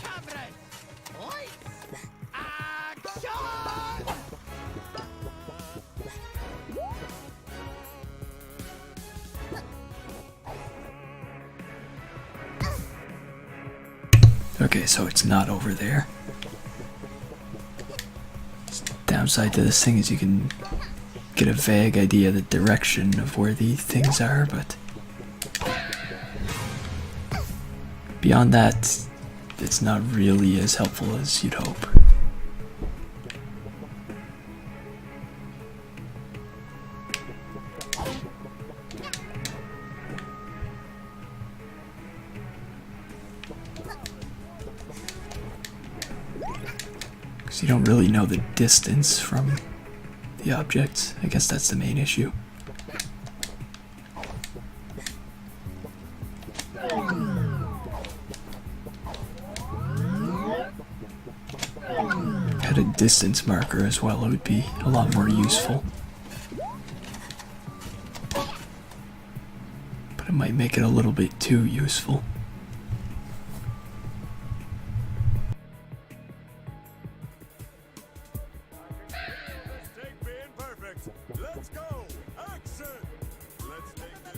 S12: Cameras! Lights! Action!
S1: Okay, so it's not over there. Downside to this thing is you can get a vague idea of the direction of where the things are, but beyond that, it's not really as helpful as you'd hope. Because you don't really know the distance from the objects. I guess that's the main issue. Had a distance marker as well, it would be a lot more useful. But it might make it a little bit too useful.
S13: Let's go! Action! Let's take this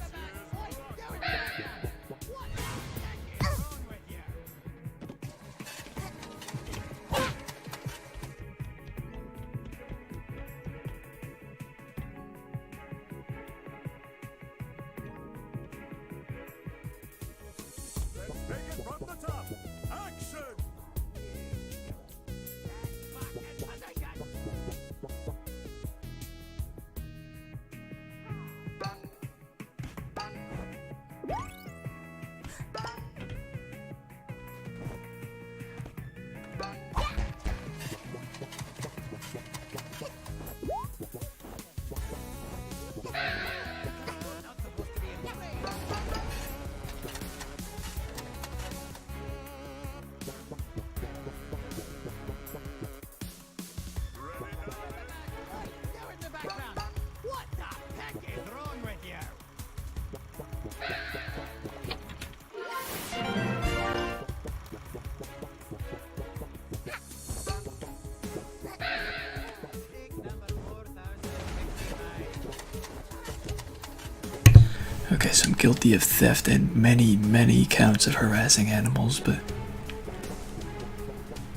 S1: Okay, so I'm guilty of theft and many, many counts of harassing animals, but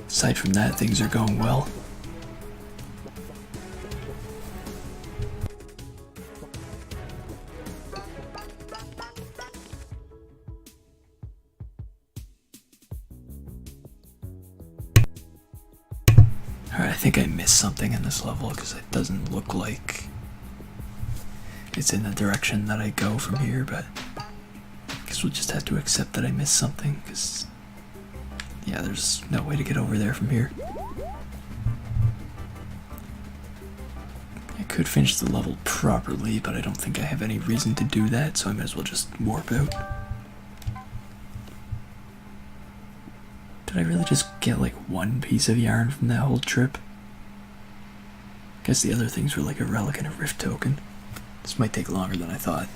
S1: aside from that, things are going well. Alright, I think I missed something in this level because it doesn't look like it's in the direction that I go from here, but I guess we'll just have to accept that I missed something because, yeah, there's no way to get over there from here. I could finish the level properly, but I don't think I have any reason to do that, so I might as well just warp out. Did I really just get like one piece of yarn from that whole trip? Guess the other things were like a relic and a rift token. This might take longer than I thought.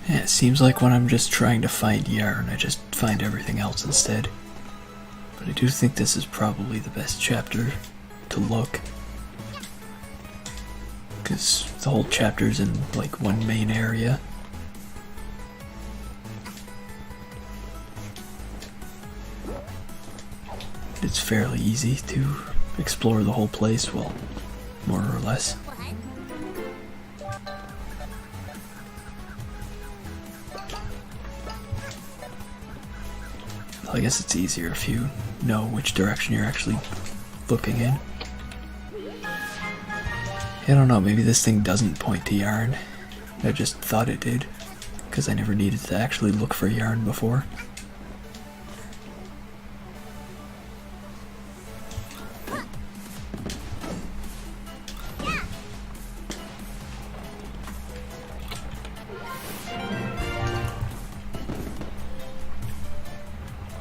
S1: Yeah, it seems like when I'm just trying to find yarn, I just find everything else instead. But I do think this is probably the best chapter to look. Because the whole chapter's in like one main area. It's fairly easy to explore the whole place, well, more or less. I guess it's easier if you know which direction you're actually looking in. I don't know, maybe this thing doesn't point to yarn. I just thought it did, because I never needed to actually look for yarn before.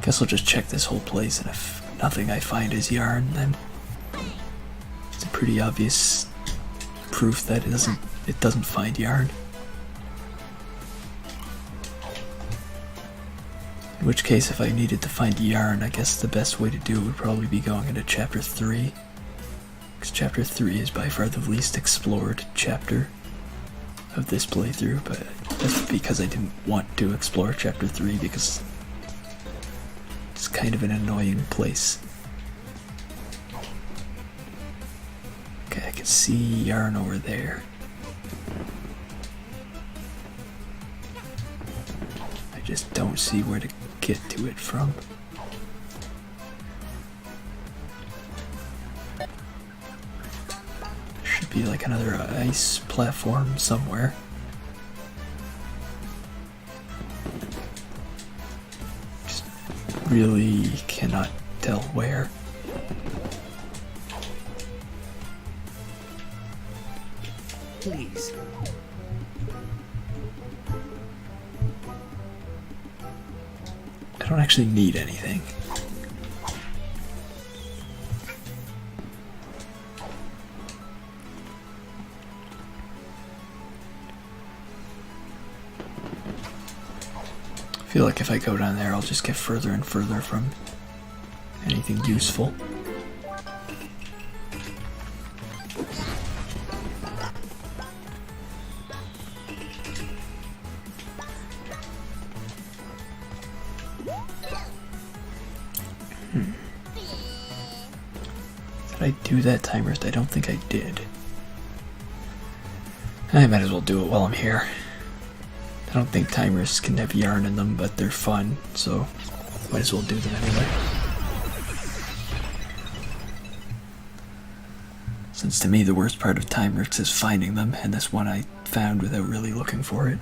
S1: Guess I'll just check this whole place, and if nothing I find is yarn, then it's a pretty obvious proof that it doesn't find yarn. In which case, if I needed to find yarn, I guess the best way to do it would probably be going into chapter 3. Because chapter 3 is by far the least explored chapter of this playthrough, but that's because I didn't want to explore chapter 3 because it's kind of an annoying place. Okay, I can see yarn over there. I just don't see where to get to it from. Should be like another ice platform somewhere. Just really cannot tell where.
S4: Please.
S1: I don't actually need anything. I feel like if I go down there, I'll just get further and further from anything useful. Did I do that time rest? I don't think I did. I might as well do it while I'm here. I don't think timers can have yarn in them, but they're fun, so might as well do them anyway. Since to me the worst part of timers is finding them, and this one I found without really looking for it.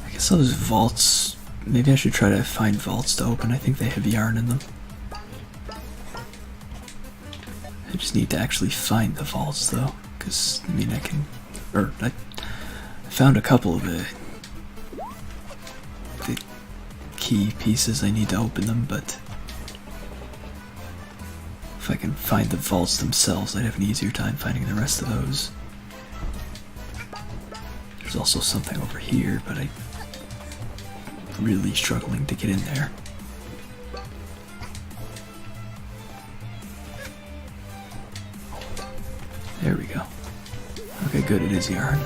S1: I guess those vaults, maybe I should try to find vaults to open. I think they have yarn in them. I just need to actually find the vaults though, because I mean I found a couple of the key pieces I need to open them, but if I can find the vaults themselves, I'd have an easier time finding the rest of those. There's also something over here, but I'm really struggling to get in there. There we go. Okay, good, it is yarn.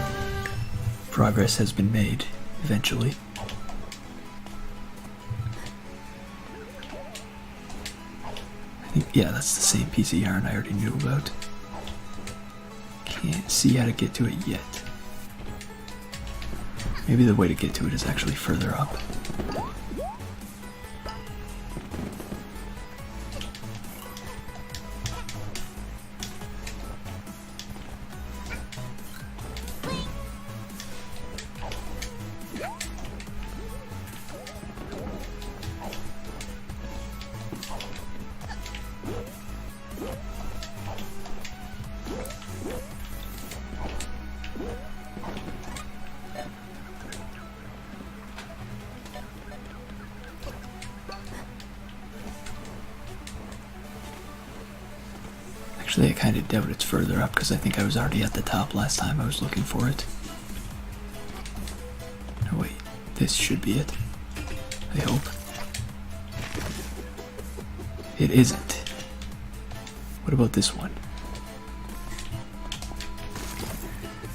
S1: Progress has been made, eventually. I think, yeah, that's the same piece of yarn I already knew about. Can't see how to get to it yet. Maybe the way to get to it is actually further up. Actually, I kind of doubt it's further up because I think I was already at the top last time I was looking for it. No, wait. This should be it. I hope. It isn't. What about this one?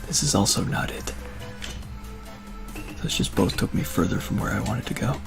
S1: This is also not it. Those just both took me further from where I wanted to go.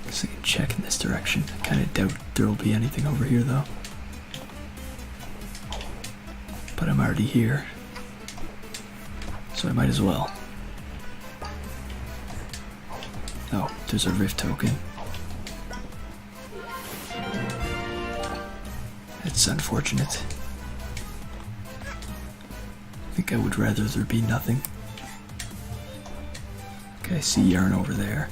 S1: Guess I can check in this direction. I kind of doubt there will be anything over here though. But I'm already here, so I might as well. Oh, there's a rift token. It's unfortunate. I think I would rather there be nothing. Okay, I see yarn over there.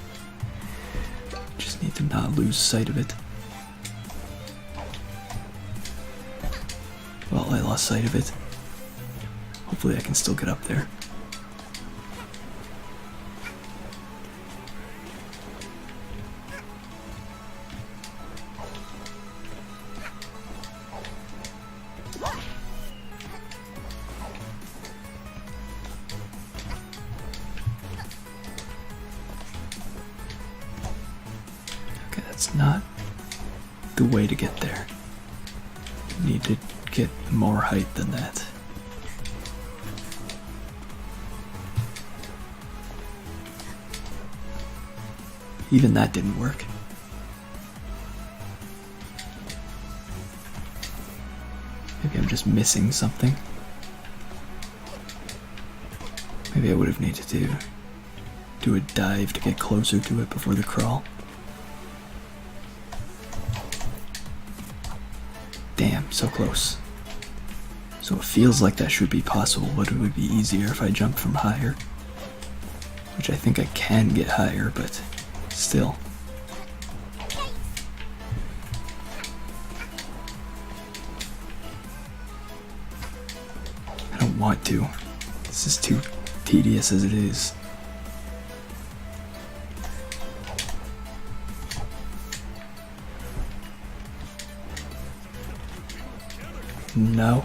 S1: Just need to not lose sight of it. Well, I lost sight of it. Hopefully I can still get up there. Okay, that's not the way to get there. You need to get more height than that. Even that didn't work. Maybe I'm just missing something. Maybe I would have needed to do a dive to get closer to it before the crawl. Damn, so close. So it feels like that should be possible, but it would be easier if I jumped from higher. Which I think I can get higher, but still. I don't want to. This is too tedious as it is. No.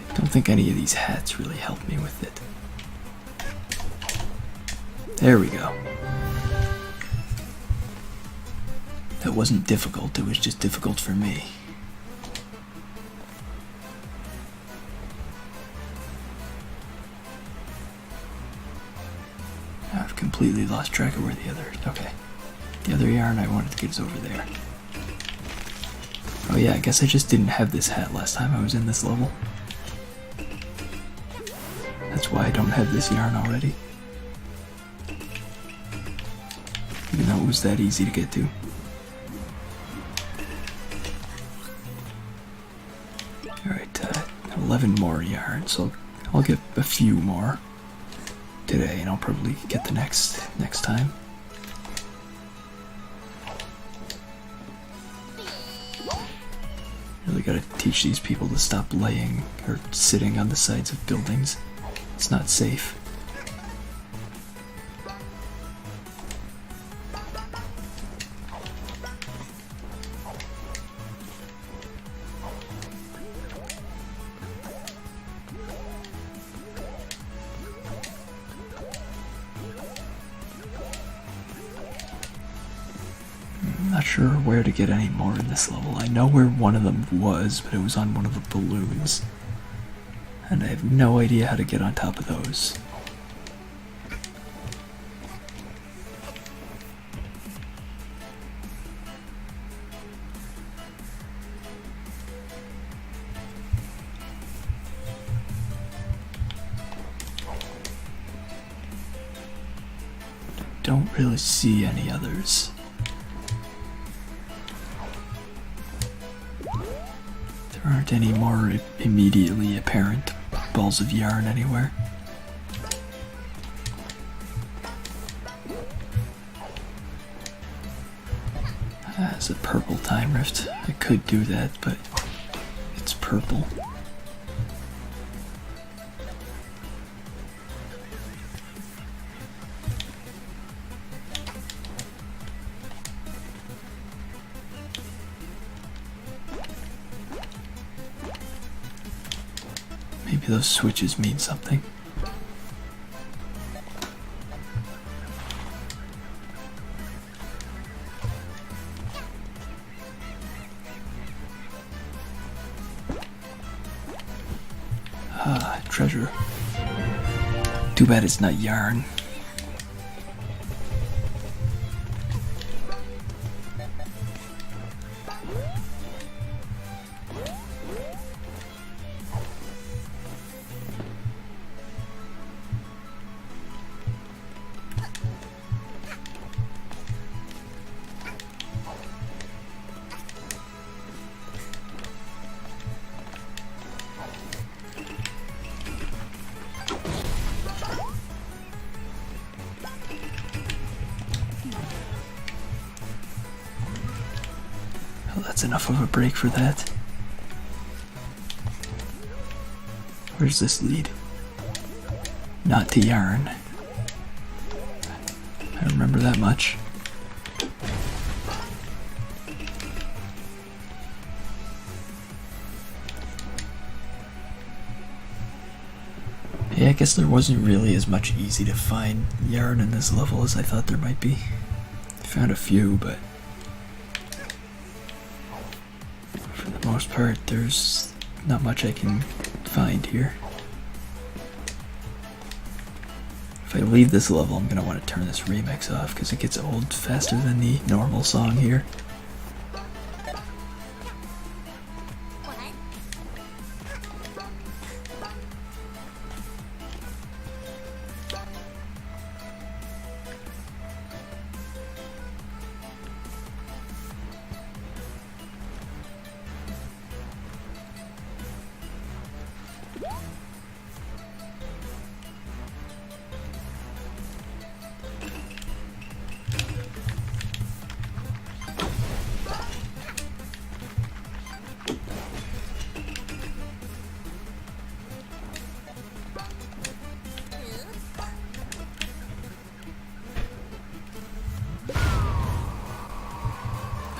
S1: I don't think any of these hats really help me with it. There we go. That wasn't difficult, it was just difficult for me. I've completely lost track of where the other... Okay. The other yarn I wanted to get is over there. Oh yeah, I guess I just didn't have this hat last time I was in this level. That's why I don't have this yarn already. Even though it was that easy to get to. Alright, 11 more yarn, so I'll get a few more today, and I'll probably get the next time. Really gotta teach these people to stop laying or sitting on the sides of buildings. It's not safe. I'm not sure where to get any more in this level. I know where one of them was, but it was on one of the balloons. And I have no idea how to get on top of those. Don't really see any others. aren't any more immediately apparent balls of yarn anywhere. It's a purple time rift. I could do that, but it's purple. Maybe those switches mean something. Ah, treasure. Too bad it's not yarn. Well, that's enough of a break for that. Where's this lead? Not to yarn. I remember that much. Yeah, I guess there wasn't really as much easy to find yarn in this level as I thought there might be. I found a few, but for the most part, there's not much I can find here. If I leave this level, I'm gonna want to turn this remix off because it gets old faster than the normal song here.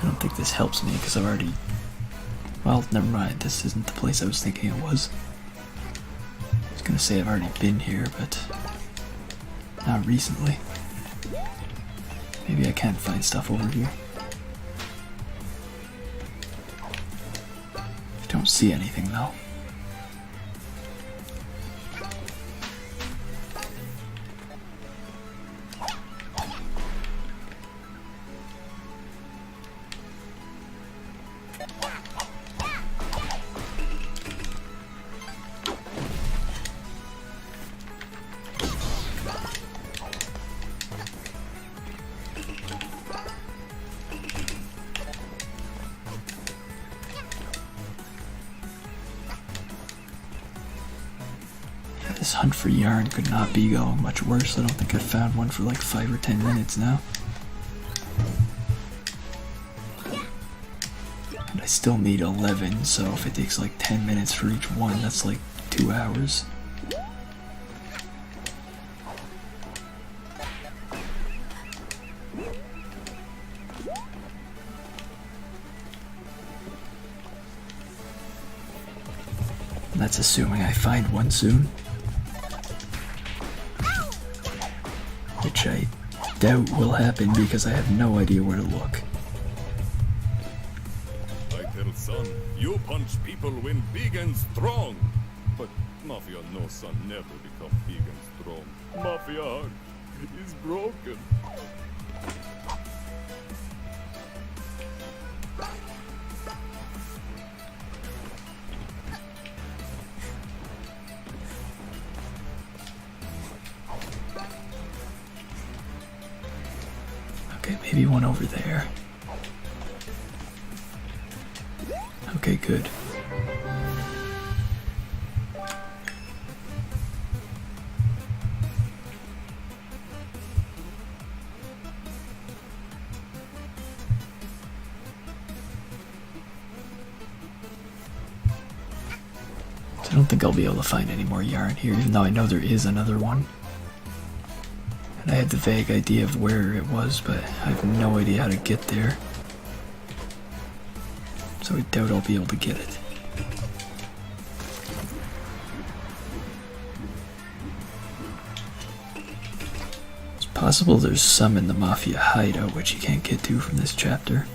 S1: I don't think this helps me because I've already... Well, never mind. This isn't the place I was thinking it was. I was gonna say I've already been here, but not recently. Maybe I can find stuff over here. Don't see anything though. This hunt for yarn could not be going much worse. I don't think I've found one for like 5 or 10 minutes now. And I still need 11, so if it takes like 10 minutes for each one, that's like 2 hours. That's assuming I find one soon. Which I doubt will happen because I have no idea where to look.
S3: I tell son, you punch people when big and strong. But Mafia knows son never become big and strong. Mafia heart is broken.
S1: Okay, maybe one over there. Okay, good. don't think I'll be able to find any more yarn here, even though I know there is another one. And I had the vague idea of where it was, but I have no idea how to get there. So I doubt I'll be able to get it. It's possible there's some in the Mafia hideout which you can't get to from this chapter.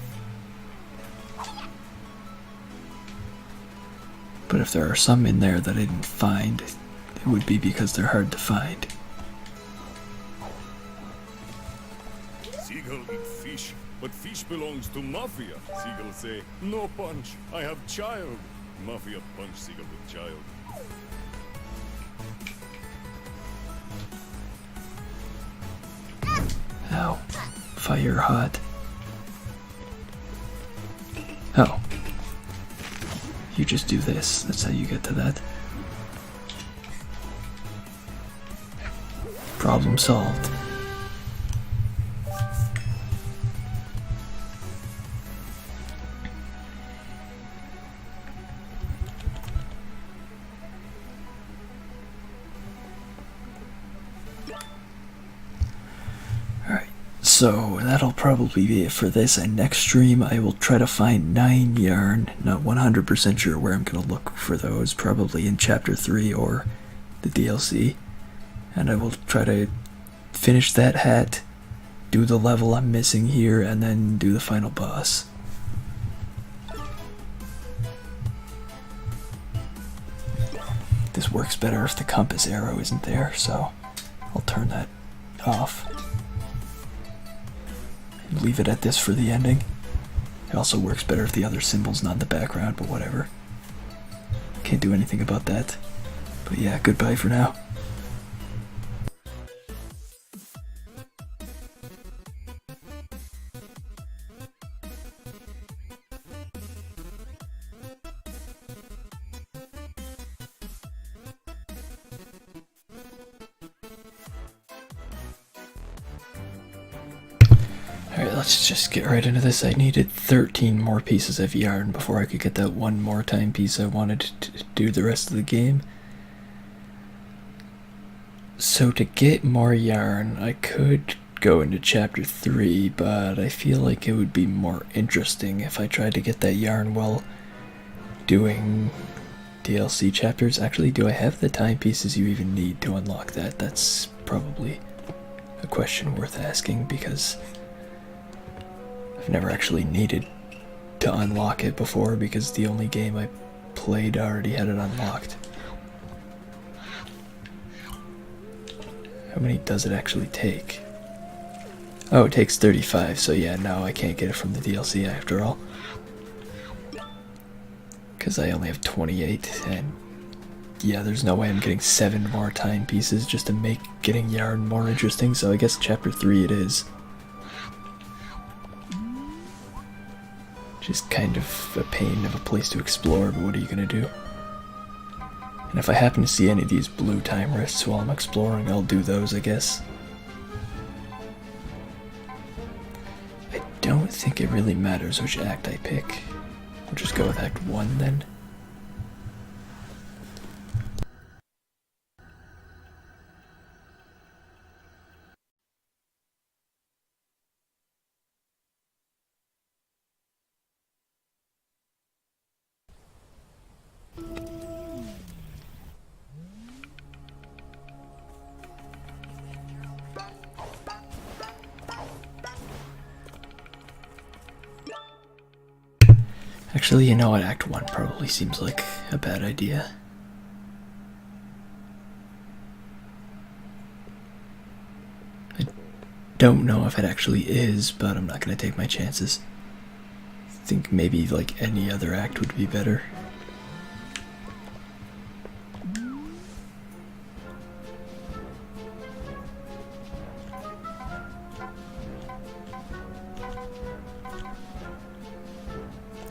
S1: But if there are some in there that I didn't find, it would be because they're hard to find.
S3: Seagull eat fish, but fish belongs to Mafia. Seagull say, no punch, I have child. Mafia punch Seagull with child.
S1: Ow. Fire hot. Oh. You just do this. That's how you get to that. Problem solved. So that'll probably be it for this, and next stream I will try to find 9 yarn. Not 100% sure where I'm going to look for those, probably in chapter 3 or the DLC. And I will try to finish that hat, do the level I'm missing here, and then do the final boss. This works better if the compass arrow isn't there, so I'll turn that off. Leave it at this for the ending. It also works better if the other symbol's not in the background, but whatever. Can't do anything about that. But yeah, goodbye for now. Alright, let's just get right into this. I needed 13 more pieces of yarn before I could get that one more time piece I wanted to do the rest of the game. So to get more yarn, I could go into chapter 3, but I feel like it would be more interesting if I tried to get that yarn while doing DLC chapters. Actually, do I have the timepieces you even need to unlock that? That's probably a question worth asking, because I've never actually needed to unlock it before, because the only game I played already had it unlocked. How many does it actually take? Oh, it takes 35, so yeah, no, I can't get it from the DLC after all. Because I only have 28, and yeah, there's no way I'm getting 7 more timepieces just to make getting yarn more interesting, so I guess chapter 3 it is. Just kind of a pain of a place to explore, but what are you gonna do? And if I happen to see any of these blue time rifts while I'm exploring, I'll do those, I guess. I don't think it really matters which act I pick. I'll just go with Act 1 then. Actually, you know what? Act 1 probably seems like a bad idea. I don't know if it actually is, but I'm not gonna take my chances. I think maybe like any other act would be better.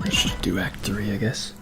S1: Let's just do Act 3, I guess.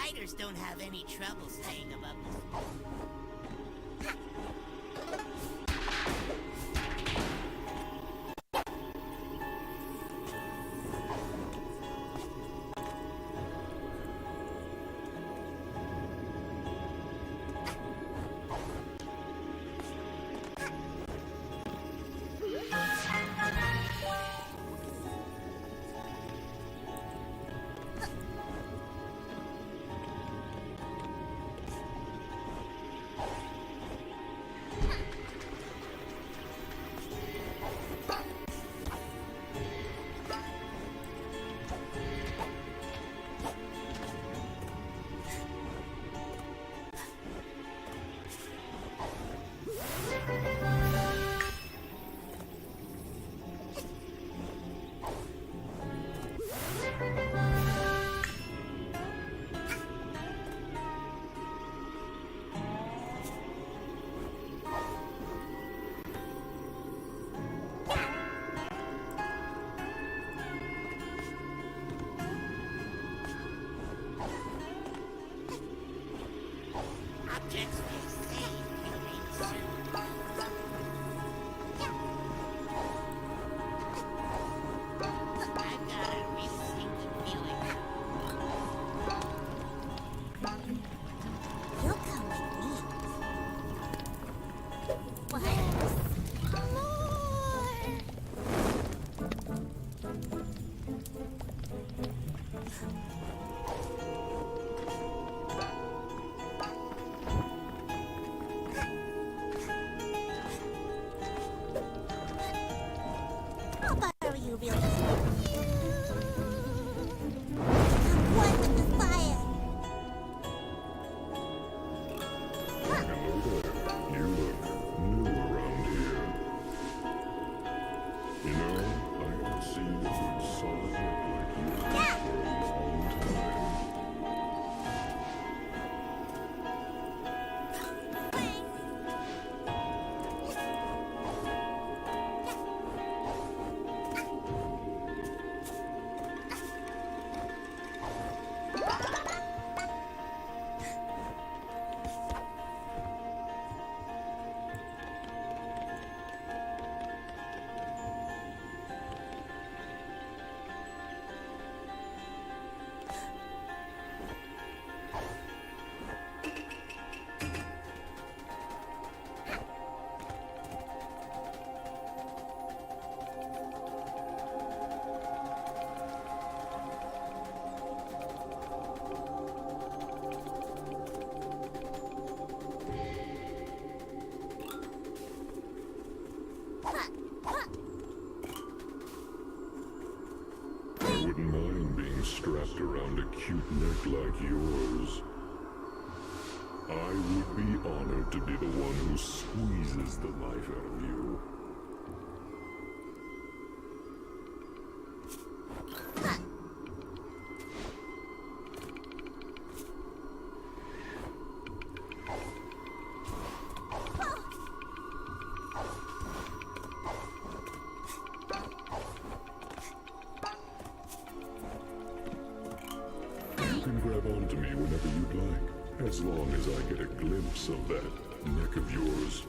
S18: Spiders don't have any trouble staying above the objects they say remain certain. I've got a really sneaky feeling.
S21: You'll come with me. What? How about you really? Come one with the fire.
S3: Hello there. You look new around here. You know, I haven't seen a good solid look like you for a long time. I wouldn't mind being strapped around a cute neck like yours. I would be honored to be the one who squeezes the life out of you. You can grab onto me whenever you'd like, as long as I get a glimpse of that neck of yours.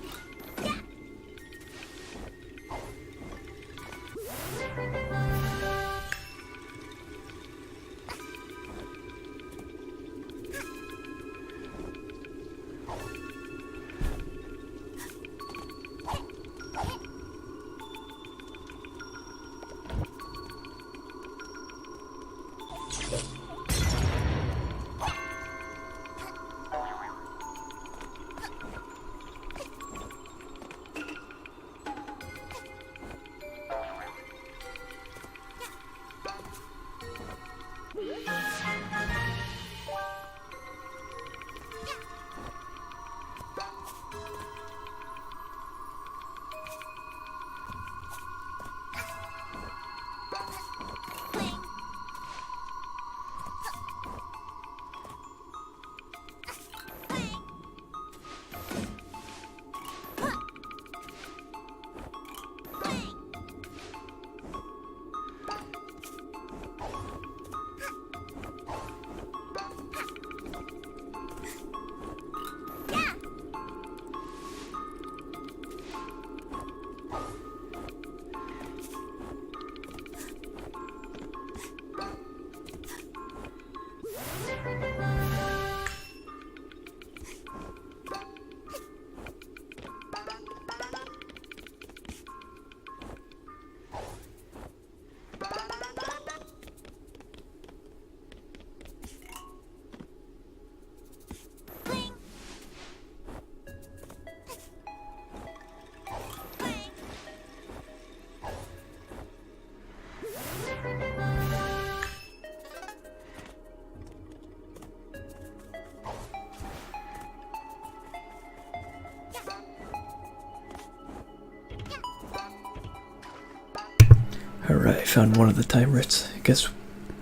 S1: Alright, I found one of the time writs. I guess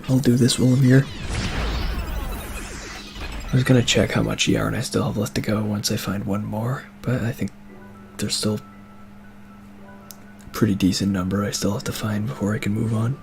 S1: I'll do this while I'm here. I was gonna check how much yarn I still have left to go once I find one more, but I think there's still a pretty decent number I still have to find before I can move on.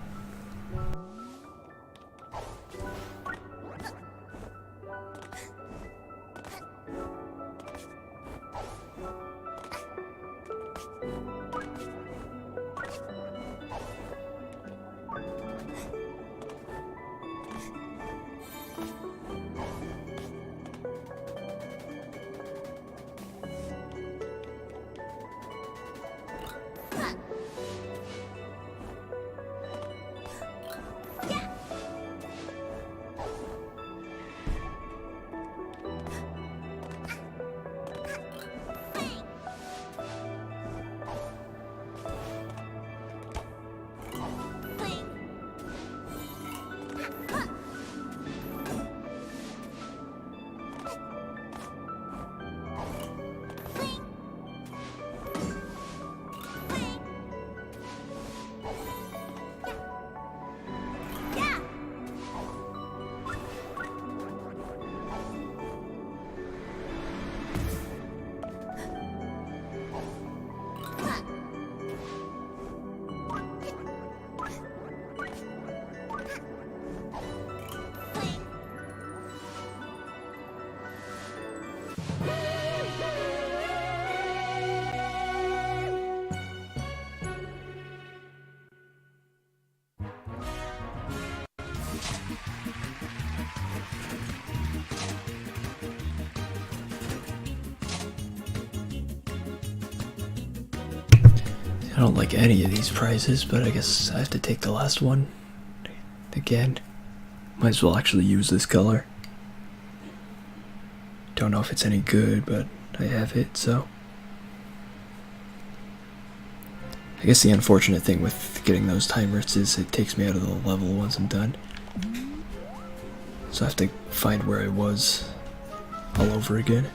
S1: I don't like any of these prizes, but I guess I have to take the last one. Again, might as well actually use this color. Don't know if it's any good, but I have it, so. I guess the unfortunate thing with getting those time writs is it takes me out of the level once I'm done. So I have to find where I was all over again.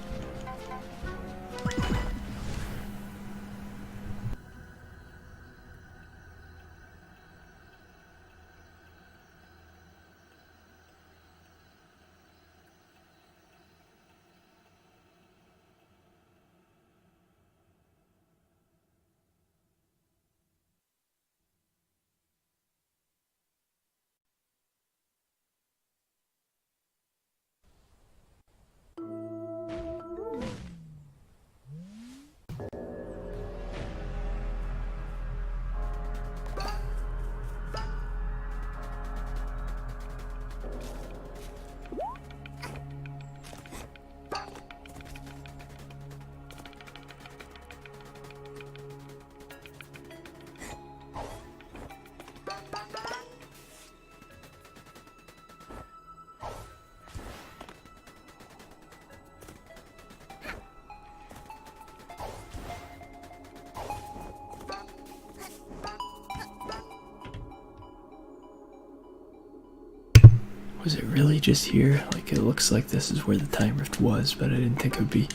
S1: Was it really just here? Like, it looks like this is where the time rift was, but I didn't think it would be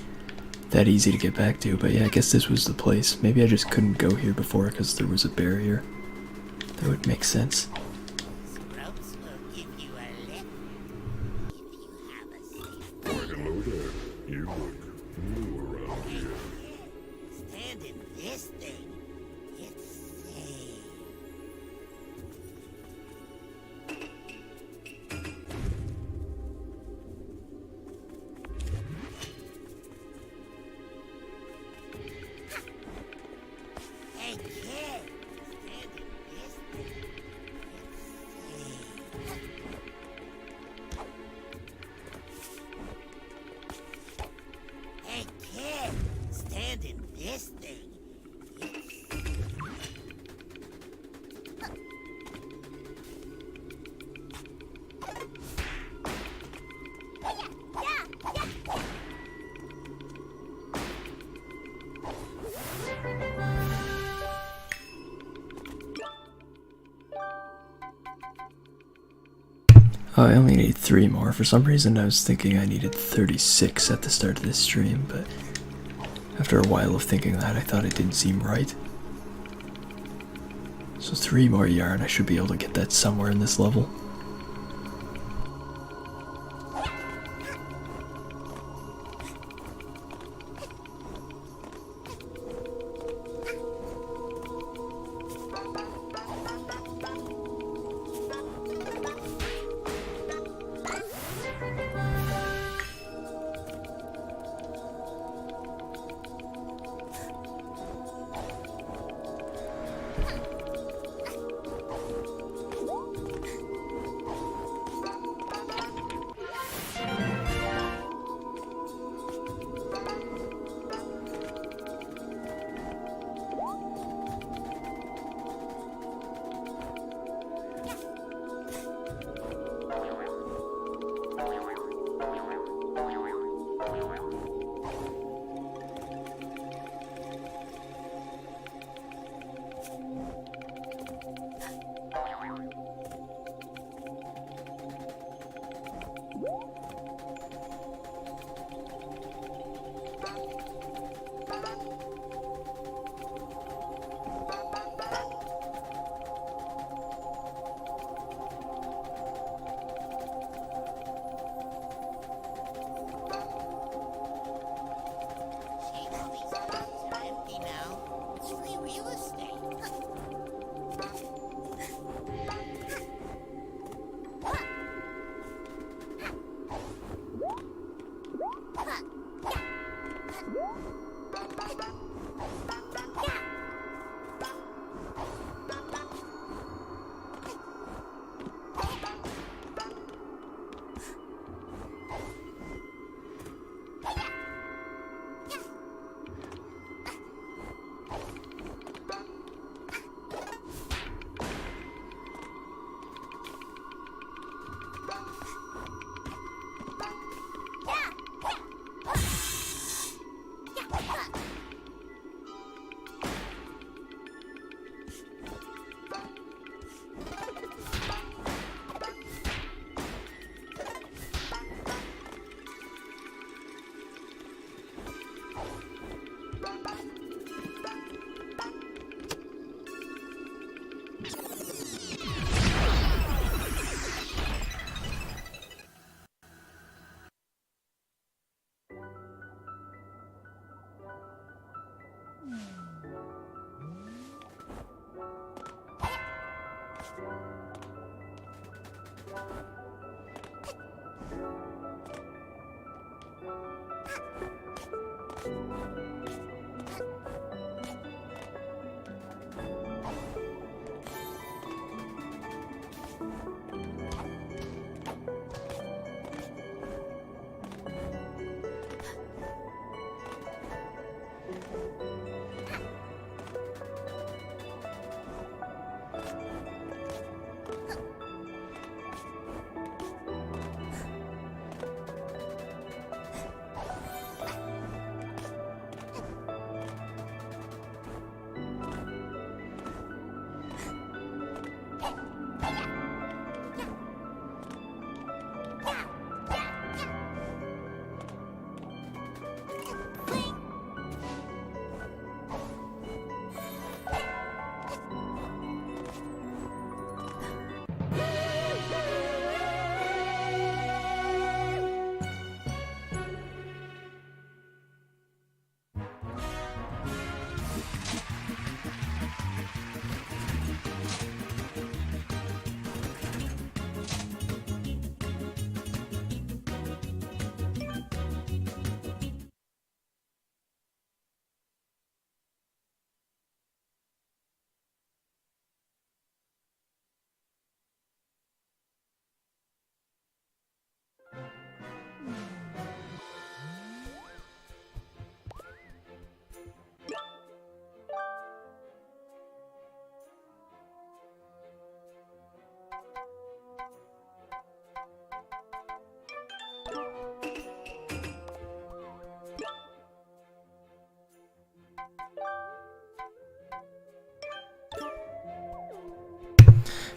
S1: that easy to get back to. But yeah, I guess this was the place. Maybe I just couldn't go here before because there was a barrier. That would make sense.
S17: Hello there. You look new around here.
S18: Stand in this thing. It's safe. Hey, kid. Stand in this thing. It's safe. Hey, kid. Stand in this thing.
S1: Oh, I only need 3 more. For some reason I was thinking I needed 36 at the start of this stream, but after a while of thinking that, I thought it didn't seem right. So 3 more yarn, I should be able to get that somewhere in this level.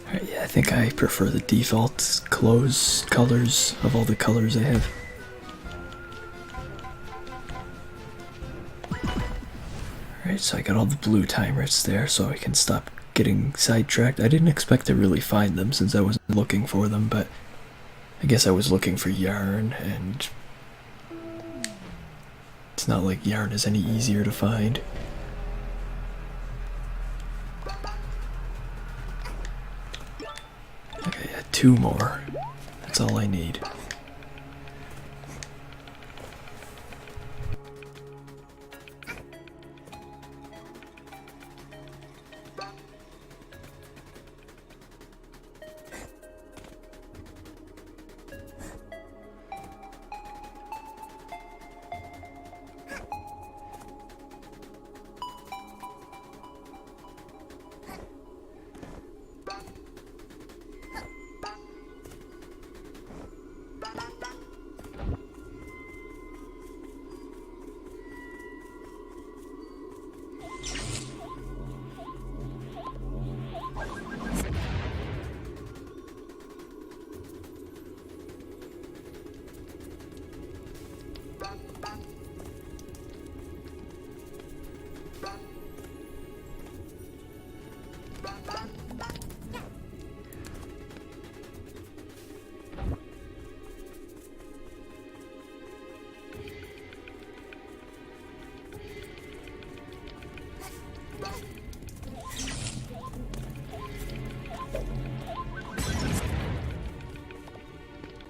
S1: Alright, yeah, I think I prefer the default clothes colors of all the colors I have. Alright, so I got all the blue timers there so I can stop getting sidetracked. I didn't expect to really find them since I wasn't looking for them, but I guess I was looking for yarn, and it's not like yarn is any easier to find. Okay, yeah, 2 more. That's all I need.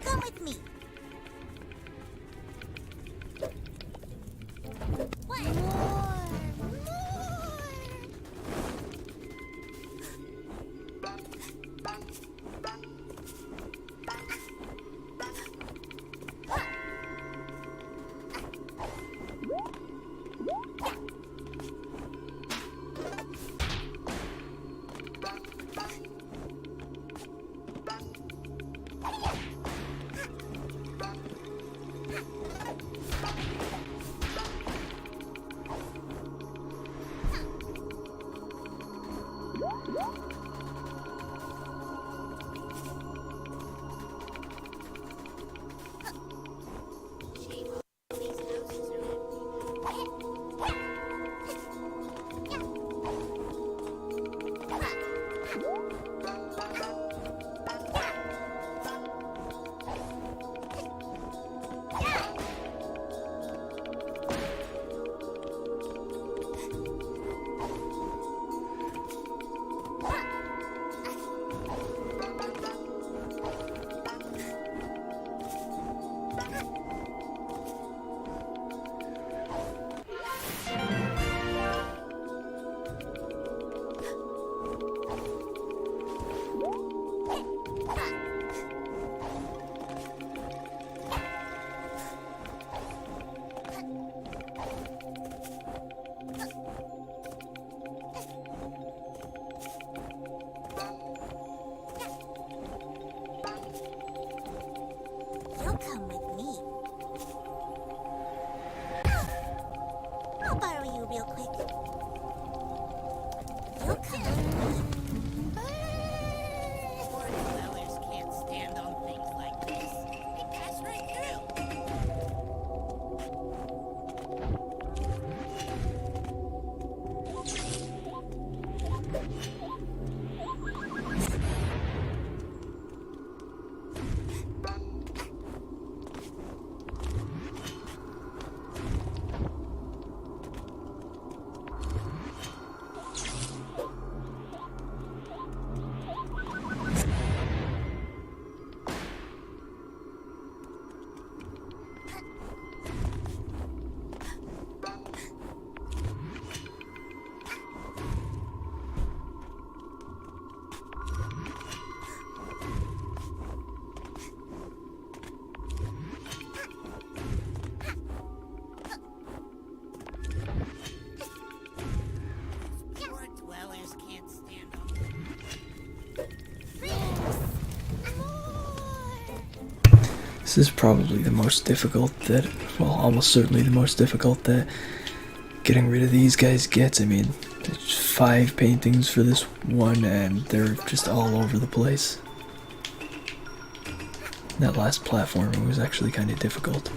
S21: Come with me. You'll come with me. I'll borrow you real quick. You'll come with me.
S18: Poor dwellers can't stand on things like this. They pass right through. Poor dwellers can't stand on
S1: This is probably the most difficult that, well, almost certainly the most difficult that getting rid of these guys gets. I mean, there's 5 paintings for this one, and they're just all over the place. That last platform was actually kind of difficult.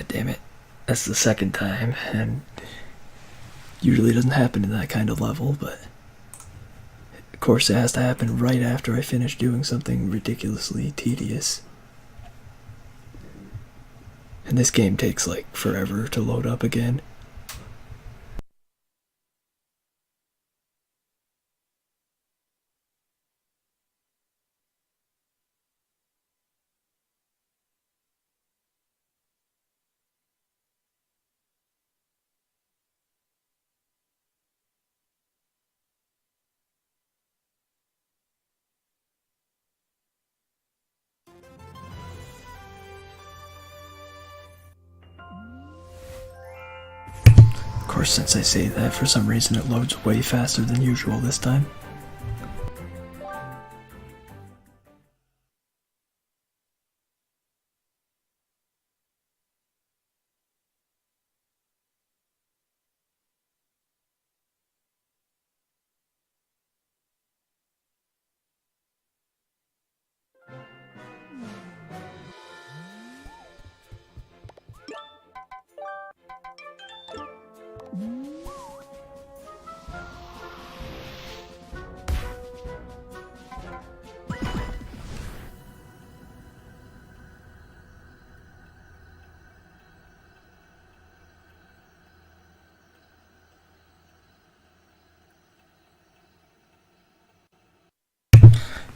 S1: damn it. That's the second time, and usually doesn't happen in that kind of level, but of course it has to happen right after I finish doing something ridiculously tedious. And this game takes like forever to load up again. Of course, since I say that, for some reason it loads way faster than usual this time.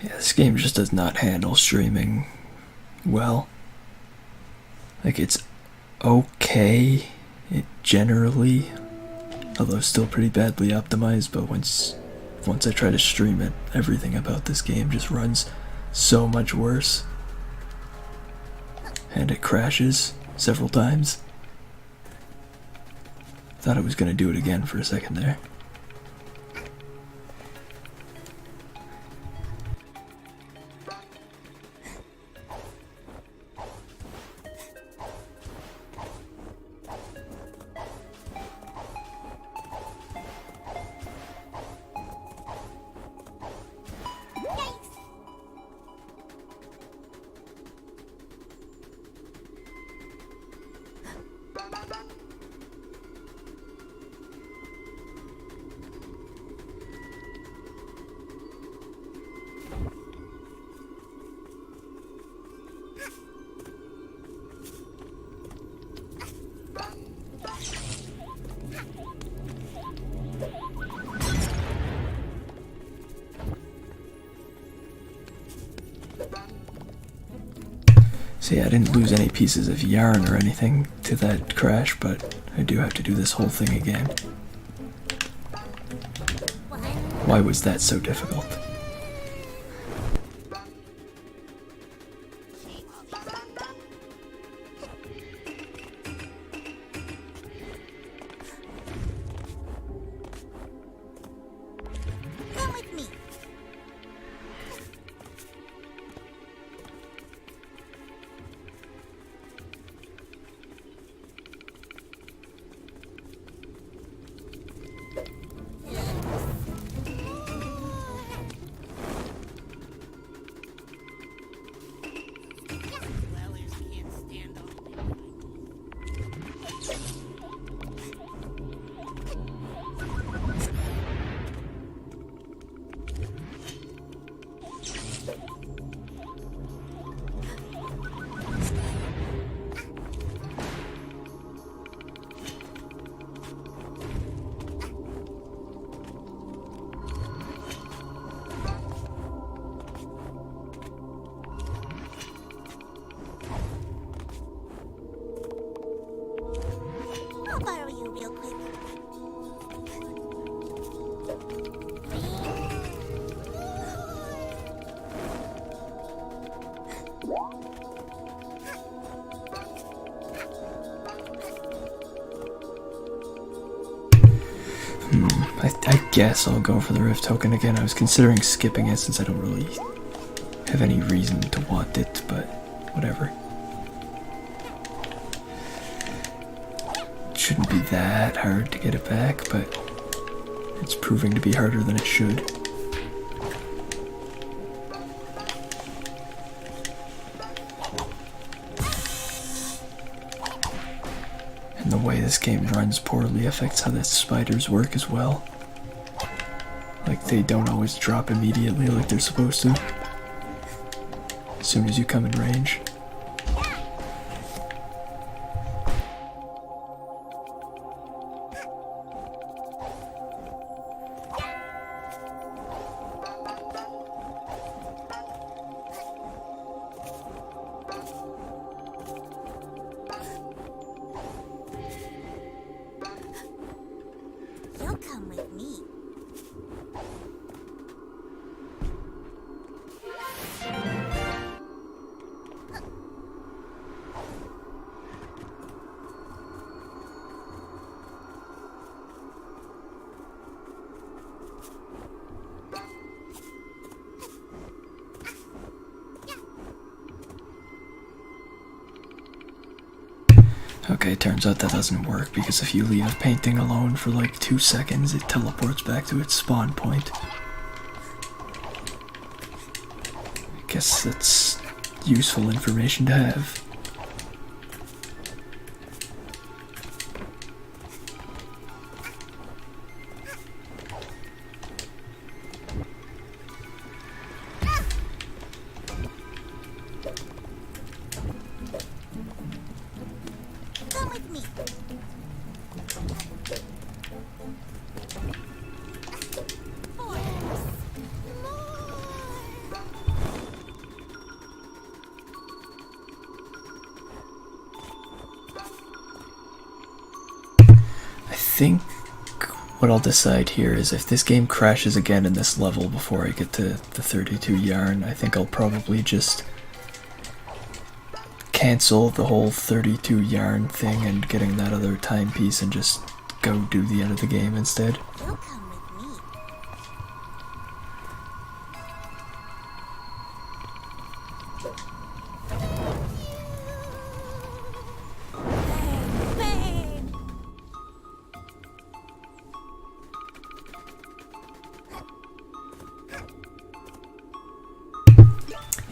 S1: Yeah, this game just does not handle streaming well. Like, it's okay, generally, although still pretty badly optimized, but once I try to stream it, everything about this game just runs so much worse. And it crashes several times. Thought I was gonna do it again for a second there. See, I didn't lose any pieces of yarn or anything to that crash, but I do have to do this whole thing again. Why was that so difficult?
S21: I'll borrow you real quick.
S1: I guess I'll go for the Rift token again. I was considering skipping it since I don't really have any reason to want it, but whatever. It shouldn't be that hard to get it back, but it's proving to be harder than it should. way this game runs poorly affects how the spiders work as well. Like, they don't always drop immediately like they're supposed to. As soon as you come in range.
S21: You'll come with me.
S1: Okay, turns out that doesn't work because if you leave a painting alone for like 2 seconds, it teleports back to its spawn point. I guess that's useful information to have.
S21: Come with me.
S1: I think what I'll decide here is if this game crashes again in this level before I get to the 32 yarn, I think I'll probably just cancel the whole 32 yarn thing and getting that other timepiece and just go do the end of the game instead.
S21: You'll come with me. Bang!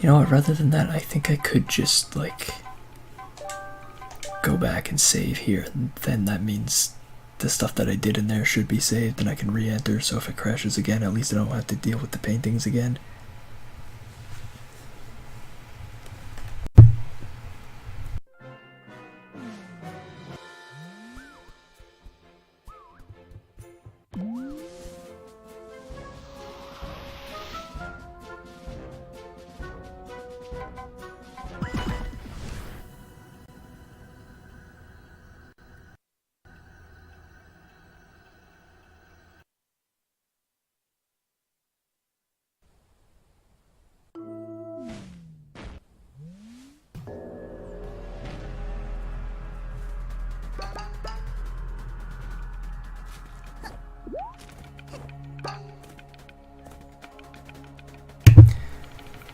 S1: You know what, rather than that, I think I could just, like, go back and save here, and then that means the stuff that I did in there should be saved and I can re-enter, so if it crashes again, at least I don't have to deal with the paintings again.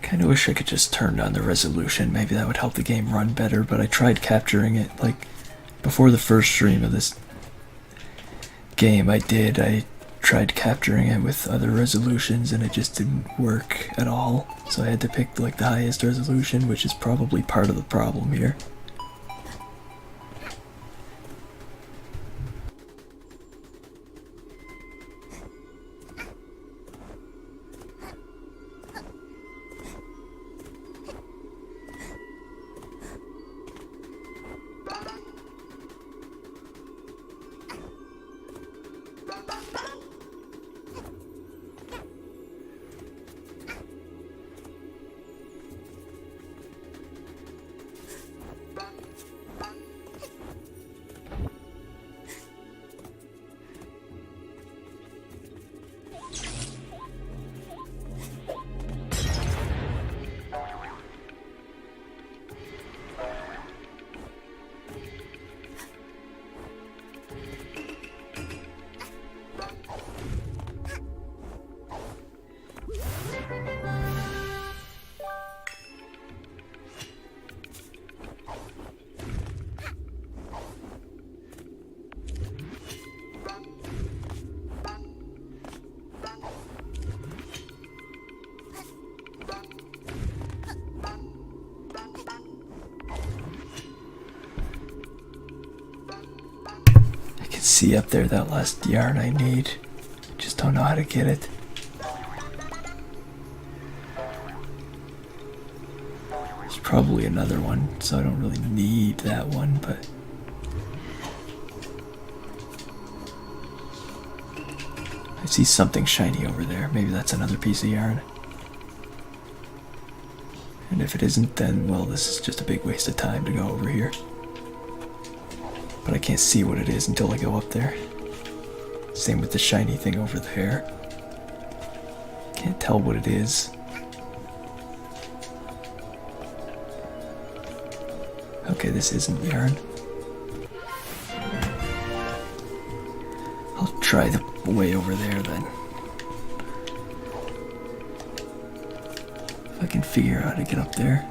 S1: Kinda wish I could just turn down the resolution, maybe that would help the game run better, but I tried capturing it, like, before the first stream of this game I tried capturing it with other resolutions and it just didn't work at all, so I had to pick, like, the highest resolution, which is probably part of the problem here. see up there that last yarn I need. Just don't know how to get it. There's probably another one, so I don't really need that one, but I see something shiny over there. Maybe that's another piece of yarn. And if it isn't, then, well, this is just a big waste of time to go over here. But I can't see what it is until I go up there. Same with the shiny thing over there. Can't tell what it is. Okay, this isn't yarn. I'll try the way over there then. If I can figure out how to get up there.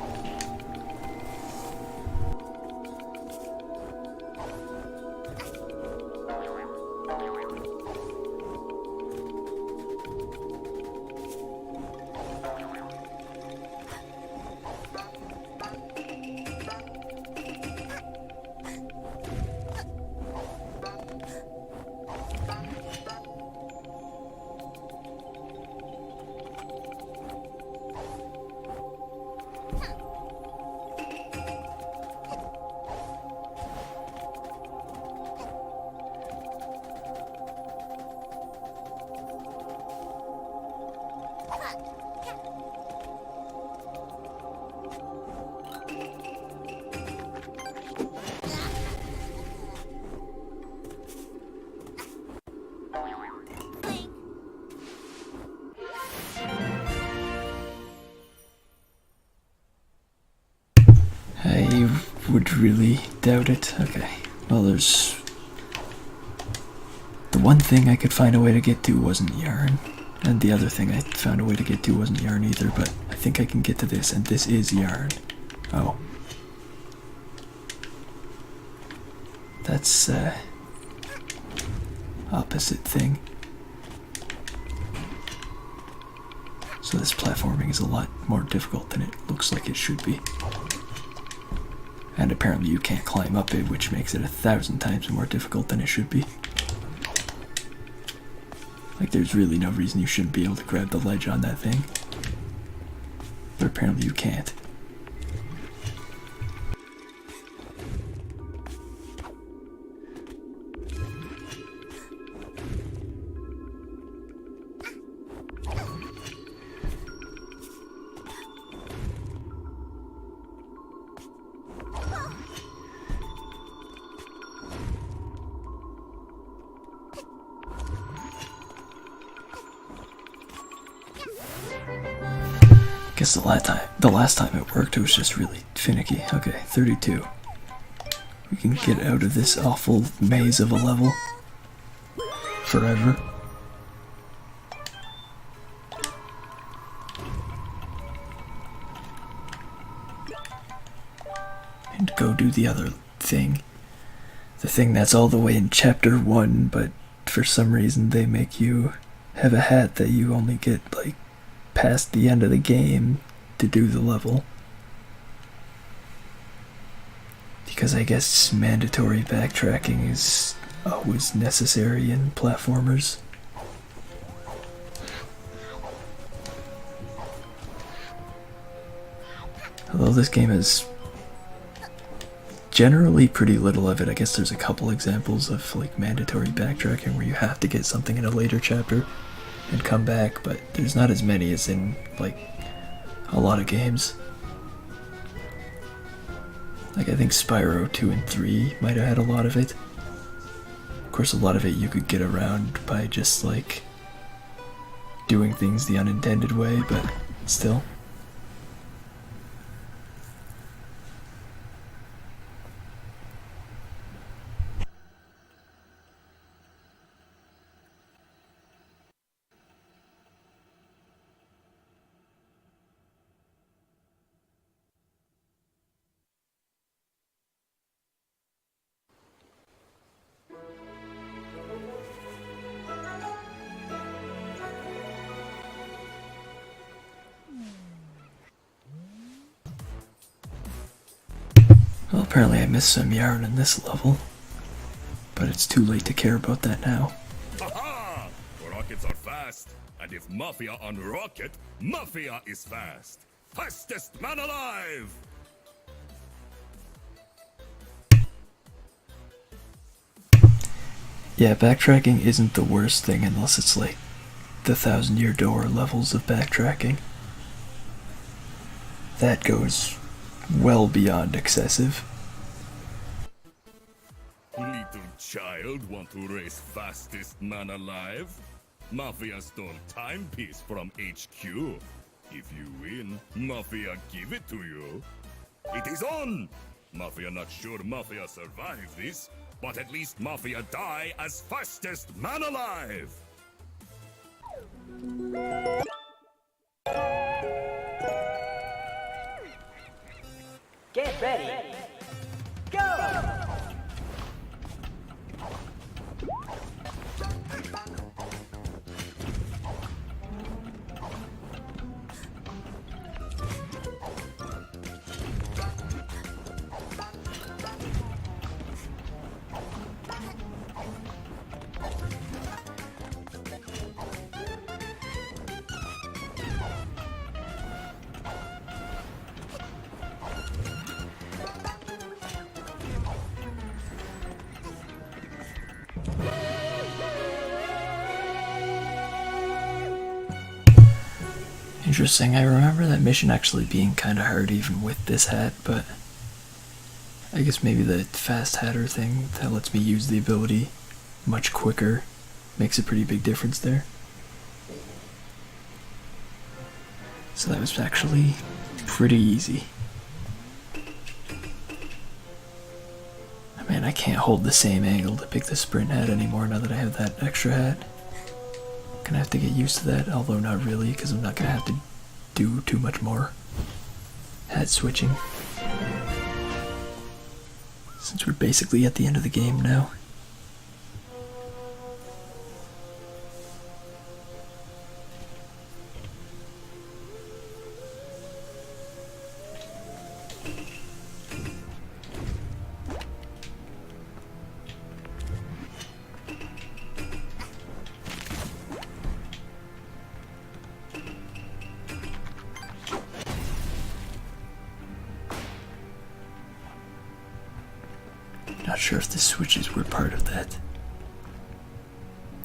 S1: I would really doubt it. Okay, well, there's the one thing I could find a way to get to wasn't yarn, and the other thing I found a way to get to wasn't yarn either, but I think I can get to this, and this is yarn. Oh. That's opposite thing. So this platforming is a lot more difficult than it looks like it should be. And apparently you can't climb up it, which makes it 1,000 times more difficult than it should be. Like, there's really no reason you shouldn't be able to grab the ledge on that thing. But apparently you can't. Guess the last time it worked, it was just really finicky. Okay, 32. We can get out of this awful maze of a level forever. And go do the other thing. The thing that's all the way in chapter 1, but for some reason they make you have a hat that you only get, like, past the end of the game to do the level. Because I guess mandatory backtracking is always necessary in platformers. Although this game is generally pretty little of it. I guess there's a couple examples of like mandatory backtracking where you have to get something in a later chapter and come back, but there's not as many as in like a lot of games. Like I think Spyro 2 and 3 might have had a lot of it. Of course, a lot of it you could get around by just like doing things the unintended way, but still. Well, apparently I missed some yarn in this level. But it's too late to care about that now.
S3: Ha-ha! Rockets are fast, and if Mafia on rocket, Mafia is fast. Fastest man alive!
S1: Yeah, backtracking isn't the worst thing unless it's like the 1,000-Year Door levels of backtracking. That goes well beyond excessive.
S3: Little child want to race fastest man alive? Mafia stole timepiece from HQ. If you win, Mafia give it to you. It is on! Mafia not sure Mafia survive this, but at least Mafia die as fastest man alive!
S2: Get ready. Go!
S1: Interesting, I remember that mission actually being kinda hard even with this hat, but I guess maybe the fast hatter thing that lets me use the ability much quicker makes a pretty big difference there. So that was actually pretty easy. Man, I can't hold the same angle to pick the sprint hat anymore now that I have that extra hat. Gonna have to get used to that, although not really, because I'm not gonna have to do too much more hat switching. Since we're basically at the end of the game now. Not sure if the switches were part of that.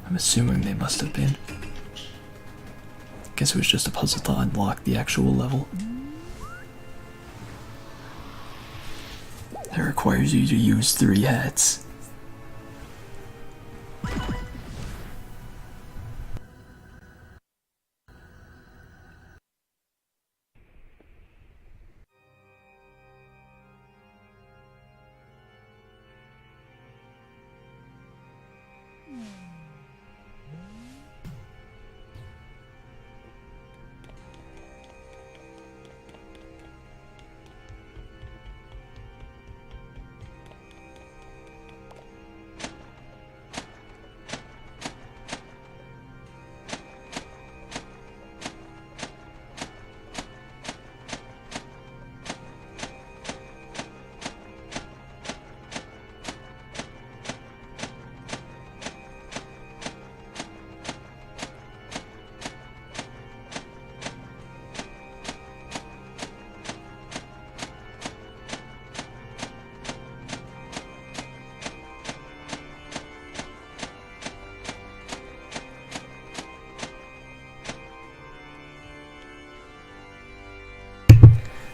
S1: I'm assuming they must have been. Guess it was just a puzzle to unlock the actual level. That requires you to use 3 hats.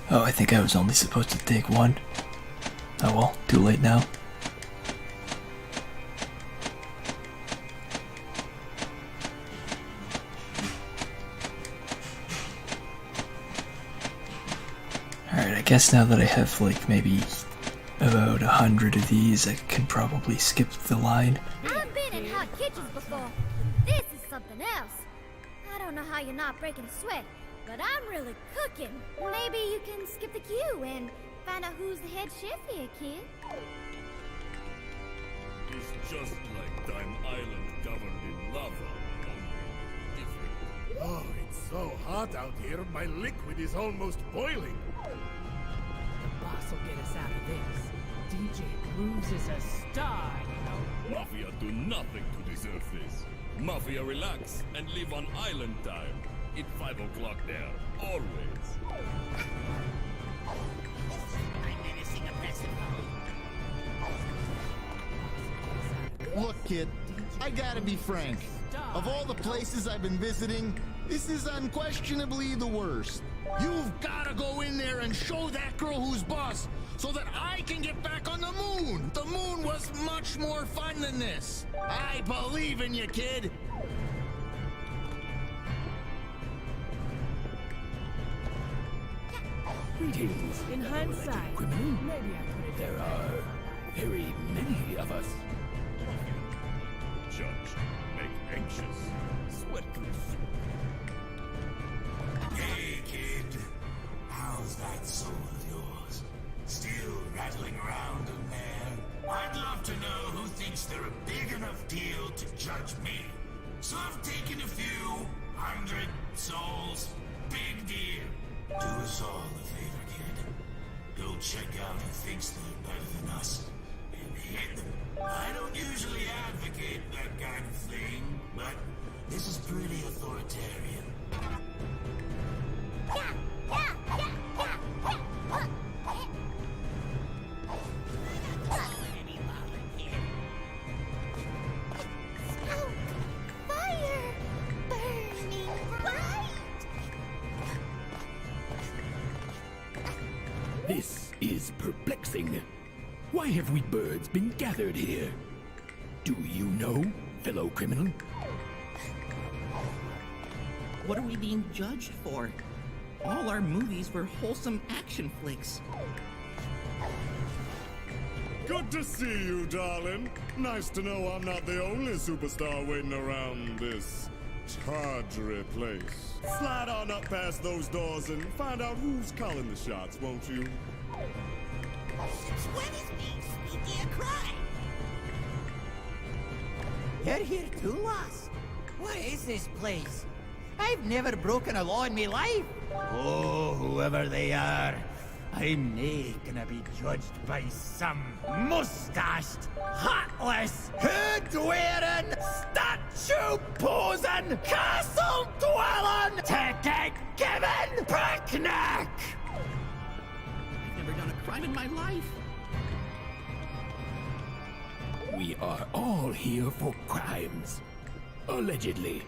S1: Oh, I think I was only supposed to take 1. Oh well, too late now. Alright, I guess now that I have like maybe about 100 of these, I can probably skip the line.
S21: I've been in hot kitchens before. This is something else. I don't know how you're not breaking a sweat, but I'm really cooking. Maybe you can skip the queue and find out who's the head chef here, kid.
S3: It's just like Dime Island covered in lava, only different.
S8: Oh, it's so hot out here, my liquid is almost boiling.
S15: The boss will get us out of this. DJ Grooves is a star, you know?
S3: Mafia do nothing to deserve this. Mafia relax and live on island time. It's 5 o'clock there, always.
S18: I'm menacing oppressive.
S7: Look, kid, I gotta be frank. Of all the places I've been visiting, this is unquestionably the worst. You've gotta go in there and show that girl who's boss so that I can get back on the moon. The moon was much more fun than this. I believe in you, kid.
S16: Greetings.
S15: In hindsight,
S16: criminal.
S15: maybe I could have.
S16: There are very many of us.
S3: Judge, make anxious. Sweat loose.
S8: Hey, kid. How's that soul of yours? Still rattling around in there? I'd love to know who thinks they're a big enough deal to judge me. So I've taken a few 100 souls. Big deal. Do us all a favor, kid. Go check out who thinks they're better than us and hit them. I don't usually advocate that kind of thing, but this is pretty authoritarian.
S6: Fire! Burning bright!
S16: This is perplexing. Why have we birds been gathered here? Do you know, fellow criminal?
S11: What are we being judged for? All our movies were wholesome action flicks.
S3: Good to see you, darling. Nice to know I'm not the only superstar waiting around this tawdry place. Slide on up past those doors and find out who's calling the shots, won't you?
S18: When is being sneaky a crime?
S12: You're here too, lass? What is this place? I've never broken a law in my life. Oh, whoever they are, I'm nae gonna be judged by some mustached, heartless, hood-wearing, statue-posing, castle-dwelling, ticket-giving picnic!
S11: I've never done a crime in my life.
S16: We are all here for crimes. Allegedly.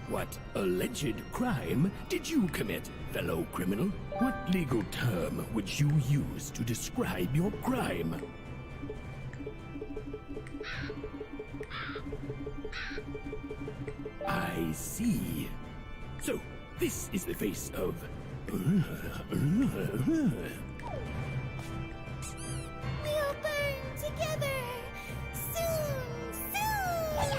S16: What alleged crime did you commit, fellow criminal? What legal term would you use to describe your crime? I see. So, this is the face of...
S6: We'll burn together! Soon! Soon!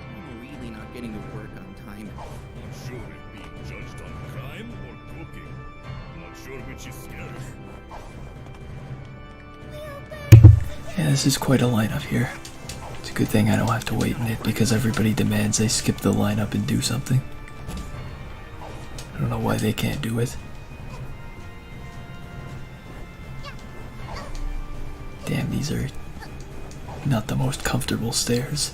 S11: I'm really not getting to work on time.
S3: Not sure if being judged on crime or cooking. Not sure which is scarier.
S1: Yeah, this is quite a lineup here. It's a good thing I don't have to wait in it because everybody demands I skip the lineup and do something. I don't know why they can't do it. Damn, these are not the most comfortable stairs.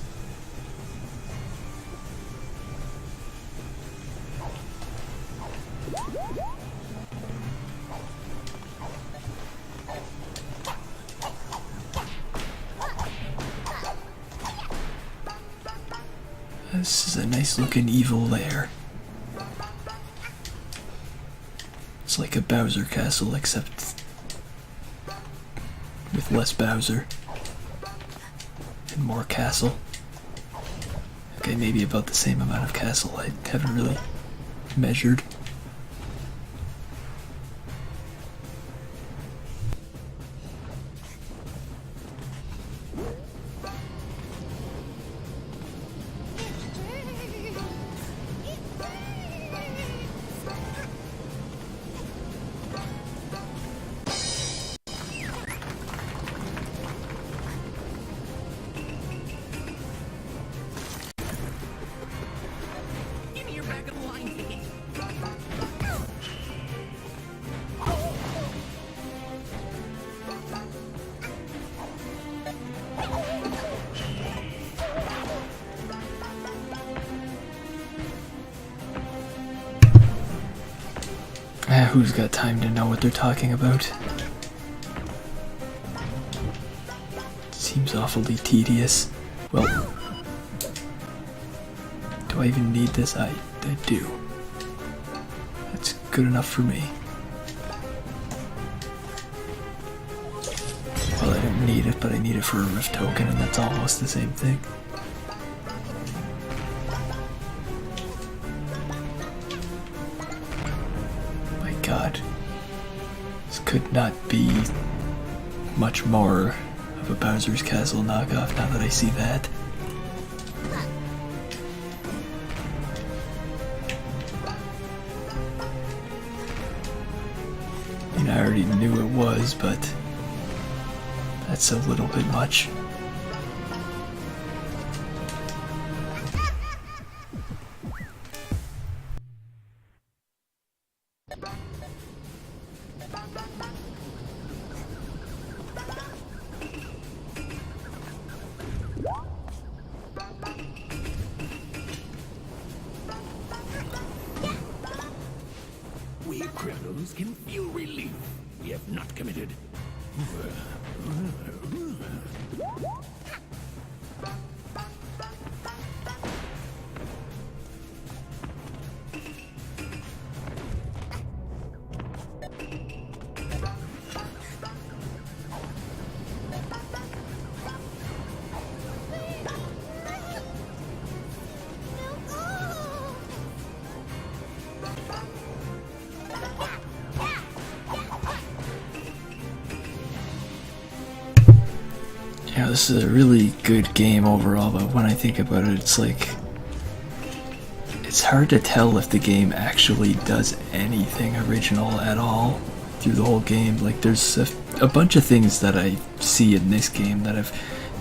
S1: This is a nice looking evil lair. It's like a Bowser castle except with less Bowser and more castle. Okay, maybe about the same amount of castle. I haven't really measured.
S11: Give me your back of the line, Pete.
S1: Who's got time to know what they're talking about? Seems awfully tedious. Well, do I even need this? I do. That's good enough for me. Well, I don't need it, but I need it for a Rift token, and that's almost the same thing. My god. This could not be much more of a Bowser's Castle knockoff now that I see that. I mean, I already knew it was, but that's a little bit much.
S16: We criminals can feel relief. We have not committed.
S1: Yeah, this is a really good game overall, but when I think about it, it's like, it's hard to tell if the game actually does anything original at all through the whole game. Like, there's a bunch of things that I see in this game that I've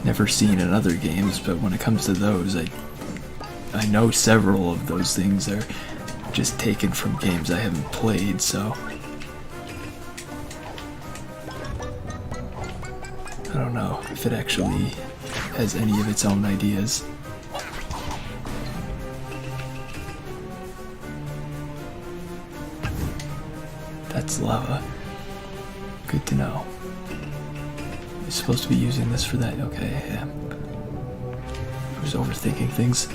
S1: never seen in other games, but when it comes to those, I know several of those things are just taken from games I haven't played, so I don't know if it actually has any of its own ideas. That's lava. Good to know. You're supposed to be using this for that? Okay, yeah. I was overthinking things.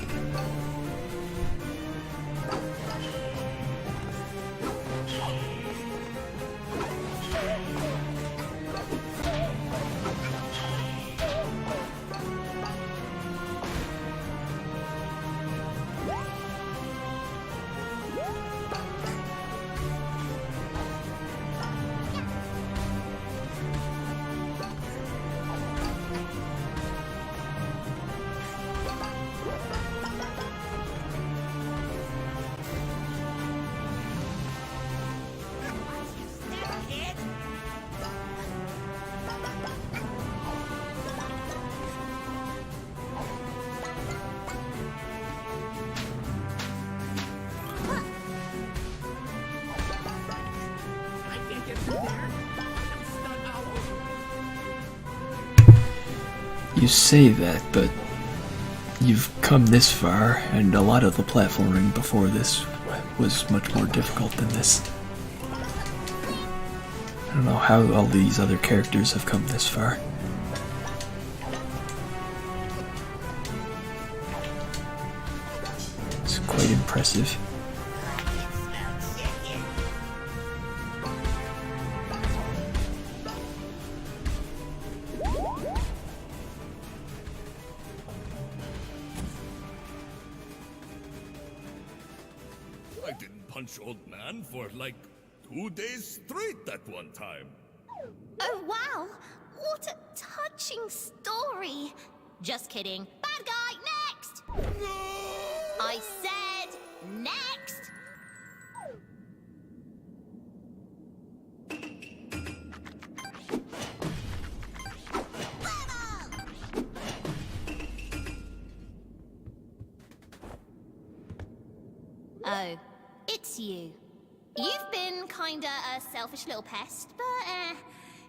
S1: You say that, but you've come this far, and a lot of the platforming before this was much more difficult than this. I don't know how all these other characters have come this far. It's quite impressive.
S3: I didn't punch old man for like 2 days straight that one time.
S6: Oh, wow. What a touching story. Just kidding. Bad guy, next! I said next! Oh, it's you. You've been kinda a selfish little pest, but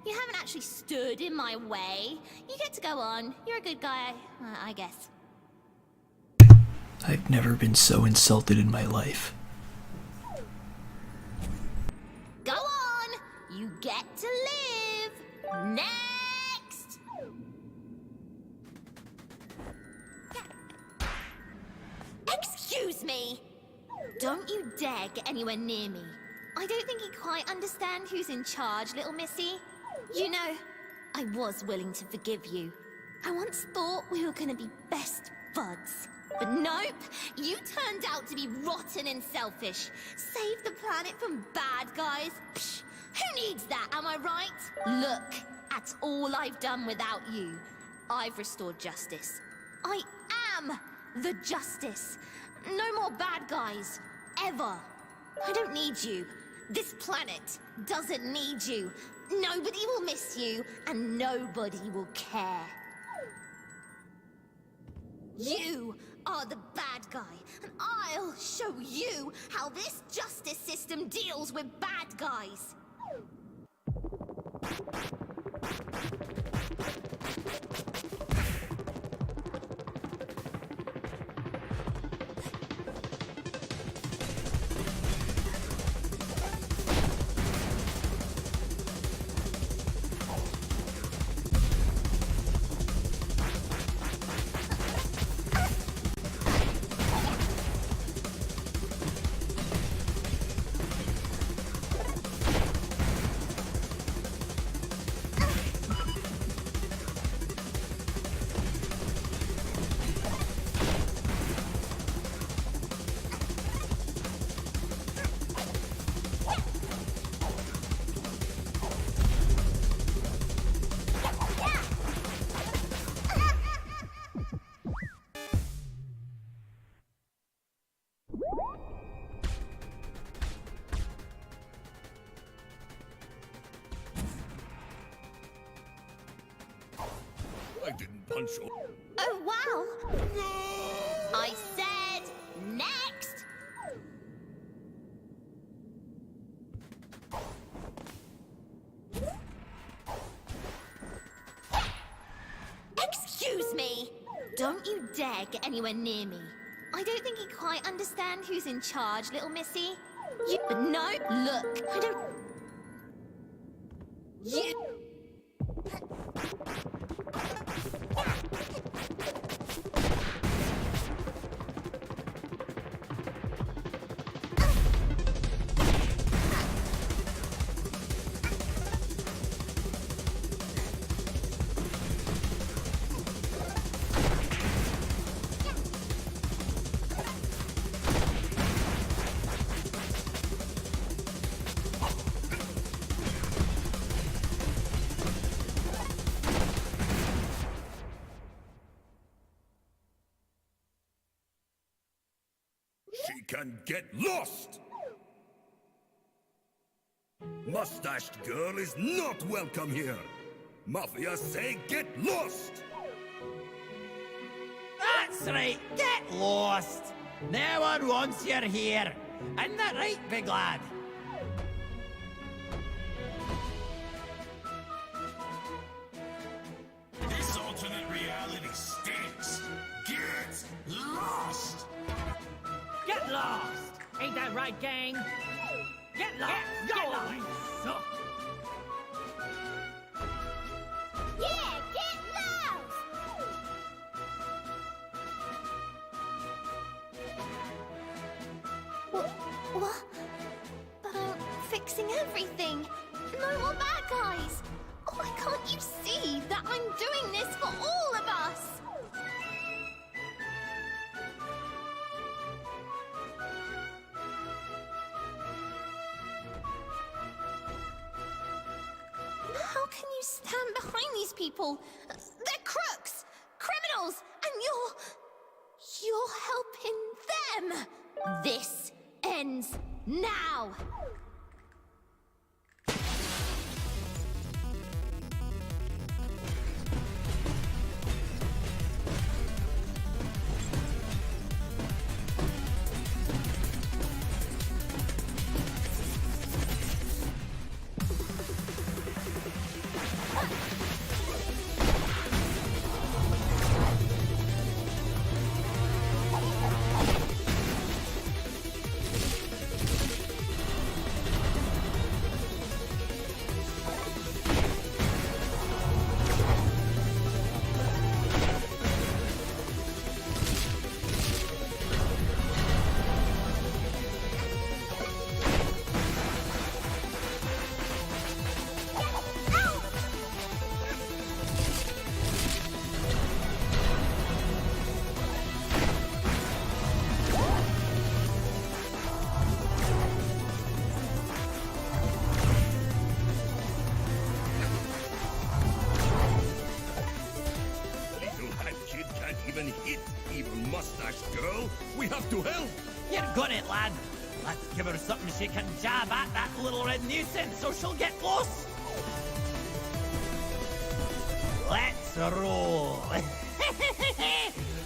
S6: you haven't actually stood in my way. You get to go on. You're a good guy, I guess.
S1: I've never been so insulted in my life.
S6: get to live. Next! Excuse me! Don't you dare get anywhere near me. I don't think you quite understand who's in charge, little missy. You know, I was willing to forgive you. I once thought we were gonna be best buds. But nope, you turned out to be rotten and selfish. Save the planet from bad guys? Psh, who needs that, am I right? Look, at all I've done without you. I've restored justice. I am the justice. No more bad guys. Ever. I don't need you. This planet doesn't need you. Nobody will miss you, and nobody will care. You are the bad guy, and I'll show you how this justice system deals with bad guys.
S10: I didn't punch you.
S6: Oh, wow. I said next. Excuse me. Don't you dare get anywhere near me. I don't think you quite understand who's in charge, little missy. You, but no, look, I don't... You...
S10: She can get lost! Mustached girl is not welcome here! Mafia say get lost!
S12: That's right, get lost! No one wants you here. Isn't that right, big lad?
S8: This alternate reality stinks. Get lost!
S15: Get lost! Ain't that right, gang? Get lost! Get lost!
S21: Yeah, get lost!
S6: What? But I'm fixing everything. No more bad guys. Oh, why can't you see that I'm doing this for all of us? How can you stand behind these people? They're crooks, criminals, and you're helping them. This ends now.
S12: got it, lad. Let's give her something she can jab at, that little red nuisance, so she'll get close. Let's roll.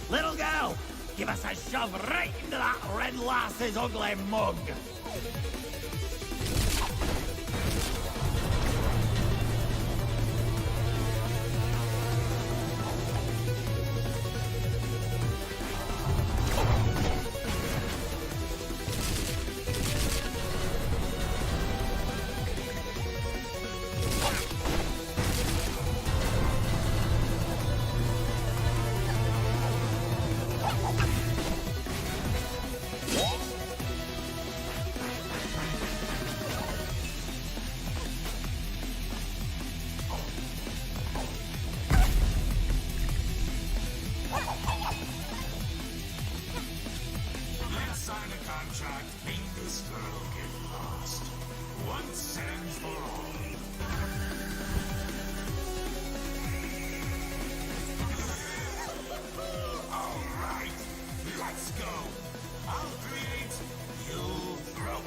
S12: Little girl, give us a shove right into that red lass's ugly mug.
S17: Let's sign a contract, make this girl get lost. Once and for all. All right, let's go. I'll create, you throw.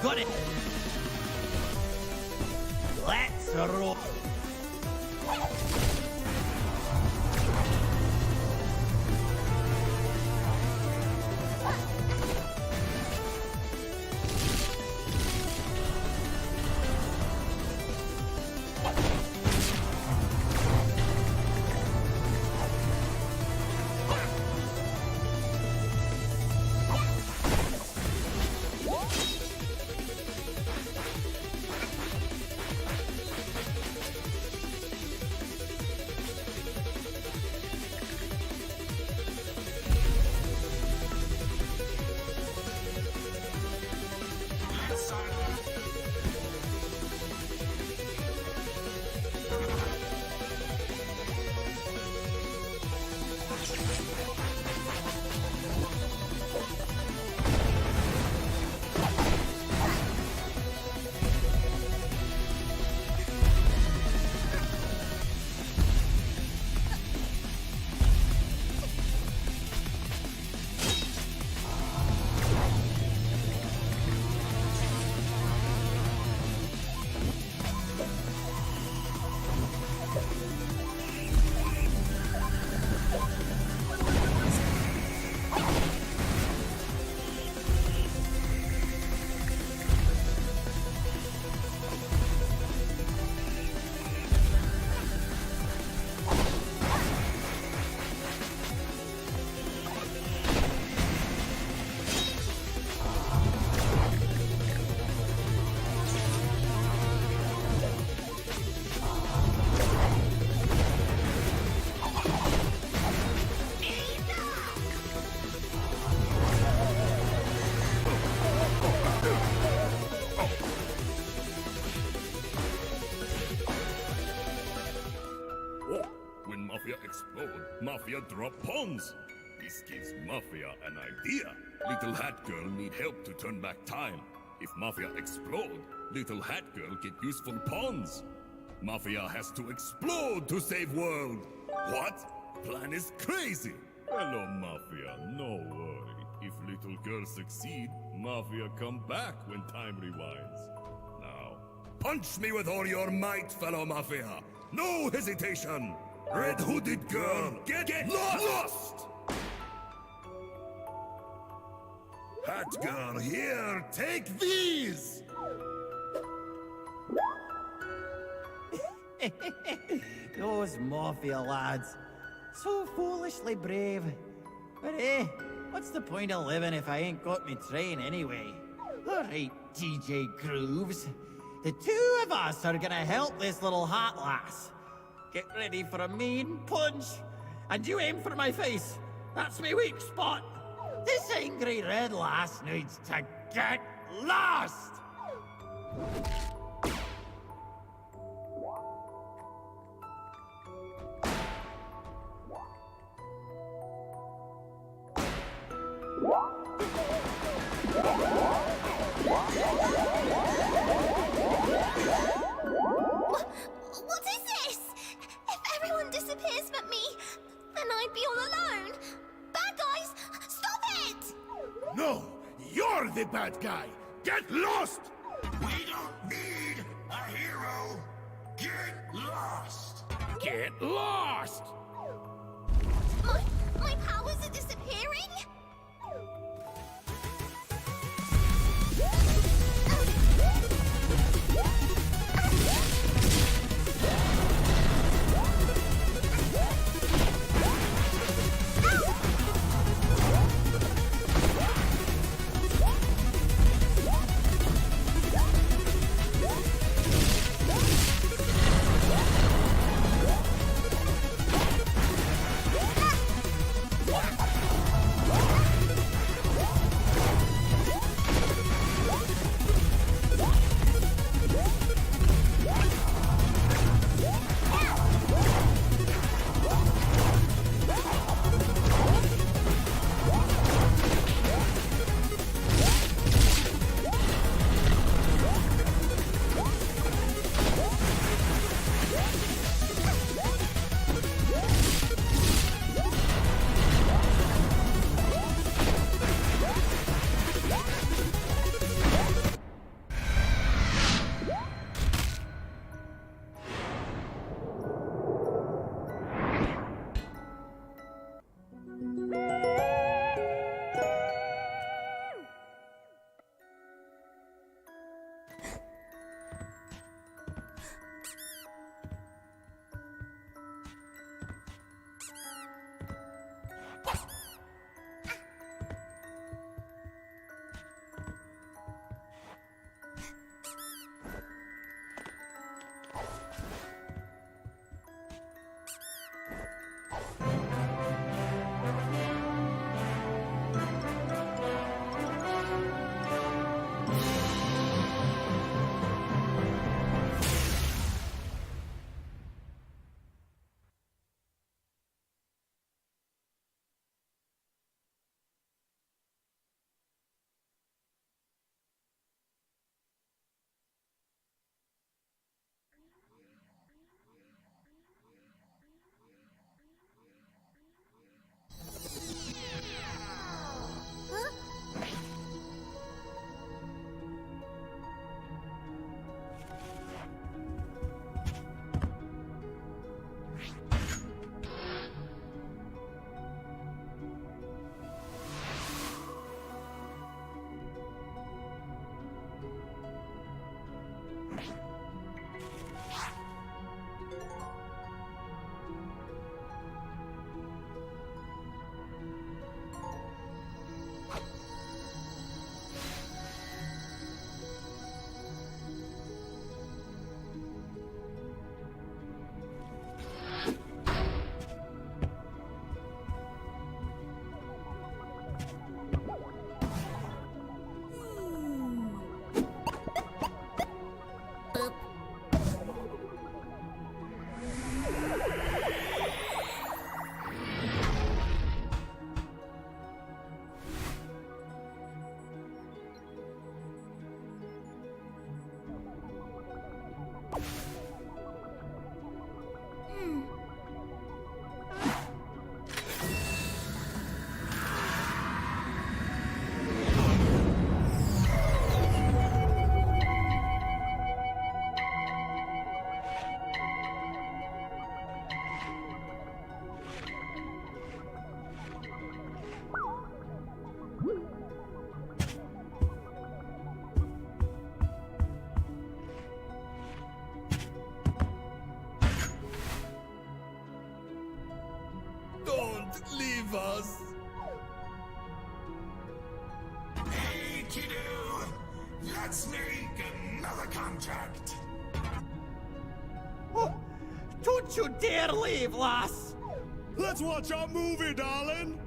S12: Got it. Let's roll.
S3: Mafia drop pawns. This gives Mafia an idea. Little Hat Girl need help to turn back time. If Mafia explode, Little Hat Girl get useful pawns. Mafia has to explode to save world. What? Plan is crazy. Hello, Mafia. No worry. If Little Girl succeed, Mafia come back when time rewinds. Now, punch me with all your might, fellow Mafia. No hesitation. Red Hooded Girl, get lost! Hat Girl, here, take these!
S12: Those Mafia lads. So foolishly brave. But what's the point of living if I ain't got me train anyway? Alright, DJ Grooves. The two of us are gonna help this little hat lass. Get ready for a mean punch. And you aim for my face. That's my weak spot. This angry red lass needs to get lost!
S6: What is this? If everyone disappears but me, then I'd be all alone. Bad guys, stop it!
S8: No, you're the bad guy. Get lost!
S17: We don't need a hero. Get lost.
S16: Get lost!
S6: My powers are disappearing?
S12: boss.
S8: Hey, kiddo! Let's make another contract!
S12: Oh, don't you dare leave, lass!
S13: Let's watch our movie, darling!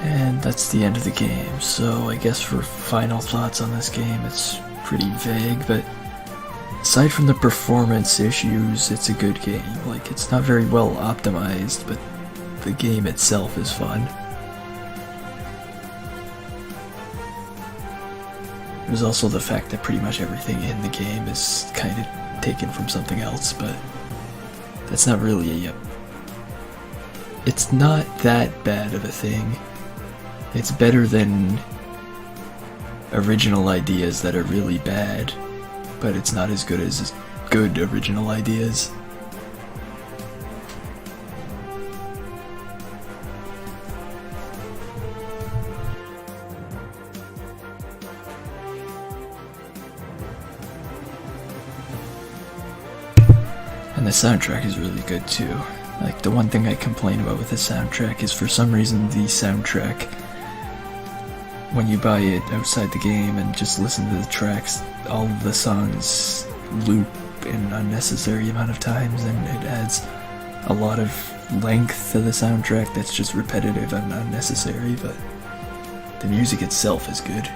S1: And that's the end of the game, so I guess for final thoughts on this game, it's pretty vague, but aside from the performance issues, it's a good game. Like, it's not very well optimized, but the game itself is fun. There's also the fact that pretty much everything in the game is kind of taken from something else, but that's not really a... It's not that bad of a thing. It's better than original ideas that are really bad, but it's not as good as good original ideas. And the soundtrack is really good too. Like, the one thing I complain about with the soundtrack is for some reason the soundtrack, when you buy it outside the game and just listen to the tracks, all of the songs loop an unnecessary amount of times, and it adds a lot of length to the soundtrack that's just repetitive and unnecessary, but the music itself is good.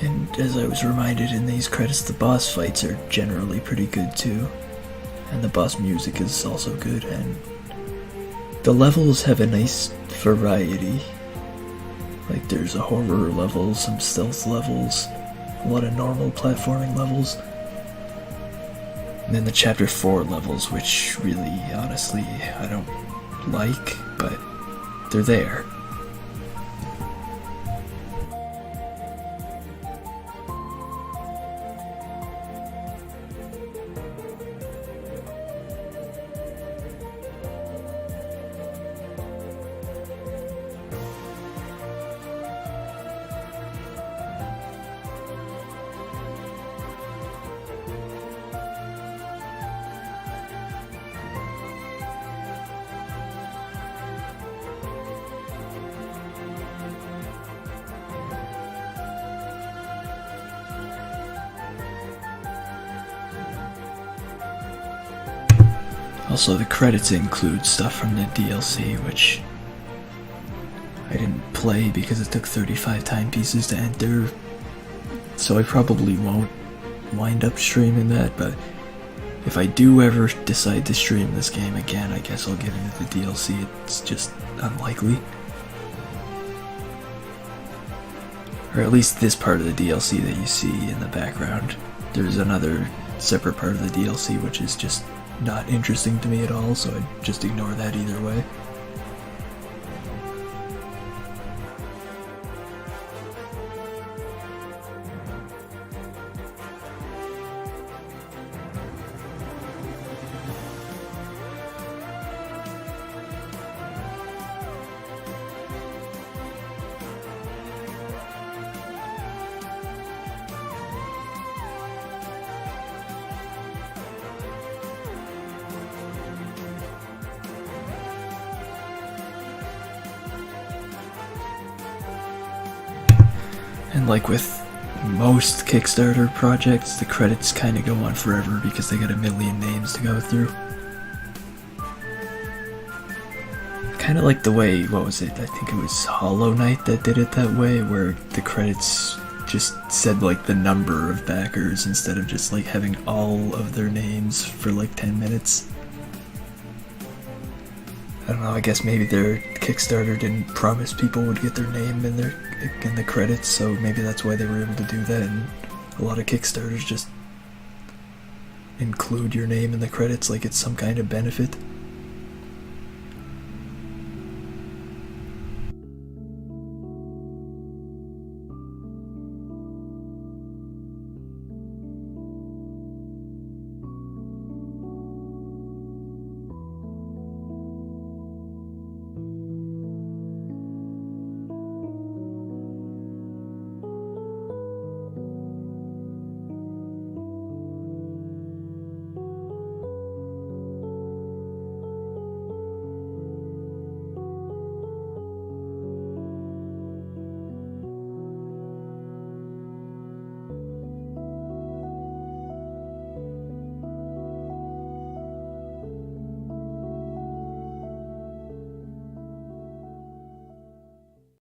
S1: And as I was reminded in these credits, the boss fights are generally pretty good too. And the boss music is also good, and the levels have a nice variety. Like, there's a horror level, some stealth levels, a lot of normal platforming levels, and then the Chapter 4 levels, which really, honestly, I don't like, but they're there. Also, the credits include stuff from the DLC, which I didn't play because it took 35 timepieces to enter, so I probably won't wind up streaming that, but if I do ever decide to stream this game again, I guess I'll get into the DLC. It's just unlikely. Or at least this part of the DLC that you see in the background. There's another separate part of the DLC which is just not interesting to me at all, so I'd just ignore that either way. And like with most Kickstarter projects, the credits kind of go on forever because they got a million names to go through. Kind of like the way, what was it? I think it was Hollow Knight that did it that way, where the credits just said like the number of backers instead of just like having all of their names for like 10 minutes. I don't know, I guess maybe their Kickstarter didn't promise people would get their name in the credits, so maybe that's why they were able to do that, and a lot of Kickstarters just include your name in the credits like it's some kind of benefit.